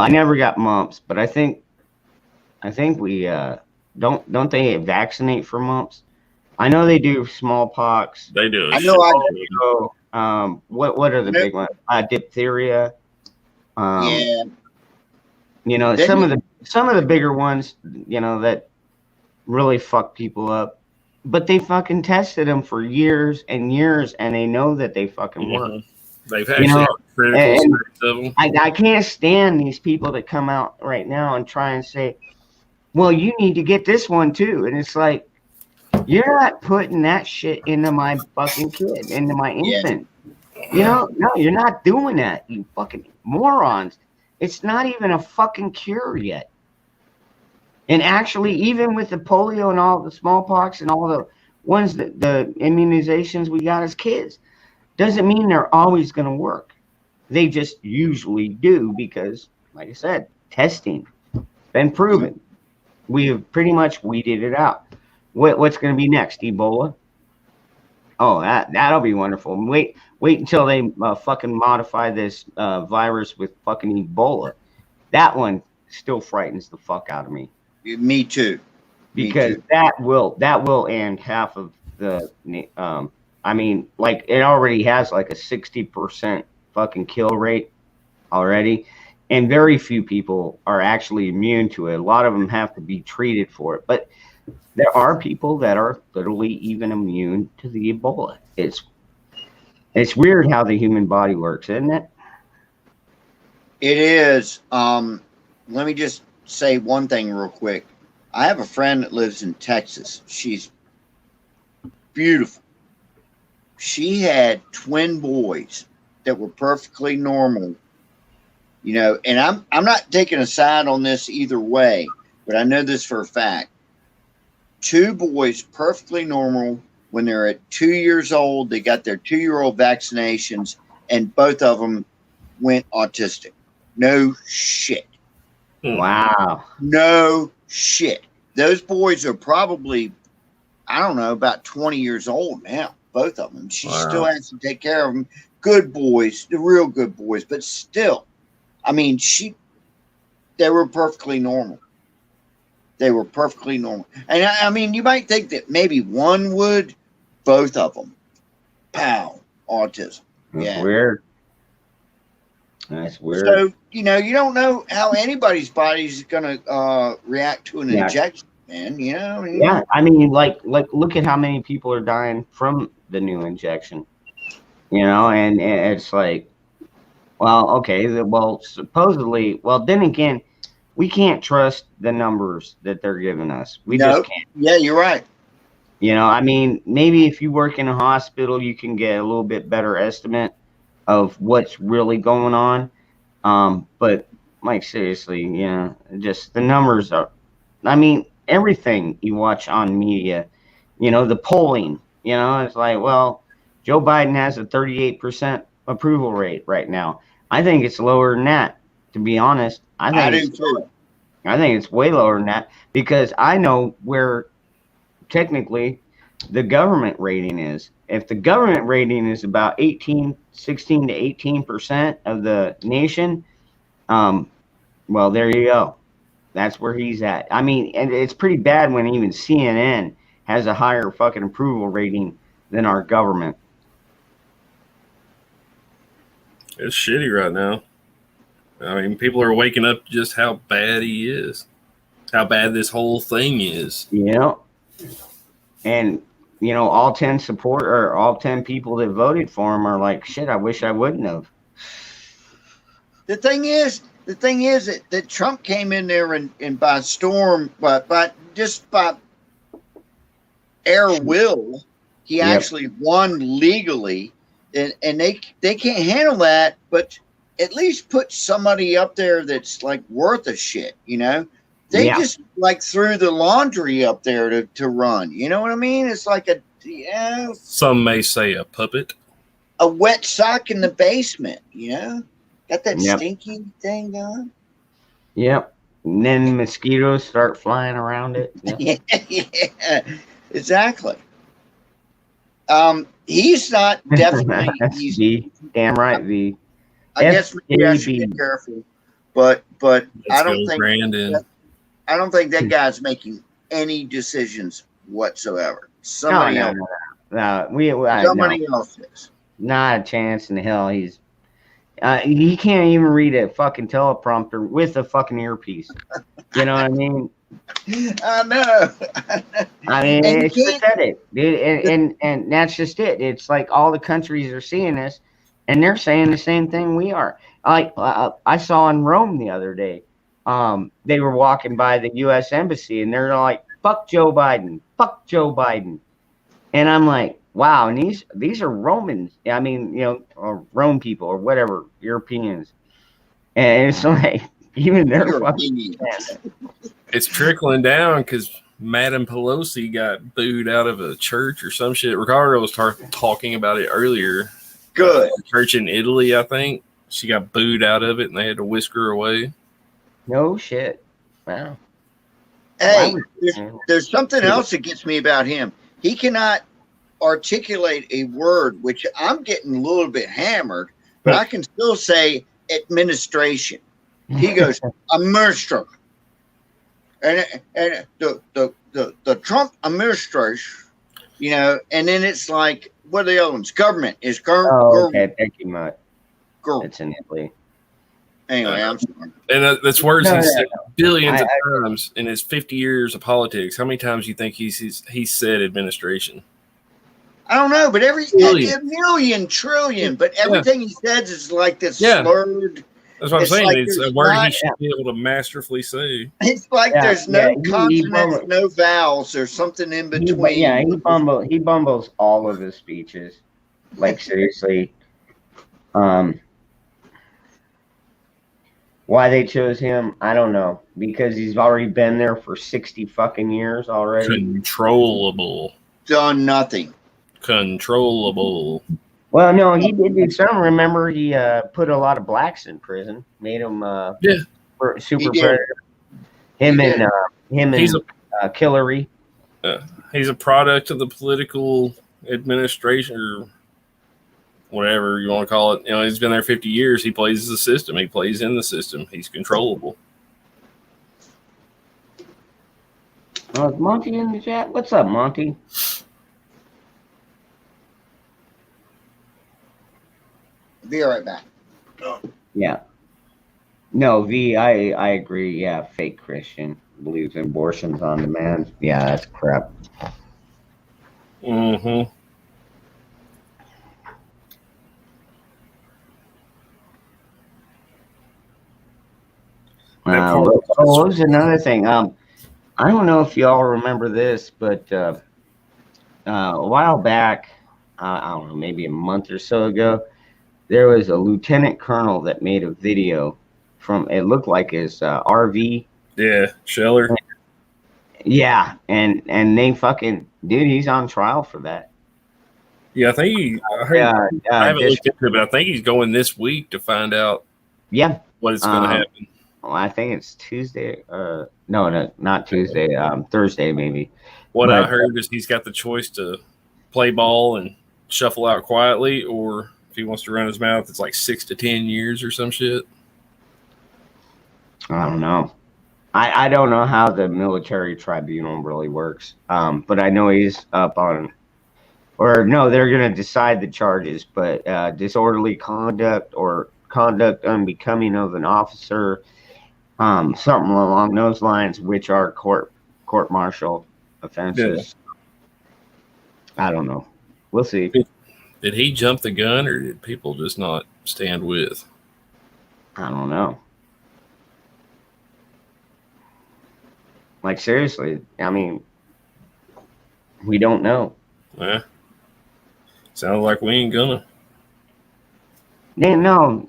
Speaker 1: never got mumps, but I think we don't they vaccinate for mumps? I know they do smallpox.
Speaker 6: They do.
Speaker 7: I know.
Speaker 1: What are the big ones? Diphtheria.
Speaker 7: Yeah.
Speaker 1: Some of the bigger ones, that really fuck people up. But they fucking tested them for years and years, and they know that they fucking work.
Speaker 6: They've actually critical of them.
Speaker 1: I can't stand these people that come out right now and try and say, well, you need to get this one too. And it's like, you're not putting that shit into my fucking kid, into my infant. No, you're not doing that, you fucking morons. It's not even a fucking cure yet. And actually, even with the polio and all the smallpox and all the ones that the immunizations we got as kids, doesn't mean they're always going to work. They just usually do because, like I said, testing been proven. We have pretty much weeded it out. What's going to be next? Ebola? Oh, that'll be wonderful. Wait until they fucking modify this virus with fucking Ebola. That one still frightens the fuck out of me.
Speaker 7: Me too.
Speaker 1: Because that will end half of the. I mean, like it already has like a 60% fucking kill rate already, and very few people are actually immune to it. A lot of them have to be treated for it, but there are people that are literally even immune to the Ebola. It's weird how the human body works, isn't it?
Speaker 7: It is. Let me just say one thing real quick. I have a friend that lives in Texas. She's beautiful. She had twin boys that were perfectly normal, and I'm not taking a side on this either way, but I know this for a fact. 2 boys perfectly normal. When they're at 2 years old, they got their 2-year-old vaccinations, and both of them went autistic. No shit.
Speaker 1: Wow.
Speaker 7: No shit. Those boys are probably, I don't know, about 20 years old now. Both of them. She still has to take care of them. Good boys, the real good boys, but still, I mean, they were perfectly normal. They were perfectly normal. And I mean, you might think that maybe one would, both of them. Pow, autism.
Speaker 1: That's weird. That's weird.
Speaker 7: So, you don't know how anybody's body's going to react to an injection, man.
Speaker 1: Yeah, I mean, like, look at how many people are dying from the new injection. And it's like, well, okay, supposedly, then again, we can't trust the numbers that they're giving us. We just can't.
Speaker 7: Yeah, you're right.
Speaker 1: I mean, maybe if you work in a hospital, you can get a little bit better estimate of what's really going on. But like, seriously, just the numbers are, I mean, everything you watch on media, the polling, it's like, well, Joe Biden has a 38% approval rate right now. I think it's lower than that, to be honest. I think it's way lower than that because I know where technically the government rating is. If the government rating is about 16 to 18% of the nation, well, there you go. That's where he's at. I mean, and it's pretty bad when even CNN has a higher fucking approval rating than our government.
Speaker 6: It's shitty right now. I mean, people are waking up to just how bad he is, how bad this whole thing is.
Speaker 1: And all 10 all 10 people that voted for him are like, shit, I wish I wouldn't have.
Speaker 7: The thing is that Trump came in there and by storm, but just by air will, he actually won legally, and they can't handle that. But at least put somebody up there that's like worth a shit, you know? They just like threw the laundry up there to run. You know what I mean? It's like
Speaker 6: some may say a puppet.
Speaker 7: A wet sock in the basement, you know? Got that stinky thing going?
Speaker 1: Yep. And then mosquitoes start flying around it. Yep.
Speaker 7: Yeah, exactly. He's not definitely. He's
Speaker 1: V. Damn right, V.
Speaker 7: I guess maybe I should be careful, but I don't think I don't think that guy's making any decisions whatsoever. Somebody else. Somebody else is.
Speaker 1: Not a chance in hell. He can't even read a fucking teleprompter with a fucking earpiece. You know what I mean?
Speaker 7: I know.
Speaker 1: I mean, it's pathetic, dude. And that's just it. It's like all the countries are seeing this, and they're saying the same thing we are. Like I saw in Rome the other day, they were walking by the U.S. embassy, and they're like, "Fuck Joe Biden, fuck Joe Biden," and I'm like, wow, and these are Romans. I mean, you know, or Rome people or whatever, Europeans. And it's like, even they're fucking.
Speaker 6: It's trickling down because Madam Pelosi got booed out of a church or some shit. Ricardo was talking about it earlier.
Speaker 7: Good.
Speaker 6: Church in Italy, I think. She got booed out of it and they had to whisk her away.
Speaker 1: No shit. Wow.
Speaker 7: Hey, there's something else that gets me about him. He cannot articulate a word, which I'm getting a little bit hammered, but I can still say administration. He goes, administration. And the Trump administration, you know, and then it's like, what are the other ones? Government is government.
Speaker 1: Oh, okay, thank you much. It's in Italy.
Speaker 7: Anyway, I'm sorry.
Speaker 6: And that's words he said billions of times in his 50 years of politics. How many times do you think he said administration?
Speaker 7: I don't know, but a million trillion, but everything he says is like this slurred.
Speaker 6: That's what I'm saying. It's a word he should be able to masterfully say.
Speaker 7: It's like there's no consonants, no vowels, or something in between.
Speaker 1: He bumbles all of his speeches. Like seriously. Why they chose him, I don't know. Because he's already been there for 60 fucking years already.
Speaker 6: Controllable.
Speaker 7: Done nothing.
Speaker 6: Controllable.
Speaker 1: Well, no, he did do some. Remember, he put a lot of blacks in prison, made them super predator. Him and Hillary.
Speaker 6: He's a product of the political administration, or whatever you want to call it. You know, he's been there 50 years. He plays the system. He plays in the system. He's controllable.
Speaker 1: Is Monty in the chat? What's up, Monty?
Speaker 7: Be right back.
Speaker 1: Yeah. No, V, I agree. Yeah, fake Christian believes in abortions on demand. Yeah, that's crap.
Speaker 6: Mm-hmm.
Speaker 1: There's another thing. I don't know if y'all remember this, but a while back, I don't know, maybe a month or so ago, there was a lieutenant colonel that made a video from, it looked like his RV.
Speaker 6: Yeah, Scheller.
Speaker 1: Yeah, and they fucking, dude, he's on trial for that.
Speaker 6: Yeah, I think I haven't looked into it, but I think he's going this week to find out what is going to happen.
Speaker 1: Well, I think it's Tuesday. No, not Tuesday. Thursday, maybe.
Speaker 6: What I heard is he's got the choice to play ball and shuffle out quietly, or if he wants to run his mouth, it's like 6 to 10 years or some shit.
Speaker 1: I don't know. I don't know how the military tribunal really works. But I know he's up on, or no, they're going to decide the charges, but disorderly conduct or conduct unbecoming of an officer, something along those lines, which are court-martial offenses. Yeah. I don't know. We'll see.
Speaker 6: Did he jump the gun, or did people just not stand with?
Speaker 1: I don't know. Like, seriously, I mean, we don't know.
Speaker 6: Yeah. Sounds like we ain't gonna.
Speaker 1: They'll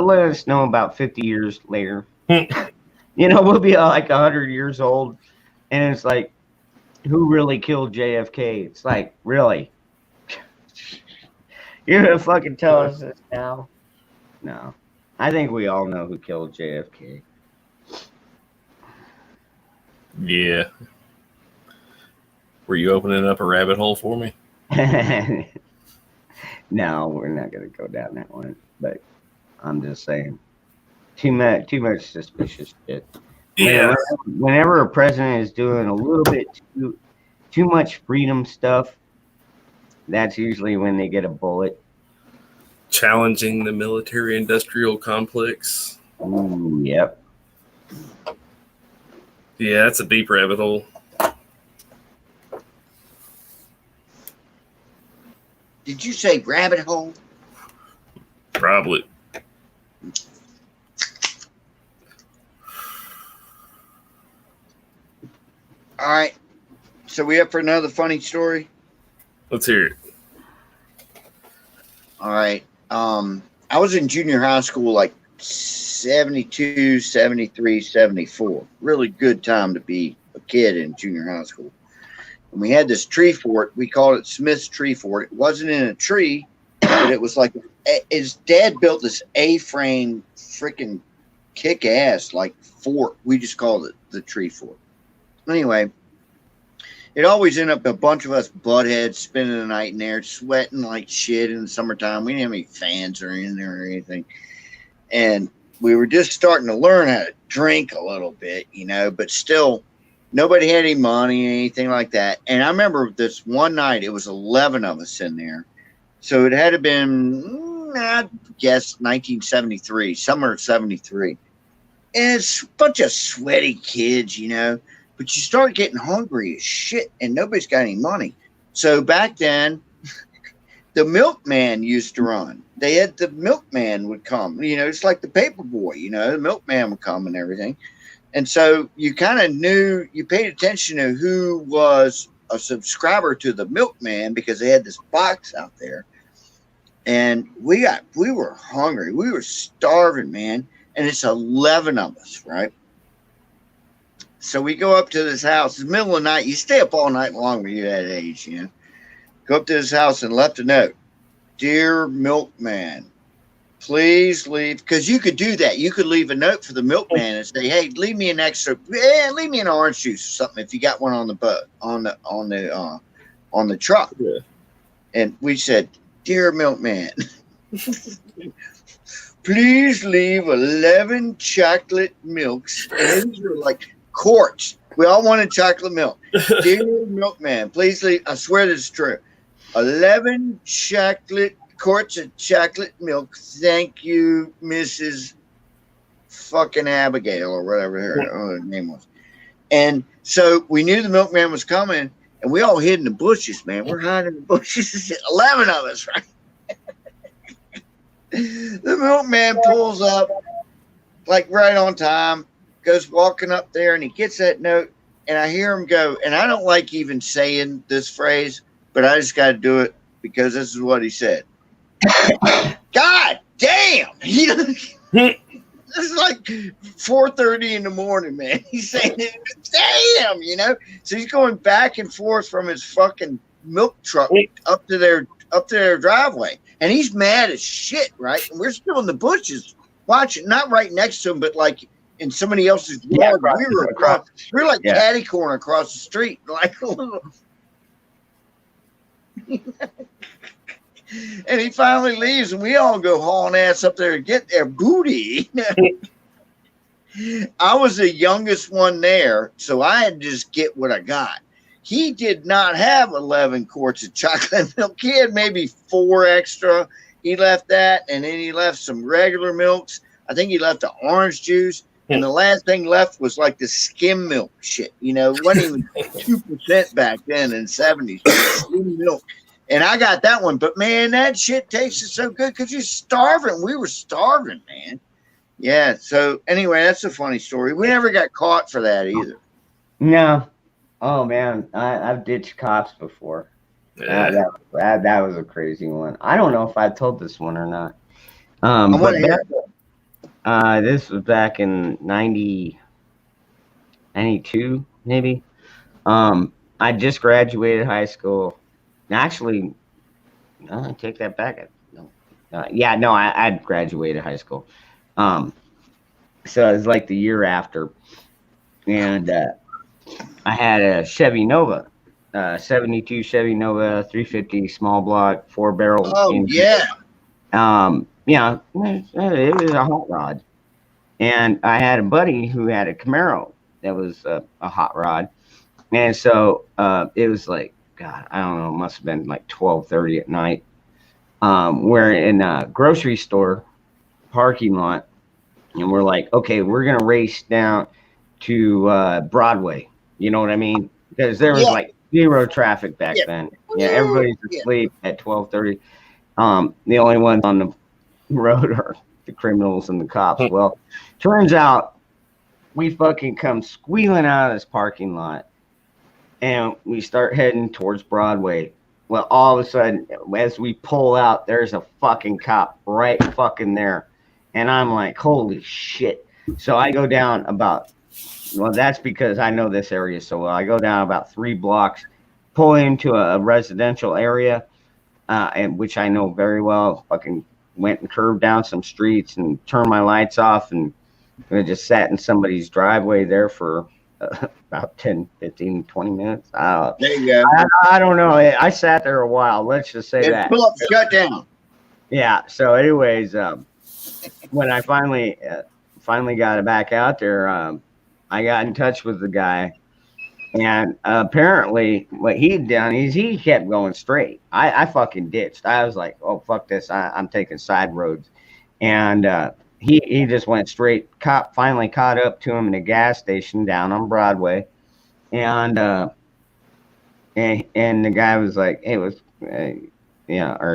Speaker 1: let us know about 50 years later. We'll be like 100 years old, and it's like, who really killed JFK? It's like, really? You're gonna fucking tell us this now? No. I think we all know who killed JFK.
Speaker 6: Yeah. Were you opening up a rabbit hole for me?
Speaker 1: No, we're not gonna go down that one. But I'm just saying, too much suspicious shit.
Speaker 6: Yeah.
Speaker 1: Whenever a president is doing a little bit too much freedom stuff, that's usually when they get a bullet.
Speaker 6: Challenging the military-industrial complex.
Speaker 1: Ooh, yep.
Speaker 6: Yeah, that's a deep rabbit hole.
Speaker 7: Did you say rabbit hole?
Speaker 6: Probably.
Speaker 7: All right. So we up for another funny story?
Speaker 6: Let's hear it.
Speaker 7: All right. I was in junior high school like 72, 73, 74. Really good time to be a kid in junior high school. And we had this tree fort. We called it Smith's Tree Fort. It wasn't in a tree, but it was like his dad built this A-frame freaking kick-ass like fort. We just called it the Tree Fort. Anyway, it always ended up a bunch of us buttheads spending the night in there, sweating like shit in the summertime. We didn't have any fans or in there or anything. And we were just starting to learn how to drink a little bit, but still nobody had any money or anything like that. And I remember this one night, it was 11 of us in there. So it had to have been, I guess, 1973, summer of 73. And it's a bunch of sweaty kids, but you start getting hungry as shit and nobody's got any money. So back then, the milkman used to run. They had the milkman would come, it's like the paper boy, the milkman would come and everything. And so you kind of knew, you paid attention to who was a subscriber to the milkman because they had this box out there. And we were hungry. We were starving, man. And it's 11 of us, right? So we go up to this house. It's the middle of the night. You stay up all night long when you're that age, Go up to this house and left a note. Dear milkman, please leave. Because you could do that. You could leave a note for the milkman and say, hey, leave me an extra. Yeah, leave me an orange juice or something if you got one on the boat, on the truck.
Speaker 6: Yeah.
Speaker 7: And we said, dear milkman, please leave 11 chocolate milks. And these were like quarts. We all wanted chocolate milk. Dear milkman, please leave. I swear this is true. 11 quarts of chocolate milk. Thank you, Mrs. fucking Abigail or whatever her name was. And so we knew the milkman was coming, and we all hid in the bushes, man. We're hiding in the bushes. 11 of us, right? The milkman pulls up, like right on time, goes walking up there, and he gets that note, and I hear him go, and I don't like even saying this phrase, but I just got to do it because this is what he said. God damn! This is like 4:30 in the morning, man. He's saying, damn, So he's going back and forth from his fucking milk truck up to their driveway. And he's mad as shit, right? And we're still in the bushes watching, not right next to him, but like in somebody else's yard. We were like catty corner across the street. Like and he finally leaves, and we all go hauling ass up there to get their booty. I was the youngest one there, so I had to just get what I got. He did not have 11 quarts of chocolate milk. He had maybe 4 extra. He left that, and then he left some regular milks. I think he left the orange juice, and the last thing left was like the skim milk shit. It wasn't even 2% back then in the 70s. Skim milk. And I got that one. But, man, that shit tasted so good because you're starving. We were starving, man. Yeah, so anyway, that's a funny story. We never got caught for that either.
Speaker 1: No. Oh, man, I've ditched cops before.
Speaker 6: Yeah.
Speaker 1: That was a crazy one. I don't know if I told this one or not.
Speaker 7: I want
Speaker 1: But
Speaker 7: to hear.
Speaker 1: this was back in 92, maybe. I just graduated high school. Actually, no, I take that back. No. I graduated high school. So it was like the year after. And I had a Chevy Nova, 72 Chevy Nova, 350 small block, 4-barrel.
Speaker 7: Oh,
Speaker 1: engine.
Speaker 7: yeah.
Speaker 1: It was a hot rod. And I had a buddy who had a Camaro that was a hot rod. And so it was like, God, I don't know, it must have been like 12:30 at night. We're in a grocery store parking lot. And we're like, okay, we're going to race down to Broadway. You know what I mean? Because there was like zero traffic back then. Yeah, everybody's asleep at 12:30. The only ones on the road are the criminals and the cops. Well, turns out we fucking come squealing out of this parking lot and we start heading towards Broadway. Well, all of a sudden, as we pull out, there's a fucking cop right fucking there. And I'm like, holy shit. So I go down about, well, that's because I know this area so well. I go down about 3 blocks, pull into a residential area, and which I know very well. Fucking went and curved down some streets and turned my lights off, and I just sat in somebody's driveway there for about 10, 15, 20 minutes.
Speaker 7: There you go.
Speaker 1: I don't know. I sat there a while. Let's just say that.
Speaker 7: Pull up, shut down.
Speaker 1: Yeah. So anyways, when I finally got it back out there, I got in touch with the guy, and apparently what he'd done is he kept going straight. I fucking ditched. I was like, oh, fuck this. I'm taking side roads. And he just went straight. Cop finally caught up to him in a gas station down on Broadway. And the guy was like, hey, or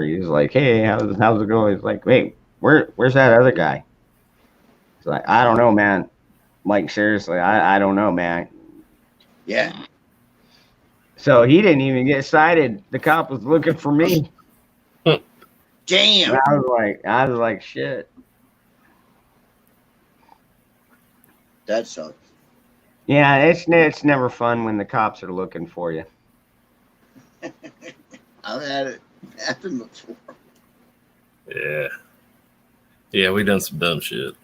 Speaker 1: he was like, hey, how's it going? He's like, hey, where's that other guy? It's like, I don't know, man. Like, seriously, I don't know, man.
Speaker 7: Yeah.
Speaker 1: So he didn't even get cited. The cop was looking for me.
Speaker 7: Damn.
Speaker 1: And I was like, shit.
Speaker 7: That sucks.
Speaker 1: Yeah, it's never fun when the cops are looking for you.
Speaker 7: I've had it happen before.
Speaker 6: Yeah, we done some dumb shit.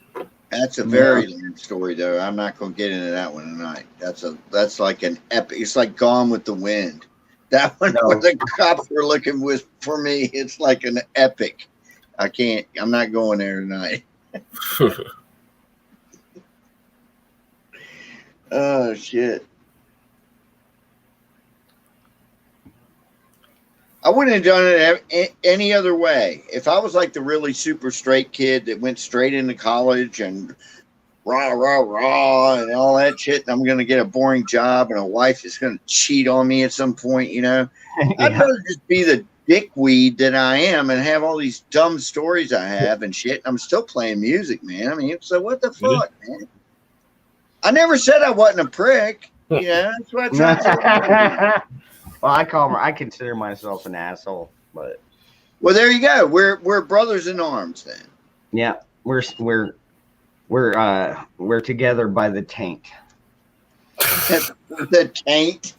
Speaker 7: That's a very long story, though. I'm not going to get into that one tonight. That's like an epic. It's like Gone with the Wind. That one where the cops were looking for me. It's like an epic. I'm not going there tonight. Oh shit. I wouldn't have done it any other way. If I was like the really super straight kid that went straight into college and rah, rah, rah, and all that shit, and I'm going to get a boring job and a wife is going to cheat on me at some point, you know, I'd rather just be the dickweed that I am and have all these dumb stories I have and shit. I'm still playing music, man. I mean, so what the fuck, man? I never said I wasn't a prick. You know, that's what I tried to do.
Speaker 1: Well, I consider myself an asshole, but
Speaker 7: well, there you go. We're brothers in arms then.
Speaker 1: Yeah, we're together by the taint.
Speaker 7: The taint.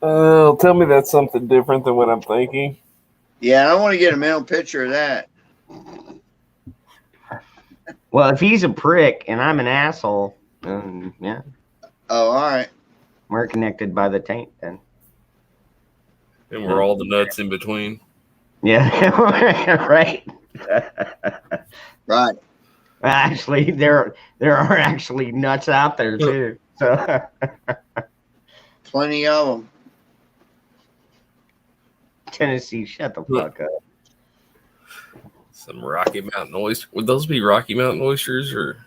Speaker 6: Tell me that's something different than what I'm thinking.
Speaker 7: Yeah, I want to get a mental picture of that.
Speaker 1: Well, if he's a prick and I'm an asshole, yeah.
Speaker 7: Oh, all right.
Speaker 1: We're connected by the taint then.
Speaker 6: And we're all the nuts in between.
Speaker 1: Yeah, right.
Speaker 7: Right.
Speaker 1: Actually, there are actually nuts out there too. So
Speaker 7: plenty of them.
Speaker 1: Tennessee, shut the fuck up.
Speaker 6: Some Rocky Mountain oysters. Would those be Rocky Mountain oysters or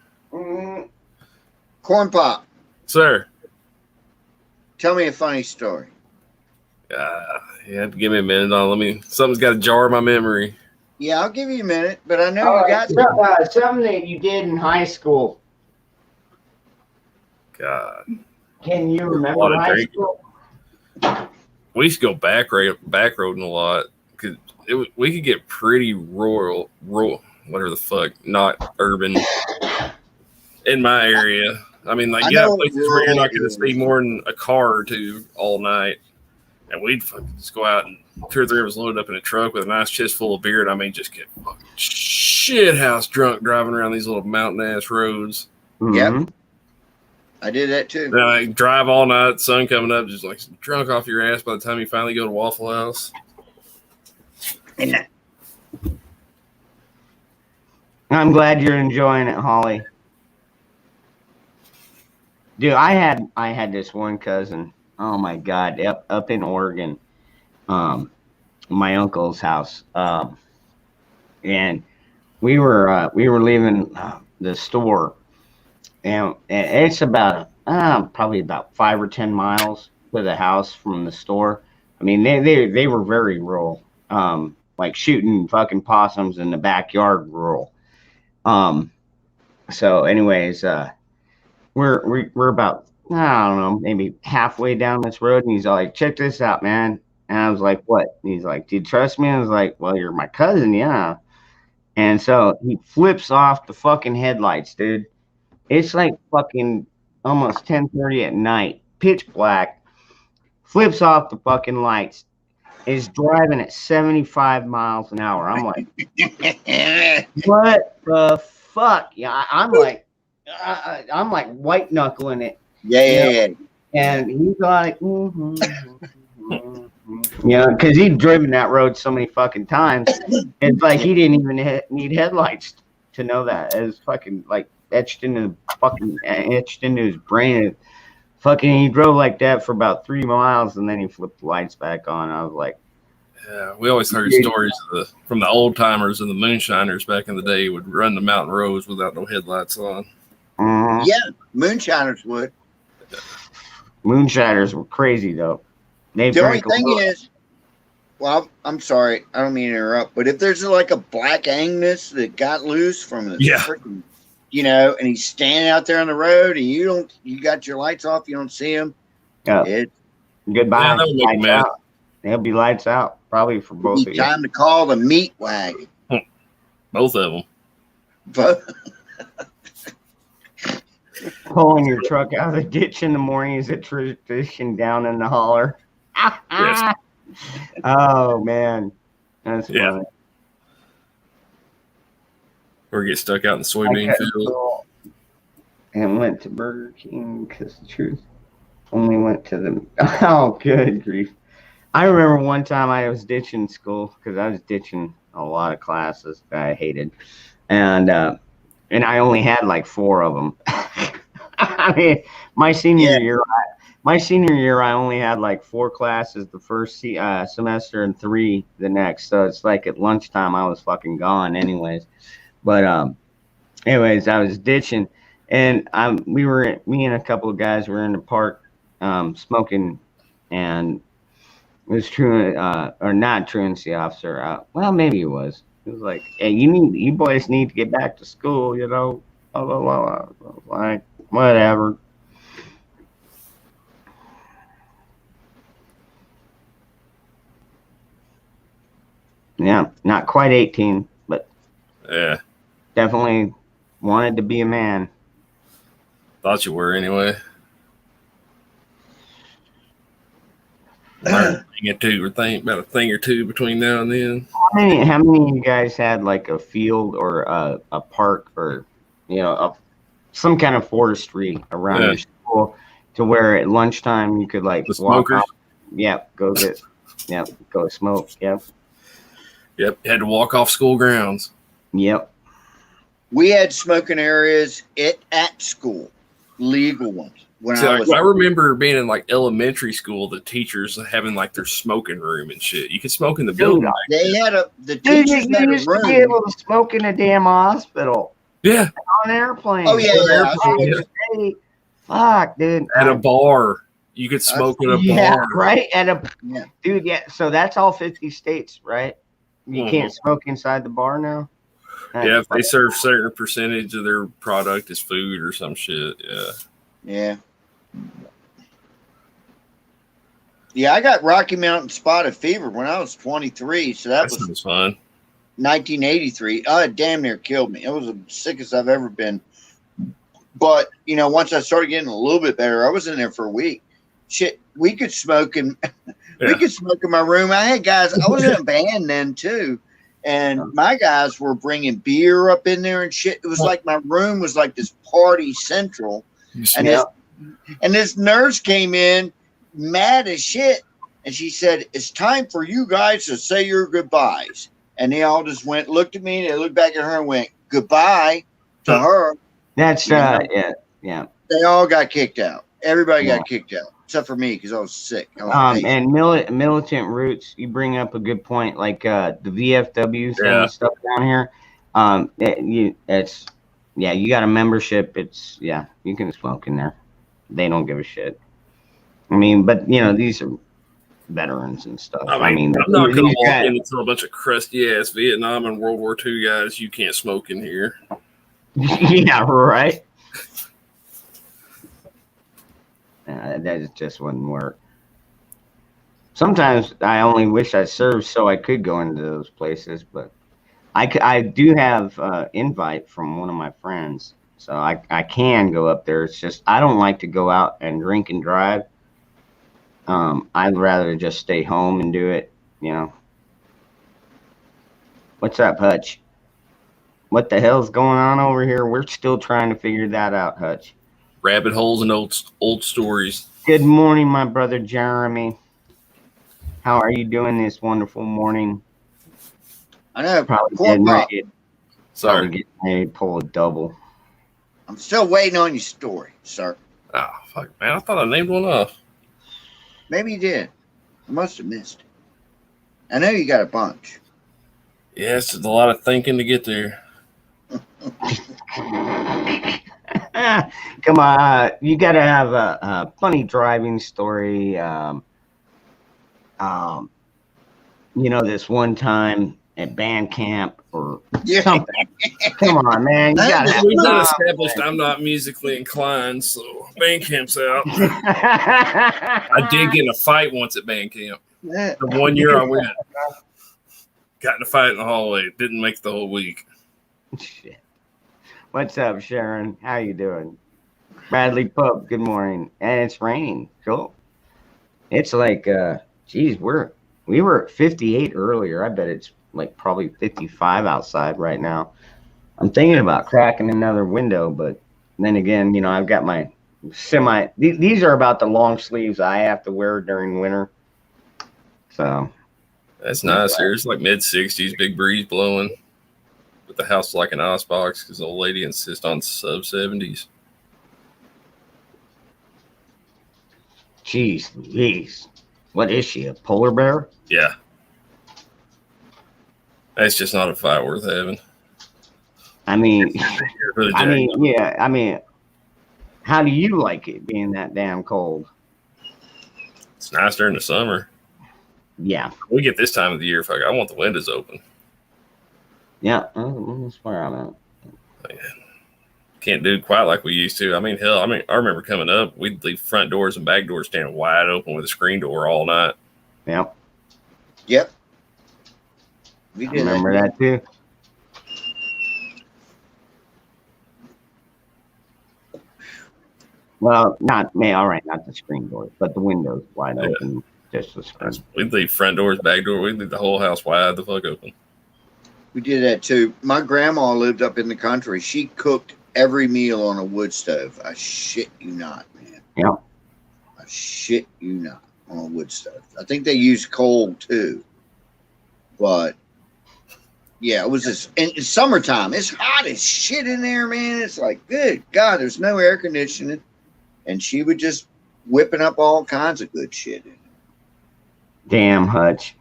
Speaker 7: Corn Pop?
Speaker 6: Sir.
Speaker 7: Tell me a funny story.
Speaker 6: Yeah, give me a minute. Something's got to jar my memory.
Speaker 7: Yeah, I'll give you a minute, but I know you got
Speaker 1: something that you did in high school.
Speaker 6: God.
Speaker 1: Can you remember high school?
Speaker 6: We used to go back roading a lot because we could get pretty rural, whatever the fuck, not urban in my area. I mean, like,
Speaker 7: I
Speaker 6: you have
Speaker 7: know
Speaker 6: places where you're not
Speaker 7: rural
Speaker 6: going to see more than a car or two all night. And we'd fucking just go out and 2 or 3 of us loaded up in a truck with a nice chest full of beer. And I mean, just get fucking shit house drunk driving around these little mountain ass roads.
Speaker 7: Yep. I did that too.
Speaker 6: And I drive all night, sun coming up, just like drunk off your ass by the time you finally go to Waffle House.
Speaker 1: I'm glad you're enjoying it, Holly. Dude, I had this one cousin. Oh my God, up in Oregon, my uncle's house, and we were leaving the store, and it's about probably about 5 or 10 miles to the house from the store. I mean, they were very rural, like shooting fucking possums in the backyard rural. So anyways, we're about, I don't know, maybe halfway down this road, and he's all like, check this out, man. And I was like, what? And he's like, do you trust me? I was like, well, you're my cousin, yeah. And so he flips off the fucking headlights, dude. It's like fucking almost 10:30 at night, pitch black, flips off the fucking lights, is driving at 75 miles an hour. I'm like, what the fuck? Yeah, I'm like white knuckling it.
Speaker 7: Yeah.
Speaker 1: And he's like, yeah, because he'd driven that road so many fucking times. It's like he didn't even need headlights to know that. It was fucking like etched into his brain. Fucking, he drove like that for about 3 miles, and then he flipped the lights back on. I was like,
Speaker 6: yeah, we always heard stories from the old timers and the moonshiners back in the day would run the mountain roads without no headlights on.
Speaker 7: Yeah, moonshiners would.
Speaker 1: Moonshiners were crazy though. The only
Speaker 7: thing is, well, I'm sorry, I don't mean to interrupt, but if there's like a black Angus that got loose from the freaking, and he's standing out there on the road, and you got your lights off, you don't see him.
Speaker 1: Yeah. Goodbye. Lights out. They'll be lights out probably for both of you.
Speaker 7: Time to call the meat wagon.
Speaker 6: Both of them.
Speaker 7: But
Speaker 1: pulling your truck out of the ditch in the morning is a tradition down in the holler. Yes. Oh man, that's funny.
Speaker 6: Or get stuck out in the soybean field.
Speaker 1: And went to Burger King because the truth only went to the. Oh, good grief! I remember one time I was ditching school because I was ditching a lot of classes that I hated, and I only had like 4 of them. I mean, my senior year, I only had like 4 classes the first semester and 3 the next. So it's like at lunchtime I was fucking gone, anyways. But anyways, I was ditching, and me and a couple of guys were in the park smoking, and it was or not truancy officer. Well, maybe it was. It was like, hey, you boys need to get back to school, Blah, blah, blah. Like, whatever. Yeah, not quite 18, but
Speaker 6: yeah,
Speaker 1: definitely wanted to be a man.
Speaker 6: Thought you were anyway. Learn about a thing or two between now and then.
Speaker 1: How many of you guys had like a field or a park or some kind of forestry around your school to where at lunchtime you could like walk out? Go smoke.
Speaker 6: Yep, had to walk off school grounds.
Speaker 1: Yep.
Speaker 7: We had smoking areas at school, legal ones.
Speaker 6: I remember being in like elementary school, the teachers having like their smoking room and shit. You could smoke in the building.
Speaker 7: They had the teachers had a room.
Speaker 1: Be able to smoke in a damn hospital.
Speaker 6: Yeah.
Speaker 1: On airplanes.
Speaker 7: Oh yeah.
Speaker 1: Fuck, dude.
Speaker 6: At a bar. You could smoke at a bar.
Speaker 1: Right? Dude, yeah. So that's all 50 states, right? You can't smoke inside the bar now?
Speaker 6: Yeah, if they serve certain percentage of their product as food or some shit. Yeah.
Speaker 7: Yeah. Yeah, I got Rocky Mountain spotted fever when I was 23. So that was
Speaker 6: sounds fun.
Speaker 7: 1983. It damn near killed me. It was the sickest I've ever been. But, you know, once I started getting a little bit better, I was in there for a week. Shit, we could smoke in my room. I had guys, I was in a band then too. And my guys were bringing beer up in there and shit. It was like my room was like this party central. And this nurse came in mad as shit. And she said, it's time for you guys to say your goodbyes. And they all just looked at me, and they looked back at her and went, goodbye to her.
Speaker 1: That's, yeah.
Speaker 7: They all got kicked out. Everybody got kicked out, except for me because I was sick.
Speaker 1: And militant roots, you bring up a good point, like the VFWs and stuff down here. You got a membership. You can smoke in there. They don't give a shit. I mean, but you know, these are veterans and stuff.
Speaker 6: I mean I'm not going to walk into a bunch of crusty ass Vietnam and World War II guys. You can't smoke in here.
Speaker 1: Yeah, right. That just wouldn't work. Sometimes I only wish I served so I could go into those places, but I do have invite from one of my friends, so I can go up there. It's just I don't like to go out and drink and drive. I'd rather just stay home and do it, you know. What's up, Hutch? What the hell's going on over here? We're still trying to figure that out, Hutch.
Speaker 6: Rabbit holes and old stories.
Speaker 1: Good morning, my brother Jeremy. How are you doing this wonderful morning?
Speaker 7: I know.
Speaker 1: Probably getting ready to pull a double.
Speaker 7: I'm still waiting on your story, sir.
Speaker 6: Oh, fuck, man. I thought I named one off.
Speaker 7: Maybe you did. I must have missed it. I know you got a bunch.
Speaker 6: Yes, it's a lot of thinking to get there.
Speaker 1: Come on, you got to have a funny driving story. You know, this one time at band camp or something. Come on, man. You gotta have
Speaker 6: We've not established I'm not musically inclined, so band camp's out. I did get in a fight once at band camp. The 1 year I went. Got in a fight in the hallway. Didn't make the whole week.
Speaker 1: Shit. What's up, Sharon? How you doing? Bradley Pup, good morning. And it's raining. Cool. It's like, geez, we were at 58 earlier. I bet it's like probably 55 outside right now. I'm thinking about cracking another window, but then again, you know, I've got my these are about the long sleeves I have to wear during winter. So
Speaker 6: that's nice here. It's like mid-60s, big breeze blowing. But the house is like an ice box because the old lady insists on sub-70s.
Speaker 1: Jeez. What is she, a polar bear?
Speaker 6: Yeah. That's just not a fight worth having.
Speaker 1: I mean, how do you like it being that damn cold?
Speaker 6: It's nice during the summer.
Speaker 1: Yeah.
Speaker 6: We get this time of the year, fuck, I want the windows open.
Speaker 1: Yeah, that's where I'm at.
Speaker 6: Can't do quite like we used to. I mean, hell, I remember coming up, we'd leave front doors and back doors standing wide open with a screen door all night.
Speaker 1: Yep.
Speaker 7: We did
Speaker 1: remember that too. Well, not the screen doors, but the windows wide open. Just the screen.
Speaker 6: We'd leave front doors, back door. We'd leave the whole house wide the fuck open.
Speaker 7: We did that too. My grandma lived up in the country. She cooked every meal on a wood stove. I shit you not, man.
Speaker 1: Yeah.
Speaker 7: I shit you not on a wood stove. I think they used coal too. But yeah, it was just in summertime. It's hot as shit in there, man. It's like, good God, there's no air conditioning. And she would just whipping up all kinds of good shit in it.
Speaker 1: Damn, Hutch.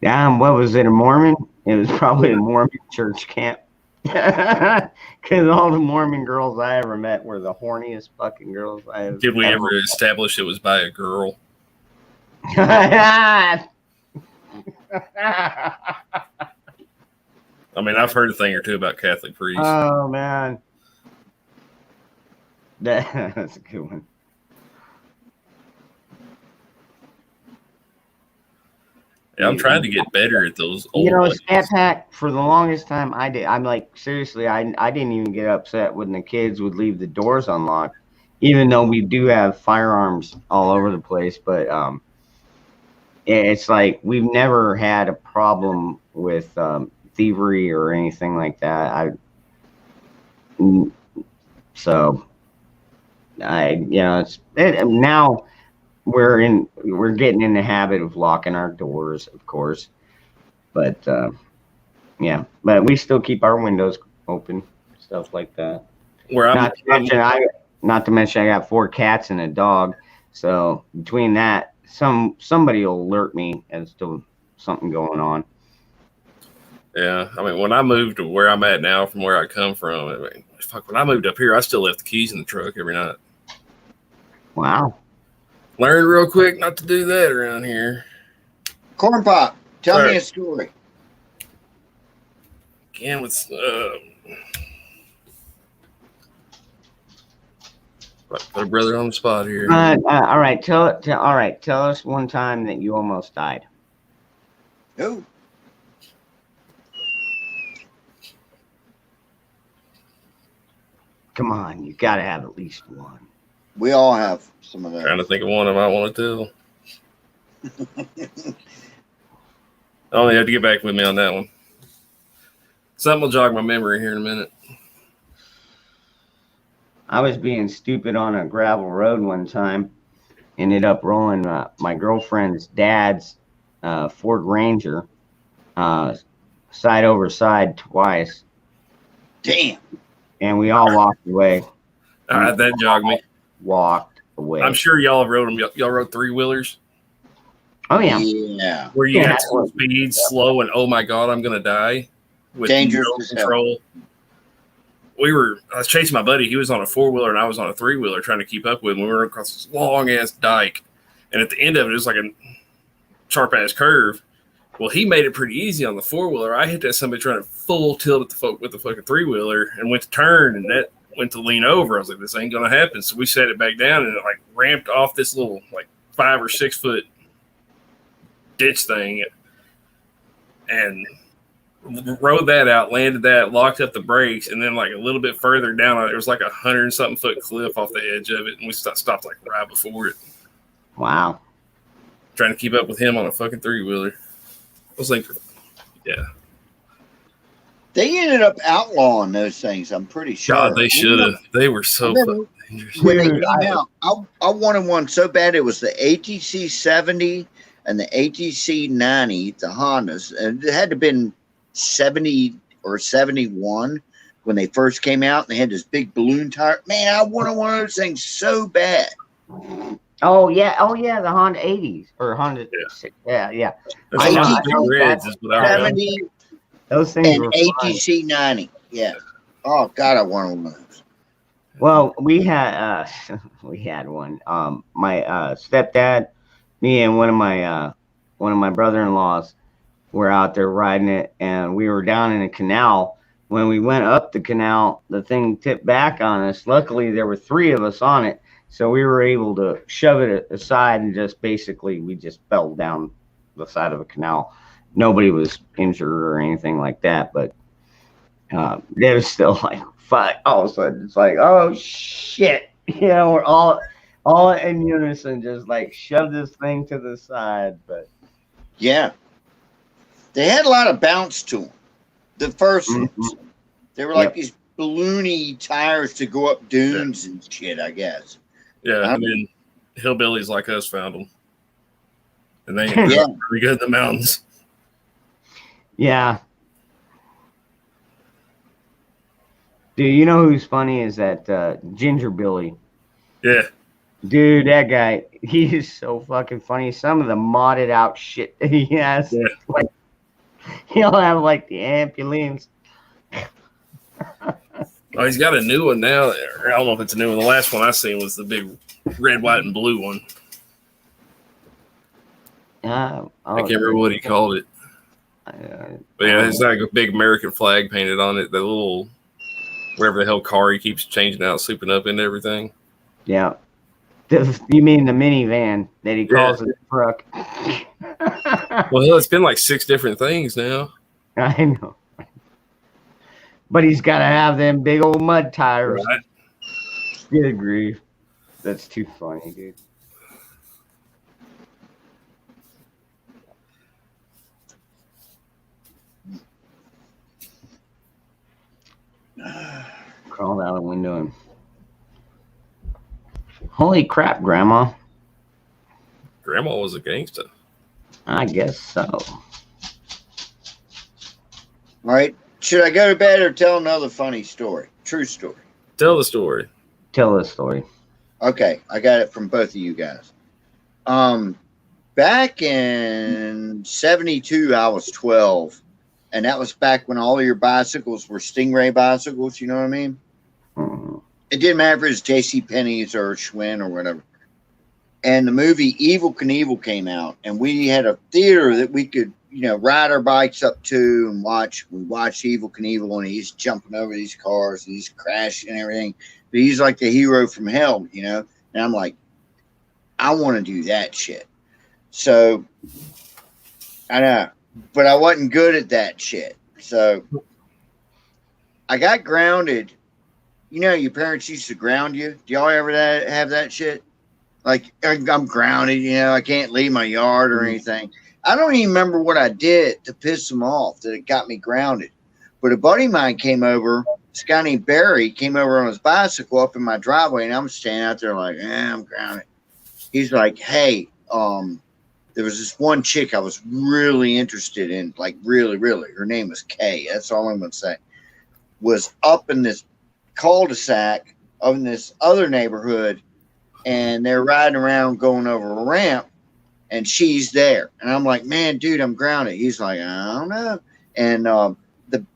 Speaker 1: Damn, what was it, a Mormon? It was probably a Mormon church camp. Because all the Mormon girls I ever met were the horniest fucking girls I ever met.
Speaker 6: Did we ever establish it was by a girl?
Speaker 1: I
Speaker 6: mean, I've heard a thing or two about Catholic priests.
Speaker 1: Oh, man. That's a good one.
Speaker 6: Yeah, I'm trying to get better at those old
Speaker 1: You know,
Speaker 6: ways.
Speaker 1: Scat Pack, for the longest time, I did. I'm like, seriously, I didn't even get upset when the kids would leave the doors unlocked, even though we do have firearms all over the place. But it's like we've never had a problem with thievery or anything like that. So now we're getting in the habit of locking our doors, of course, but but we still keep our windows open, stuff like that.
Speaker 6: Where
Speaker 1: Not to mention I got 4 cats and a dog, so between that, somebody will alert me as to something going on.
Speaker 6: Yeah, I mean, when I moved to where I'm at now from where I come from, I mean, fuck, when I moved up here, I still left the keys in the truck every night.
Speaker 1: Wow.
Speaker 6: Learned real quick not to do that around here.
Speaker 7: Corn Pop, tell
Speaker 6: All
Speaker 7: me
Speaker 6: right.
Speaker 7: a story.
Speaker 6: Again with put a brother on the spot here.
Speaker 1: All right, tell us one time that you almost died.
Speaker 7: Who?
Speaker 1: Come on, you got to have at least one.
Speaker 7: We all have some of
Speaker 6: Trying
Speaker 7: that.
Speaker 6: to think of one I might want to tell. Oh, you have to get back with me on that one. Something will jog my memory here in a minute.
Speaker 1: I was being stupid on a gravel road one time. Ended up rolling my girlfriend's dad's Ford Ranger side over side twice.
Speaker 7: Damn.
Speaker 1: And we all walked away.
Speaker 6: That jogged me.
Speaker 1: Walked away.
Speaker 6: I'm sure y'all have rode them. Y'all rode 3-wheelers?
Speaker 1: Oh, yeah.
Speaker 7: Yeah.
Speaker 6: Where you
Speaker 1: Yeah.
Speaker 6: have to speed slow and, oh my God, I'm going to die. With
Speaker 7: Dangerous
Speaker 6: no
Speaker 7: as hell.
Speaker 6: control. I was chasing my buddy. He was on a 4-wheeler and I was on a 3-wheeler trying to keep up with him. We were across this long ass dike. And at the end of it, it was like a sharp ass curve. Well, he made it pretty easy on the 4-wheeler. I hit that somebody trying to full tilt at with the fucking 3-wheeler and went to turn, and that went to lean over. I was like, this ain't going to happen. So we set it back down, and it like ramped off this little like 5 or 6 foot ditch thing and rode that out, landed that, locked up the brakes, and then like a little bit further down, there was like 100-something foot cliff off the edge of it, and we stopped like right before it.
Speaker 1: Wow.
Speaker 6: Trying to keep up with him on a fucking 3-wheeler. I was like, yeah.
Speaker 7: They ended up outlawing those things, I'm pretty sure.
Speaker 6: God, they should have. They were so fucking dangerous.
Speaker 7: When they came out, I wanted one so bad. It was the ATC 70 and the ATC 90, the Hondas. And it had to have been 70 or 71 when they first came out. And they had this big balloon tire. Man, I wanted one of those things so bad.
Speaker 1: Oh, yeah. The Honda 80s. Or Honda. Yeah.
Speaker 6: That's
Speaker 1: I know,
Speaker 6: like
Speaker 1: I know
Speaker 6: Reds is what I remember.
Speaker 7: 70
Speaker 1: Those things
Speaker 7: and
Speaker 1: were fun.
Speaker 7: ATC 90. Yeah. Oh, God, I wanted one of those.
Speaker 1: Well, we had one. My stepdad, me, and one of my brother-in-laws were out there riding it, and we were down in a canal. When we went up the canal, the thing tipped back on us. Luckily, there were 3 of us on it, so we were able to shove it aside and we just fell down the side of the canal. Nobody was injured or anything like that, but it was still like, fuck. All of a sudden, it's like, oh shit! We're all in unison, just like shove this thing to the side. But
Speaker 7: Yeah. They had a lot of bounce to them. The first ones. They were like these balloony tires to go up dunes and shit, I guess.
Speaker 6: Yeah, and then hillbillies like us found them. And they
Speaker 7: Yeah.
Speaker 6: pretty good in the mountains.
Speaker 1: yeah, dude, you know who's funny is that Ginger Billy.
Speaker 6: Yeah.
Speaker 1: Dude, that guy, he is so fucking funny. Some of the modded out shit that he has.
Speaker 6: Yeah.
Speaker 1: Like, he'll have like the ambulance.
Speaker 6: Oh, he's got a new one now. Or I don't know if it's a new one. The last one I seen was the big red, white, and blue one. I can't remember what he called it. But yeah, it's like a big American flag painted on it. The little, whatever the hell car he keeps changing out, souping up into everything.
Speaker 1: Yeah. You mean the minivan that he calls a truck?
Speaker 6: Well, it's been like 6 different things now.
Speaker 1: I know. But he's got to have them big old mud tires.
Speaker 6: Right.
Speaker 1: Good grief. That's too funny, dude. Crawled out the window and holy crap, Grandma.
Speaker 6: Grandma was a gangster.
Speaker 1: I guess so.
Speaker 7: All right. Should I go to bed or tell another funny story? True story.
Speaker 6: Tell the story.
Speaker 1: Tell the story.
Speaker 7: Okay, I got it from both of you guys. Back in 72, I was 12. And that was back when all of your bicycles were Stingray bicycles, you know what I mean?
Speaker 1: Mm-hmm.
Speaker 7: It didn't matter if it was JCPenney's or Schwinn or whatever. And the movie Evel Knievel came out, and we had a theater that we could, ride our bikes up to and watch. We watched Evel Knievel, and he's jumping over these cars, and he's crashing and everything. But he's like the hero from hell, And I'm like, I want to do that shit. So, I know. But I wasn't good at that shit. So I got grounded. Your parents used to ground you. Do y'all ever have that shit? Like, I'm grounded, I can't leave my yard or anything. I don't even remember what I did to piss them off that it got me grounded. But a buddy of mine came over, this guy named Barry, came over on his bicycle up in my driveway, and I'm standing out there like, I'm grounded. He's like, hey, there was this one chick I was really interested in, like really, really. Her name was Kay. That's all I'm going to say. Was up in this cul-de-sac of in this other neighborhood, and they're riding around going over a ramp, and she's there. And I'm like, man, dude, I'm grounded. He's like, I don't know. And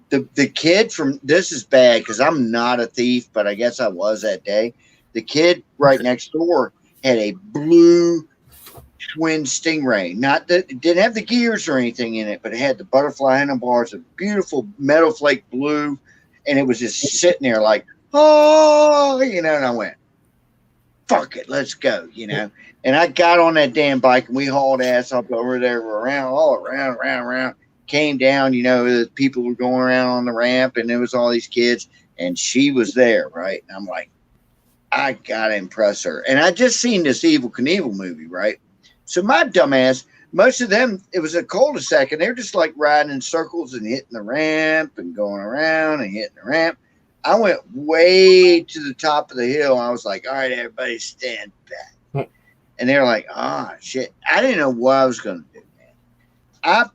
Speaker 7: the kid from, this is bad because I'm not a thief, but I guess I was that day. The kid right next door had a blue Schwinn Stingray. Not that it didn't have the gears or anything in it, but it had the butterfly handlebars, a beautiful metal flake blue, and it was just sitting there like, oh, and I went, fuck it, let's go, And I got on that damn bike and we hauled ass up over there, around, came down, the people were going around on the ramp, and there was all these kids, and she was there, right? And I'm like, I gotta impress her. And I just seen this Evel Knievel movie, right? So my dumbass, most of them, it was a cul-de-sac, and they're just like riding in circles and hitting the ramp and going around and hitting the ramp. I went way to the top of the hill. I was like, all right, everybody stand back. And they're like, shit. I didn't know what I was going to do, man. I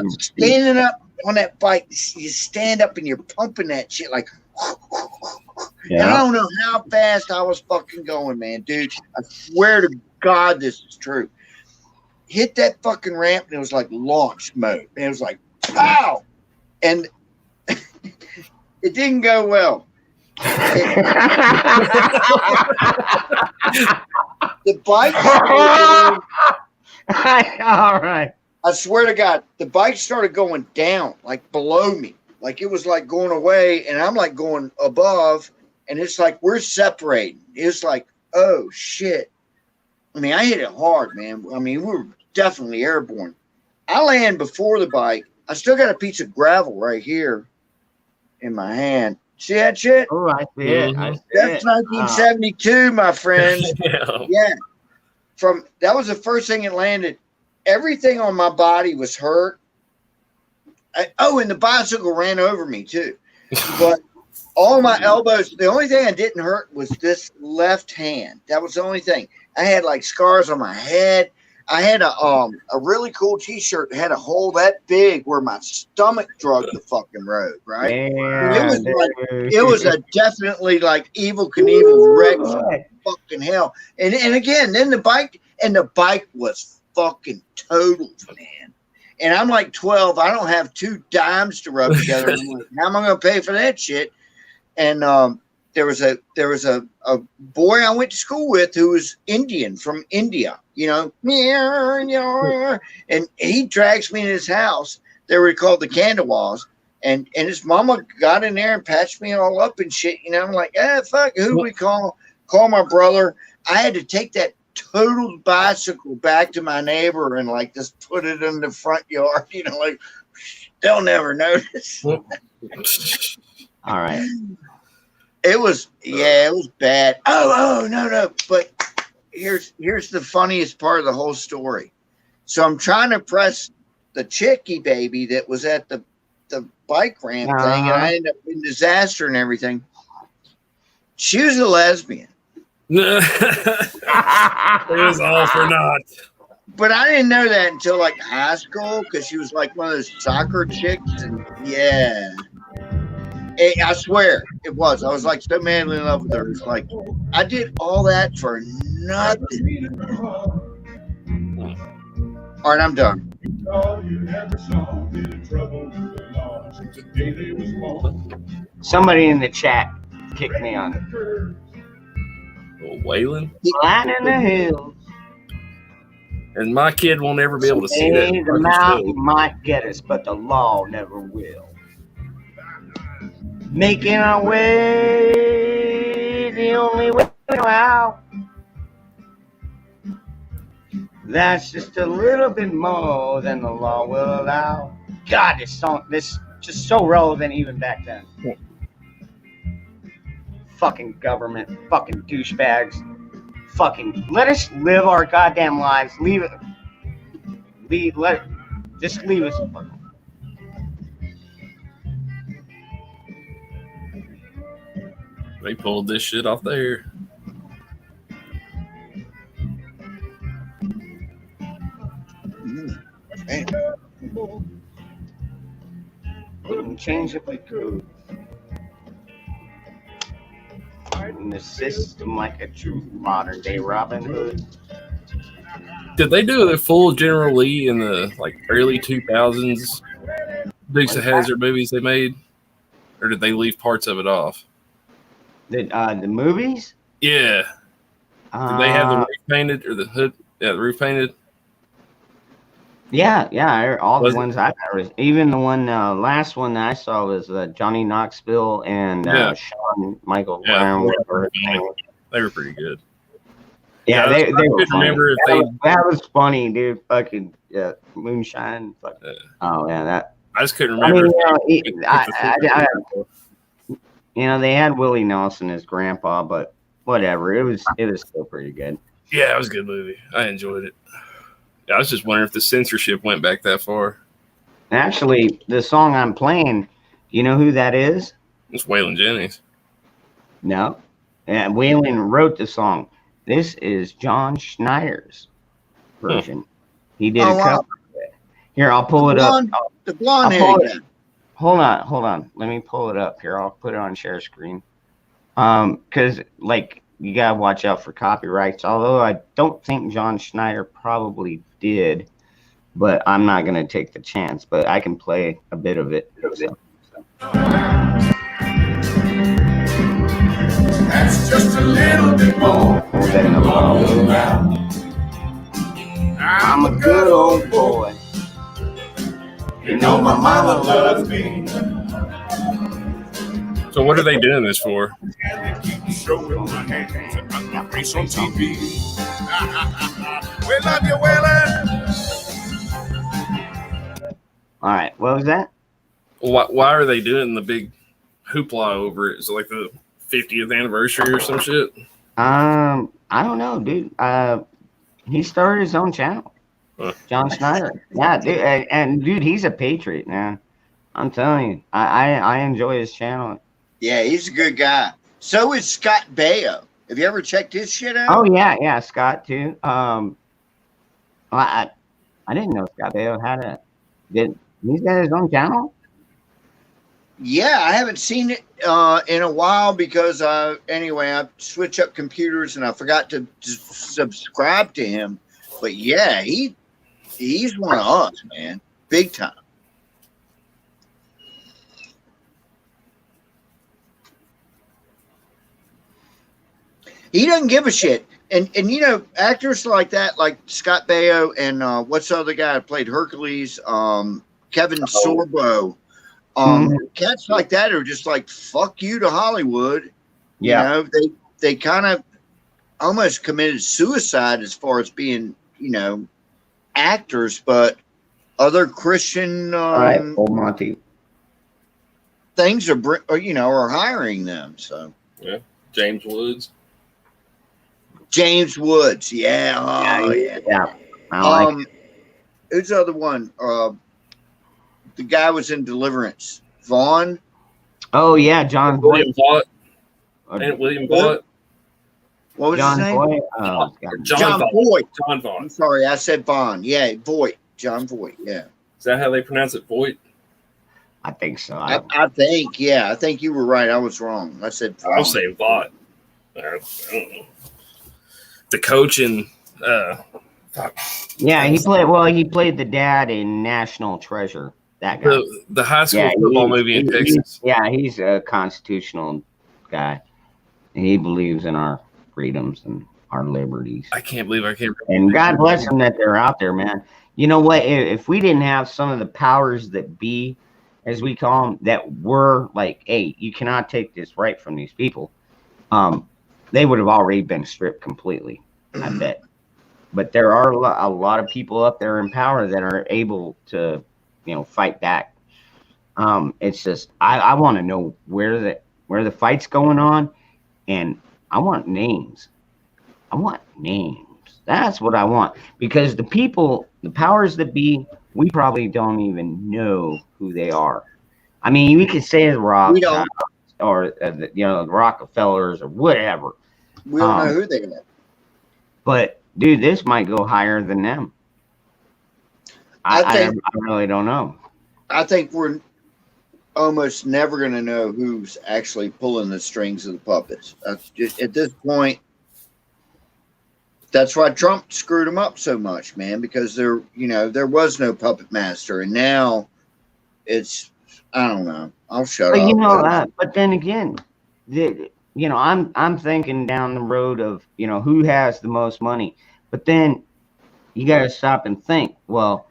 Speaker 7: was standing up on that bike. You stand up and you're pumping that shit like, yeah. And I don't know how fast I was fucking going, man, dude. I swear to God, this is true. Hit that fucking ramp, and it was like launch mode. And it was like, pow! And it didn't go well. The bike
Speaker 1: all right.
Speaker 7: I swear to God, the bike started going down, like below me. Like it was like going away, and I'm like going above, and it's like we're separating. It's like, oh shit. I mean, I hit it hard, man. I mean, we were definitely airborne. I land before the bike. I still got a piece of gravel right here in my hand. See that shit?
Speaker 1: Oh, I see it. I see
Speaker 7: That's
Speaker 1: it.
Speaker 7: 1972, my friend.
Speaker 6: Yeah.
Speaker 7: Yeah. That was the first thing that landed. Everything on my body was hurt. And the bicycle ran over me too. But all my elbows, the only thing I didn't hurt was this left hand. That was the only thing. I had like scars on my head. I had a really cool T-shirt that had a hole that big where my stomach drug the fucking road, right?
Speaker 1: Damn,
Speaker 7: it was a definitely like Evel Knievel wreck fucking hell. And again, then the bike was fucking totaled, man. And I'm like 12. I don't have 2 dimes to rub together. I'm like, how am I going to pay for that shit? And there was a boy I went to school with who was Indian from India, and he drags me in his house. They were called the Khandewas, and his mama got in there and patched me all up and shit. I'm like, fuck, who do we call? Call my brother. I had to take that totaled bicycle back to my neighbor and like just put it in the front yard. You know, like they'll never notice.
Speaker 1: All right.
Speaker 7: It was bad. Oh no. But here's the funniest part of the whole story. So I'm trying to press the chickie baby that was at the bike ramp thing, and I ended up in disaster and everything. She was a lesbian.
Speaker 6: It was all for naught.
Speaker 7: But I didn't know that until like high school because she was like one of those soccer chicks. And yeah. I swear it was. I was like so madly in love with her. It's like I did all that for nothing. All right, I'm done.
Speaker 1: Somebody in the chat kicked me on it.
Speaker 6: Waylon?
Speaker 1: Flying in the hills.
Speaker 6: And my kid won't ever be able to see that.
Speaker 1: The mountain might get us, but the law never will. Making our way the only way out. That's just a little bit more than the law will allow. God, this just so relevant even back then. Fucking government, fucking douchebags. Fucking let us live our goddamn lives. Just leave us alone.
Speaker 6: They pulled this shit off there.
Speaker 1: Wouldn't change if we could. In the system like a true modern day Robin Hood.
Speaker 6: Did they do a full General Lee in the like early 2000s Dukes of Hazzard movies they made, or did they leave parts of it off?
Speaker 1: The movies?
Speaker 6: Yeah. Did they have the roof painted or the hood? Yeah, the roof painted.
Speaker 1: Yeah. All the ones I was, even the one last one that I saw was Johnny Knoxville and Sean Michael Brown. Whatever.
Speaker 6: They were pretty good.
Speaker 1: Yeah, they were.
Speaker 6: Remember if
Speaker 1: that was funny, dude. Fucking moonshine. Oh yeah, that.
Speaker 6: I just couldn't remember.
Speaker 1: They had Willie Nelson as grandpa, but whatever. It was still pretty good.
Speaker 6: Yeah, it was a good movie. I enjoyed it. I was just wondering if the censorship went back that far.
Speaker 1: Actually, the song I'm playing, you know who that is?
Speaker 6: It's Waylon Jennings.
Speaker 1: No. Waylon wrote the song. This is John Schneider's version. He did a cover of it. Here, I'll pull it up.
Speaker 7: The blonde hair.
Speaker 1: Hold on. Let me pull it up here. I'll put it on share screen. Because, you gotta watch out for copyrights. Although I don't think John Schneider probably did, but I'm not gonna take the chance. But I can play a bit of it.
Speaker 11: That's just a little bit more than the law will allow.
Speaker 1: I'm a good old boy.
Speaker 11: You know my mama loves me.
Speaker 6: So what are they doing this for?
Speaker 11: Showing my hands and my face on TV. We love you, Waylon.
Speaker 1: All right, what was that?
Speaker 6: Why are they doing the big hoopla over it? Is it like the 50th anniversary or some shit?
Speaker 1: I don't know, dude. He started his own channel. John Schneider. Yeah, dude, and dude, he's a patriot, man. I'm telling you, I enjoy his channel.
Speaker 7: Yeah, he's a good guy. So is Scott Baio. Have you ever checked his shit out?
Speaker 1: Oh yeah, Scott too. I didn't know Scott Baio had he's got his own channel?
Speaker 7: Yeah, I haven't seen it in a while because I switched up computers and I forgot to subscribe to him. But yeah, he's one of us, man, big time. He doesn't give a shit. And actors like that, like Scott Baio and what's the other guy that played Hercules? Kevin Sorbo. Cats like that are just like, fuck you to Hollywood.
Speaker 1: Yeah.
Speaker 7: They kind of almost committed suicide as far as being, actors, but other Christian
Speaker 1: All right, old Monty.
Speaker 7: things are hiring them. So
Speaker 6: Yeah, James Woods.
Speaker 7: James Woods, yeah, oh yeah.
Speaker 1: Yeah, I like it.
Speaker 7: Who's the other one? The guy was in Deliverance. Vaughn.
Speaker 1: Oh yeah, John
Speaker 6: William
Speaker 1: Voight.
Speaker 6: Vaught. Ain't William Vaught?
Speaker 7: What was
Speaker 1: John
Speaker 7: his name?
Speaker 1: Voight. Oh, God.
Speaker 7: John
Speaker 6: Vaught.
Speaker 7: Voight.
Speaker 6: John
Speaker 7: I'm
Speaker 6: Vaught.
Speaker 7: sorry, I said Vaughn. Yeah, Voight. John Voight. Yeah.
Speaker 6: Is that how they pronounce it? Voight?
Speaker 1: I think so.
Speaker 7: I think. Yeah, I think you were right. I was wrong. I said Vaughn.
Speaker 6: I'll say Vaught. I don't know. The coach and
Speaker 1: Yeah, he played the dad in National Treasure. That guy.
Speaker 6: the high school football movie in Texas.
Speaker 1: He's a constitutional guy. And he believes in our freedoms and our liberties.
Speaker 6: I can't believe I can't.
Speaker 1: And God bless them that they're out there, man. You know what? If we didn't have some of the powers that be, as we call them, that were like, hey, you cannot take this right from these people, they would have already been stripped completely, I bet. But there are a lot of people up there in power that are able to, fight back. It's just I want to know where the fight's going on, and I want names. I want names. That's what I want, because the people, the powers that be, we probably don't even know who they are. I mean, we could say the Rock or the Rockefellers or whatever.
Speaker 7: We don't know who they are.
Speaker 1: But dude, this might go higher than them. I really don't know.
Speaker 7: I think we're almost never going to know who's actually pulling the strings of the puppets. That's just, at this point. That's why Trump screwed him up so much, man, because there was no puppet master, and now it's, I don't know. I'll shut up.
Speaker 1: But then again, I'm thinking down the road of, who has the most money. But then you got to stop and think, well,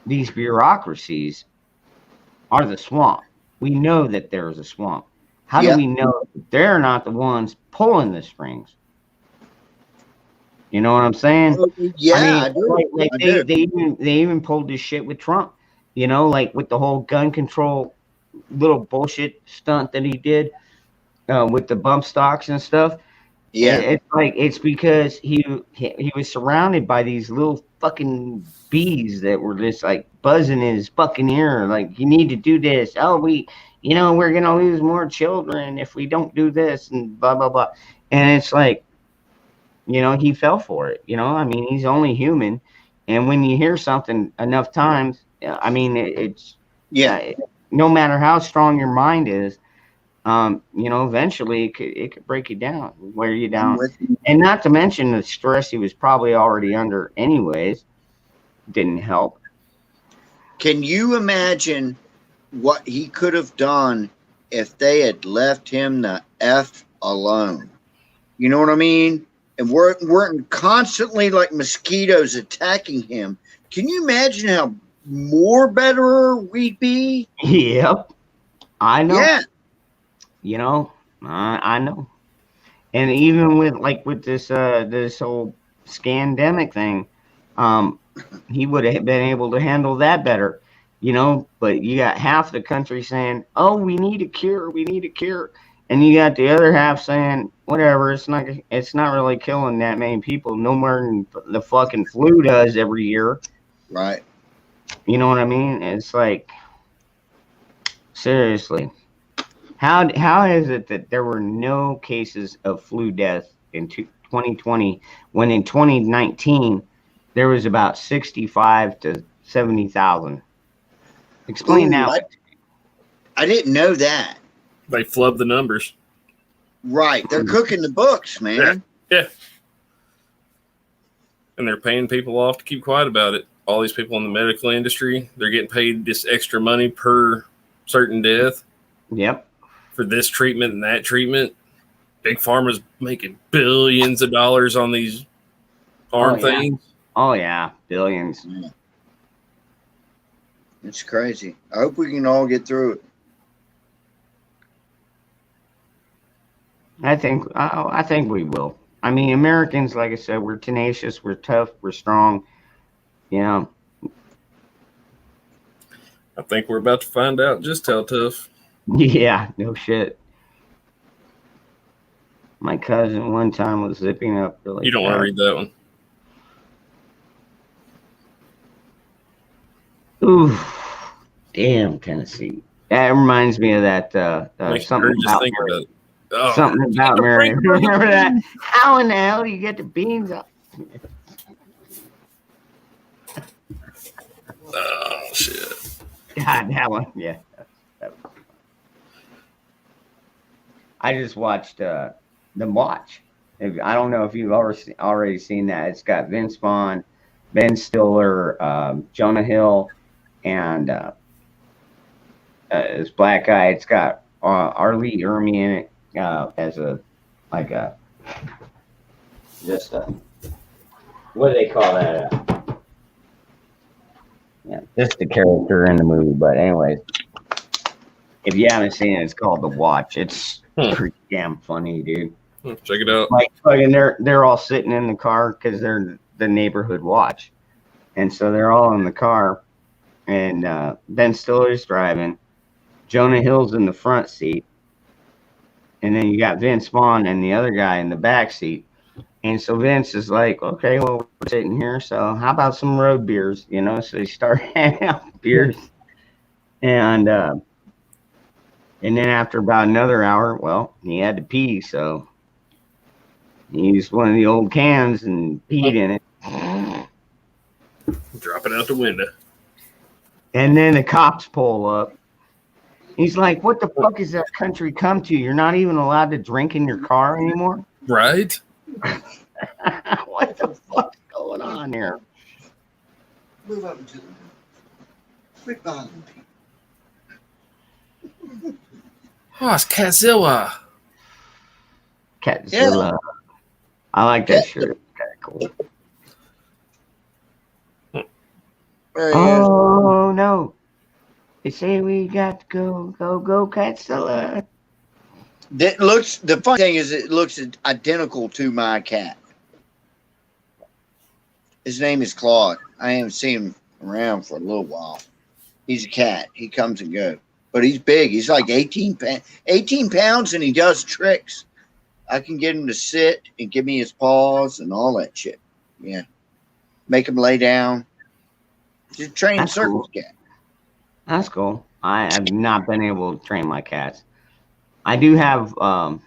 Speaker 1: these bureaucracies are the swamp. We know that there's a swamp. How do we know that they're not the ones pulling the strings? You know what I'm saying?
Speaker 7: Yeah,
Speaker 1: I do. They even pulled this shit with Trump. Like with the whole gun control little bullshit stunt that he did with the bump stocks and stuff.
Speaker 7: Yeah,
Speaker 1: it's because he was surrounded by these little fucking bees that were just like buzzing in his fucking ear, like, you need to do this. Oh, we're gonna lose more children if we don't do this, and blah blah blah. And it's like, he fell for it. I mean, he's only human, and when you hear something enough times, I mean, it's no matter how strong your mind is, eventually it could break you down, wear you down, and not to mention the stress he was probably already under anyways didn't help.
Speaker 7: Can you imagine what he could have done if they had left him the F alone? You know what I mean? And weren't constantly like mosquitoes attacking him. Can you imagine how more better we'd be?
Speaker 1: Yep. I know.
Speaker 7: Yeah.
Speaker 1: I know. And even with this this whole scandemic thing, he would have been able to handle that better, but you got half the country saying, oh, we need a cure. And you got the other half saying, whatever, it's not really killing that many people, no more than the fucking flu does every year.
Speaker 7: Right.
Speaker 1: You know what I mean? It's like, seriously, how is it that there were no cases of flu death in 2020 when in 2019 there was about 65 to 70,000? Explain that.
Speaker 7: I didn't know that.
Speaker 6: They flub the numbers.
Speaker 7: Right. They're cooking the books, man.
Speaker 6: Yeah. And they're paying people off to keep quiet about it. All these people in the medical industry, they're getting paid this extra money per certain death.
Speaker 1: Yep.
Speaker 6: For this treatment and that treatment. Big Pharma's making billions of dollars on these arm things.
Speaker 1: Oh, yeah. Billions.
Speaker 7: Yeah. It's crazy. I hope we can all get through it. I
Speaker 1: think we will. I mean, Americans, like I said, we're tenacious, we're tough, we're strong. You know.
Speaker 6: I think we're about to find out just how tough.
Speaker 1: Yeah, no shit. My cousin one time was zipping up really
Speaker 6: You don't want to
Speaker 1: fast.
Speaker 6: read that one.
Speaker 1: Ooh, damn, Tennessee. That reminds me of that
Speaker 6: Makes
Speaker 1: something
Speaker 6: me just
Speaker 1: about
Speaker 6: think about it. Oh,
Speaker 1: something about Mary. Remember that? How in the hell do you get the beans up?
Speaker 6: oh shit.
Speaker 1: God, that one, yeah. I just watched The Watch. I don't know if you've already seen that. It's got Vince Vaughn, Ben Stiller, Jonah Hill, and this black guy. It's got Arlie Ermy in it as what do they call that? Yeah, just the character in the movie. But anyways, if you haven't seen it, it's called The Watch. It's pretty damn funny, dude.
Speaker 6: Check it out.
Speaker 1: Like fucking, they're all sitting in the car because they're the neighborhood watch, and so they're all in the car, and Ben Stiller's driving, Jonah Hill's in the front seat, and then you got Vince Vaughn and the other guy in the back seat. And so Vince is like, okay, well, we're sitting here, so how about some road beers, you know? So they start handing out beers, and then after about another hour, well, he had to pee, so he used one of the old cans and peed in it.
Speaker 6: Drop it out the window.
Speaker 1: And then the cops pull up. He's like, what the fuck is that country come to? You're not even allowed to drink in your car anymore?
Speaker 6: Right?
Speaker 1: What the fuck's going on here?
Speaker 7: Move up to the quick volume.
Speaker 6: Oh, it's Catzilla.
Speaker 1: Catzilla. Yeah. I like that shirt. It's kind of cool. Oh, no. They say we got to go, Catzilla.
Speaker 7: The funny thing is, it looks identical to my cat. His name is Claude. I haven't seen him around for a little while. He's a cat. He comes and goes. But he's big. He's like 18 pounds, and he does tricks. I can get him to sit and give me his paws and all that shit. Yeah. Make him lay down. Just a trained circus cat.
Speaker 1: That's cool. I have not been able to train my cats. I do have, well,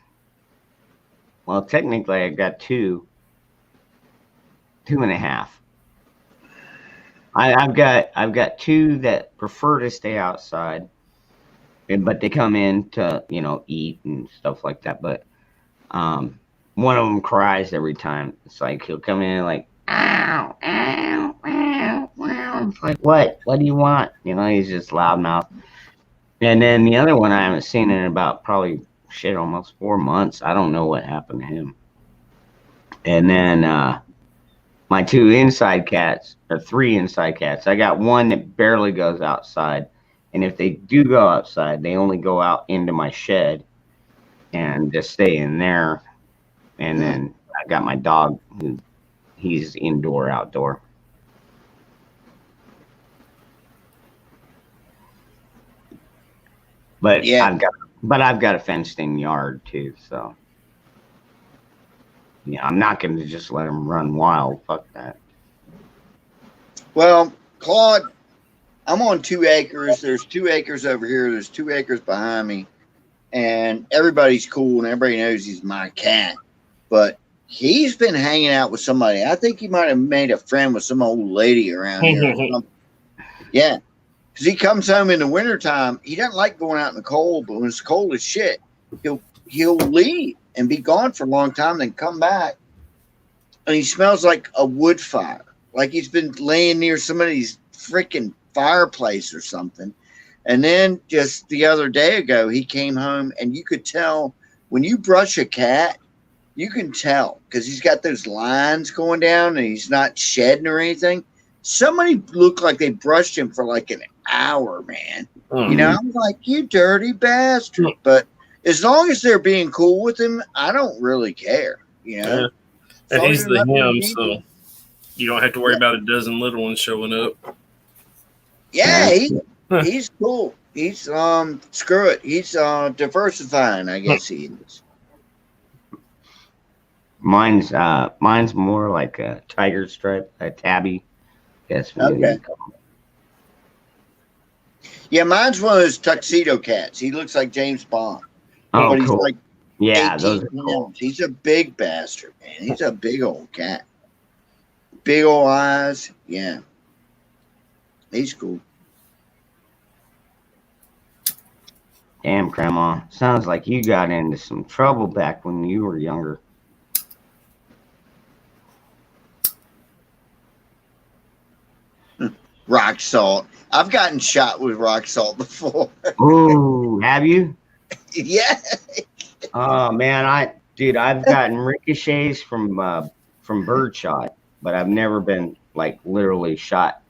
Speaker 1: technically I've got two and a half. I've got two that prefer to stay outside, but they come in to, you know, eat and stuff like that. But one of them cries every time. It's like he'll come in like, ow, ow, ow, ow. It's like, what do you want? You know, he's just loudmouth. And then the other one I haven't seen in about probably almost 4 months. I don't know what happened to him. And then my two inside cats, or three inside cats. I got one that barely goes outside. And if they do go outside, they only go out into my shed and just stay in there. And then I got my dog, he's indoor, outdoor. But yeah, I've got a fenced-in yard too, so yeah, I'm not going to just let him run wild. Fuck that.
Speaker 7: Well, Claude, I'm on 2 acres. There's 2 acres over here. There's 2 acres behind me, and everybody's cool and everybody knows he's my cat. But he's been hanging out with somebody. I think he might have made a friend with some old lady around here. Yeah. Because he comes home in the wintertime. He doesn't like going out in the cold, but when it's cold as shit, he'll leave and be gone for a long time, then come back. And he smells like a wood fire. Like he's been laying near somebody's freaking fireplace or something. And then just the other day ago, he came home, and you could tell when you brush a cat, you can tell because he's got those lines going down and he's not shedding or anything. Somebody looked like they brushed him for like an hour, man. You know, I'm like, you dirty bastard. But as long as they're being cool with him, I don't really care. You know,
Speaker 6: And he's the
Speaker 7: enough
Speaker 6: him,
Speaker 7: to
Speaker 6: so you don't have to worry about a dozen little ones showing up.
Speaker 7: Yeah, he's cool. He's screw it. He's diversifying, I guess he is.
Speaker 1: Mine's more like a tiger stripe, a tabby. That's what
Speaker 7: Okay.
Speaker 1: you call it.
Speaker 7: Yeah, mine's one of those tuxedo cats. He looks like James Bond.
Speaker 1: Oh,
Speaker 7: but he's
Speaker 1: cool.
Speaker 7: like
Speaker 1: Yeah,
Speaker 7: 18
Speaker 1: those are cool.
Speaker 7: pounds. He's a big bastard, man. He's a big old cat. Big old eyes. Yeah. He's cool.
Speaker 1: Damn, Grandma. Sounds like you got into some trouble back when you were younger.
Speaker 7: Rock salt. I've gotten shot with rock salt before.
Speaker 1: Ooh, have you?
Speaker 7: Yeah.
Speaker 1: Oh man, I've gotten ricochets from birdshot, but I've never been like literally shot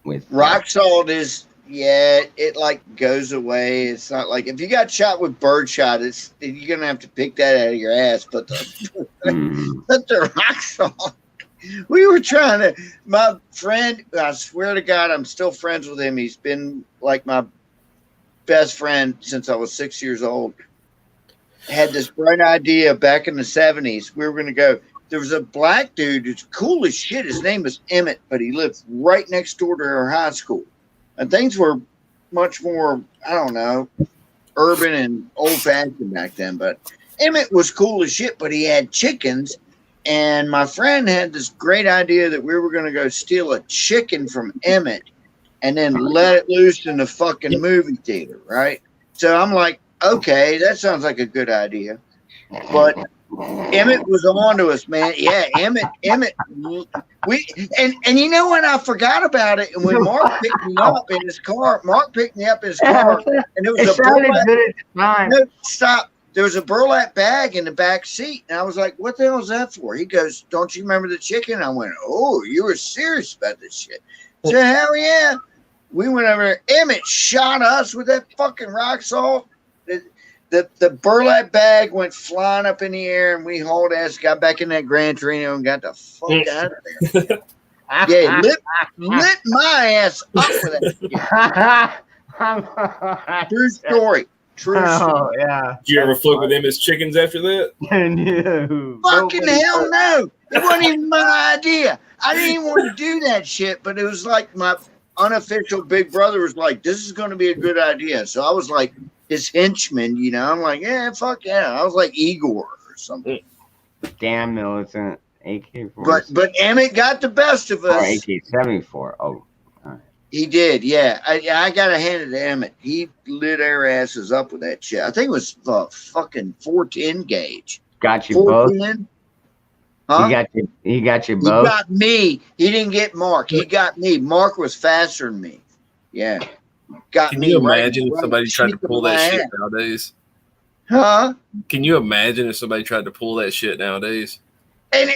Speaker 1: with
Speaker 7: Rock salt is, yeah, it like goes away. It's not like if you got shot with birdshot, you're gonna have to pick that out of your ass. But but the rock salt, we were trying to. My friend, I swear to God, I'm still friends with him. He's been like my best friend since I was 6 years old. Had this bright idea back in the 70s. We were going to go. There was a black dude who's cool as shit. His name was Emmett, but he lived right next door to our high school. And things were much more, I don't know, urban and old-fashioned back then. But Emmett was cool as shit, but he had chickens. And my friend had this great idea that we were going to go steal a chicken from Emmett and then let it loose in the fucking movie theater, right? So I'm like, okay, that sounds like a good idea. But Emmett was on to us, man. Yeah, Emmett. We and you know what? I forgot about it. And when Mark picked me up in his car, and it was a burlap. No, stop. There was a burlap bag in the back seat, and I was like, "What the hell is that for?" He goes, "Don't you remember the chicken?" I went, "Oh, you were serious about this shit." I said, "Hell yeah!" We went over there. Emmett shot us with that fucking rock salt. The burlap bag went flying up in the air, and we hauled ass, got back in that Gran Torino, and got the fuck out of there. Yeah, lit my ass up with that. True story. True story.
Speaker 1: Oh, yeah.
Speaker 6: Did you ever fuck with Emmett's chickens after that?
Speaker 1: No.
Speaker 7: Fucking hell no. It wasn't even my idea. I didn't even want to do that shit, but it was like my unofficial big brother was like, this is going to be a good idea. So I was like his henchman, you know. I'm like, yeah, fuck yeah. I was like Igor or something.
Speaker 1: Damn militant. AK-47.
Speaker 7: But Emmett got the best of us.
Speaker 1: AK-74. Oh.
Speaker 7: He did, yeah. I got to hand it to Emmett. He lit our asses up with that shit. I think it was fucking 410 gauge.
Speaker 1: Got you both?
Speaker 7: Huh?
Speaker 1: He got you both?
Speaker 7: He got me. He didn't get Mark. He got me. Mark was faster than me. Yeah.
Speaker 6: Can you imagine if somebody tried to pull that shit nowadays?
Speaker 7: Huh?
Speaker 6: Can you imagine if somebody tried to pull that shit nowadays?
Speaker 7: And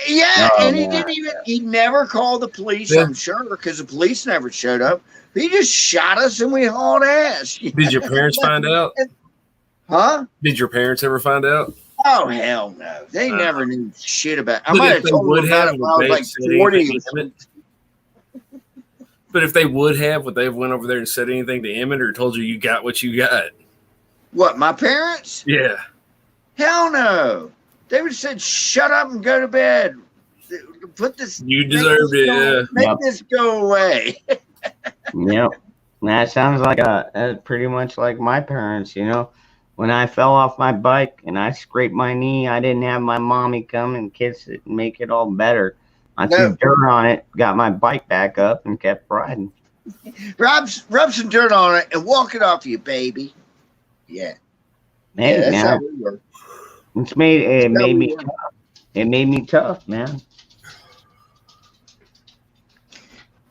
Speaker 7: he never called the police, I'm sure, because the police never showed up. He just shot us and we hauled ass.
Speaker 6: Did your parents find out?
Speaker 7: Huh?
Speaker 6: Did your parents ever find out?
Speaker 7: Oh, hell no. They never knew shit about it. I might have told them about it when I was like 40.
Speaker 6: But if they would have they have went over there and said anything to Emmett or told you got what you got?
Speaker 7: What, my parents?
Speaker 6: Yeah.
Speaker 7: Hell no. They would have said, shut up and go to bed. Put this.
Speaker 6: You deserved it, yeah.
Speaker 7: Make this go away.
Speaker 1: Yep. That sounds like pretty much like my parents, you know. When I fell off my bike and I scraped my knee, I didn't have my mommy come and kiss it and make it all better. I threw dirt on it, got my bike back up, and kept riding.
Speaker 7: Rub some dirt on it and walk it off you, baby. Yeah.
Speaker 1: Hey,
Speaker 7: that's
Speaker 1: man.
Speaker 7: how we were.
Speaker 1: It made me tough. It made me tough, man.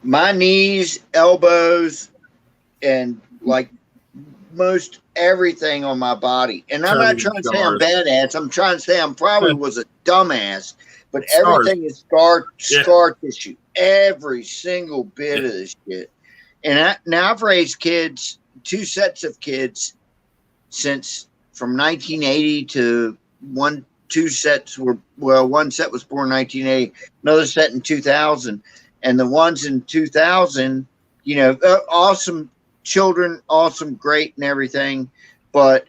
Speaker 7: My knees, elbows, and like most everything on my body. And I'm not trying to say I'm badass. I'm trying to say I'm probably was a dumbass. But everything is scar tissue. Every single bit of this shit. And now I've raised kids, 2 sets of kids, since from 1980 to two sets were, well, one set was born 1980, another set in 2000, and the ones in 2000, you know, awesome children, awesome, great, and everything, but,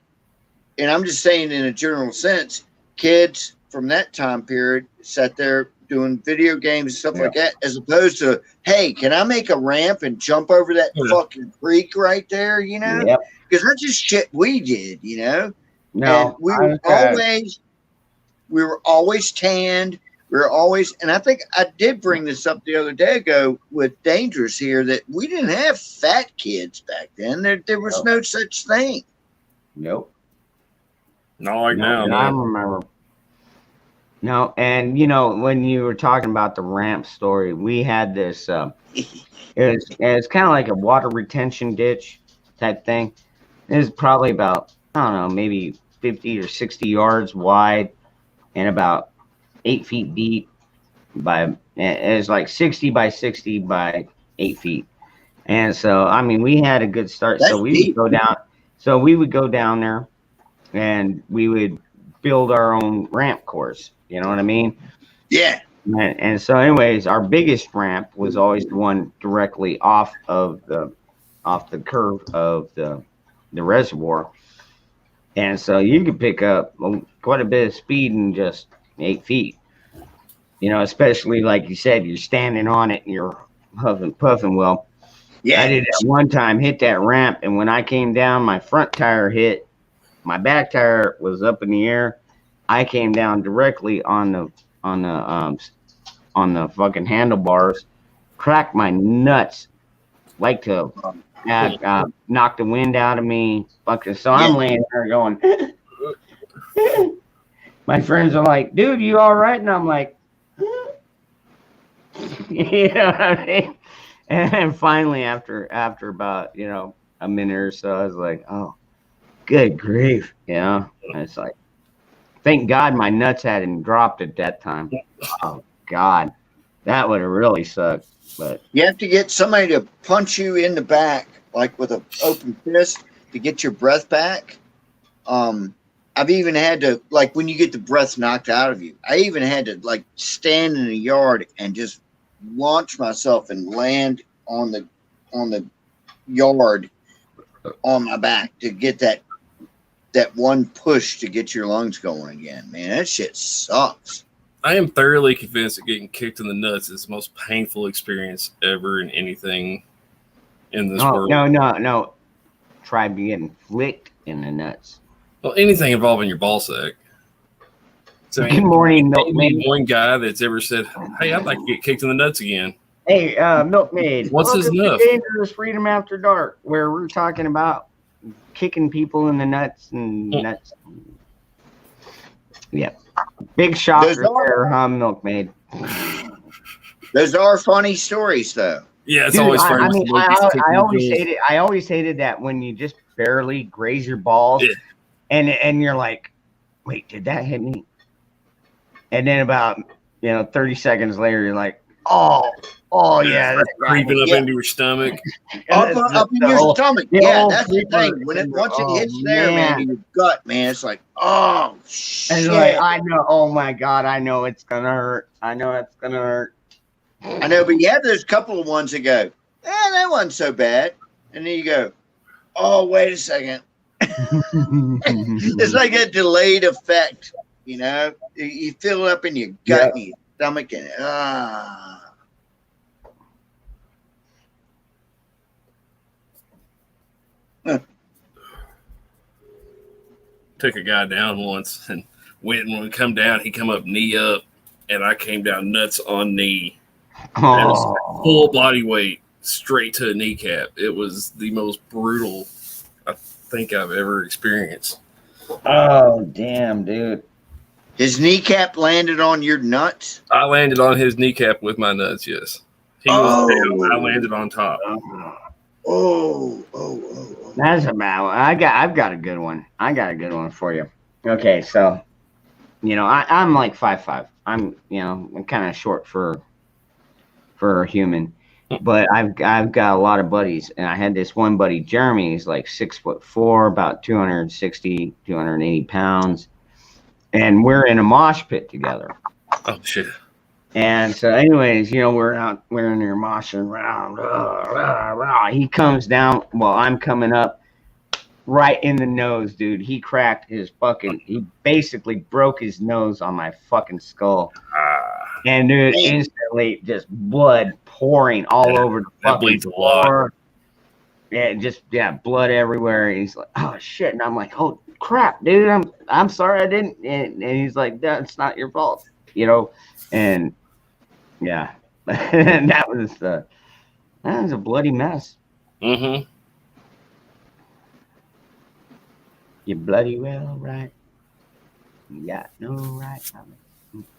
Speaker 7: and I'm just saying in a general sense, kids from that time period sat there doing video games and stuff like that, as opposed to, hey, can I make a ramp and jump over that fucking creek right there, you know? Because that's just shit we did, you know?
Speaker 1: No,
Speaker 7: and we were always tanned. We were always, and I think I did bring this up the other day ago with Dangerous here, that we didn't have fat kids back then. There was no such thing.
Speaker 1: Nope.
Speaker 6: Not like now.
Speaker 1: I remember. No, and you know, when you were talking about the ramp story, we had this. It's kind of like a water retention ditch type thing. It was probably about, I don't know, maybe 50 or 60 yards wide and about 8 feet deep. It was like 60 by 60 by 8 feet. And so, I mean, we had a good start.
Speaker 7: That's
Speaker 1: so we
Speaker 7: deep.
Speaker 1: would go down. So we would go down there, and we would build our own ramp course. You know what I mean?
Speaker 7: Yeah.
Speaker 1: And so, anyways, our biggest ramp was always the one directly off the curve of the reservoir, and so you could pick up quite a bit of speed in just 8 feet. You know, especially like you said, you're standing on it and you're puffing. Well, I did that one time, hit that ramp, and when I came down, my front tire hit, my back tire was up in the air. I came down directly on the fucking handlebars, cracked my nuts, like to knock the wind out of me. Fucking, so I'm laying there going. My friends are like, "Dude, you all right?" And I'm like, you know what I mean? And then finally, after about, you know, a minute or so, I was like, "Oh, good grief!" You know, and it's like, thank God my nuts hadn't dropped at that time. Oh God, that would have really sucked. But
Speaker 7: you have to get somebody to punch you in the back, like with an open fist, to get your breath back. I've even had to, like, when you get the breath knocked out of you, I even had to, like, stand in the yard and just launch myself and land on the yard on my back to get that one push to get your lungs going again. Man, that shit sucks.
Speaker 6: I am thoroughly convinced that getting kicked in the nuts is the most painful experience ever in anything in this world.
Speaker 1: No. Try getting flicked in the nuts.
Speaker 6: Well, anything involving your ball sack. So,
Speaker 1: Good morning, Milkmaid.
Speaker 6: One guy that's ever said, "Hey, I'd like to get kicked in the nuts again."
Speaker 1: Hey, Milkmaid.
Speaker 6: What's his
Speaker 1: Welcome
Speaker 6: enough?
Speaker 1: to Dangerous Freedom After Dark, where we're talking about kicking people in the nuts and nuts. Yeah. Big shock there, huh, Milkmaid?
Speaker 7: Those are funny stories, though.
Speaker 6: Yeah, it's
Speaker 1: Dude,
Speaker 6: always funny.
Speaker 1: I mean, I always hated that when you just barely graze your balls, and you're like, wait, did that hit me? And then about 30 seconds later, you're like, oh yeah, that's
Speaker 6: creeping up into your stomach.
Speaker 7: Up in your stomach. Yeah, that's the thing. Once it hits there, man, in your gut, man, it's like, oh shit.
Speaker 1: And like, I know. Oh my God, I know it's gonna hurt. I know it's gonna hurt.
Speaker 7: I know, but you have those couple of ones that go, that wasn't so bad, and then you go, oh, wait a second. It's like a delayed effect, you know. You feel it up in your gut and your stomach, and
Speaker 6: Took a guy down once, and when we come down, he come up knee up, and I came down nuts on knee. It was full body weight straight to a kneecap. It was the most brutal I think I've ever experienced.
Speaker 1: Oh damn, dude!
Speaker 7: His kneecap landed on your nuts?
Speaker 6: I landed on his kneecap with my nuts. Yes, he was down. I landed on top.
Speaker 7: Oh.
Speaker 1: That's a bad one. I've got a good one. I got a good one for you. Okay, so I'm like 5'5". I'm kind of short for a human, but I've got a lot of buddies, and I had this one buddy, Jeremy. He's like 6'4", about 260, 280 pounds, and we're in a mosh pit together.
Speaker 6: Oh shit.
Speaker 1: And so, anyways, we're in there moshing around. He comes down. Well, I'm coming up right in the nose, dude. He cracked he basically broke his nose on my fucking skull. And dude, instantly just blood pouring all over the fucking floor. Yeah, blood everywhere. And he's like, oh shit. And I'm like, oh crap, dude, I'm sorry I didn't. And he's like, that's not your fault, and yeah, that was a bloody mess.
Speaker 6: Mm-hmm.
Speaker 1: You bloody well, right? You got no right.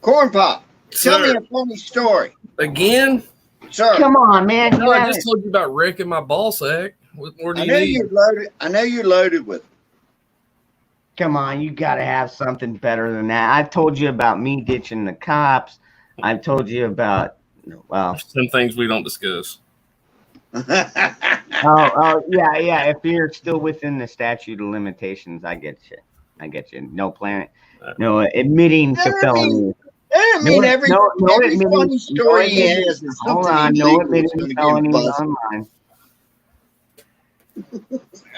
Speaker 7: Corn Pop, tell me a funny story.
Speaker 6: Again?
Speaker 7: Sir.
Speaker 1: Come on, man.
Speaker 6: No, I just told you about wrecking my ball sack. What more do you need?
Speaker 7: I know you're loaded with.
Speaker 1: Come on, you got to have something better than that. I told you about me ditching the cops. I've told you about,
Speaker 6: some things we don't discuss.
Speaker 1: Oh, yeah. If you're still within the statute of limitations, I get you. No planet. No admitting to felony.
Speaker 7: I mean, every funny story he has is
Speaker 1: Hold
Speaker 7: something
Speaker 1: on, no
Speaker 7: illegal.
Speaker 1: admitting felonies on mine.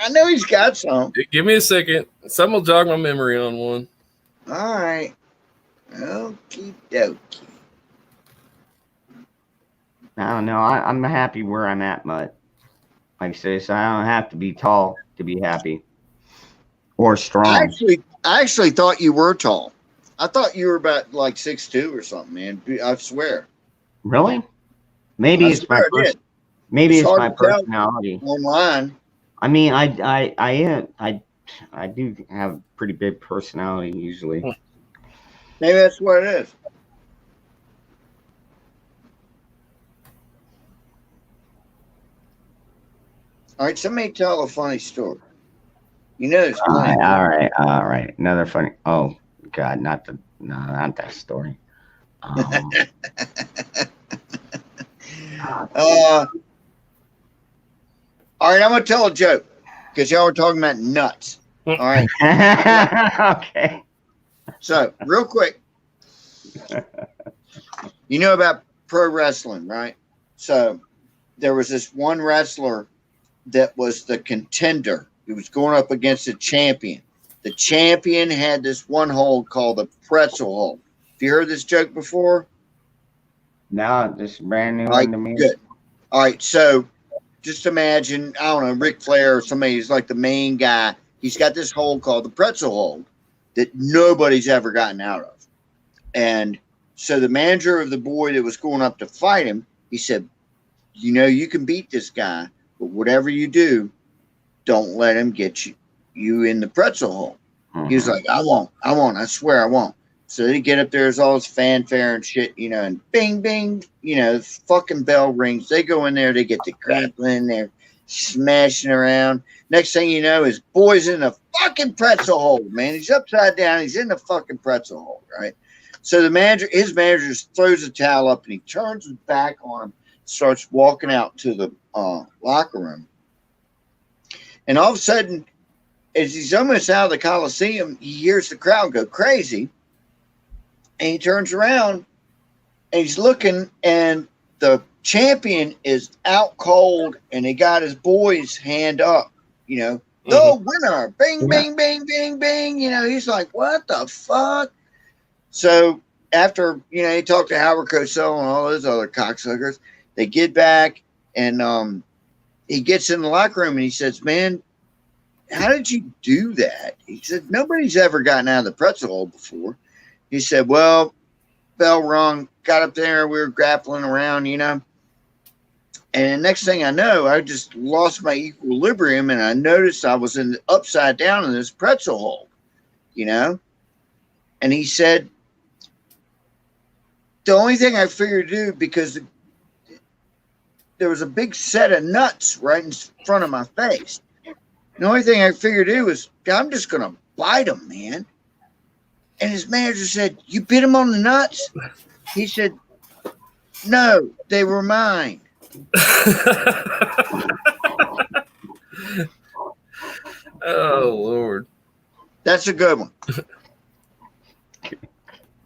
Speaker 7: I know he's got some.
Speaker 6: Give me a second. Some will jog my memory on one.
Speaker 7: All right. Okie dokie.
Speaker 1: I don't know. I'm happy where I'm at, Mutt. Like I say, so I don't have to be tall to be happy or strong.
Speaker 7: I actually thought you were tall. I thought you were about like 6'2" or something, man. I swear.
Speaker 1: Really? Maybe it's my personality.
Speaker 7: Online.
Speaker 1: I mean, I do have a pretty big personality usually.
Speaker 7: Maybe that's what it is. All right, somebody tell a funny story. There's plenty.
Speaker 1: All right. Another funny. Oh God, not that story.
Speaker 7: All right, I'm gonna tell a joke because y'all were talking about nuts. All right.
Speaker 1: Okay.
Speaker 7: So, real quick, you know about pro wrestling, right? So, there was this one wrestler that was the contender. He was going up against a champion. The champion had this one hold called the pretzel hold. Have you heard this joke before?
Speaker 1: No, this is brand new
Speaker 7: one
Speaker 1: to me.
Speaker 7: Good. All right, so just imagine, I don't know, Ric Flair or somebody who's like the main guy. He's got this hold called the pretzel hold that nobody's ever gotten out of. And so the manager of the boy that was going up to fight him, he said, you can beat this guy, but whatever you do, don't let him get you in the pretzel hole. He was like, I won't, I swear I won't. So they get up there, there's all this fanfare and shit, and bing, bing, fucking bell rings. They go in there, they get the grappling, they're smashing around. Next thing you know, his boy's in the fucking pretzel hole, man. He's upside down, he's in the fucking pretzel hole, right? So his manager just throws a towel up and he turns his back on him, starts walking out to the locker room. And all of a sudden, as he's almost out of the Coliseum, he hears the crowd go crazy. And he turns around and he's looking, and the champion is out cold, and he got his boy's hand up, the winner, bing, bing, bing, bing, bing. He's like, what the fuck? So after, he talked to Howard Cosell and all those other cocksuckers, they get back, and he gets in the locker room and he says, man, how did you do that? He said, nobody's ever gotten out of the pretzel hole before. He said, well, bell rung, got up there, we were grappling around, And the next thing I know, I just lost my equilibrium, and I noticed I was upside down in this pretzel hole, And he said, the only thing I figured to do, because there was a big set of nuts right in front of my face. The only thing I figured to do was, I'm just going to bite them, man. And his manager said, you bit him on the nuts? He said, no, they were mine.
Speaker 6: Oh, Lord.
Speaker 7: That's a good one.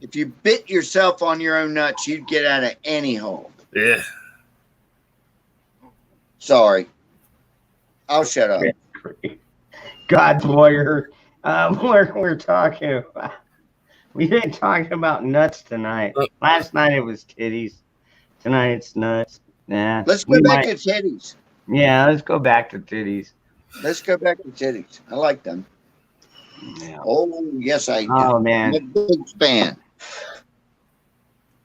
Speaker 7: If you bit yourself on your own nuts, you'd get out of any hole.
Speaker 6: Yeah.
Speaker 7: Sorry. I'll shut up.
Speaker 1: God's warrior. We're talking about. We've been talking about nuts tonight. Last night it was titties. Tonight it's nuts. Nah.
Speaker 7: Let's go back to titties.
Speaker 1: Yeah, let's go back to titties.
Speaker 7: Let's go back to titties. I like them.
Speaker 1: Yeah.
Speaker 7: Oh, yes, I do.
Speaker 1: Oh, man.
Speaker 7: I'm a big fan.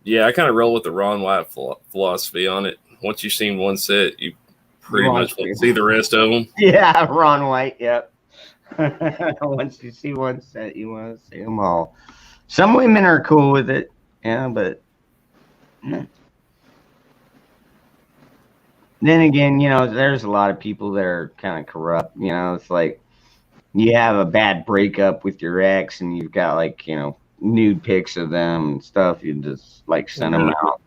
Speaker 6: Yeah, I kind of roll with the Ron White philosophy on it. Once you've seen one set, you pretty much want to see the rest of them.
Speaker 1: Yeah, Ron White, yep. Once you see one set, you want to see them all. Some women are cool with it, yeah, but then again, you know, there's a lot of people that are kind of corrupt. You know, it's like you have a bad breakup with your ex and you've got, like, you know, nude pics of them and stuff. You just, like, send them out.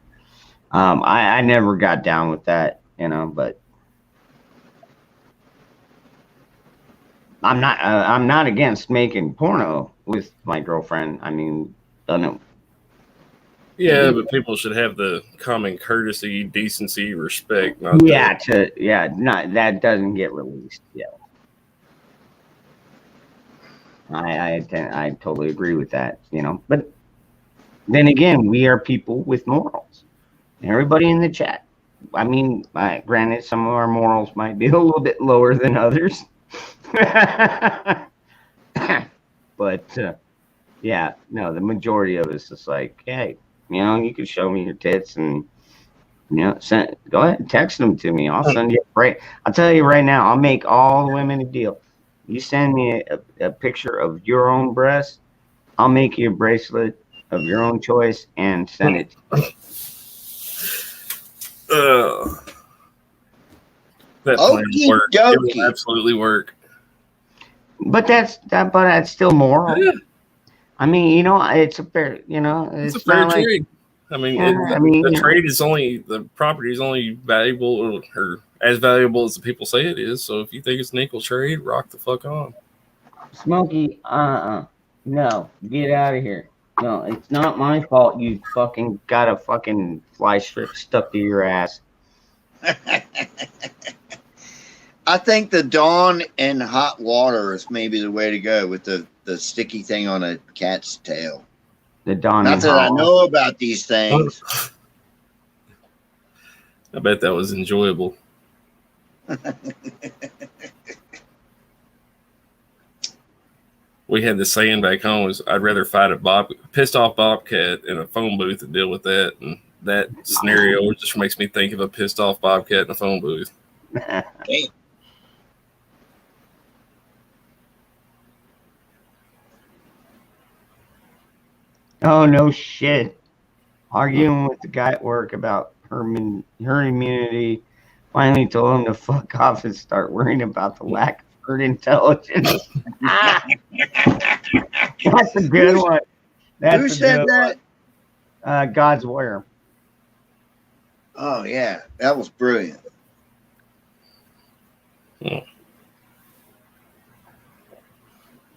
Speaker 1: I never got down with that, you know, but I'm not against making porno with my girlfriend. I mean, I don't.
Speaker 6: Yeah, but people should have the common courtesy, decency, respect.
Speaker 1: Not that doesn't get released. Yeah, I totally agree with that. You know, but then again, we are people with morals. Everybody in the chat. I mean, granted, some of our morals might be a little bit lower than others. But yeah, no, the majority of us is like, hey, you know, you can show me your tits and, you know, go ahead and text them to me. I'll send you a break. I'll tell you right now, I'll make all the women a deal. You send me a picture of your own breast, I'll make you a bracelet of your own choice and send it to you.
Speaker 6: That plan will work. It will absolutely work.
Speaker 1: But that's still moral. Yeah. I mean, you know, it's a fair, you know,
Speaker 6: it's a fair trade. I mean, the trade is only, the property is only valuable or as valuable as the people say it is. So if you think it's an equal trade, rock the fuck on.
Speaker 1: Smokey, no, get out of here. No, it's not my fault you fucking got a fucking fly strip stuck to your ass.
Speaker 7: I think the Dawn in hot water is maybe the way to go with the sticky thing on a cat's tail.
Speaker 1: The Dawn.
Speaker 7: Not that I know about these things.
Speaker 6: I bet that was enjoyable. We had this saying back home was, I'd rather fight a pissed off bobcat in a phone booth than deal with that. And that scenario just makes me think of a pissed off bobcat in a phone booth.
Speaker 7: Hey.
Speaker 1: Oh, no shit. Arguing with the guy at work about her immunity. Finally told him to fuck off and start worrying about the lack of herd intelligence. That's a good one.
Speaker 7: Who said that?
Speaker 1: God's warrior.
Speaker 7: Oh, yeah. That was brilliant.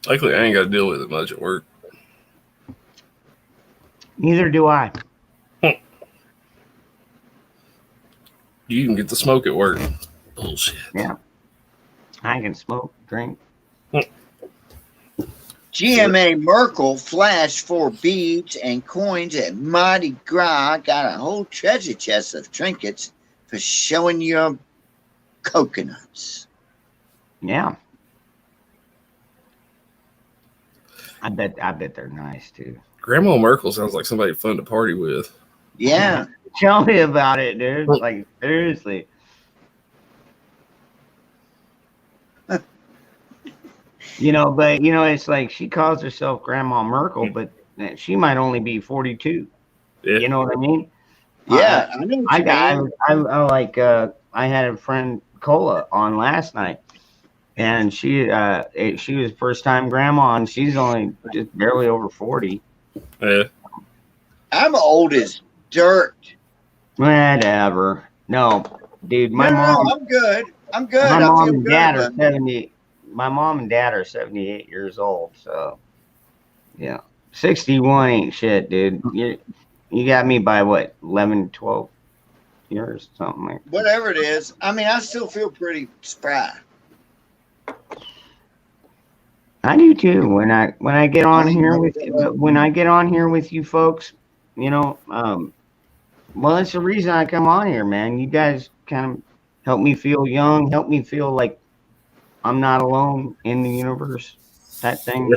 Speaker 6: Luckily, I ain't got to deal with it much at work.
Speaker 1: Neither do I.
Speaker 6: You can get the smoke at work. Bullshit.
Speaker 1: Yeah. I can smoke, drink.
Speaker 7: GMA Merkel flashed for beads and coins at Mardi Gras. Got a whole treasure chest of trinkets for showing your coconuts.
Speaker 1: Yeah. I bet they're nice too.
Speaker 6: Grandma Merkel sounds like somebody fun to party with.
Speaker 7: Yeah.
Speaker 1: Tell me about it, dude. Like, seriously. You know, but, you know, it's like she calls herself Grandma Merkel, but she might only be 42. Yeah. You know what I mean?
Speaker 7: Yeah, I know what
Speaker 1: I had a friend, Cola, on last night, and she was first time grandma, and she's only just barely over 40.
Speaker 6: Yeah.
Speaker 7: I'm old as dirt.
Speaker 1: Whatever. No, dude, my mom.
Speaker 7: I'm good. I'm good.
Speaker 1: My mom and
Speaker 7: good,
Speaker 1: dad are 70. My mom and dad are 78 years old. So, yeah. 61 ain't shit, dude. You got me by what, 11, 12 years, something like that.
Speaker 7: Whatever it is. I mean, I still feel pretty spry.
Speaker 1: I do too. When I get on here with you folks, you know, well, that's the reason I come on here, man. You guys kind of help me feel young, help me feel like I'm not alone in the universe, that thing.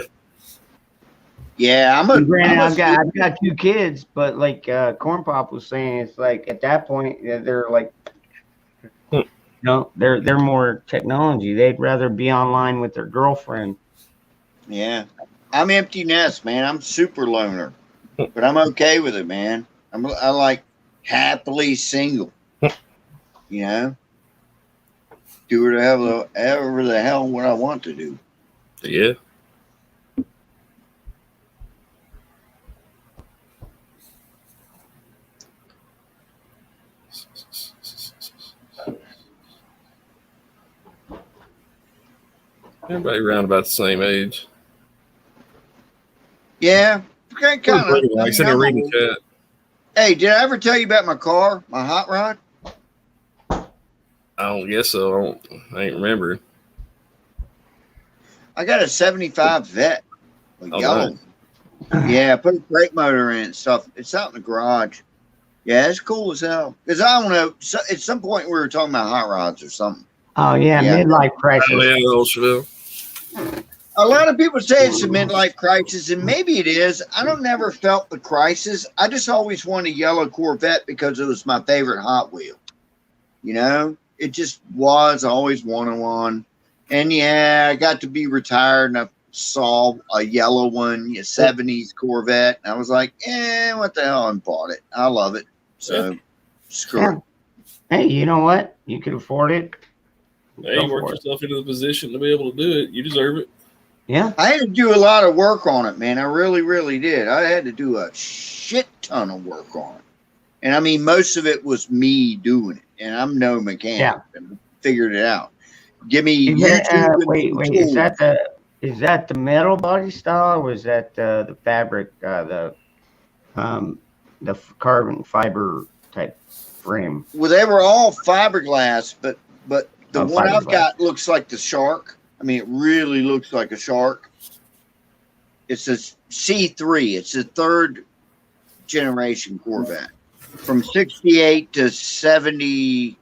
Speaker 7: Yeah,
Speaker 1: Granted, I've got 2 kids, but like Corn Pop was saying, it's like at that point they're like, you know, they're more technology. They'd rather be online with their girlfriend.
Speaker 7: Yeah, I'm empty nest, man. I'm super loner, but I'm okay with it, man. I like happily single. You know, do whatever the hell what I want to do.
Speaker 6: Yeah. Everybody around about the same age.
Speaker 7: Yeah, kind of.
Speaker 6: Like in a reading chat.
Speaker 7: Hey, did I ever tell you about my car, my hot rod?
Speaker 6: I don't guess so. I ain't remember.
Speaker 7: I got a 75 Vet, yellow.
Speaker 6: Nice.
Speaker 7: Yeah, put a brake motor in and stuff. It's out in the garage. Yeah, it's cool as hell. Because I don't know, at some point we were talking about hot rods or something.
Speaker 1: Oh yeah, midlife crisis.
Speaker 7: A lot of people say it's a midlife crisis, and maybe it is. I don't never felt the crisis. I just always wanted a yellow Corvette because it was my favorite Hot Wheel. You know, it just was. I always wanted one. And yeah, I got to be retired and I saw a yellow one, a 70s Corvette. And I was like, what the hell? And bought it. I love it. So screw it.
Speaker 1: Hey, you know what? You can afford it.
Speaker 6: Hey, you worked yourself into the position to be able to do it. You deserve it.
Speaker 1: Yeah.
Speaker 7: I had to do a lot of work on it, man. I really, really did. I had to do a shit ton of work on it. And I mean, most of it was me doing it. And I'm no mechanic.
Speaker 1: Yeah.
Speaker 7: And figured it out. Give me
Speaker 1: wait. Is that the metal body style, or was that the fabric, the carbon fiber type frame?
Speaker 7: Well, they were all fiberglass, but the one I've
Speaker 1: fiberglass.
Speaker 7: got looks like the Shark. I mean, it really looks like a Shark. It's a C3. It's a 3rd generation Corvette from 68 to 70.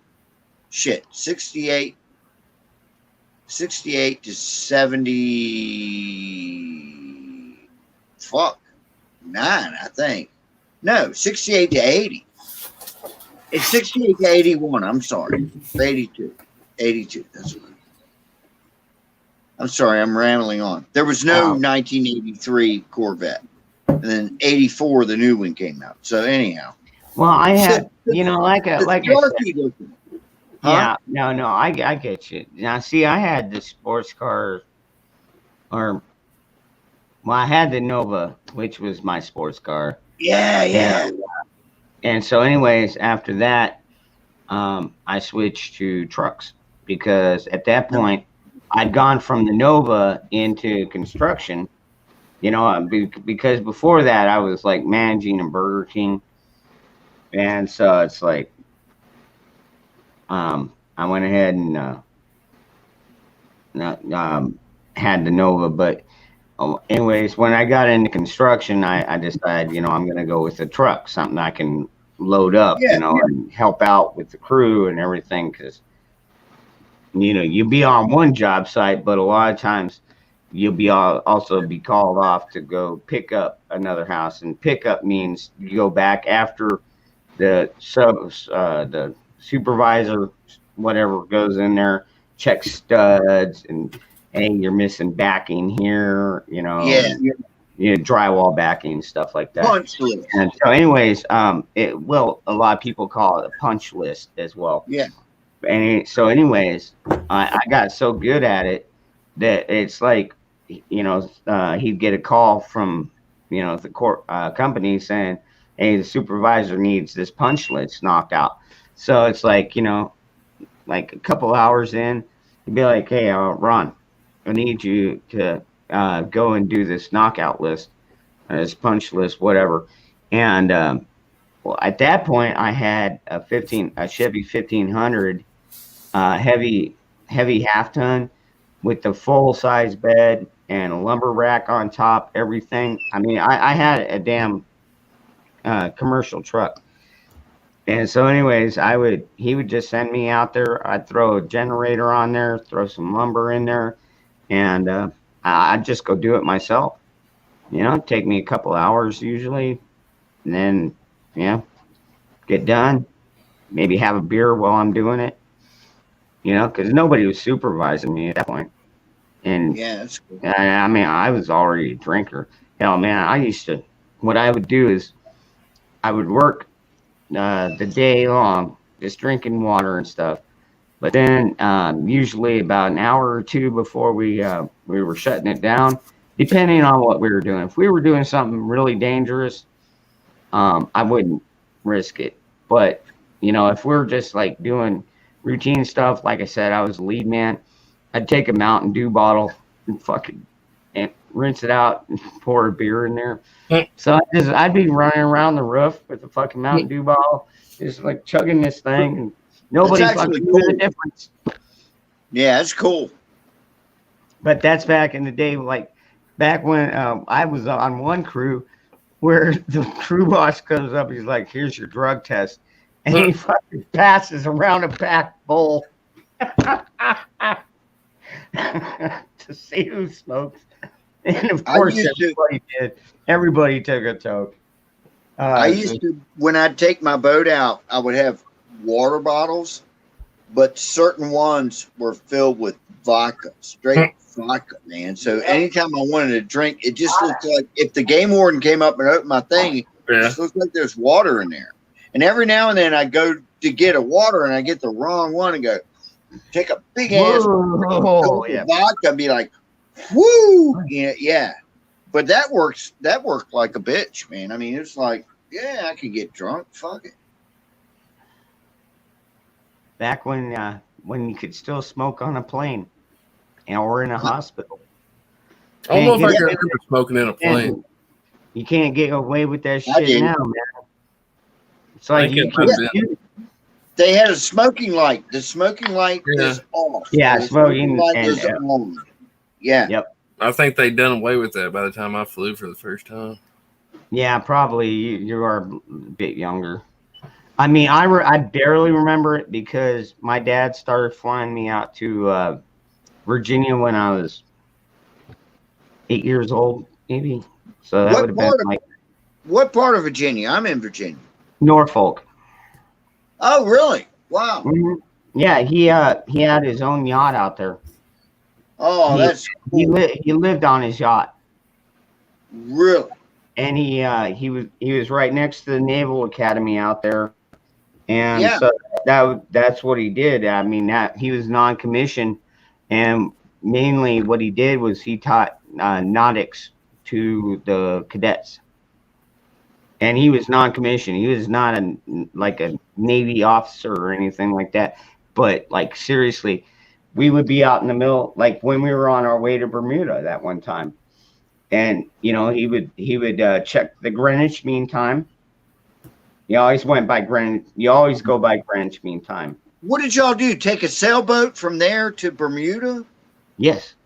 Speaker 7: 68 to 70. Fuck. 9, I think. No, 68 to 80. It's 68 to 81. I'm sorry. 82. 82. That's what I'm sorry. I'm rambling on. There was no 1983 Corvette. And then 84, the new one came out. So anyhow.
Speaker 1: Well, I had, you know, like I said.
Speaker 7: Huh?
Speaker 1: Yeah, no, I get you. Now, see, I had the sports car, I had the Nova, which was my sports car.
Speaker 7: Yeah.
Speaker 1: And so, anyways, after that, I switched to trucks because at that point, I'd gone from the Nova into construction, you know, because before that, I was like managing a Burger King. And so it's like, I went ahead and had the Nova, but anyways, when I got into construction, I decided, you know, I'm going to go with a truck, something I can load up, and help out with the crew and everything. Because, you know, you be on one job site, but a lot of times you'll be also be called off to go pick up another house, and pick up means you go back after the supervisor, whatever, goes in there, checks studs, and hey, you're missing backing here, you know, drywall backing, stuff like that.
Speaker 7: Punch list.
Speaker 1: And so, anyways, a lot of people call it a punch list as well.
Speaker 7: Yeah.
Speaker 1: And so, anyways, I got so good at it that it's like, you know, he'd get a call from, you know, the company saying, hey, the supervisor needs this punch list knocked out. So it's like, you know, like a couple hours in, he'd be like, hey, Ron, I need you to go and do this knockout list. his punch list, whatever. And well, at that point, I had a Chevy 1500 heavy half ton with the full size bed and a lumber rack on top, everything. I mean, I had a damn commercial truck. And so anyways, he would just send me out there. I'd throw a generator on there, throw some lumber in there, and I'd just go do it myself. You know, it'd take me a couple hours usually, and then, get done, maybe have a beer while I'm doing it, because nobody was supervising me at that point. And
Speaker 7: Yeah, that's cool.
Speaker 1: I mean, I was already a drinker. Hell, man, what I would do is I would work the day long, just drinking water and stuff. But then usually about an hour or two before we were shutting it down, depending on what we were doing. If we were doing something really dangerous, I wouldn't risk it. But, if we're just like doing routine stuff, like I said, I was the lead man, I'd take a Mountain Dew bottle and rinse it out and pour a beer in there. So I'd be running around the roof with a fucking Mountain Dew bottle, just like chugging this thing, and nobody fucking knew the difference.
Speaker 7: Yeah, that's cool.
Speaker 1: But that's back in the day, like back when I was on one crew where the crew boss comes up, he's like, "Here's your drug test," and he fucking passes around a back bowl to see who smokes. And of course, everybody did. Everybody took a toke.
Speaker 7: I used to, when I'd take my boat out, I would have water bottles, but certain ones were filled with vodka, straight vodka, man. So anytime I wanted to drink, it just looked like if the game warden came up and opened my thing, it just looked like there's water in there. And every now and then I go to get a water and I get the wrong one and go, take a big ass vodka and be like, woo, yeah. But that worked like a bitch, man. I mean, it's like, yeah, I could get drunk. Fuck it.
Speaker 1: Back when you could still smoke on a plane, or in a hospital.
Speaker 6: I don't know if I can remember smoking in a plane.
Speaker 1: You can't get away with that shit now, man. It's like
Speaker 7: they had a smoking light. The smoking light is off.
Speaker 1: Yeah,
Speaker 7: the
Speaker 1: smoking
Speaker 7: light is on. Yeah.
Speaker 1: Yep.
Speaker 6: I think they'd done away with that by the time I flew for the first time.
Speaker 1: Yeah, probably you are a bit younger. I mean, I barely remember it because my dad started flying me out to Virginia when I was 8 years old, maybe. So that would have been like.
Speaker 7: What part of Virginia? I'm in Virginia.
Speaker 1: Norfolk.
Speaker 7: Oh, really? Wow.
Speaker 1: Mm-hmm. Yeah, he had his own yacht out there.
Speaker 7: Oh, that's cool.
Speaker 1: He lived on his yacht.
Speaker 7: Really?
Speaker 1: And he was right next to the Naval Academy out there, and so that's what he did. I mean, he was non-commissioned, and mainly what he did was he taught nautics to the cadets. And he was non-commissioned. He was not like a Navy officer or anything like that. But like seriously, we would be out in the middle, like when we were on our way to Bermuda that one time. And he would check the Greenwich Mean Time. You always went by Greenwich. You always go by Greenwich Mean Time.
Speaker 7: What did y'all do? Take a sailboat from there to Bermuda?
Speaker 1: Yes.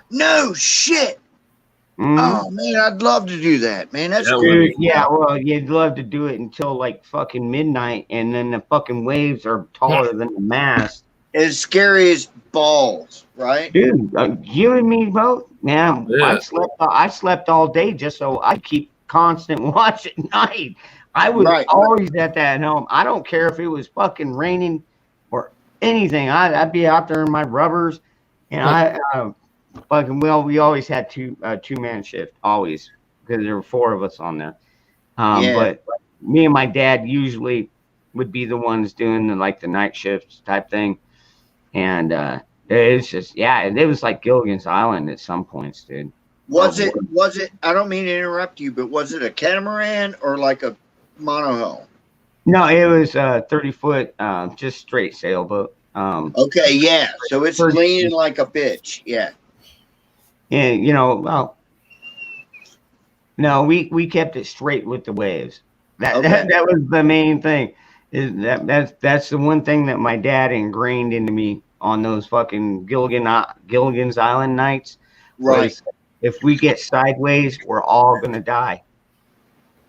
Speaker 7: No shit. Oh man, I'd love to do that, man. That's
Speaker 1: dude, yeah. Well, you'd love to do it until like fucking midnight, and then the fucking waves are taller than the mast.
Speaker 7: As scary as balls, right?
Speaker 1: Dude, you and me both. Man, yeah. I slept all day just so I keep constant watch at night. I was always at that helm. I don't care if it was fucking raining or anything. I'd be out there in my rubbers, and we always had two-man shift, always, because there were four of us on there. But me and my dad usually would be the ones doing the night shifts type thing. And it's just, it was like Gilligan's Island at some points, dude.
Speaker 7: Was it, I don't mean to interrupt you, but was it a catamaran or like a monohull?
Speaker 1: No, it was a 30-foot, just straight sailboat.
Speaker 7: Okay, yeah. So it's leaning like a bitch, yeah.
Speaker 1: And, No, we kept it straight with the waves.
Speaker 7: Okay.
Speaker 1: That was the main thing. Is that's the one thing that my dad ingrained into me on those fucking Gilligan's Island nights.
Speaker 7: Right.
Speaker 1: Was if we get sideways, we're all gonna die.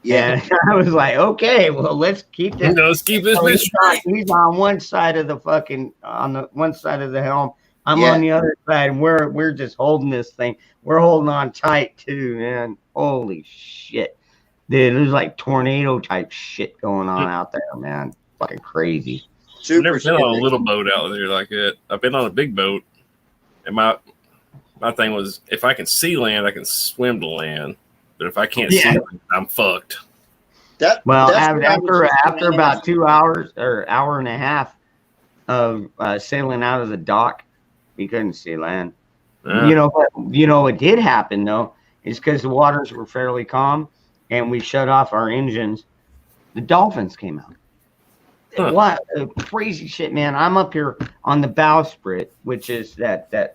Speaker 7: Yeah.
Speaker 1: And I was like, okay, well, let's keep this.
Speaker 6: Let's keep this
Speaker 1: So
Speaker 6: bitch straight.
Speaker 1: he's on one side of the fucking on the one side of the helm. I'm
Speaker 7: Yeah.
Speaker 1: on the other side, and we're just holding this thing. We're holding on tight too, man. Holy shit, dude! There's like tornado type shit going on out there, man. Fucking crazy.
Speaker 6: I've
Speaker 7: Super
Speaker 6: never been on a
Speaker 7: scary.
Speaker 6: little boat out there like that. I've been on a big boat, and my thing was if I can see land, I can swim to land. But if I can't see land, I'm fucked.
Speaker 1: Well,
Speaker 7: That's what I was
Speaker 1: after
Speaker 7: gonna
Speaker 1: about
Speaker 7: ask.
Speaker 1: 2 hours or hour and a half of sailing out of the dock, we couldn't see land.
Speaker 6: Yeah.
Speaker 1: You know what did happen though is because the waters were fairly calm and we shut off our engines. The dolphins came out.
Speaker 6: Huh.
Speaker 1: What crazy shit, man! I'm up here on the bowsprit, which is that thing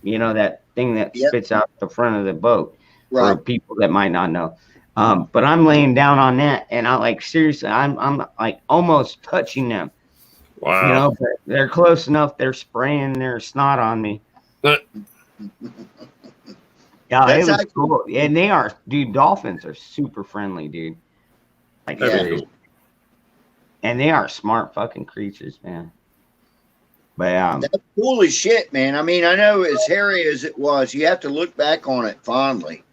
Speaker 1: that
Speaker 7: Yep.
Speaker 1: spits out the front of the boat for
Speaker 7: Right.
Speaker 1: people that might not know. But I'm laying down on that, and I like seriously, I'm like almost touching them.
Speaker 6: Wow.
Speaker 1: But they're close enough. They're spraying their snot on me. Yeah,
Speaker 7: That's
Speaker 1: it was
Speaker 7: actually-
Speaker 1: cool. And they are, dude. Dolphins are super friendly, dude. Like,
Speaker 6: That'd be
Speaker 1: serious.
Speaker 6: cool.
Speaker 1: And they are smart fucking creatures, man. But
Speaker 7: That's cool as shit, man. I mean, I know as hairy as it was, you have to look back on it fondly.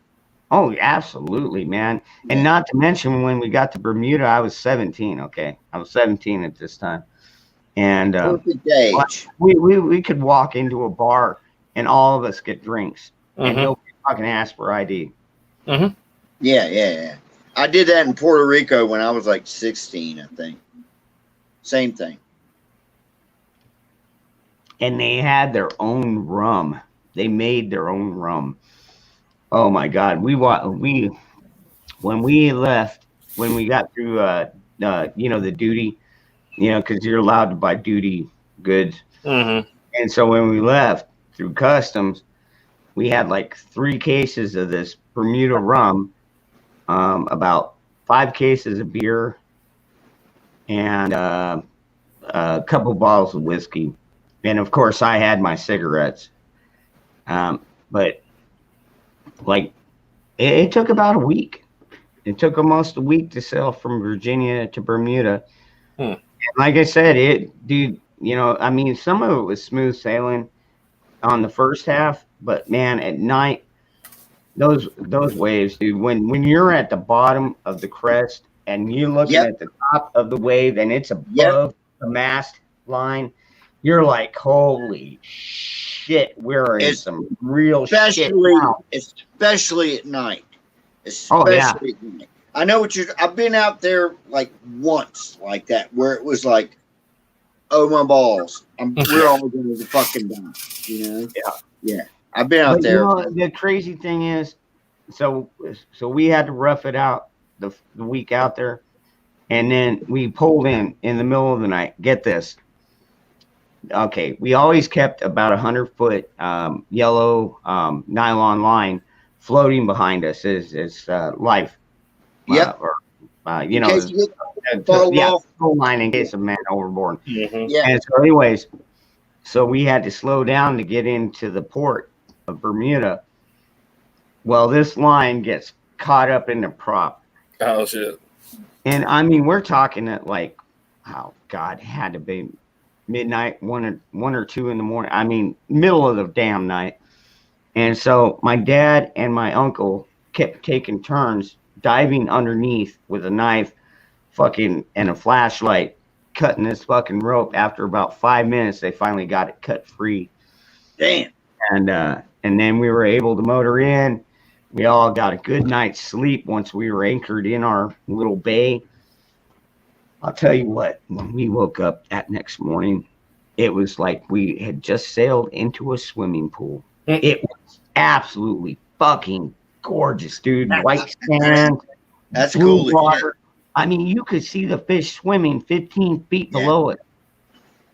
Speaker 1: oh, absolutely, man. And not to mention when we got to Bermuda, I was 17. Okay, I was 17 at this time, and
Speaker 7: Perfect age.
Speaker 1: we could walk into a bar and all of us get drinks, and
Speaker 6: Mhm.
Speaker 1: nobody fucking ask for ID.
Speaker 7: Yeah. I did that in Puerto Rico when I was like 16, I think. Same thing.
Speaker 1: And they had their own rum. They made their own rum. Oh my God, when we left, when we got through the duty, because you're allowed to buy duty goods.
Speaker 6: Mm-hmm.
Speaker 1: And so when we left through customs, we had like 3 cases of this Bermuda rum, about 5 cases of beer, and a couple bottles of whiskey. And of course, I had my cigarettes. But like, it took about a week. It took almost a week to sail from Virginia to Bermuda. And like I said, dude, I mean, some of it was smooth sailing on the first half, but man, at night, those waves, dude, when you're at the bottom of the crest and you're looking at the top of the wave and it's above the mast line, you're like, holy shit, we're in some real shit now.
Speaker 7: Especially at night.
Speaker 1: Oh, yeah.
Speaker 7: Especially at night. I know I've been out there like once like that where it was like, oh my balls, we're all going to fucking die, Yeah. I've been out
Speaker 1: But,
Speaker 7: there.
Speaker 1: the crazy thing is, so we had to rough it out the week out there, and then we pulled in the middle of the night. Get this. Okay, we always kept about 100-foot yellow nylon line floating behind us as life.
Speaker 7: Yep.
Speaker 1: In case you
Speaker 7: fall off.
Speaker 1: full line in case of man overboard.
Speaker 6: Mm-hmm.
Speaker 7: Yeah.
Speaker 1: And so, anyways, so we had to slow down to get into the port of Bermuda. Well, this line gets caught up in the prop.
Speaker 6: Oh shit!
Speaker 1: And I mean, we're talking at like, oh God, it had to be midnight, 1 or 2 in the morning. I mean, middle of the damn night. And so my dad and my uncle kept taking turns diving underneath with a knife, fucking, and a flashlight, cutting this fucking rope. After about 5 minutes, they finally got it cut free.
Speaker 7: Damn.
Speaker 1: And then we were able to motor in. We all got a good night's sleep once we were anchored in our little bay. I'll tell you what, when we woke up that next morning, it was like we had just sailed into a swimming pool. It was absolutely fucking gorgeous, dude. White sand.
Speaker 7: That's
Speaker 1: blue
Speaker 7: cool.
Speaker 1: water. I mean, you could see the fish swimming 15 feet below it.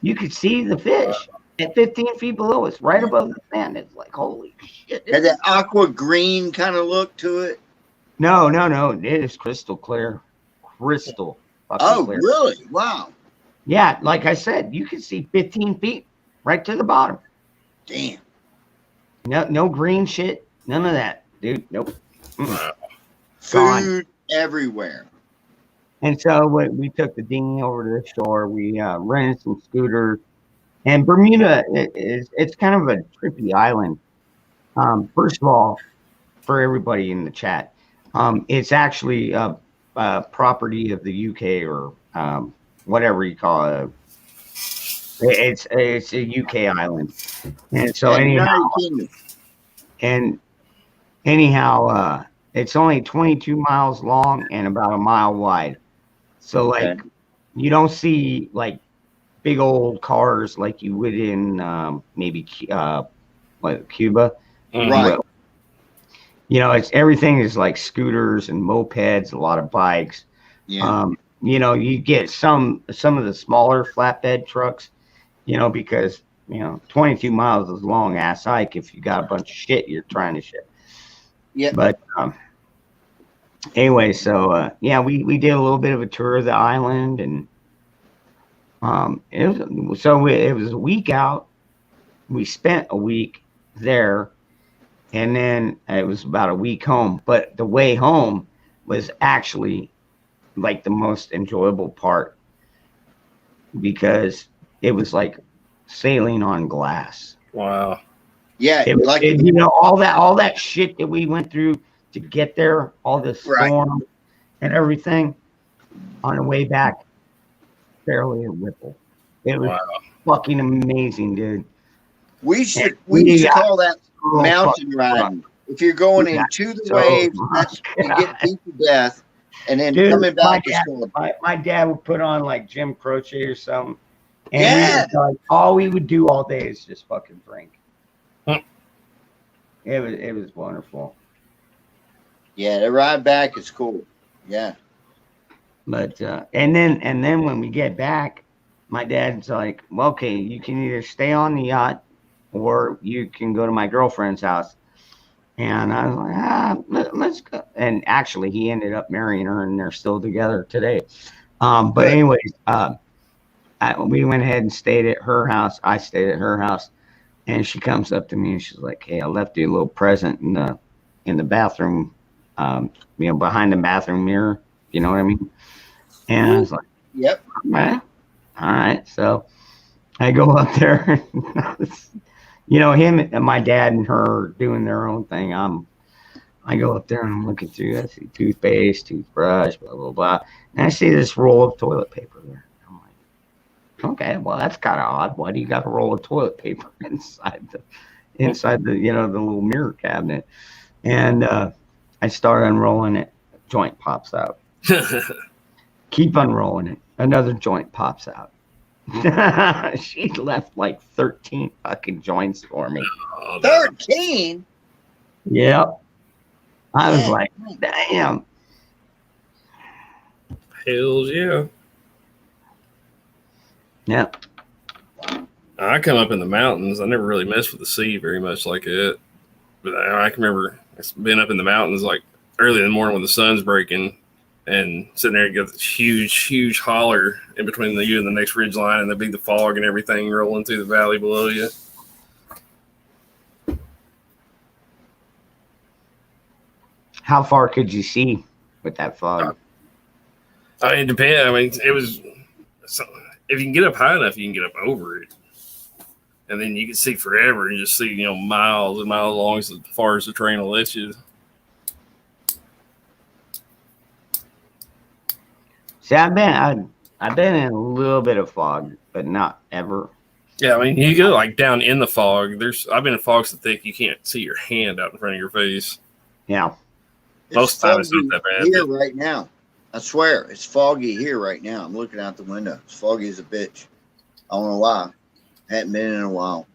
Speaker 1: You could see the fish at 15 feet below us, right above the sand. It's like, holy shit.
Speaker 7: Had that aqua green kind of look to it.
Speaker 1: No. It is crystal clear. Crystal fucking
Speaker 7: Oh,
Speaker 1: clear.
Speaker 7: really? Wow.
Speaker 1: Yeah, like I said, you can see 15 feet right to the bottom.
Speaker 7: Damn.
Speaker 1: No green shit. None of that, dude. Nope. Mm.
Speaker 7: Food everywhere.
Speaker 1: And so we took the dinghy over to the shore. We rented some scooters. And Bermuda it's kind of a trippy island. First of all, for everybody in the chat, it's actually a property of the UK or whatever you call it. It's a UK island, and so anyhow, it's only 22 miles long and about a mile wide. So like, you don't see like big old cars like you would in maybe Cuba,
Speaker 7: Right.
Speaker 1: You know, everything is like scooters and mopeds, a lot of bikes.
Speaker 7: Yeah.
Speaker 1: You know, you get some of the smaller flatbed trucks, you know, because, you know, 22 miles is a long ass hike if you got a bunch of shit you're trying to ship.
Speaker 7: Yeah.
Speaker 1: But anyway, so yeah, we did a little bit of a tour of the island, and it was a week out. We spent a week there, and then it was about a week home. But the way home was actually like the most enjoyable part, because it was like sailing on glass.
Speaker 6: Wow.
Speaker 7: Yeah,
Speaker 1: you know, all that shit that we went through to get there, all the storm and everything, on the way back, barely a ripple. It was fucking amazing, dude.
Speaker 7: We should call that mountain riding. If you're going into the waves, you get beat to death, and then coming back is going.
Speaker 1: My dad would put on like Jim Croce or something, and all we would do all day is just fucking drink. It was wonderful.
Speaker 7: Yeah, the ride back is cool. Yeah.
Speaker 1: But and then when we get back, my dad's like, well, okay, you can either stay on the yacht or you can go to my girlfriend's house. And I was like, let's go. And actually, he ended up marrying her, and they're still together today. But anyways, we went ahead and stayed at her house. I stayed at her house, and she comes up to me and she's like, hey, I left you a little present in the bathroom, you know, behind the bathroom mirror. You know what I mean? And I was like,
Speaker 7: yep.
Speaker 1: All right. So I go up there. You know, him and my dad and her doing their own thing. I go up there and I'm looking through. I see toothpaste, toothbrush, blah, blah, blah. And I see this roll of toilet paper there. I'm like, okay, well, that's kind of odd. Why do you got a roll of toilet paper inside the you know, the little mirror cabinet? And I start unrolling it. A joint pops out. Keep unrolling it. Another joint pops out. She left like 13 fucking joints for me.
Speaker 7: 13?
Speaker 1: Yep. I was like, damn.
Speaker 6: Hells yeah.
Speaker 1: Yep.
Speaker 6: I come up in the mountains. I never really messed with the sea very much like it. But I can remember being up in the mountains like early in the morning when the sun's breaking, and sitting there and get this huge holler in between you and the next ridge line, and the fog and everything rolling through the valley below you.
Speaker 1: How far could you see with that fog?
Speaker 6: It depends. I mean, it was. If you can get up high enough, you can get up over it, and then you can see forever and just see, you know, miles and miles long as far as the train will let you.
Speaker 1: See, I've been in a little bit of fog, but not ever.
Speaker 6: Yeah, I mean, you go like down in the fog. I've been in fog so thick you can't see your hand out in front of your face.
Speaker 1: Yeah.
Speaker 6: Most of the time it's not that bad.
Speaker 7: Here right now. I swear, it's foggy here right now. I'm looking out the window. It's foggy as a bitch. I don't know why. Hadn't been in a while.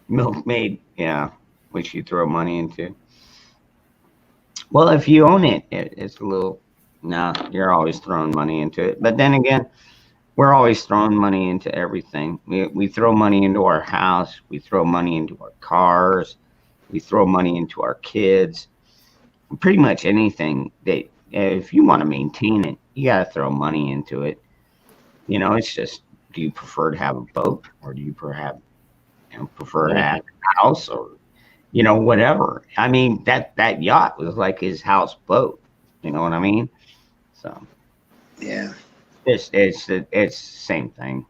Speaker 1: Milkmaid, yeah, which you throw money into. Well, if you own it, it's a little. No, you're always throwing money into it. But then again, we're always throwing money into everything. We throw money into our house. We throw money into our cars. We throw money into our kids. Pretty much anything that, if you want to maintain it, you got to throw money into it. You know, it's just, do you prefer to have a boat, or do you prefer to have a house, or, you know, whatever. I mean, that yacht was like his house boat. You know what I mean? So,
Speaker 7: yeah.
Speaker 1: It's the same thing.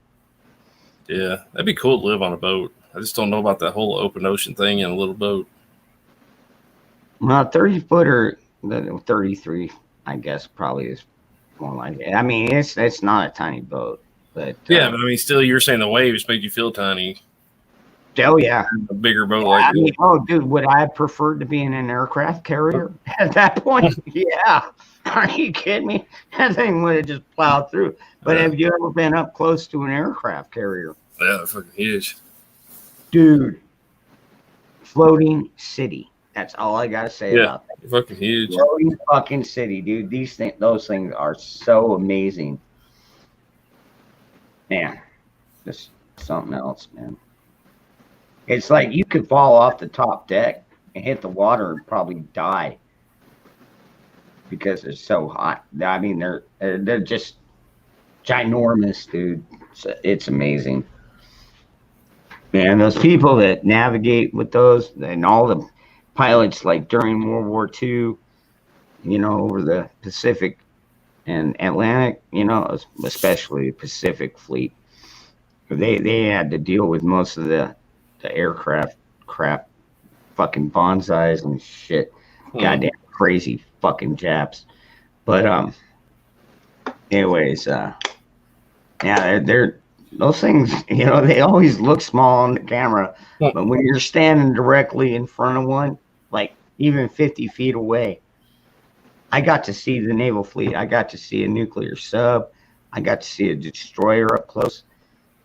Speaker 6: Yeah, that'd be cool to live on a boat. I just don't know about that whole open ocean thing in a little boat.
Speaker 1: Well, 30-footer, the 33, I guess, probably is more like it. I mean, it's not a tiny boat, but
Speaker 6: yeah, but I mean, still, you're saying the waves make you feel tiny.
Speaker 1: Oh yeah,
Speaker 6: a bigger boat like
Speaker 1: I mean, oh, dude, would I have preferred to be in an aircraft carrier at that point? Yeah. Are you kidding me? That thing would have just plowed through. But have you ever been up close to an aircraft carrier?
Speaker 6: Yeah, they're fucking huge.
Speaker 1: Dude, floating city. That's all I gotta say about that.
Speaker 6: Fucking huge.
Speaker 1: Floating fucking city, dude. Those things are so amazing. Man, just something else, man. It's like you could fall off the top deck and hit the water and probably die because it's so hot. I mean, they're just ginormous, dude. It's amazing. Man, those people that navigate with those, and all the pilots, like during World War II, you know, over the Pacific and Atlantic, you know, especially the Pacific Fleet, they had to deal with most of the aircraft crap, fucking bonsais and shit. Goddamn crazy fucking Japs. But anyways, yeah, they're those things, you know, they always look small on the camera, but when you're standing directly in front of one, like even 50 feet away, I got to see the naval fleet. I got to see a nuclear sub. I got to see a destroyer up close.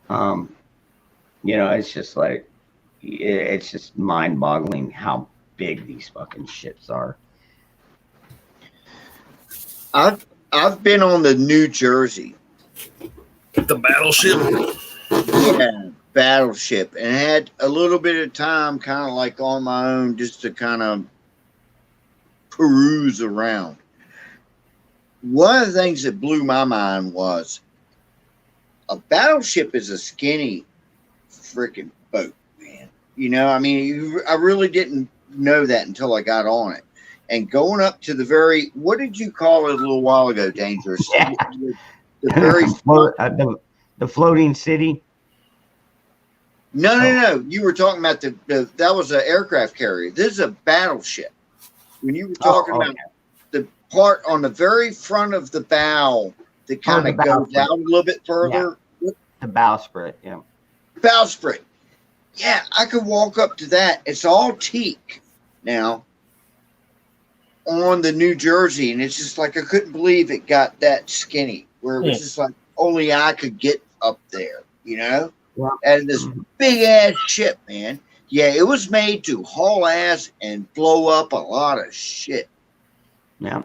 Speaker 1: You know, it's just like, it's just mind-boggling how big these fucking ships are.
Speaker 7: I've been on the New Jersey.
Speaker 6: The battleship?
Speaker 7: Yeah, battleship. And had a little bit of time kind of like on my own just to kind of peruse around. One of the things that blew my mind was a battleship is a skinny freaking boat, man. You know, I mean, I really didn't know that until I got on it. And going up to the very, what did you call it a little while ago, Dangerous?
Speaker 1: Yeah.
Speaker 7: The very
Speaker 1: the floating city.
Speaker 7: No. You were talking about that was an aircraft carrier. This is a battleship. When you were talking about the part on the very front of the bow that kind of goes out a little bit further.
Speaker 1: Yeah. The bowsprit, yeah.
Speaker 7: Bowsprit. Yeah, I could walk up to that. It's all teak now on the New Jersey, and it's just like I couldn't believe it got that skinny, where it was just like only I could get up there, you know? Yeah. And this big ass ship, man. Yeah, it was made to haul ass and blow up a lot of shit.
Speaker 1: Yeah.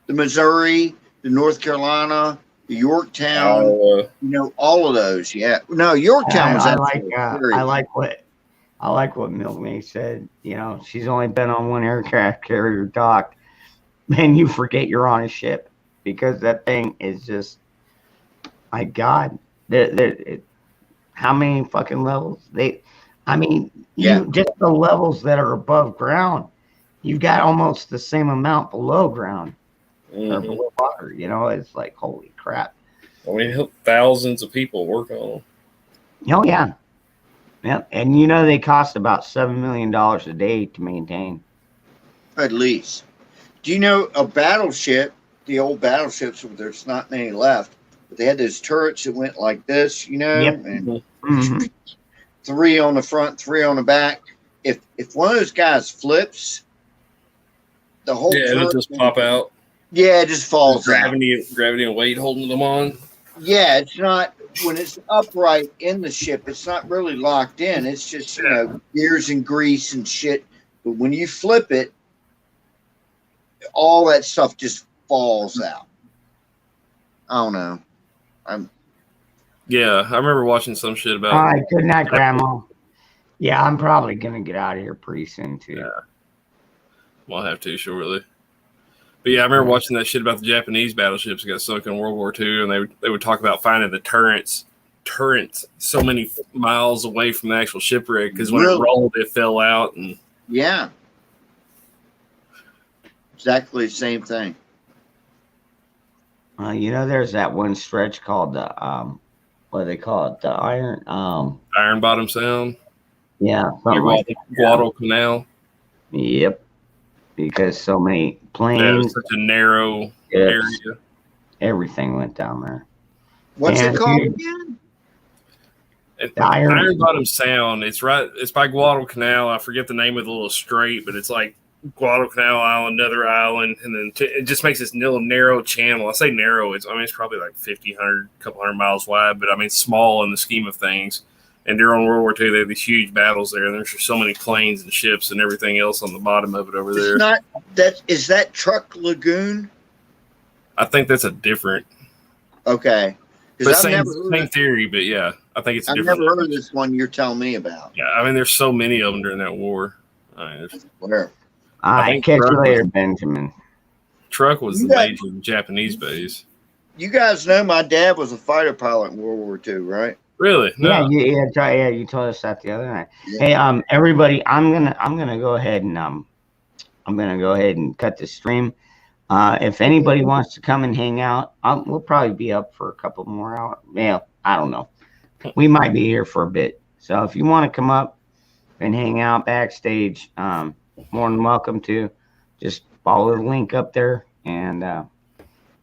Speaker 7: The Missouri, the North Carolina, the Yorktown, you know, all of those. Yeah. No, Yorktown was
Speaker 1: I like what Milkmaid said. You know, she's only been on one aircraft carrier dock. Man, you forget you're on a ship because that thing is just, my God. How many fucking levels? Just the levels that are above ground, you've got almost the same amount below ground or below water. You know, it's like, holy crap.
Speaker 6: I mean, thousands of people work on them.
Speaker 1: Oh, yeah. Yeah, and you know they cost about $7 million a day to maintain.
Speaker 7: At least. Do you know a battleship, the old battleships, there's not many left, but they had those turrets that went like this, you know?
Speaker 1: Yep.
Speaker 7: And 3 on the front, 3 on the back. If one of those guys flips, the whole
Speaker 6: it'll just pop out.
Speaker 7: Yeah, it just falls
Speaker 6: gravity and weight holding them on.
Speaker 7: Yeah, it's not, when it's upright in the ship, it's not really locked in. It's just, you know, gears and grease and shit. But when you flip it, all that stuff just falls out. I don't know.
Speaker 6: Yeah, I remember watching some shit about.
Speaker 1: All right, good night, Grandma. Yeah, I'm probably gonna get out of here pretty soon too.
Speaker 6: Yeah. We'll have to shortly. But yeah, I remember watching that shit about the Japanese battleships that got sunk in World War II, and they would talk about finding the turrets so many miles away from the actual shipwreck because when it rolled, it fell out. And
Speaker 7: yeah, exactly the same thing.
Speaker 1: You know, there's that one stretch called the what do they call it? The Iron
Speaker 6: Bottom Sound.
Speaker 1: Yeah, something like that.
Speaker 6: Guadalcanal.
Speaker 1: Yep. Because so many planes.
Speaker 6: Yeah, it was such a narrow area.
Speaker 1: Everything went down there.
Speaker 7: What's it called again?
Speaker 6: Iron Bottom Sound. It's by Guadalcanal. I forget the name of the little strait, but it's like Guadalcanal Island, another island, and then it just makes this little narrow channel. I say narrow. It's probably like 1,500, couple hundred miles wide, but I mean small in the scheme of things. And during World War II, they had these huge battles there, and there's just so many planes and ships and everything else on the bottom of it over there.
Speaker 7: Is that Truck Lagoon?
Speaker 6: I think that's a different.
Speaker 7: Okay.
Speaker 6: But same theory, but yeah, I think it's.
Speaker 7: I've
Speaker 6: different.
Speaker 7: never heard of this one you're telling me about.
Speaker 6: Yeah, I mean, there's so many of them during that war.
Speaker 7: Where?
Speaker 1: I catch you later, Benjamin.
Speaker 6: Truck was the major Japanese base.
Speaker 7: You guys know my dad was a fighter pilot in World War II, right?
Speaker 6: Really? No.
Speaker 1: Yeah, you told us that the other night. Yeah. Hey, everybody, I'm gonna go ahead and cut the stream. If anybody wants to come and hang out, we'll probably be up for a couple more hours. Yeah, I don't know. We might be here for a bit. So if you want to come up and hang out backstage, more than welcome to. Just follow the link up there. And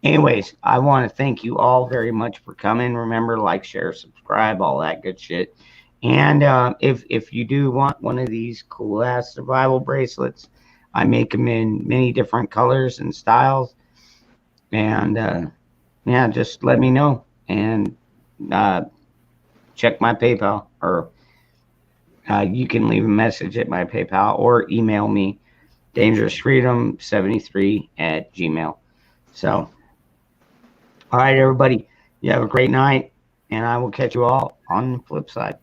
Speaker 1: anyways, I want to thank you all very much for coming. Remember, like, share, subscribe, all that good shit. And if you do want one of these cool ass survival bracelets, I make them in many different colors and styles. And yeah, just let me know and check my PayPal, or you can leave a message at my PayPal or email me, dangerousfreedom73@gmail.com. So, all right, everybody, you have a great night, and I will catch you all on the flip side.